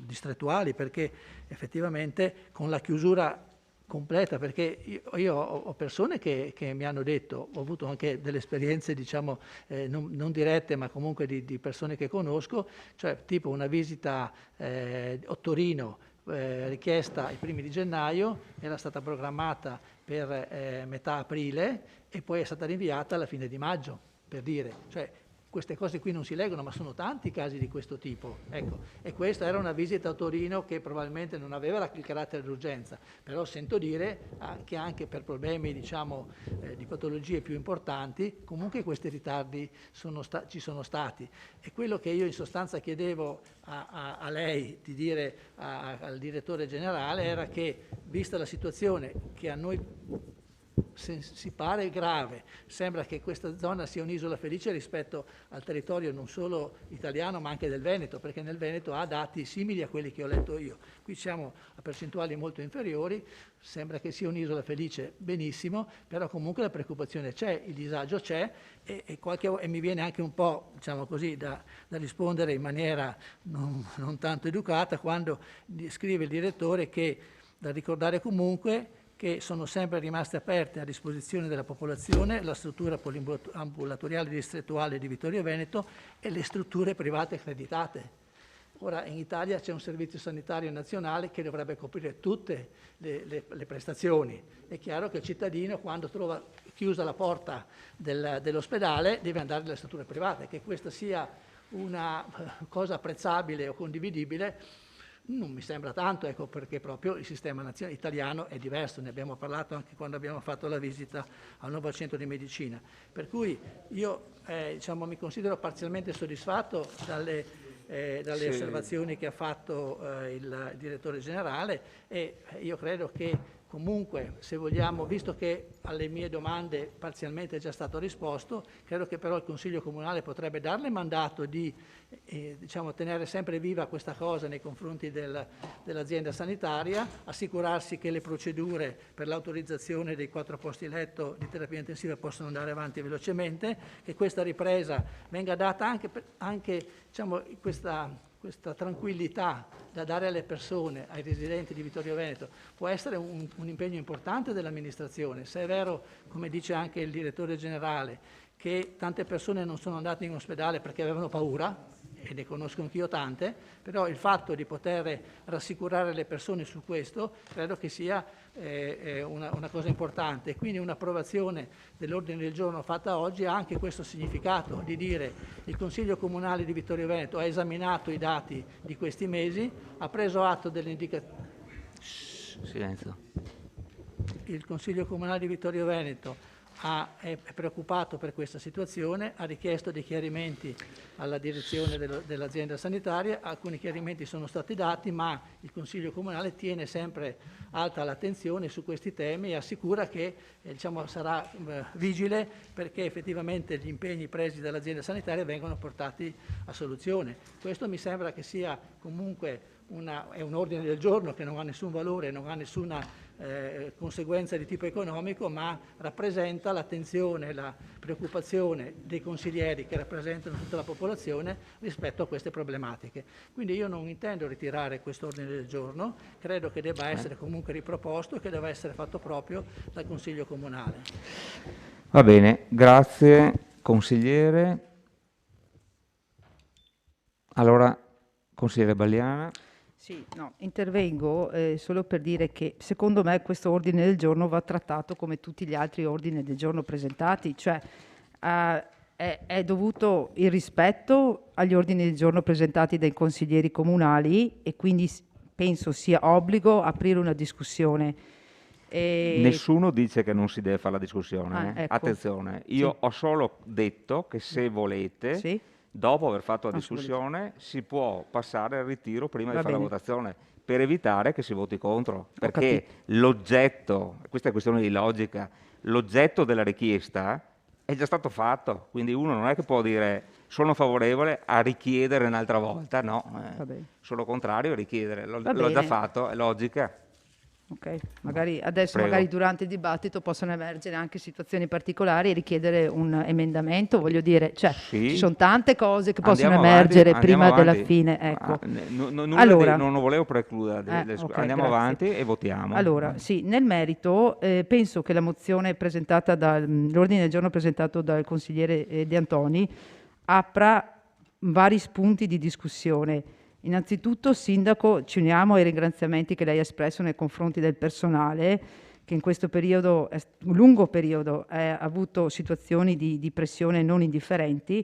distrettuali, perché effettivamente con la chiusura completa, perché io ho persone che mi hanno detto, ho avuto anche delle esperienze, diciamo, non dirette, ma comunque di persone che conosco, cioè tipo una visita a Torino richiesta ai primi di gennaio, era stata programmata per metà aprile e poi è stata rinviata alla fine di maggio, per dire. Cioè, queste cose qui non si leggono, ma sono tanti casi di questo tipo. Ecco. E questa era una visita a Torino che probabilmente non aveva il carattere d'urgenza, però sento dire che anche per problemi, diciamo, di patologie più importanti, comunque questi ritardi ci sono stati. E quello che io in sostanza chiedevo a lei di dire al direttore generale era che, vista la situazione che a noi si pare grave, sembra che questa zona sia un'isola felice rispetto al territorio non solo italiano ma anche del Veneto, perché nel Veneto ha dati simili a quelli che ho letto io. Qui siamo a percentuali molto inferiori, sembra che sia un'isola felice, benissimo, però comunque la preoccupazione c'è, il disagio c'è e mi viene anche un po', diciamo così, da rispondere in maniera non tanto educata quando scrive il direttore che da ricordare comunque che sono sempre rimaste aperte a disposizione della popolazione la struttura poliambulatoriale distrettuale di Vittorio Veneto e le strutture private accreditate. Ora in Italia c'è un servizio sanitario nazionale che dovrebbe coprire tutte le prestazioni. È chiaro che il cittadino, quando trova chiusa la porta dell'ospedale, deve andare nelle strutture private. Che questa sia una cosa apprezzabile o condividibile non mi sembra tanto, ecco, perché proprio il sistema italiano è diverso, ne abbiamo parlato anche quando abbiamo fatto la visita al nuovo centro di medicina. Per cui io diciamo, mi considero parzialmente soddisfatto dalle sì, osservazioni che ha fatto il direttore generale e io credo che comunque, se vogliamo, visto che alle mie domande parzialmente è già stato risposto, credo che però il Consiglio Comunale potrebbe darle mandato di diciamo, tenere sempre viva questa cosa nei confronti dell'azienda sanitaria, assicurarsi che le procedure per l'autorizzazione dei 4 posti letto di terapia intensiva possano andare avanti velocemente, che questa ripresa venga data anche diciamo, questa questa tranquillità da dare alle persone, ai residenti di Vittorio Veneto, può essere un impegno importante dell'amministrazione. Se è vero, come dice anche il direttore generale, che tante persone non sono andate in ospedale perché avevano paura, e ne conosco anch'io tante, però il fatto di poter rassicurare le persone su questo credo che sia una cosa importante. Quindi un'approvazione dell'ordine del giorno fatta oggi ha anche questo significato di dire: il Consiglio Comunale di Vittorio Veneto ha esaminato i dati di questi mesi, ha preso atto delle indicazioni. Silenzio. Il Consiglio Comunale di Vittorio Veneto è preoccupato per questa situazione, ha richiesto dei chiarimenti alla direzione dell'azienda sanitaria, alcuni chiarimenti sono stati dati, ma il Consiglio Comunale tiene sempre alta l'attenzione su questi temi e assicura che sarà vigile perché effettivamente gli impegni presi dall'azienda sanitaria vengono portati a soluzione. Questo mi sembra che sia comunque è un ordine del giorno che non ha nessun valore, non ha nessuna conseguenza di tipo economico, ma rappresenta l'attenzione, la preoccupazione dei consiglieri che rappresentano tutta la popolazione rispetto a queste problematiche. Quindi io non intendo ritirare questo ordine del giorno, credo che debba essere comunque riproposto e che debba essere fatto proprio dal Consiglio Comunale. Va bene, grazie consigliere. Allora, consigliere Balliana. Sì, no, intervengo solo per dire che secondo me questo ordine del giorno va trattato come tutti gli altri ordini del giorno presentati, cioè è dovuto il rispetto agli ordini del giorno presentati dai consiglieri comunali e quindi penso sia obbligo aprire una discussione. Nessuno dice che non si deve fare la discussione. Ecco. Attenzione, io ho solo detto che se volete... Sì. Dopo aver fatto la discussione si può passare al ritiro prima di fare la votazione per evitare che si voti contro, perché l'oggetto, questa è questione di logica, l'oggetto della richiesta è già stato fatto, quindi uno non è che può dire sono favorevole a richiedere un'altra volta, no, sono contrario a richiedere, l'ho già fatto, è logica. Ok, magari adesso Prego. magari durante il dibattito possono emergere anche situazioni particolari e richiedere un emendamento, voglio dire, cioè Sì. ci sono tante cose che possono Andiamo emergere avanti, prima andiamo della avanti. fine, ecco. Allora, non lo volevo precludere, ok, andiamo grazie. avanti e votiamo. Allora, sì, nel merito penso che la mozione presentata l'ordine del giorno presentato dal consigliere De Antoni apra vari spunti di discussione. Innanzitutto, Sindaco, ci uniamo ai ringraziamenti che lei ha espresso nei confronti del personale che in questo periodo, un lungo periodo, ha avuto situazioni di pressione non indifferenti.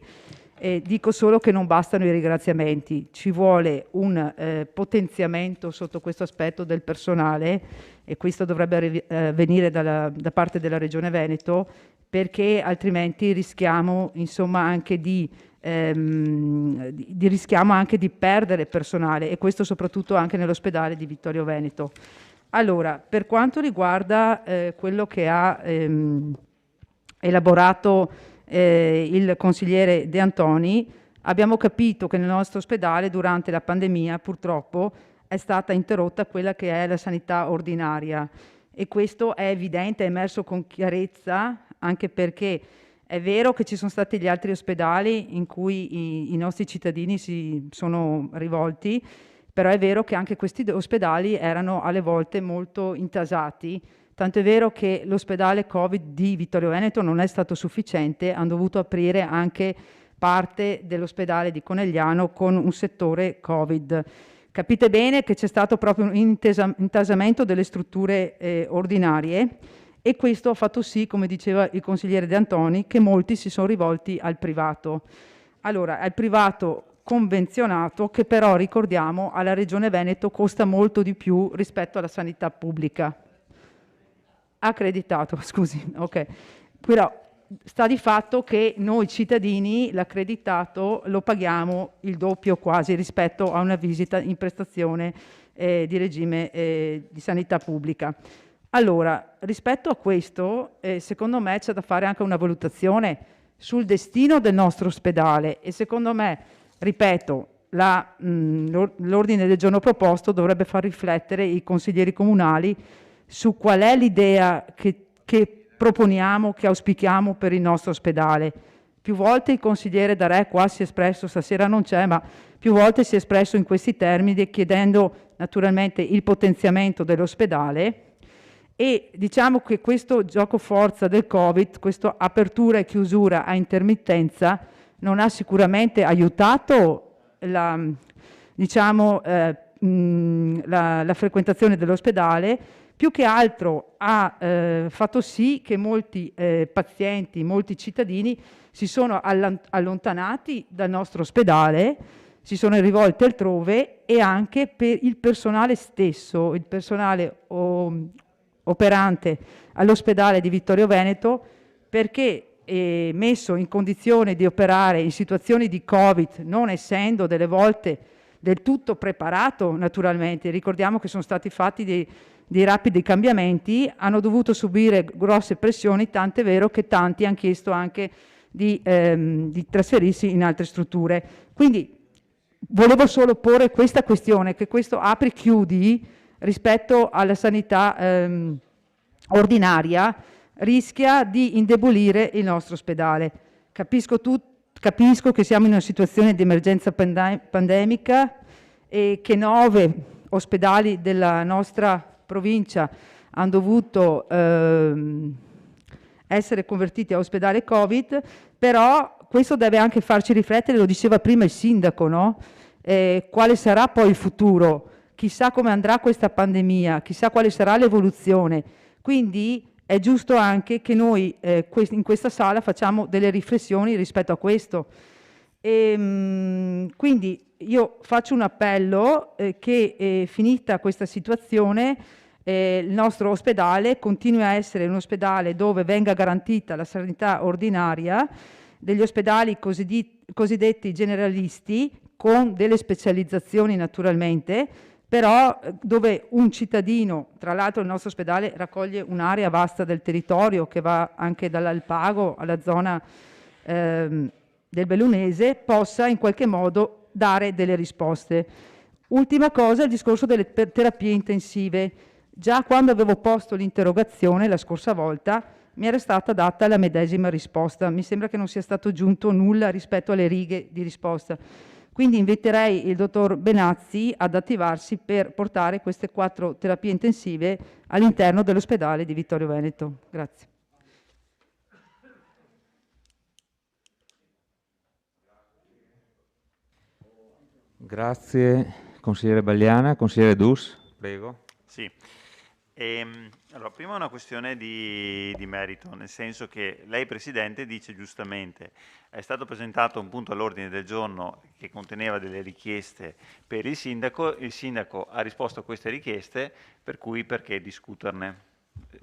Dico solo che non bastano i ringraziamenti, ci vuole un potenziamento sotto questo aspetto del personale e questo dovrebbe venire da parte della Regione Veneto, perché altrimenti rischiamo insomma anche rischiamo anche di perdere personale, e questo soprattutto anche nell'ospedale di Vittorio Veneto. Allora, per quanto riguarda quello che ha elaborato il consigliere De Antoni, abbiamo capito che nel nostro ospedale durante la pandemia purtroppo è stata interrotta quella che è la sanità ordinaria, e questo è evidente, è emerso con chiarezza, anche perché è vero che ci sono stati gli altri ospedali in cui i nostri cittadini si sono rivolti, però è vero che anche questi ospedali erano alle volte molto intasati, tanto è vero che l'ospedale Covid di Vittorio Veneto non è stato sufficiente, hanno dovuto aprire anche parte dell'ospedale di Conegliano con un settore Covid. Capite bene che c'è stato proprio un intasamento delle strutture ordinarie, e questo ha fatto sì, come diceva il consigliere De Antoni, che molti si sono rivolti al privato. Allora, al privato convenzionato, che però, ricordiamo, alla Regione Veneto costa molto di più rispetto alla sanità pubblica. Accreditato, scusi, ok. Però sta di fatto che noi cittadini l'accreditato lo paghiamo il doppio quasi rispetto a una visita in prestazione di regime di sanità pubblica. Allora, rispetto a questo, secondo me c'è da fare anche una valutazione sul destino del nostro ospedale, e secondo me, ripeto, l'ordine del giorno proposto dovrebbe far riflettere i consiglieri comunali su qual è l'idea che proponiamo, che auspichiamo per il nostro ospedale, Più volte il consigliere D'Arè qua si è espresso, stasera non c'è, ma più volte si è espresso in questi termini chiedendo naturalmente il potenziamento dell'ospedale e diciamo che questo gioco forza del Covid, questa apertura e chiusura a intermittenza non ha sicuramente aiutato la frequentazione dell'ospedale, più che altro ha fatto sì che molti pazienti, molti cittadini si sono allontanati dal nostro ospedale, si sono rivolti altrove e anche per il personale stesso, il personale operante all'ospedale di Vittorio Veneto, perché messo in condizione di operare in situazioni di Covid, non essendo delle volte del tutto preparato naturalmente, ricordiamo che sono stati fatti dei rapidi cambiamenti, hanno dovuto subire grosse pressioni, tant'è vero che tanti hanno chiesto anche di trasferirsi in altre strutture. Quindi volevo solo porre questa questione, che questo apri-chiudi rispetto alla sanità ordinaria rischia di indebolire il nostro ospedale. Capisco che siamo in una situazione di emergenza pandemica e che 9 ospedali della nostra provincia hanno dovuto essere convertiti a ospedale Covid, però questo deve anche farci riflettere, lo diceva prima il sindaco, no? Quale sarà poi il futuro? Chissà come andrà questa pandemia, chissà quale sarà l'evoluzione. Quindi è giusto anche che noi in questa sala facciamo delle riflessioni rispetto a questo. Quindi io faccio un appello che finita questa situazione il nostro ospedale continui a essere un ospedale dove venga garantita la sanità ordinaria, degli ospedali cosiddetti generalisti con delle specializzazioni naturalmente, però dove un cittadino, tra l'altro il nostro ospedale raccoglie un'area vasta del territorio che va anche dall'Alpago alla zona del Bellunese, possa in qualche modo dare delle risposte. Ultima cosa, il discorso delle terapie intensive. Già quando avevo posto l'interrogazione la scorsa volta mi era stata data la medesima risposta. Mi sembra che non sia stato aggiunto nulla rispetto alle righe di risposta. Quindi inviterei il dottor Benazzi ad attivarsi per portare queste 4 terapie intensive all'interno dell'ospedale di Vittorio Veneto. Grazie. Grazie consigliere Bagliana. Consigliere Dus, prego. Sì. Allora, prima una questione di merito, nel senso che lei Presidente dice giustamente è stato presentato un punto all'ordine del giorno che conteneva delle richieste per il sindaco ha risposto a queste richieste, per cui perché discuterne?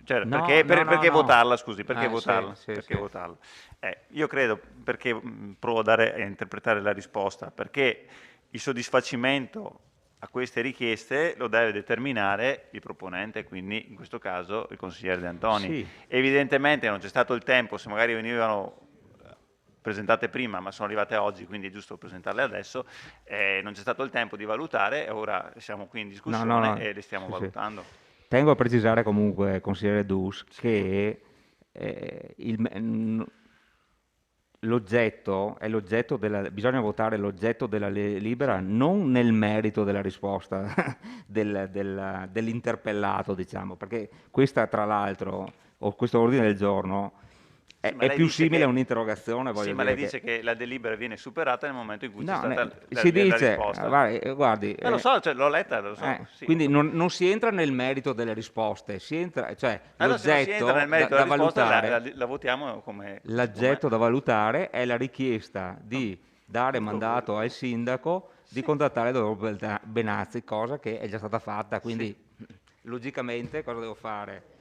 Cioè, No, perché no. votarla, scusi, perché Sì, votarla? sì, Perché sì. votarla? Io credo, perché provo a interpretare la risposta, perché il soddisfacimento a queste richieste lo deve determinare il proponente, quindi in questo caso il consigliere De Antoni. Sì. Evidentemente non c'è stato il tempo, se magari venivano presentate prima ma sono arrivate oggi, quindi è giusto presentarle adesso, non c'è stato il tempo di valutare, ora siamo qui in discussione No. e le stiamo Sì, sì. valutando. Tengo a precisare comunque, consigliere Dus, che l'oggetto è l'oggetto bisogna votare l'oggetto della delibera non nel merito della risposta dell'interpellato, diciamo, perché questa tra l'altro, o questo ordine del giorno, Sì, ma è lei più dice simile che- a un'interrogazione. Sì, voglio ma lei dire dice che la delibera viene superata nel momento in cui c'è No, stata si la dice, risposta. guardi, Lo so, cioè, l'ho letta, lo so. Sì. quindi non si entra nel merito delle risposte, si entra, cioè Allora, se non si l'oggetto entra nel merito da della risposta, valutare, la votiamo come... l'oggetto da valutare è la richiesta di dare mandato al sindaco di contattare il dottor Benazzi, cosa che è già stata fatta, quindi logicamente cosa devo fare?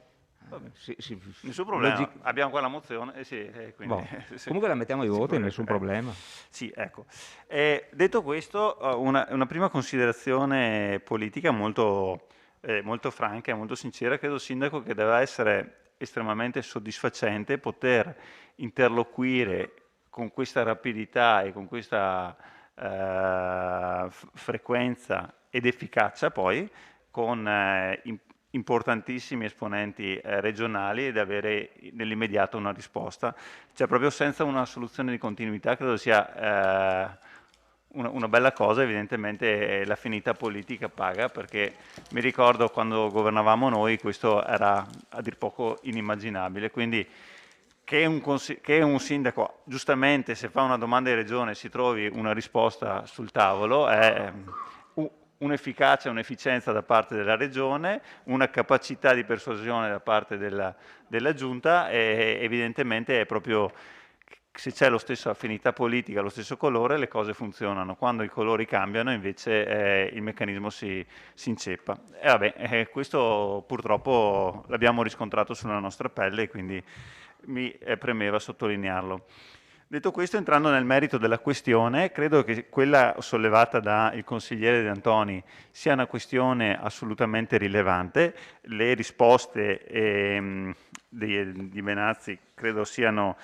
Nessun problema, abbiamo qua la mozione, quindi... Boh, comunque la mettiamo ai voti, nessun problema. Sì, ecco. Detto questo, una prima considerazione politica molto franca e molto sincera. Credo, Sindaco, che deve essere estremamente soddisfacente poter interloquire con questa rapidità e con questa frequenza ed efficacia poi con importantissimi esponenti regionali ed avere nell'immediato una risposta. Cioè proprio senza una soluzione di continuità credo sia una bella cosa. Evidentemente l'affinità politica paga, perché mi ricordo quando governavamo noi questo era a dir poco inimmaginabile, quindi che un sindaco giustamente, se fa una domanda in regione, si trovi una risposta sul tavolo è un'efficacia, un'efficienza da parte della regione, una capacità di persuasione da parte della giunta, e evidentemente è proprio, se c'è lo stesso affinità politica, lo stesso colore, le cose funzionano. Quando i colori cambiano invece il meccanismo si inceppa. E vabbè, questo purtroppo l'abbiamo riscontrato sulla nostra pelle, quindi mi premeva sottolinearlo. Detto questo, entrando nel merito della questione, credo che quella sollevata dal consigliere De Antoni sia una questione assolutamente rilevante. Le risposte di Benazzi credo siano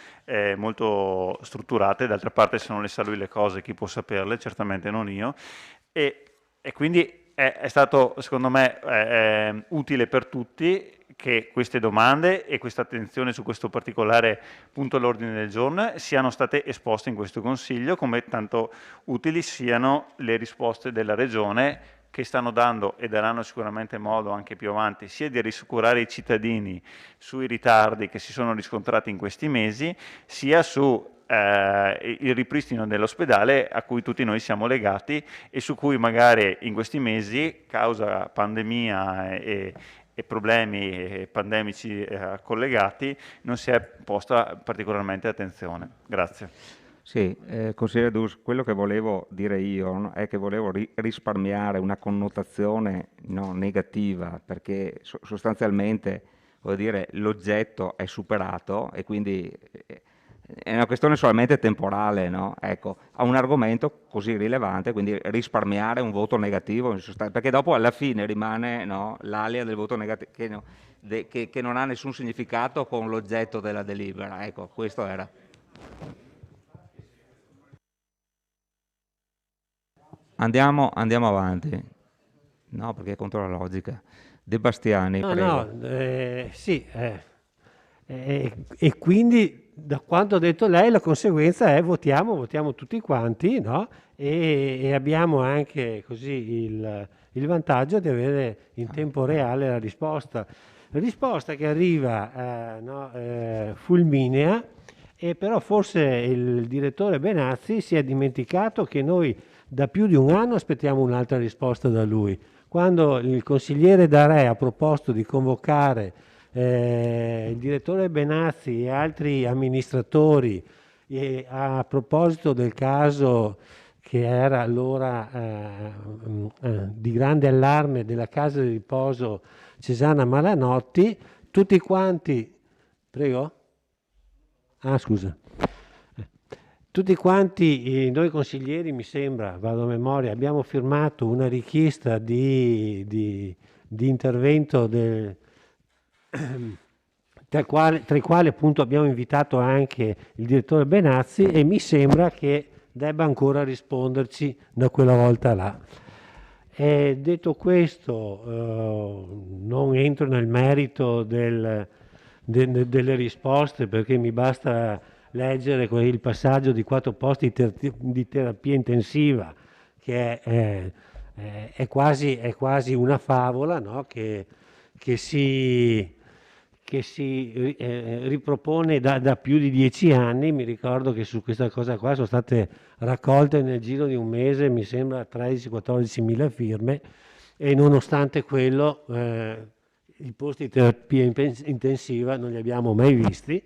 molto strutturate, d'altra parte se non le sa lui le cose chi può saperle, certamente non io, e quindi è stato secondo me utile per tutti che queste domande e questa attenzione su questo particolare punto all'ordine del giorno siano state esposte in questo Consiglio, come tanto utili siano le risposte della Regione, che stanno dando e daranno sicuramente modo anche più avanti sia di rassicurare i cittadini sui ritardi che si sono riscontrati in questi mesi, sia su il ripristino dell'ospedale a cui tutti noi siamo legati e su cui magari in questi mesi, causa pandemia e problemi pandemici collegati, non si è posta particolarmente attenzione. Grazie. Sì, consigliere Dus, quello che volevo dire io è che volevo risparmiare una connotazione negativa, perché sostanzialmente vuol dire l'oggetto è superato e quindi è una questione solamente temporale, no? Ecco, a un argomento così rilevante, quindi risparmiare un voto negativo, perché dopo alla fine rimane, no, l'alia del voto negativo che non ha nessun significato con l'oggetto della delibera. Ecco, questo era. Andiamo avanti. No, perché è contro la logica. De Bastiani, prego. Sì, e quindi da quanto ha detto lei la conseguenza è votiamo tutti quanti, no? E abbiamo anche così il vantaggio di avere in tempo reale la risposta che arriva fulminea, e però forse il direttore Benazzi si è dimenticato che noi da più di un anno aspettiamo un'altra risposta da lui. Quando il consigliere D'Arè ha proposto di convocare il direttore Benazzi e altri amministratori a proposito del caso che era allora di grande allarme della casa di riposo Cesana Malanotti, tutti quanti, prego? Scusa. Tutti quanti noi consiglieri, mi sembra, vado a memoria, abbiamo firmato una richiesta di intervento tra i quali appunto abbiamo invitato anche il direttore Benazzi, e mi sembra che debba ancora risponderci da quella volta là. Detto questo, non entro nel merito delle risposte, perché mi basta leggere il passaggio di 4 posti di terapia intensiva, che è quasi una favola, no? che si ripropone da più di 10 anni. Mi ricordo che su questa cosa qua sono state raccolte nel giro di un mese, mi sembra 13-14 mila firme, e nonostante quello i posti di terapia intensiva non li abbiamo mai visti.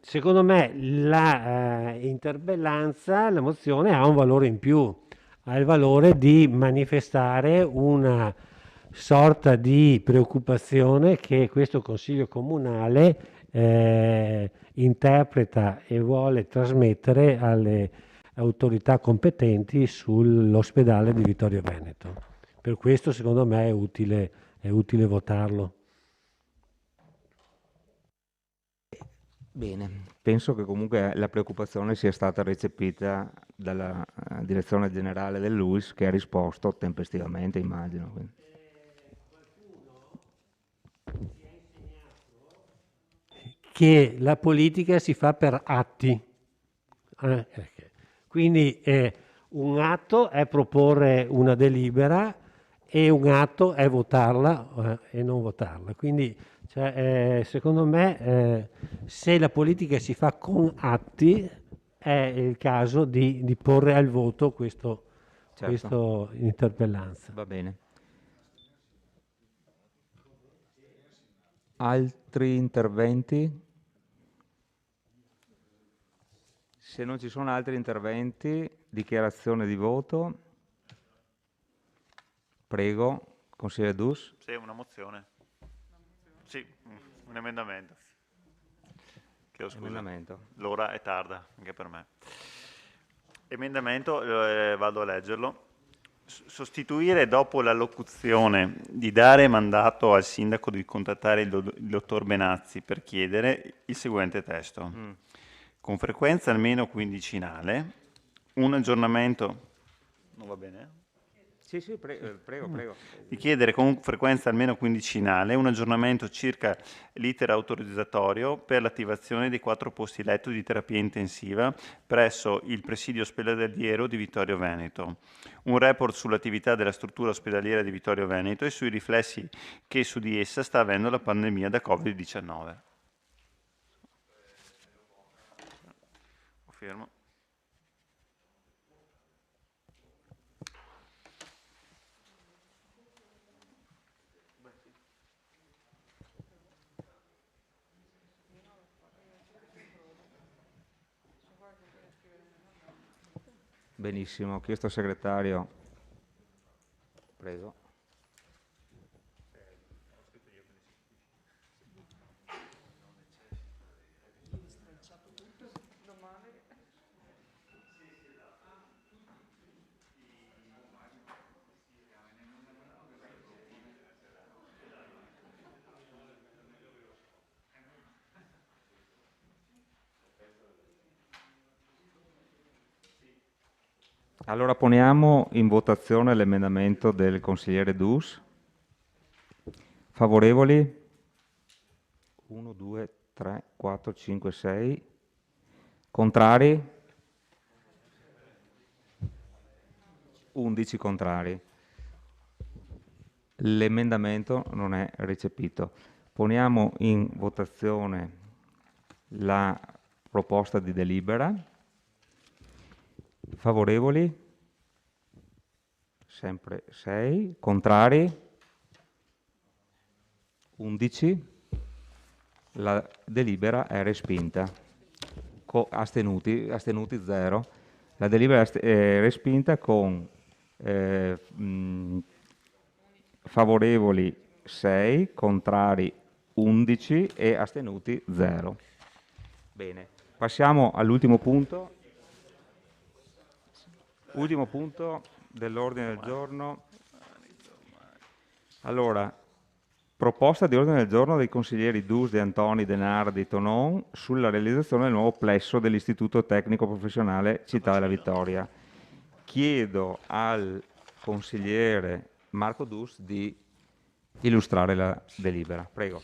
Secondo me la interpellanza, la mozione ha un valore in più, ha il valore di manifestare una sorta di preoccupazione che questo Consiglio Comunale interpreta e vuole trasmettere alle autorità competenti sull'ospedale di Vittorio Veneto. Per questo secondo me è utile votarlo. Bene, penso che comunque la preoccupazione sia stata recepita dalla direzione generale dell'UIS, che ha risposto tempestivamente, immagino. Quindi. Che la politica si fa per atti. Quindi un atto è proporre una delibera e un atto è votarla e non votarla. Quindi secondo me se la politica si fa con atti è il caso di porre al voto questa interpellanza. Va bene. Altri interventi? Se non ci sono altri interventi, dichiarazione di voto. Prego, consigliere Dus. Sì, una mozione. Sì, un emendamento. Chiedo scusa. Emendamento. L'ora è tarda, anche per me. Emendamento, vado a leggerlo. Sostituire dopo la locuzione di dare mandato al sindaco di contattare il dottor Benazzi per chiedere il seguente testo. Con frequenza almeno quindicinale, un aggiornamento... Non va bene? Sì, prego. Di chiedere con frequenza almeno quindicinale un aggiornamento circa l'iter autorizzatorio per l'attivazione dei 4 posti letto di terapia intensiva presso il presidio ospedaliero di Vittorio Veneto, un report sull'attività della struttura ospedaliera di Vittorio Veneto e sui riflessi che su di essa sta avendo la pandemia da Covid-19. Confermo. Benissimo, ho chiesto al segretario. Prego. Allora poniamo in votazione l'emendamento del consigliere Dus. Favorevoli? 1, 2, 3, 4, 5, 6. Contrari? 11 contrari. L'emendamento non è recepito. Poniamo in votazione la proposta di delibera. Favorevoli? Sempre 6. Contrari? 11. La delibera è respinta. Astenuti 0. La delibera è respinta con favorevoli 6, contrari 11 e astenuti 0. Bene, passiamo all'ultimo punto. Ultimo punto dell'ordine del giorno. Allora, proposta di ordine del giorno dei consiglieri Dus, De Antoni, Denardi, Tonon sulla realizzazione del nuovo plesso dell'Istituto Tecnico Professionale Città della Vittoria. Chiedo al consigliere Marco Dus di illustrare la delibera. Prego.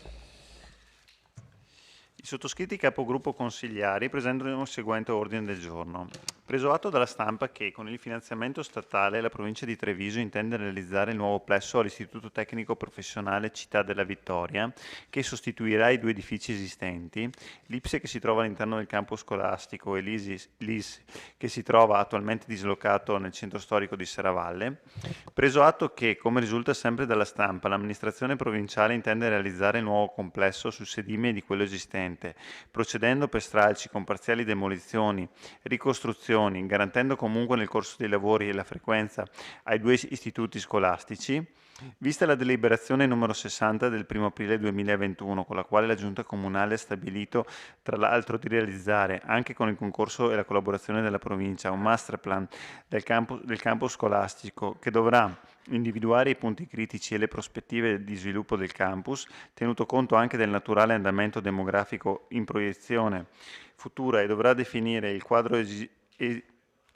I sottoscritti capogruppo consigliari presentano il seguente ordine del giorno. Preso atto dalla stampa che con il finanziamento statale la provincia di Treviso intende realizzare il nuovo plesso all'Istituto Tecnico Professionale Città della Vittoria, che sostituirà i 2 edifici esistenti, l'IPSE che si trova all'interno del campo scolastico e l'IS che si trova attualmente dislocato nel centro storico di Serravalle. Preso atto che, come risulta sempre dalla stampa, l'amministrazione provinciale intende realizzare il nuovo complesso sul sedime di quello esistente, procedendo per stralci con parziali demolizioni, ricostruzioni, garantendo comunque nel corso dei lavori la frequenza ai 2 istituti scolastici, vista la deliberazione numero 60 del 1 aprile 2021, con la quale la Giunta Comunale ha stabilito, tra l'altro, di realizzare, anche con il concorso e la collaborazione della provincia, un master plan del campo scolastico che dovrà individuare i punti critici e le prospettive di sviluppo del campus, tenuto conto anche del naturale andamento demografico in proiezione futura, e dovrà definire il quadro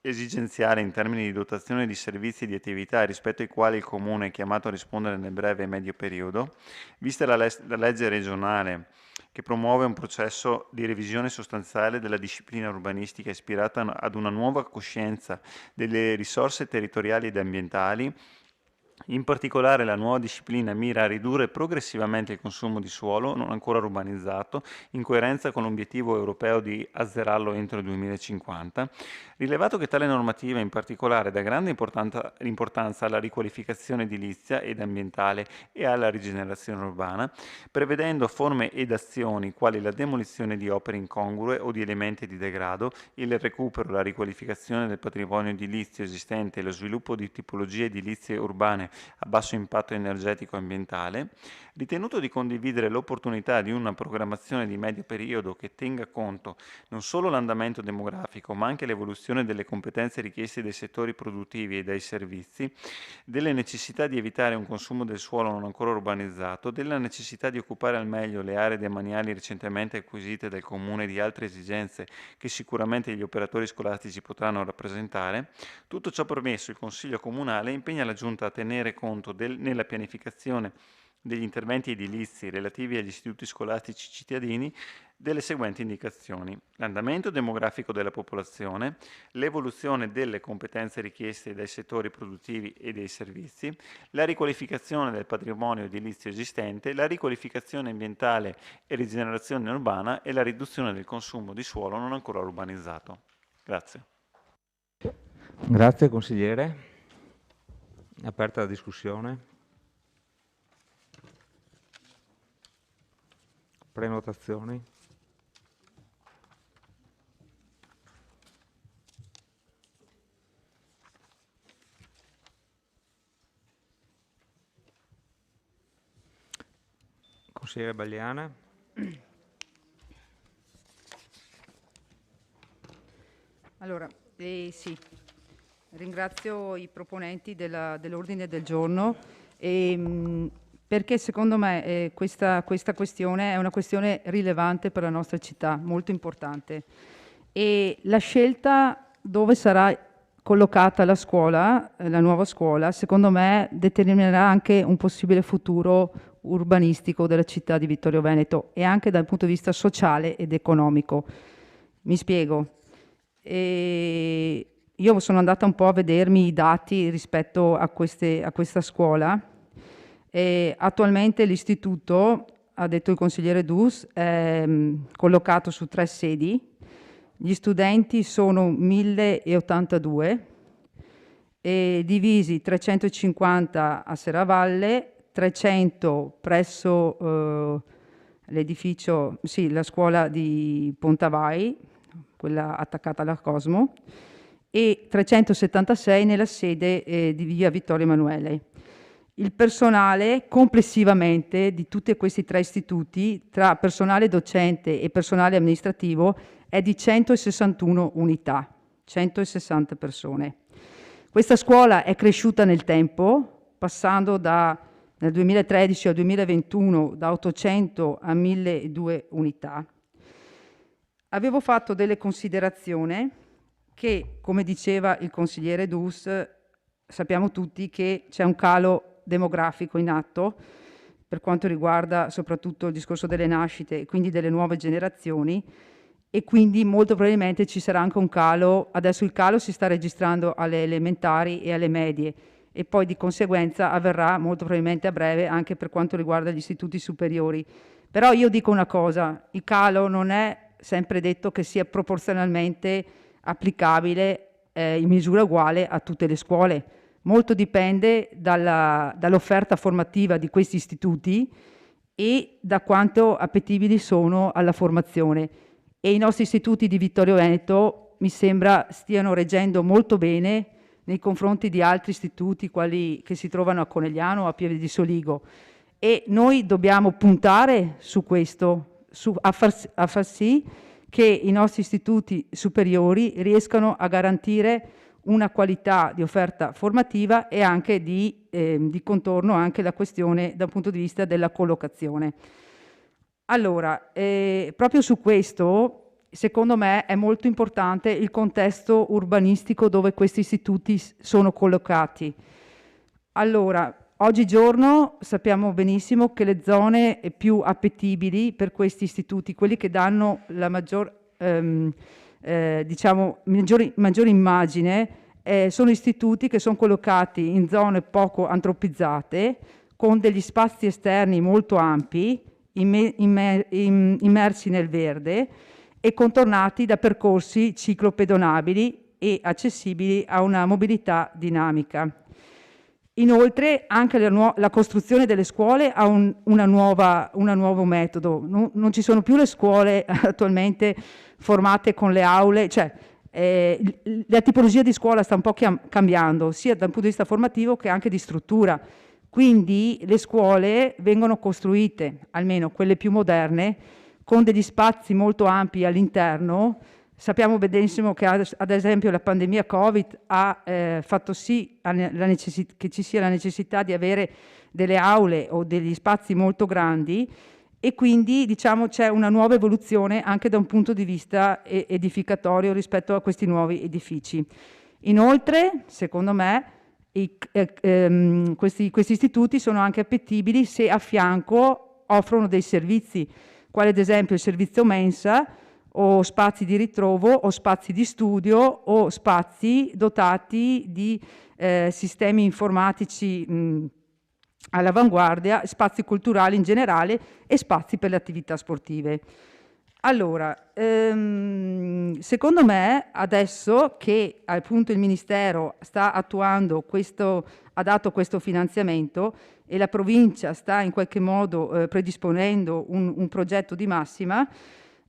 esigenziale in termini di dotazione di servizi e di attività rispetto ai quali il Comune è chiamato a rispondere nel breve e medio periodo, vista la legge regionale che promuove un processo di revisione sostanziale della disciplina urbanistica ispirata ad una nuova coscienza delle risorse territoriali ed ambientali. In particolare la nuova disciplina mira a ridurre progressivamente il consumo di suolo non ancora urbanizzato, in coerenza con l'obiettivo europeo di azzerarlo entro il 2050, rilevato che tale normativa in particolare dà grande importanza alla riqualificazione edilizia ed ambientale e alla rigenerazione urbana, prevedendo forme ed azioni quali la demolizione di opere incongrue o di elementi di degrado, il recupero, la riqualificazione del patrimonio edilizio esistente e lo sviluppo di tipologie edilizie urbane a basso impatto energetico e ambientale, ritenuto di condividere l'opportunità di una programmazione di medio periodo che tenga conto non solo l'andamento demografico, ma anche l'evoluzione delle competenze richieste dai settori produttivi e dai servizi, delle necessità di evitare un consumo del suolo non ancora urbanizzato, della necessità di occupare al meglio le aree demaniali recentemente acquisite dal Comune e di altre esigenze che sicuramente gli operatori scolastici potranno rappresentare. Tutto ciò permesso, il Consiglio Comunale impegna la Giunta a tenere conto nella pianificazione degli interventi edilizi relativi agli istituti scolastici cittadini delle seguenti indicazioni: l'andamento demografico della popolazione, l'evoluzione delle competenze richieste dai settori produttivi e dei servizi, la riqualificazione del patrimonio edilizio esistente, la riqualificazione ambientale e rigenerazione urbana e la riduzione del consumo di suolo non ancora urbanizzato. Grazie. Grazie consigliere. Aperta la discussione. Prenotazioni. Consigliere Bagliana. Allora, sì, ringrazio i proponenti dell'ordine del giorno perché secondo me questa questione è una questione rilevante per la nostra città, molto importante. E la scelta dove sarà collocata la scuola, la nuova scuola, secondo me determinerà anche un possibile futuro urbanistico della città di Vittorio Veneto e anche dal punto di vista sociale ed economico. Mi spiego. Io sono andata un po' a vedermi i dati rispetto a questa scuola. Attualmente l'istituto, ha detto il consigliere Dus, è collocato su 3 sedi. Gli studenti sono 1082, divisi 350 a Serravalle, 300 presso l'edificio, sì, la scuola di Pontavai, quella attaccata alla Cosmo, e 376 nella sede di via Vittorio Emanuele. Il personale complessivamente di tutti questi 3 istituti, tra personale docente e personale amministrativo, è di 161 unità, 160 persone. Questa scuola è cresciuta nel tempo, passando nel 2013 al 2021 da 800 a 1002 unità. Avevo fatto delle considerazioni che, come diceva il consigliere Dus, sappiamo tutti che c'è un calo demografico in atto per quanto riguarda soprattutto il discorso delle nascite e quindi delle nuove generazioni, e quindi molto probabilmente ci sarà anche un calo. Adesso il calo si sta registrando alle elementari e alle medie e poi di conseguenza avverrà molto probabilmente a breve anche per quanto riguarda gli istituti superiori. Però io dico una cosa: il calo non è sempre detto che sia proporzionalmente applicabile in misura uguale a tutte le scuole. Molto dipende dall'offerta formativa di questi istituti e da quanto appetibili sono alla formazione. E i nostri istituti di Vittorio Veneto mi sembra stiano reggendo molto bene nei confronti di altri istituti quali che si trovano a Conegliano o a Pieve di Soligo, e noi dobbiamo puntare su questo, a far sì che i nostri istituti superiori riescano a garantire una qualità di offerta formativa e anche di contorno anche la questione dal punto di vista della collocazione. Allora, proprio su questo, secondo me, è molto importante il contesto urbanistico dove questi istituti sono collocati. Allora, oggigiorno sappiamo benissimo che le zone più appetibili per questi istituti, quelli che danno la maggiore immagine, sono istituti che sono collocati in zone poco antropizzate, con degli spazi esterni molto ampi, immersi nel verde e contornati da percorsi ciclopedonabili e accessibili a una mobilità dinamica. Inoltre anche la costruzione delle scuole ha un nuovo metodo. Non ci sono più le scuole attualmente formate con le aule, cioè la tipologia di scuola sta un po' cambiando, sia dal punto di vista formativo che anche di struttura. Quindi le scuole vengono costruite, almeno quelle più moderne, con degli spazi molto ampi all'interno. Sappiamo benissimo che ad esempio la pandemia Covid ha fatto sì che ci sia la necessità di avere delle aule o degli spazi molto grandi, e quindi diciamo c'è una nuova evoluzione anche da un punto di vista edificatorio rispetto a questi nuovi edifici. Inoltre, secondo me, questi istituti sono anche appetibili se a fianco offrono dei servizi, quali ad esempio il servizio mensa, o spazi di ritrovo, o spazi di studio, o spazi dotati di sistemi informatici all'avanguardia, spazi culturali in generale e spazi per le attività sportive. Allora, secondo me adesso che appunto il Ministero sta attuando ha dato questo finanziamento e la provincia sta in qualche modo predisponendo un progetto di massima,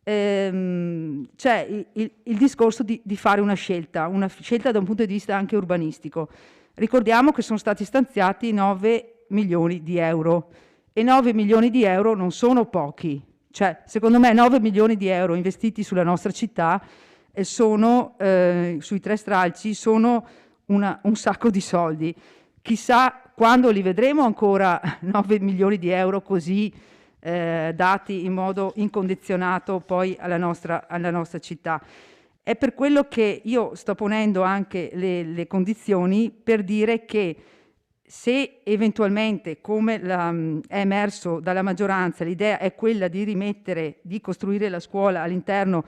c'è il discorso di fare una scelta da un punto di vista anche urbanistico. Ricordiamo che sono stati stanziati 9 milioni di euro e 9 milioni di euro non sono pochi. Cioè, secondo me 9 milioni di euro investiti sulla nostra città sui tre stralci sono un sacco di soldi. Chissà quando li vedremo ancora 9 milioni di euro così dati in modo incondizionato poi alla nostra città. È per quello che io sto ponendo anche le condizioni per dire che se eventualmente, come è emerso dalla maggioranza, l'idea è quella di costruire la scuola all'interno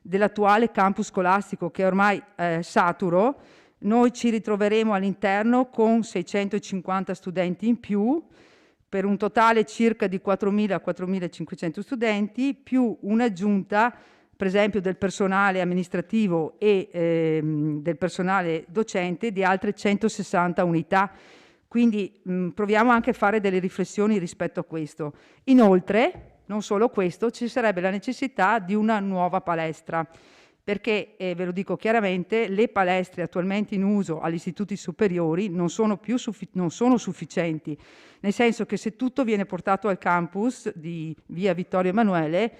dell'attuale campus scolastico che è ormai saturo, noi ci ritroveremo all'interno con 650 studenti in più, per un totale circa di 4.000-4.500 studenti, più un'aggiunta, per esempio, del personale amministrativo e del personale docente di altre 160 unità. Quindi proviamo anche a fare delle riflessioni rispetto a questo. Inoltre, non solo questo, ci sarebbe la necessità di una nuova palestra, perché, ve lo dico chiaramente, le palestre attualmente in uso agli istituti superiori non sono sufficienti, nel senso che se tutto viene portato al campus di via Vittorio Emanuele,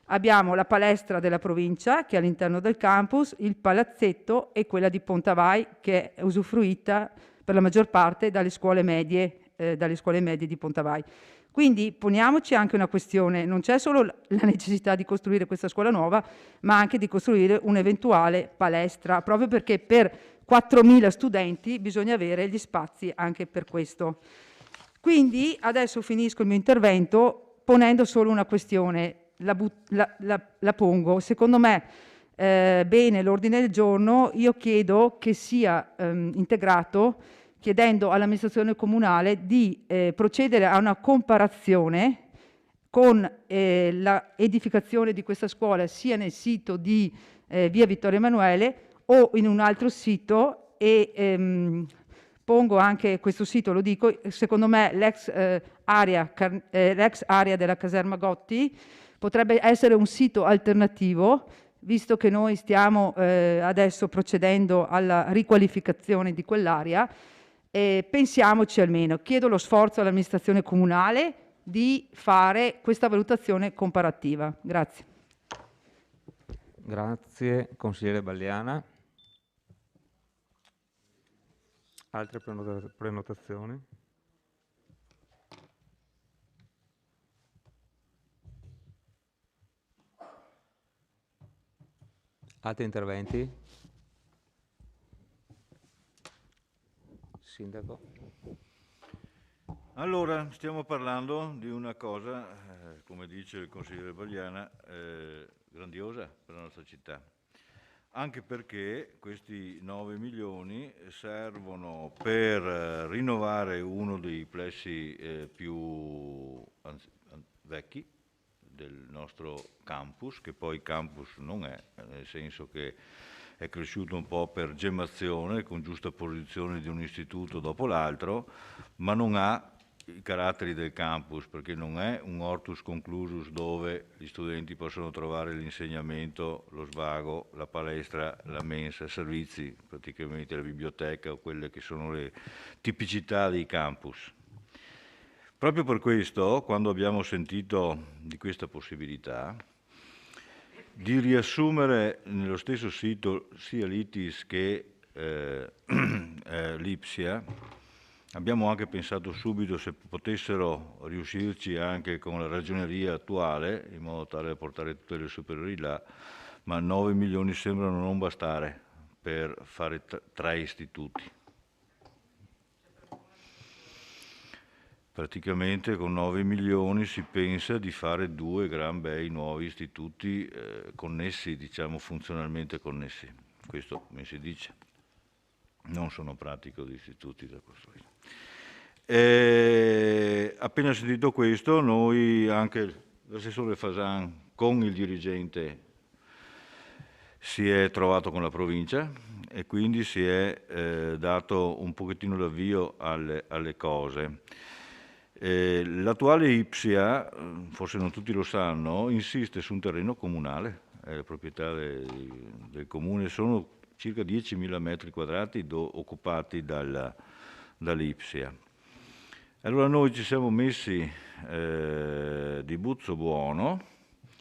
abbiamo la palestra della provincia che è all'interno del campus, il palazzetto e quella di Pontavai che è usufruita per la maggior parte dalle scuole medie di Pontavai. Quindi poniamoci anche una questione, non c'è solo la necessità di costruire questa scuola nuova, ma anche di costruire un'eventuale palestra, proprio perché per 4.000 studenti bisogna avere gli spazi anche per questo. Quindi adesso finisco il mio intervento ponendo solo una questione, la pongo. Secondo me bene l'ordine del giorno, io chiedo che sia integrato chiedendo all'amministrazione comunale di procedere a una comparazione con la edificazione di questa scuola sia nel sito di via Vittorio Emanuele o in un altro sito e pongo anche questo sito, lo dico, secondo me l'ex area della caserma Gotti potrebbe essere un sito alternativo, visto che noi stiamo adesso procedendo alla riqualificazione di quell'area. Pensiamoci almeno, chiedo lo sforzo all'amministrazione comunale di fare questa valutazione comparativa. Grazie. Grazie, consigliere Balliana. Altre prenotazioni? Altri interventi? Sindaco. Allora, stiamo parlando di una cosa, come dice il consigliere Bagliana, grandiosa per la nostra città. Anche perché questi 9 milioni servono per rinnovare uno dei plessi più vecchi del nostro campus, che poi campus non è, nel senso che è cresciuto un po' per gemmazione, con giusta posizione di un istituto dopo l'altro, ma non ha i caratteri del campus, perché non è un hortus conclusus dove gli studenti possono trovare l'insegnamento, lo svago, la palestra, la mensa, servizi, praticamente la biblioteca o quelle che sono le tipicità dei campus. Proprio per questo, quando abbiamo sentito di questa possibilità, di riassumere nello stesso sito sia l'ITIS che l'IPSIA, abbiamo anche pensato subito se potessero riuscirci anche con la ragioneria attuale, in modo tale da portare tutte le superiori là, ma 9 milioni sembrano non bastare per fare 3 istituti. Praticamente con 9 milioni si pensa di fare 2 gran bei nuovi istituti connessi, diciamo funzionalmente connessi. Questo mi si dice. Non sono pratico di istituti da costruire. Appena sentito questo, noi, anche l'assessore Fasan, con il dirigente, si è trovato con la provincia e quindi si è dato un pochettino l'avvio alle cose. L'attuale IPSIA, forse non tutti lo sanno, insiste su un terreno comunale, è la proprietà del comune, sono circa 10.000 metri quadrati occupati dall'IPSIA. Allora noi ci siamo messi di buzzo buono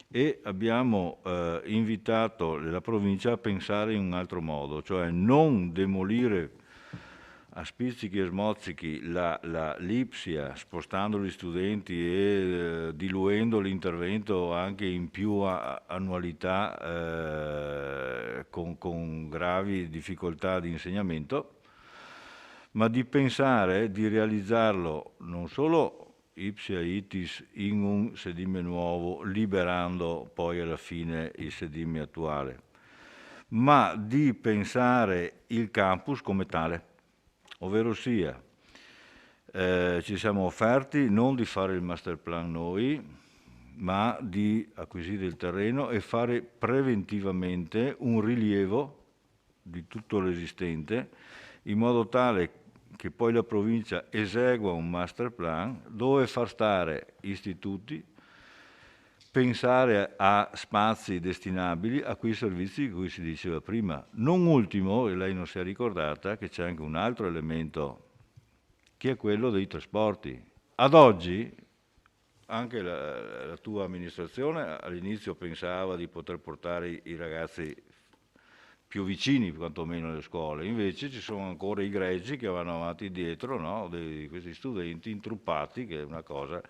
e abbiamo invitato la provincia a pensare in un altro modo, cioè non demolire a spizzichi e smozzichi l'IPSIA, spostando gli studenti e diluendo l'intervento anche in più annualità con gravi difficoltà di insegnamento, ma di pensare di realizzarlo non solo IPSIA ITIS in un sedime nuovo, liberando poi alla fine il sedime attuale, ma di pensare il campus come tale. Ovvero sia, ci siamo offerti non di fare il master plan noi, ma di acquisire il terreno e fare preventivamente un rilievo di tutto l'esistente, in modo tale che poi la provincia esegua un master plan dove far stare istituti, pensare a spazi destinabili a quei servizi di cui si diceva prima. Non ultimo, e lei non si è ricordata, che c'è anche un altro elemento, che è quello dei trasporti. Ad oggi, anche la tua amministrazione all'inizio pensava di poter portare i ragazzi più vicini, quantomeno, alle scuole. Invece ci sono ancora i greggi che vanno avanti e dietro, no? Di questi studenti intruppati, che è una cosa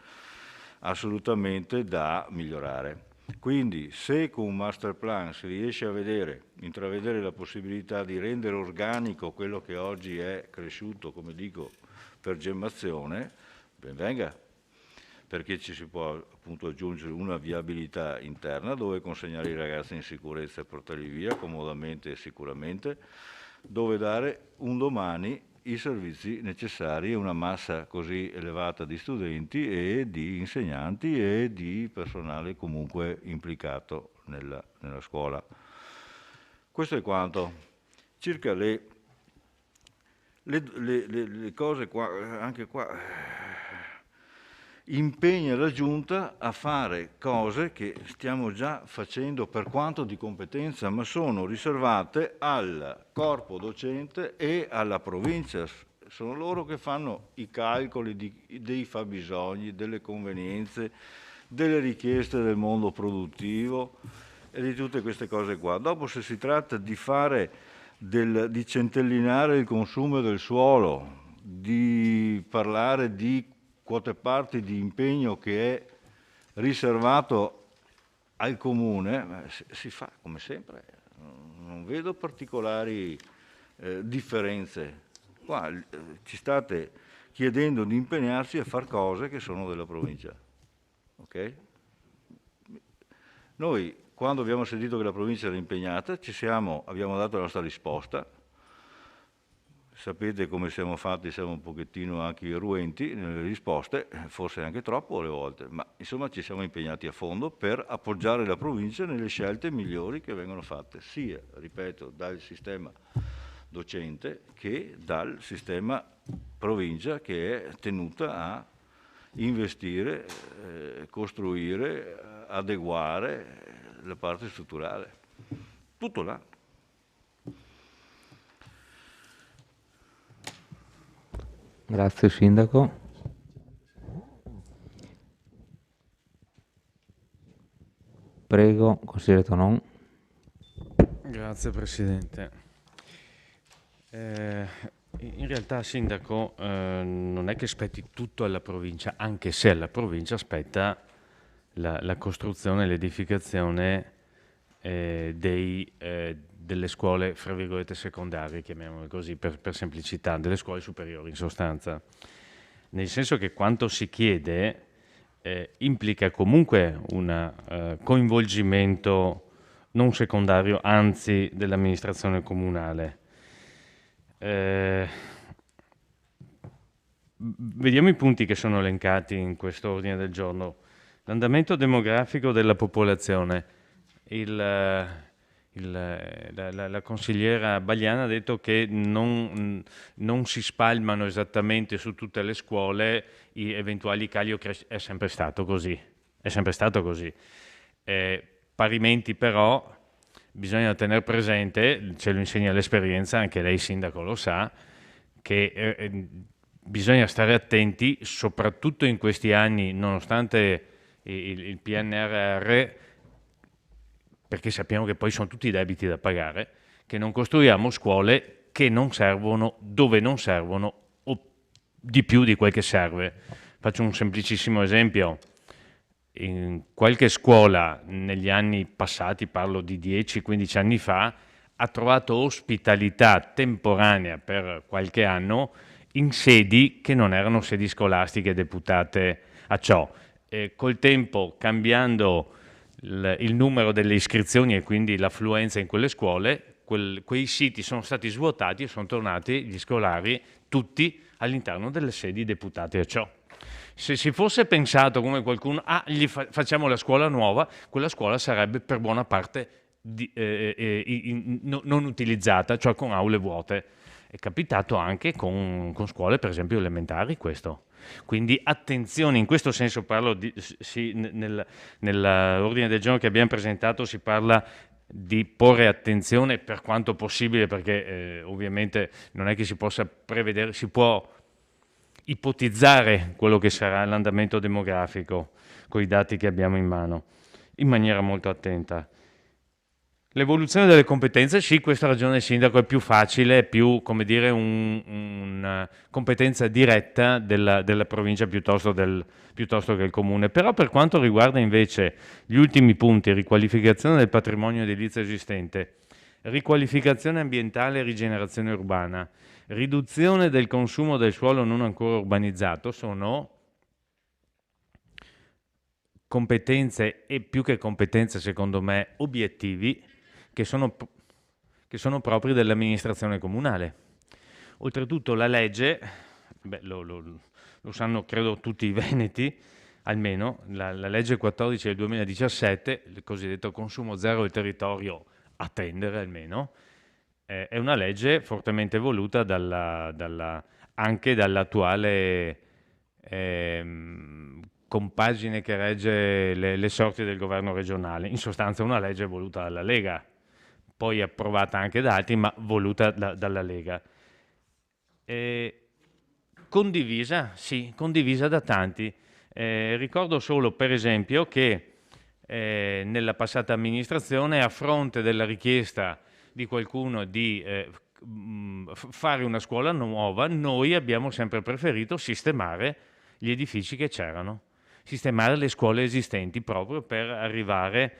assolutamente da migliorare. Quindi se con un master plan si riesce a intravedere la possibilità di rendere organico quello che oggi è cresciuto, come dico, per gemmazione, ben venga, perché ci si può appunto aggiungere una viabilità interna dove consegnare i ragazzi in sicurezza e portarli via comodamente e sicuramente, dove dare un domani i servizi necessari a una massa così elevata di studenti e di insegnanti e di personale comunque implicato nella scuola. Questo è quanto. Circa le cose qua, anche qua, impegna la Giunta a fare cose che stiamo già facendo per quanto di competenza, ma sono riservate al corpo docente e alla provincia. Sono loro che fanno i calcoli dei fabbisogni, delle convenienze, delle richieste del mondo produttivo e di tutte queste cose qua. Dopo, se si tratta di fare di centellinare il consumo del suolo, di parlare di quote parti di impegno che è riservato al comune, si fa come sempre, non vedo particolari differenze. Qua ci state chiedendo di impegnarsi a fare cose che sono della provincia. Okay? Noi, quando abbiamo sentito che la provincia era impegnata, abbiamo dato la nostra risposta. Sapete come siamo fatti, siamo un pochettino anche irruenti nelle risposte, forse anche troppo alle volte, ma insomma ci siamo impegnati a fondo per appoggiare la provincia nelle scelte migliori che vengono fatte, sia, ripeto, dal sistema docente che dal sistema provincia, che è tenuta a investire, costruire, adeguare la parte strutturale. Tutto là. Grazie Sindaco. Prego, consigliere Tonon. Grazie Presidente. In realtà, Sindaco, non è che spetti tutto alla provincia, anche se alla provincia spetta la costruzione e l'edificazione delle scuole, fra virgolette, secondarie, chiamiamole così, per semplicità, delle scuole superiori in sostanza. Nel senso che quanto si chiede implica comunque un coinvolgimento non secondario, anzi, dell'amministrazione comunale. Vediamo i punti che sono elencati in questo ordine del giorno. L'andamento demografico della popolazione. La consigliera Bagliana ha detto che non si spalmano esattamente su tutte le scuole gli eventuali cali o crescite. È sempre stato così. Parimenti però bisogna tenere presente, ce lo insegna l'esperienza, anche lei Sindaco lo sa, che bisogna stare attenti, soprattutto in questi anni, nonostante il PNRR, perché sappiamo che poi sono tutti debiti da pagare, che non costruiamo scuole che non servono, dove non servono, o di più di quel che serve. Faccio un semplicissimo esempio. In qualche scuola negli anni passati, parlo di 10-15 anni fa, ha trovato ospitalità temporanea per qualche anno in sedi che non erano sedi scolastiche deputate a ciò. Col tempo, cambiando il numero delle iscrizioni e quindi l'affluenza in quelle scuole, quei siti sono stati svuotati e sono tornati gli scolari tutti all'interno delle sedi deputate a ciò. Se si fosse pensato come qualcuno, facciamo la scuola nuova, quella scuola sarebbe per buona parte non utilizzata, cioè con aule vuote. È capitato anche con scuole, per esempio, elementari questo. Quindi attenzione, in questo senso parlo nell'ordine del giorno che abbiamo presentato si parla di porre attenzione per quanto possibile, perché ovviamente non è che si possa prevedere, si può ipotizzare quello che sarà l'andamento demografico con i dati che abbiamo in mano, in maniera molto attenta. L'evoluzione delle competenze, sì, questa ragione il Sindaco è più facile, è più, come dire, una competenza diretta della provincia piuttosto che il comune. Però per quanto riguarda invece gli ultimi punti, riqualificazione del patrimonio edilizio esistente, riqualificazione ambientale e rigenerazione urbana, riduzione del consumo del suolo non ancora urbanizzato, sono competenze e più che competenze, secondo me, obiettivi che sono propri dell'amministrazione comunale. Oltretutto la legge, lo sanno credo tutti i veneti, almeno, la legge 14 del 2017, il cosiddetto consumo zero del territorio a tendere almeno, è una legge fortemente voluta anche dall'attuale compagine che regge le sorti del governo regionale. In sostanza una legge voluta dalla Lega, poi approvata anche da altri, ma voluta dalla Lega. Condivisa? Sì, condivisa da tanti. Ricordo solo, per esempio, che nella passata amministrazione, a fronte della richiesta di qualcuno di fare una scuola nuova, noi abbiamo sempre preferito sistemare gli edifici che c'erano, sistemare le scuole esistenti proprio per arrivare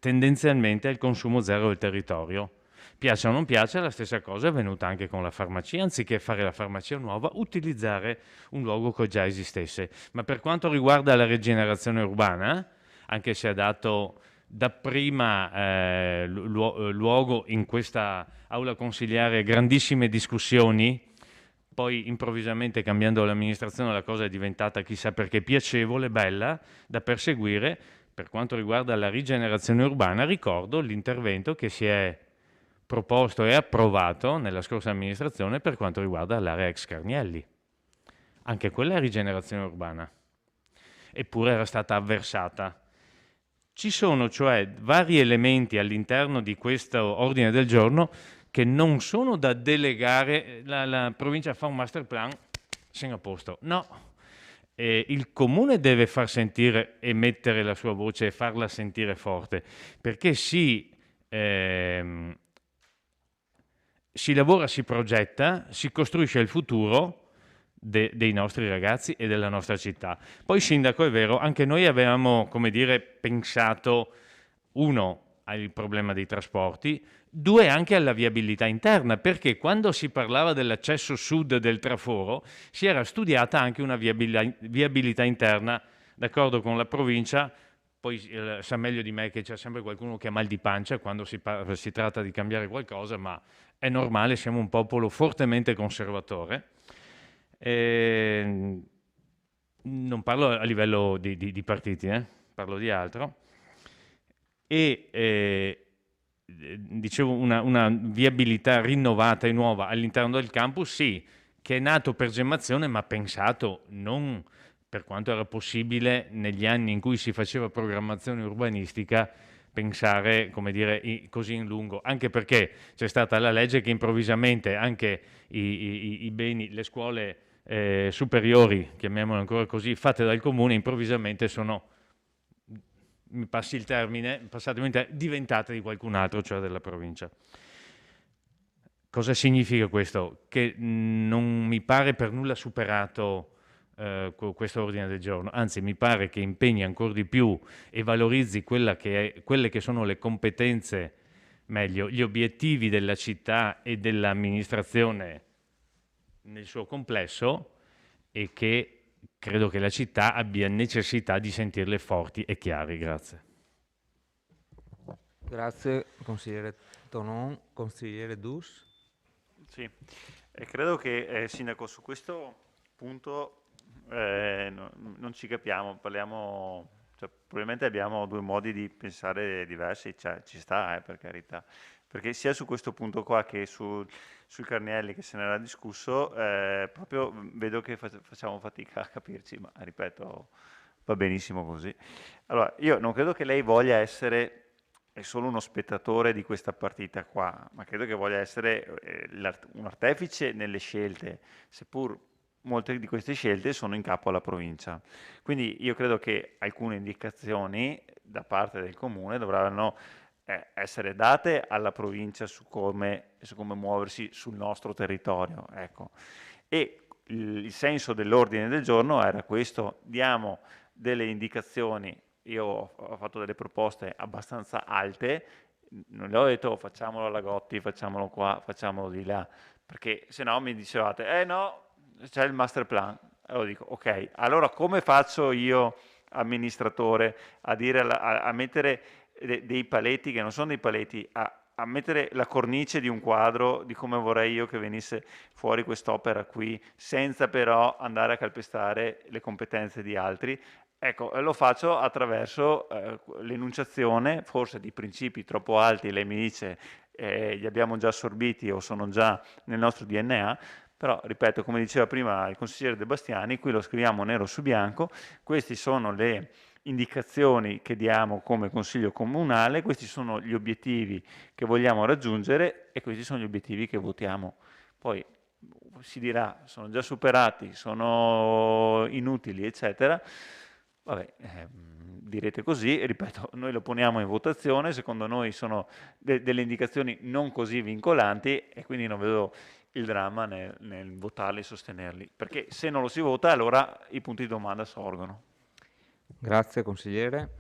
tendenzialmente al consumo zero del territorio. Piaccia o non piaccia, la stessa cosa è venuta anche con la farmacia, anziché fare la farmacia nuova, utilizzare un luogo che già esistesse. Ma per quanto riguarda la rigenerazione urbana, anche se ha dato dapprima luogo in questa aula consigliare grandissime discussioni, poi improvvisamente cambiando l'amministrazione la cosa è diventata chissà perché piacevole, bella, da perseguire. Per quanto riguarda la rigenerazione urbana, ricordo l'intervento che si è proposto e approvato nella scorsa amministrazione per quanto riguarda l'area ex Carnielli. Anche quella è rigenerazione urbana, eppure era stata avversata. Ci sono cioè vari elementi all'interno di questo ordine del giorno che non sono da delegare, la provincia fa un master plan, siamo a posto. No, il comune deve far sentire e mettere la sua voce e farla sentire forte, perché si lavora, si progetta, si costruisce il futuro dei nostri ragazzi e della nostra città. Poi, sindaco, è vero, anche noi avevamo, come dire, pensato, uno, al problema dei trasporti, due, anche alla viabilità interna, perché quando si parlava dell'accesso sud del traforo si era studiata anche una viabilità interna, d'accordo con la provincia. Poi sa meglio di me che c'è sempre qualcuno che ha mal di pancia quando si tratta di cambiare qualcosa, ma è normale, siamo un popolo fortemente conservatore. Non parlo a livello di partiti, parlo di altro. Dicevo, una viabilità rinnovata e nuova all'interno del campus, sì, che è nato per gemmazione, ma pensato non per quanto era possibile negli anni in cui si faceva programmazione urbanistica, pensare, come dire, così in lungo, anche perché c'è stata la legge che improvvisamente anche i beni, le scuole superiori, chiamiamole ancora così, fatte dal comune, improvvisamente sono, mi passi il termine, diventate di qualcun altro, cioè della provincia. Cosa significa questo? Che non mi pare per nulla superato questo ordine del giorno, anzi mi pare che impegni ancora di più e valorizzi quelle che sono le competenze, meglio, gli obiettivi della città e dell'amministrazione nel suo complesso, e che credo che la città abbia necessità di sentirle forti e chiari. Grazie. Grazie, consigliere Tonon. Consigliere Dus. Sì, credo che, Sindaco, su questo punto non ci capiamo, parliamo, cioè, probabilmente abbiamo due modi di pensare diversi, cioè, ci sta, per carità, perché sia su questo punto qua che sui Carnielli che se ne era discusso, proprio vedo che facciamo fatica a capirci, ma ripeto, va benissimo così. Allora, io non credo che lei voglia essere solo uno spettatore di questa partita qua, ma credo che voglia essere un artefice nelle scelte, seppur molte di queste scelte sono in capo alla provincia. Quindi io credo che alcune indicazioni da parte del comune dovranno essere date alla provincia su come muoversi sul nostro territorio. Ecco. E il senso dell'ordine del giorno era questo: diamo delle indicazioni. Io ho fatto delle proposte abbastanza alte, non le ho detto facciamolo alla Gotti, facciamolo qua, facciamolo di là, perché se no mi dicevate no, c'è il master plan. Allora dico ok, allora come faccio io amministratore a mettere dei paletti che non sono dei paletti, a mettere la cornice di un quadro di come vorrei io che venisse fuori quest'opera qui, senza però andare a calpestare le competenze di altri. Ecco, lo faccio attraverso l'enunciazione forse di principi troppo alti, lei mi dice li abbiamo già assorbiti o sono già nel nostro DNA, però ripeto, come diceva prima il consigliere De Bastiani, qui lo scriviamo nero su bianco, queste sono le indicazioni che diamo come Consiglio Comunale, questi sono gli obiettivi che vogliamo raggiungere e questi sono gli obiettivi che votiamo. Poi si dirà sono già superati, sono inutili, eccetera. Vabbè, direte così, e ripeto, noi lo poniamo in votazione, secondo noi sono delle indicazioni non così vincolanti e quindi non vedo il dramma nel votarli e sostenerli, perché se non lo si vota allora i punti di domanda sorgono. Grazie consigliere.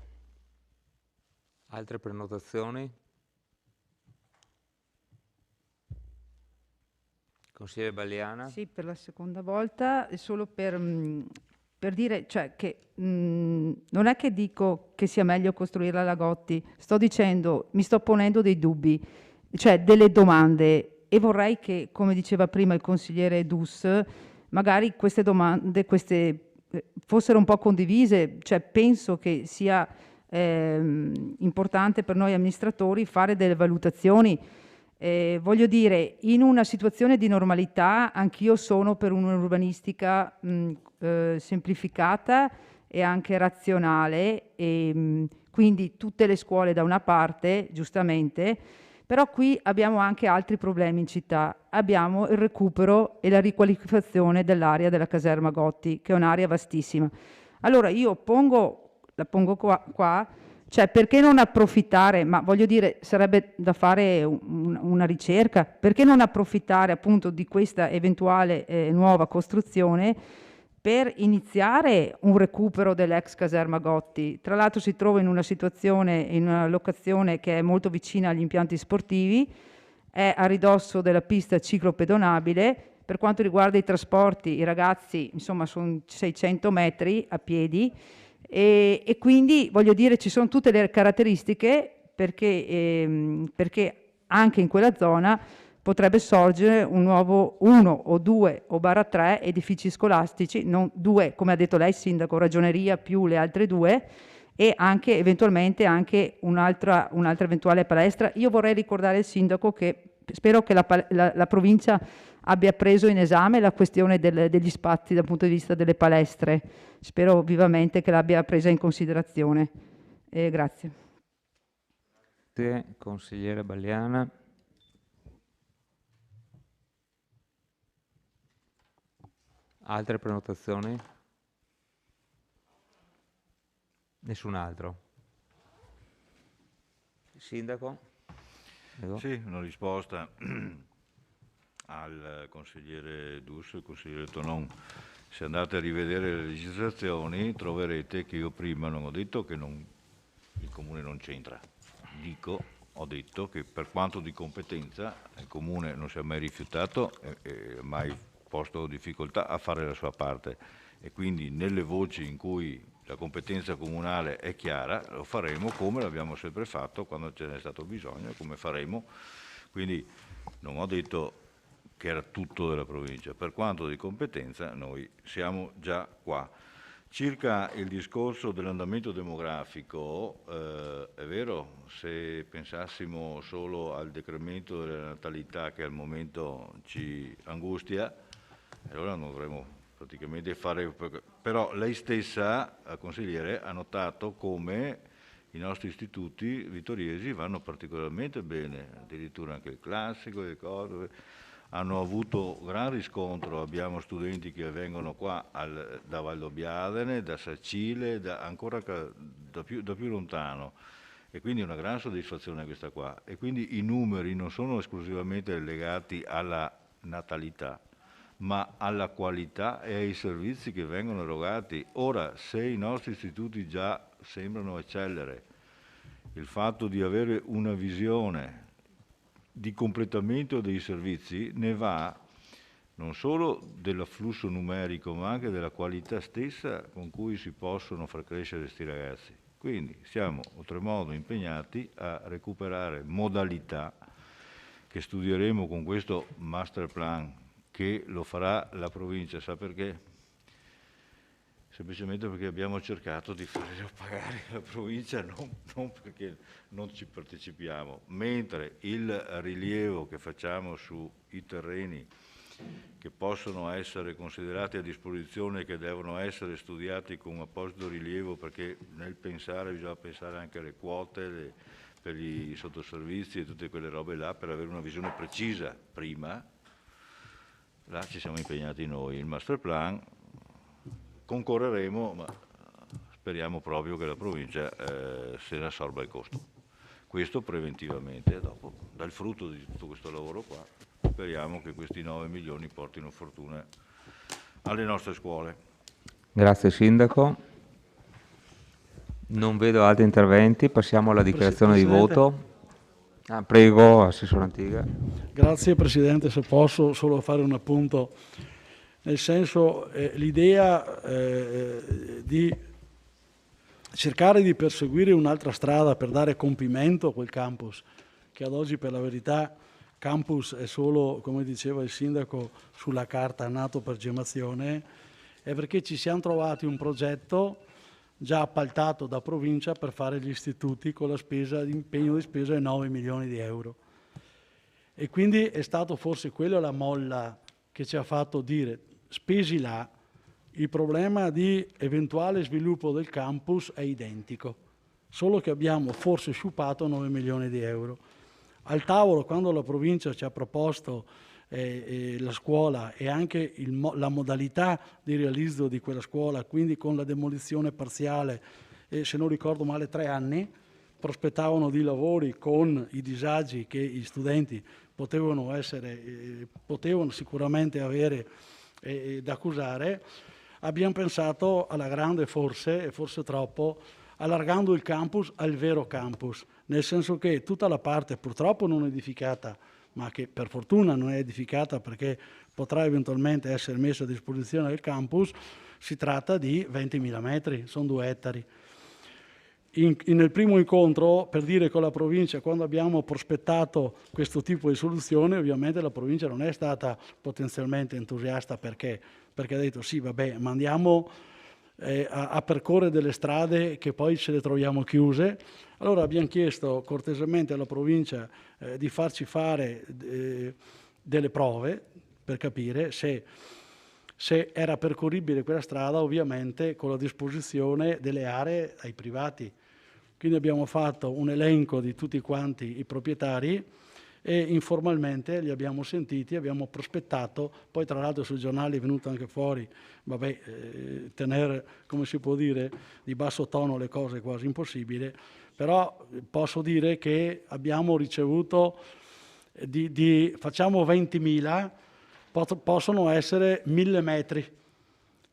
Altre prenotazioni? Consigliere Balliana? Sì, per la seconda volta, e solo per dire, cioè, che non è che dico che sia meglio costruire la Lagotti, sto dicendo, mi sto ponendo dei dubbi, cioè delle domande, e vorrei che, come diceva prima il consigliere Dus, magari queste domande fossero un po' condivise, cioè penso che sia importante per noi amministratori fare delle valutazioni. Voglio dire, in una situazione di normalità anch'io sono per un'urbanistica semplificata e anche razionale, e quindi tutte le scuole da una parte, giustamente, però qui abbiamo anche altri problemi in città. Abbiamo il recupero e la riqualificazione dell'area della caserma Gotti, che è un'area vastissima. Allora io la pongo qua, cioè perché non approfittare, ma voglio dire sarebbe da fare una ricerca, perché non approfittare appunto di questa eventuale nuova costruzione per iniziare un recupero dell'ex caserma Gotti. Tra l'altro si trova in una situazione, in una locazione che è molto vicina agli impianti sportivi, è a ridosso della pista ciclopedonabile. Per quanto riguarda i trasporti, i ragazzi, insomma, sono 600 metri a piedi, e quindi voglio dire ci sono tutte le caratteristiche perché anche in quella zona potrebbe sorgere un nuovo 1 o 2 o /3 edifici scolastici, non 2 come ha detto lei Sindaco, ragioneria più le altre 2, e anche eventualmente anche un'altra eventuale palestra. Io vorrei ricordare al Sindaco che spero che la provincia abbia preso in esame la questione degli spazi dal punto di vista delle palestre. Spero vivamente che l'abbia presa in considerazione. Grazie. Grazie, consigliere Balliana. Altre prenotazioni? Nessun altro? Sindaco? Prego. Sì, una risposta al consigliere Dus e al consigliere Tonon. Se andate a rivedere le legislazioni troverete che io prima non ho detto che il Comune non c'entra. Ho detto che per quanto di competenza il Comune non si è mai rifiutato e mai posto difficoltà a fare la sua parte, e quindi nelle voci in cui la competenza comunale è chiara lo faremo come l'abbiamo sempre fatto quando ce n'è stato bisogno, come faremo. Quindi non ho detto che era tutto della provincia, per quanto di competenza noi siamo già qua. Circa il discorso dell'andamento demografico, è vero, se pensassimo solo al decremento della natalità che al momento ci angustia, allora non dovremmo praticamente fare. Però lei stessa, consigliere, ha notato come i nostri istituti vittoriesi vanno particolarmente bene, addirittura anche il classico, le cose hanno avuto gran riscontro. Abbiamo studenti che vengono qua da Valdobbiadene, da Sacile, ancora da più lontano, e quindi una gran soddisfazione questa qua. E quindi i numeri non sono esclusivamente legati alla natalità, ma alla qualità e ai servizi che vengono erogati. Ora, se i nostri istituti già sembrano eccellere, il fatto di avere una visione di completamento dei servizi ne va non solo dell'afflusso numerico, ma anche della qualità stessa con cui si possono far crescere questi ragazzi. Quindi siamo oltremodo impegnati a recuperare modalità che studieremo con questo master plan, che lo farà la provincia. Sa perché? Semplicemente perché abbiamo cercato di farlo pagare la provincia, non perché non ci partecipiamo, mentre il rilievo che facciamo sui terreni che possono essere considerati a disposizione, che devono essere studiati con un apposito rilievo, perché nel pensare bisogna pensare anche alle quote per gli sottoservizi e tutte quelle robe là, per avere una visione precisa prima. Là ci siamo impegnati noi. Il master plan concorreremo, ma speriamo proprio che la provincia se ne assorba il costo. Questo preventivamente, e dopo, dal frutto di tutto questo lavoro qua, speriamo che questi 9 milioni portino fortuna alle nostre scuole. Grazie Sindaco. Non vedo altri interventi, passiamo alla dichiarazione di voto. Prego, Assessore Antiga. Grazie Presidente, se posso solo fare un appunto, nel senso l'idea di cercare di perseguire un'altra strada per dare compimento a quel campus, che ad oggi per la verità campus è solo, come diceva il Sindaco, sulla carta, nato per gemazione, è perché ci siamo trovati un progetto già appaltato da provincia per fare gli istituti con la spesa, l'impegno di spesa di 9 milioni di euro. E quindi è stato forse quella la molla che ci ha fatto dire, spesi là, il problema di eventuale sviluppo del campus è identico, solo che abbiamo forse sciupato 9 milioni di euro. Al tavolo, quando la provincia ci ha proposto la scuola e anche la modalità di realizzo di quella scuola, quindi con la demolizione parziale, se non ricordo male 3 anni, prospettavano di lavori con i disagi che gli studenti potevano sicuramente avere da accusare, abbiamo pensato alla grande forse, e forse troppo, allargando il campus al vero campus, nel senso che tutta la parte purtroppo non edificata, ma che per fortuna non è edificata perché potrà eventualmente essere messa a disposizione del campus, si tratta di 20.000 metri, sono 2 ettari. Nel primo incontro, per dire con la provincia, quando abbiamo prospettato questo tipo di soluzione, ovviamente la provincia non è stata potenzialmente entusiasta perché ha detto sì, vabbè, ma andiamo a percorrere delle strade che poi ce le troviamo chiuse. Allora abbiamo chiesto cortesemente alla provincia di farci fare delle prove per capire se era percorribile quella strada, ovviamente con la disposizione delle aree ai privati. Quindi abbiamo fatto un elenco di tutti quanti i proprietari e informalmente li abbiamo sentiti, abbiamo prospettato, poi tra l'altro sui giornali è venuto anche fuori, tenere, come si può dire, di basso tono le cose è quasi impossibile, però posso dire che abbiamo ricevuto, facciamo 20.000, possono essere 1.000 metri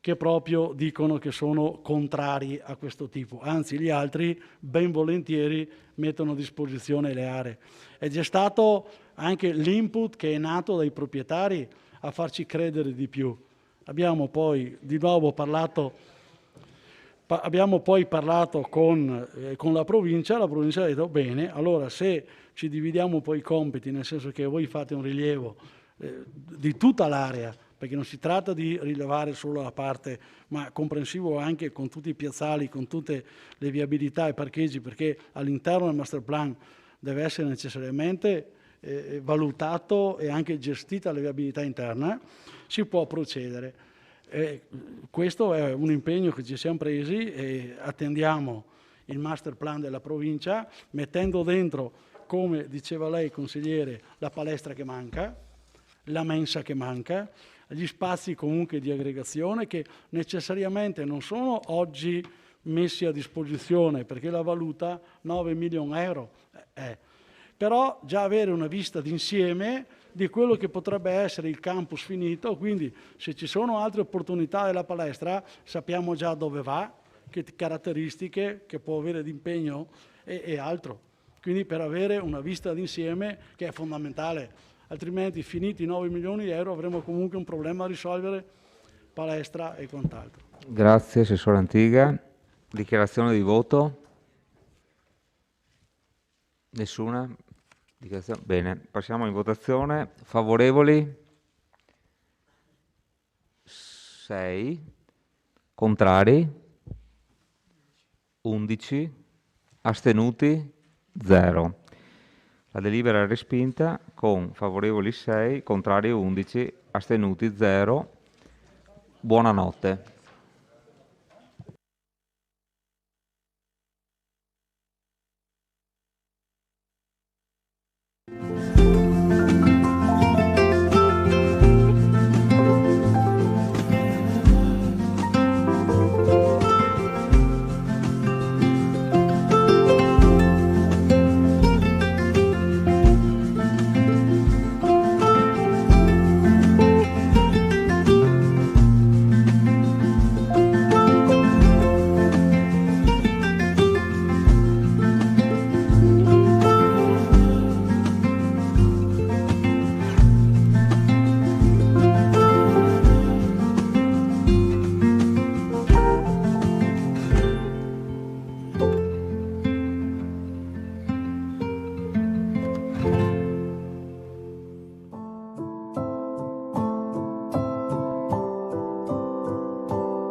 che proprio dicono che sono contrari a questo tipo, anzi gli altri ben volentieri mettono a disposizione le aree. Ed è stato anche l'input che è nato dai proprietari a farci credere di più. Abbiamo poi di nuovo parlato con la provincia ha detto bene, allora se ci dividiamo un po' i compiti, nel senso che voi fate un rilievo di tutta l'area, perché non si tratta di rilevare solo la parte, ma comprensivo anche con tutti i piazzali, con tutte le viabilità e parcheggi, perché all'interno del master plan deve essere necessariamente valutato e anche gestita la viabilità interna, si può procedere. Questo è un impegno che ci siamo presi e attendiamo il master plan della provincia, mettendo dentro, come diceva lei consigliere, la palestra che manca, la mensa che manca, gli spazi comunque di aggregazione che necessariamente non sono oggi messi a disposizione perché la valuta 9 milioni di euro però già avere una vista d'insieme di quello che potrebbe essere il campus finito, quindi se ci sono altre opportunità della palestra sappiamo già dove va, che caratteristiche che può avere d'impegno e altro, quindi per avere una vista d'insieme che è fondamentale. Altrimenti, finiti i 9 milioni di euro, avremo comunque un problema a risolvere, palestra e quant'altro. Grazie, Assessore Antiga. Dichiarazione di voto? Nessuna? Bene, passiamo in votazione. Favorevoli? 6. Contrari? 11. Astenuti? 0. La delibera è respinta con favorevoli 6, contrari 11, astenuti 0. Buonanotte.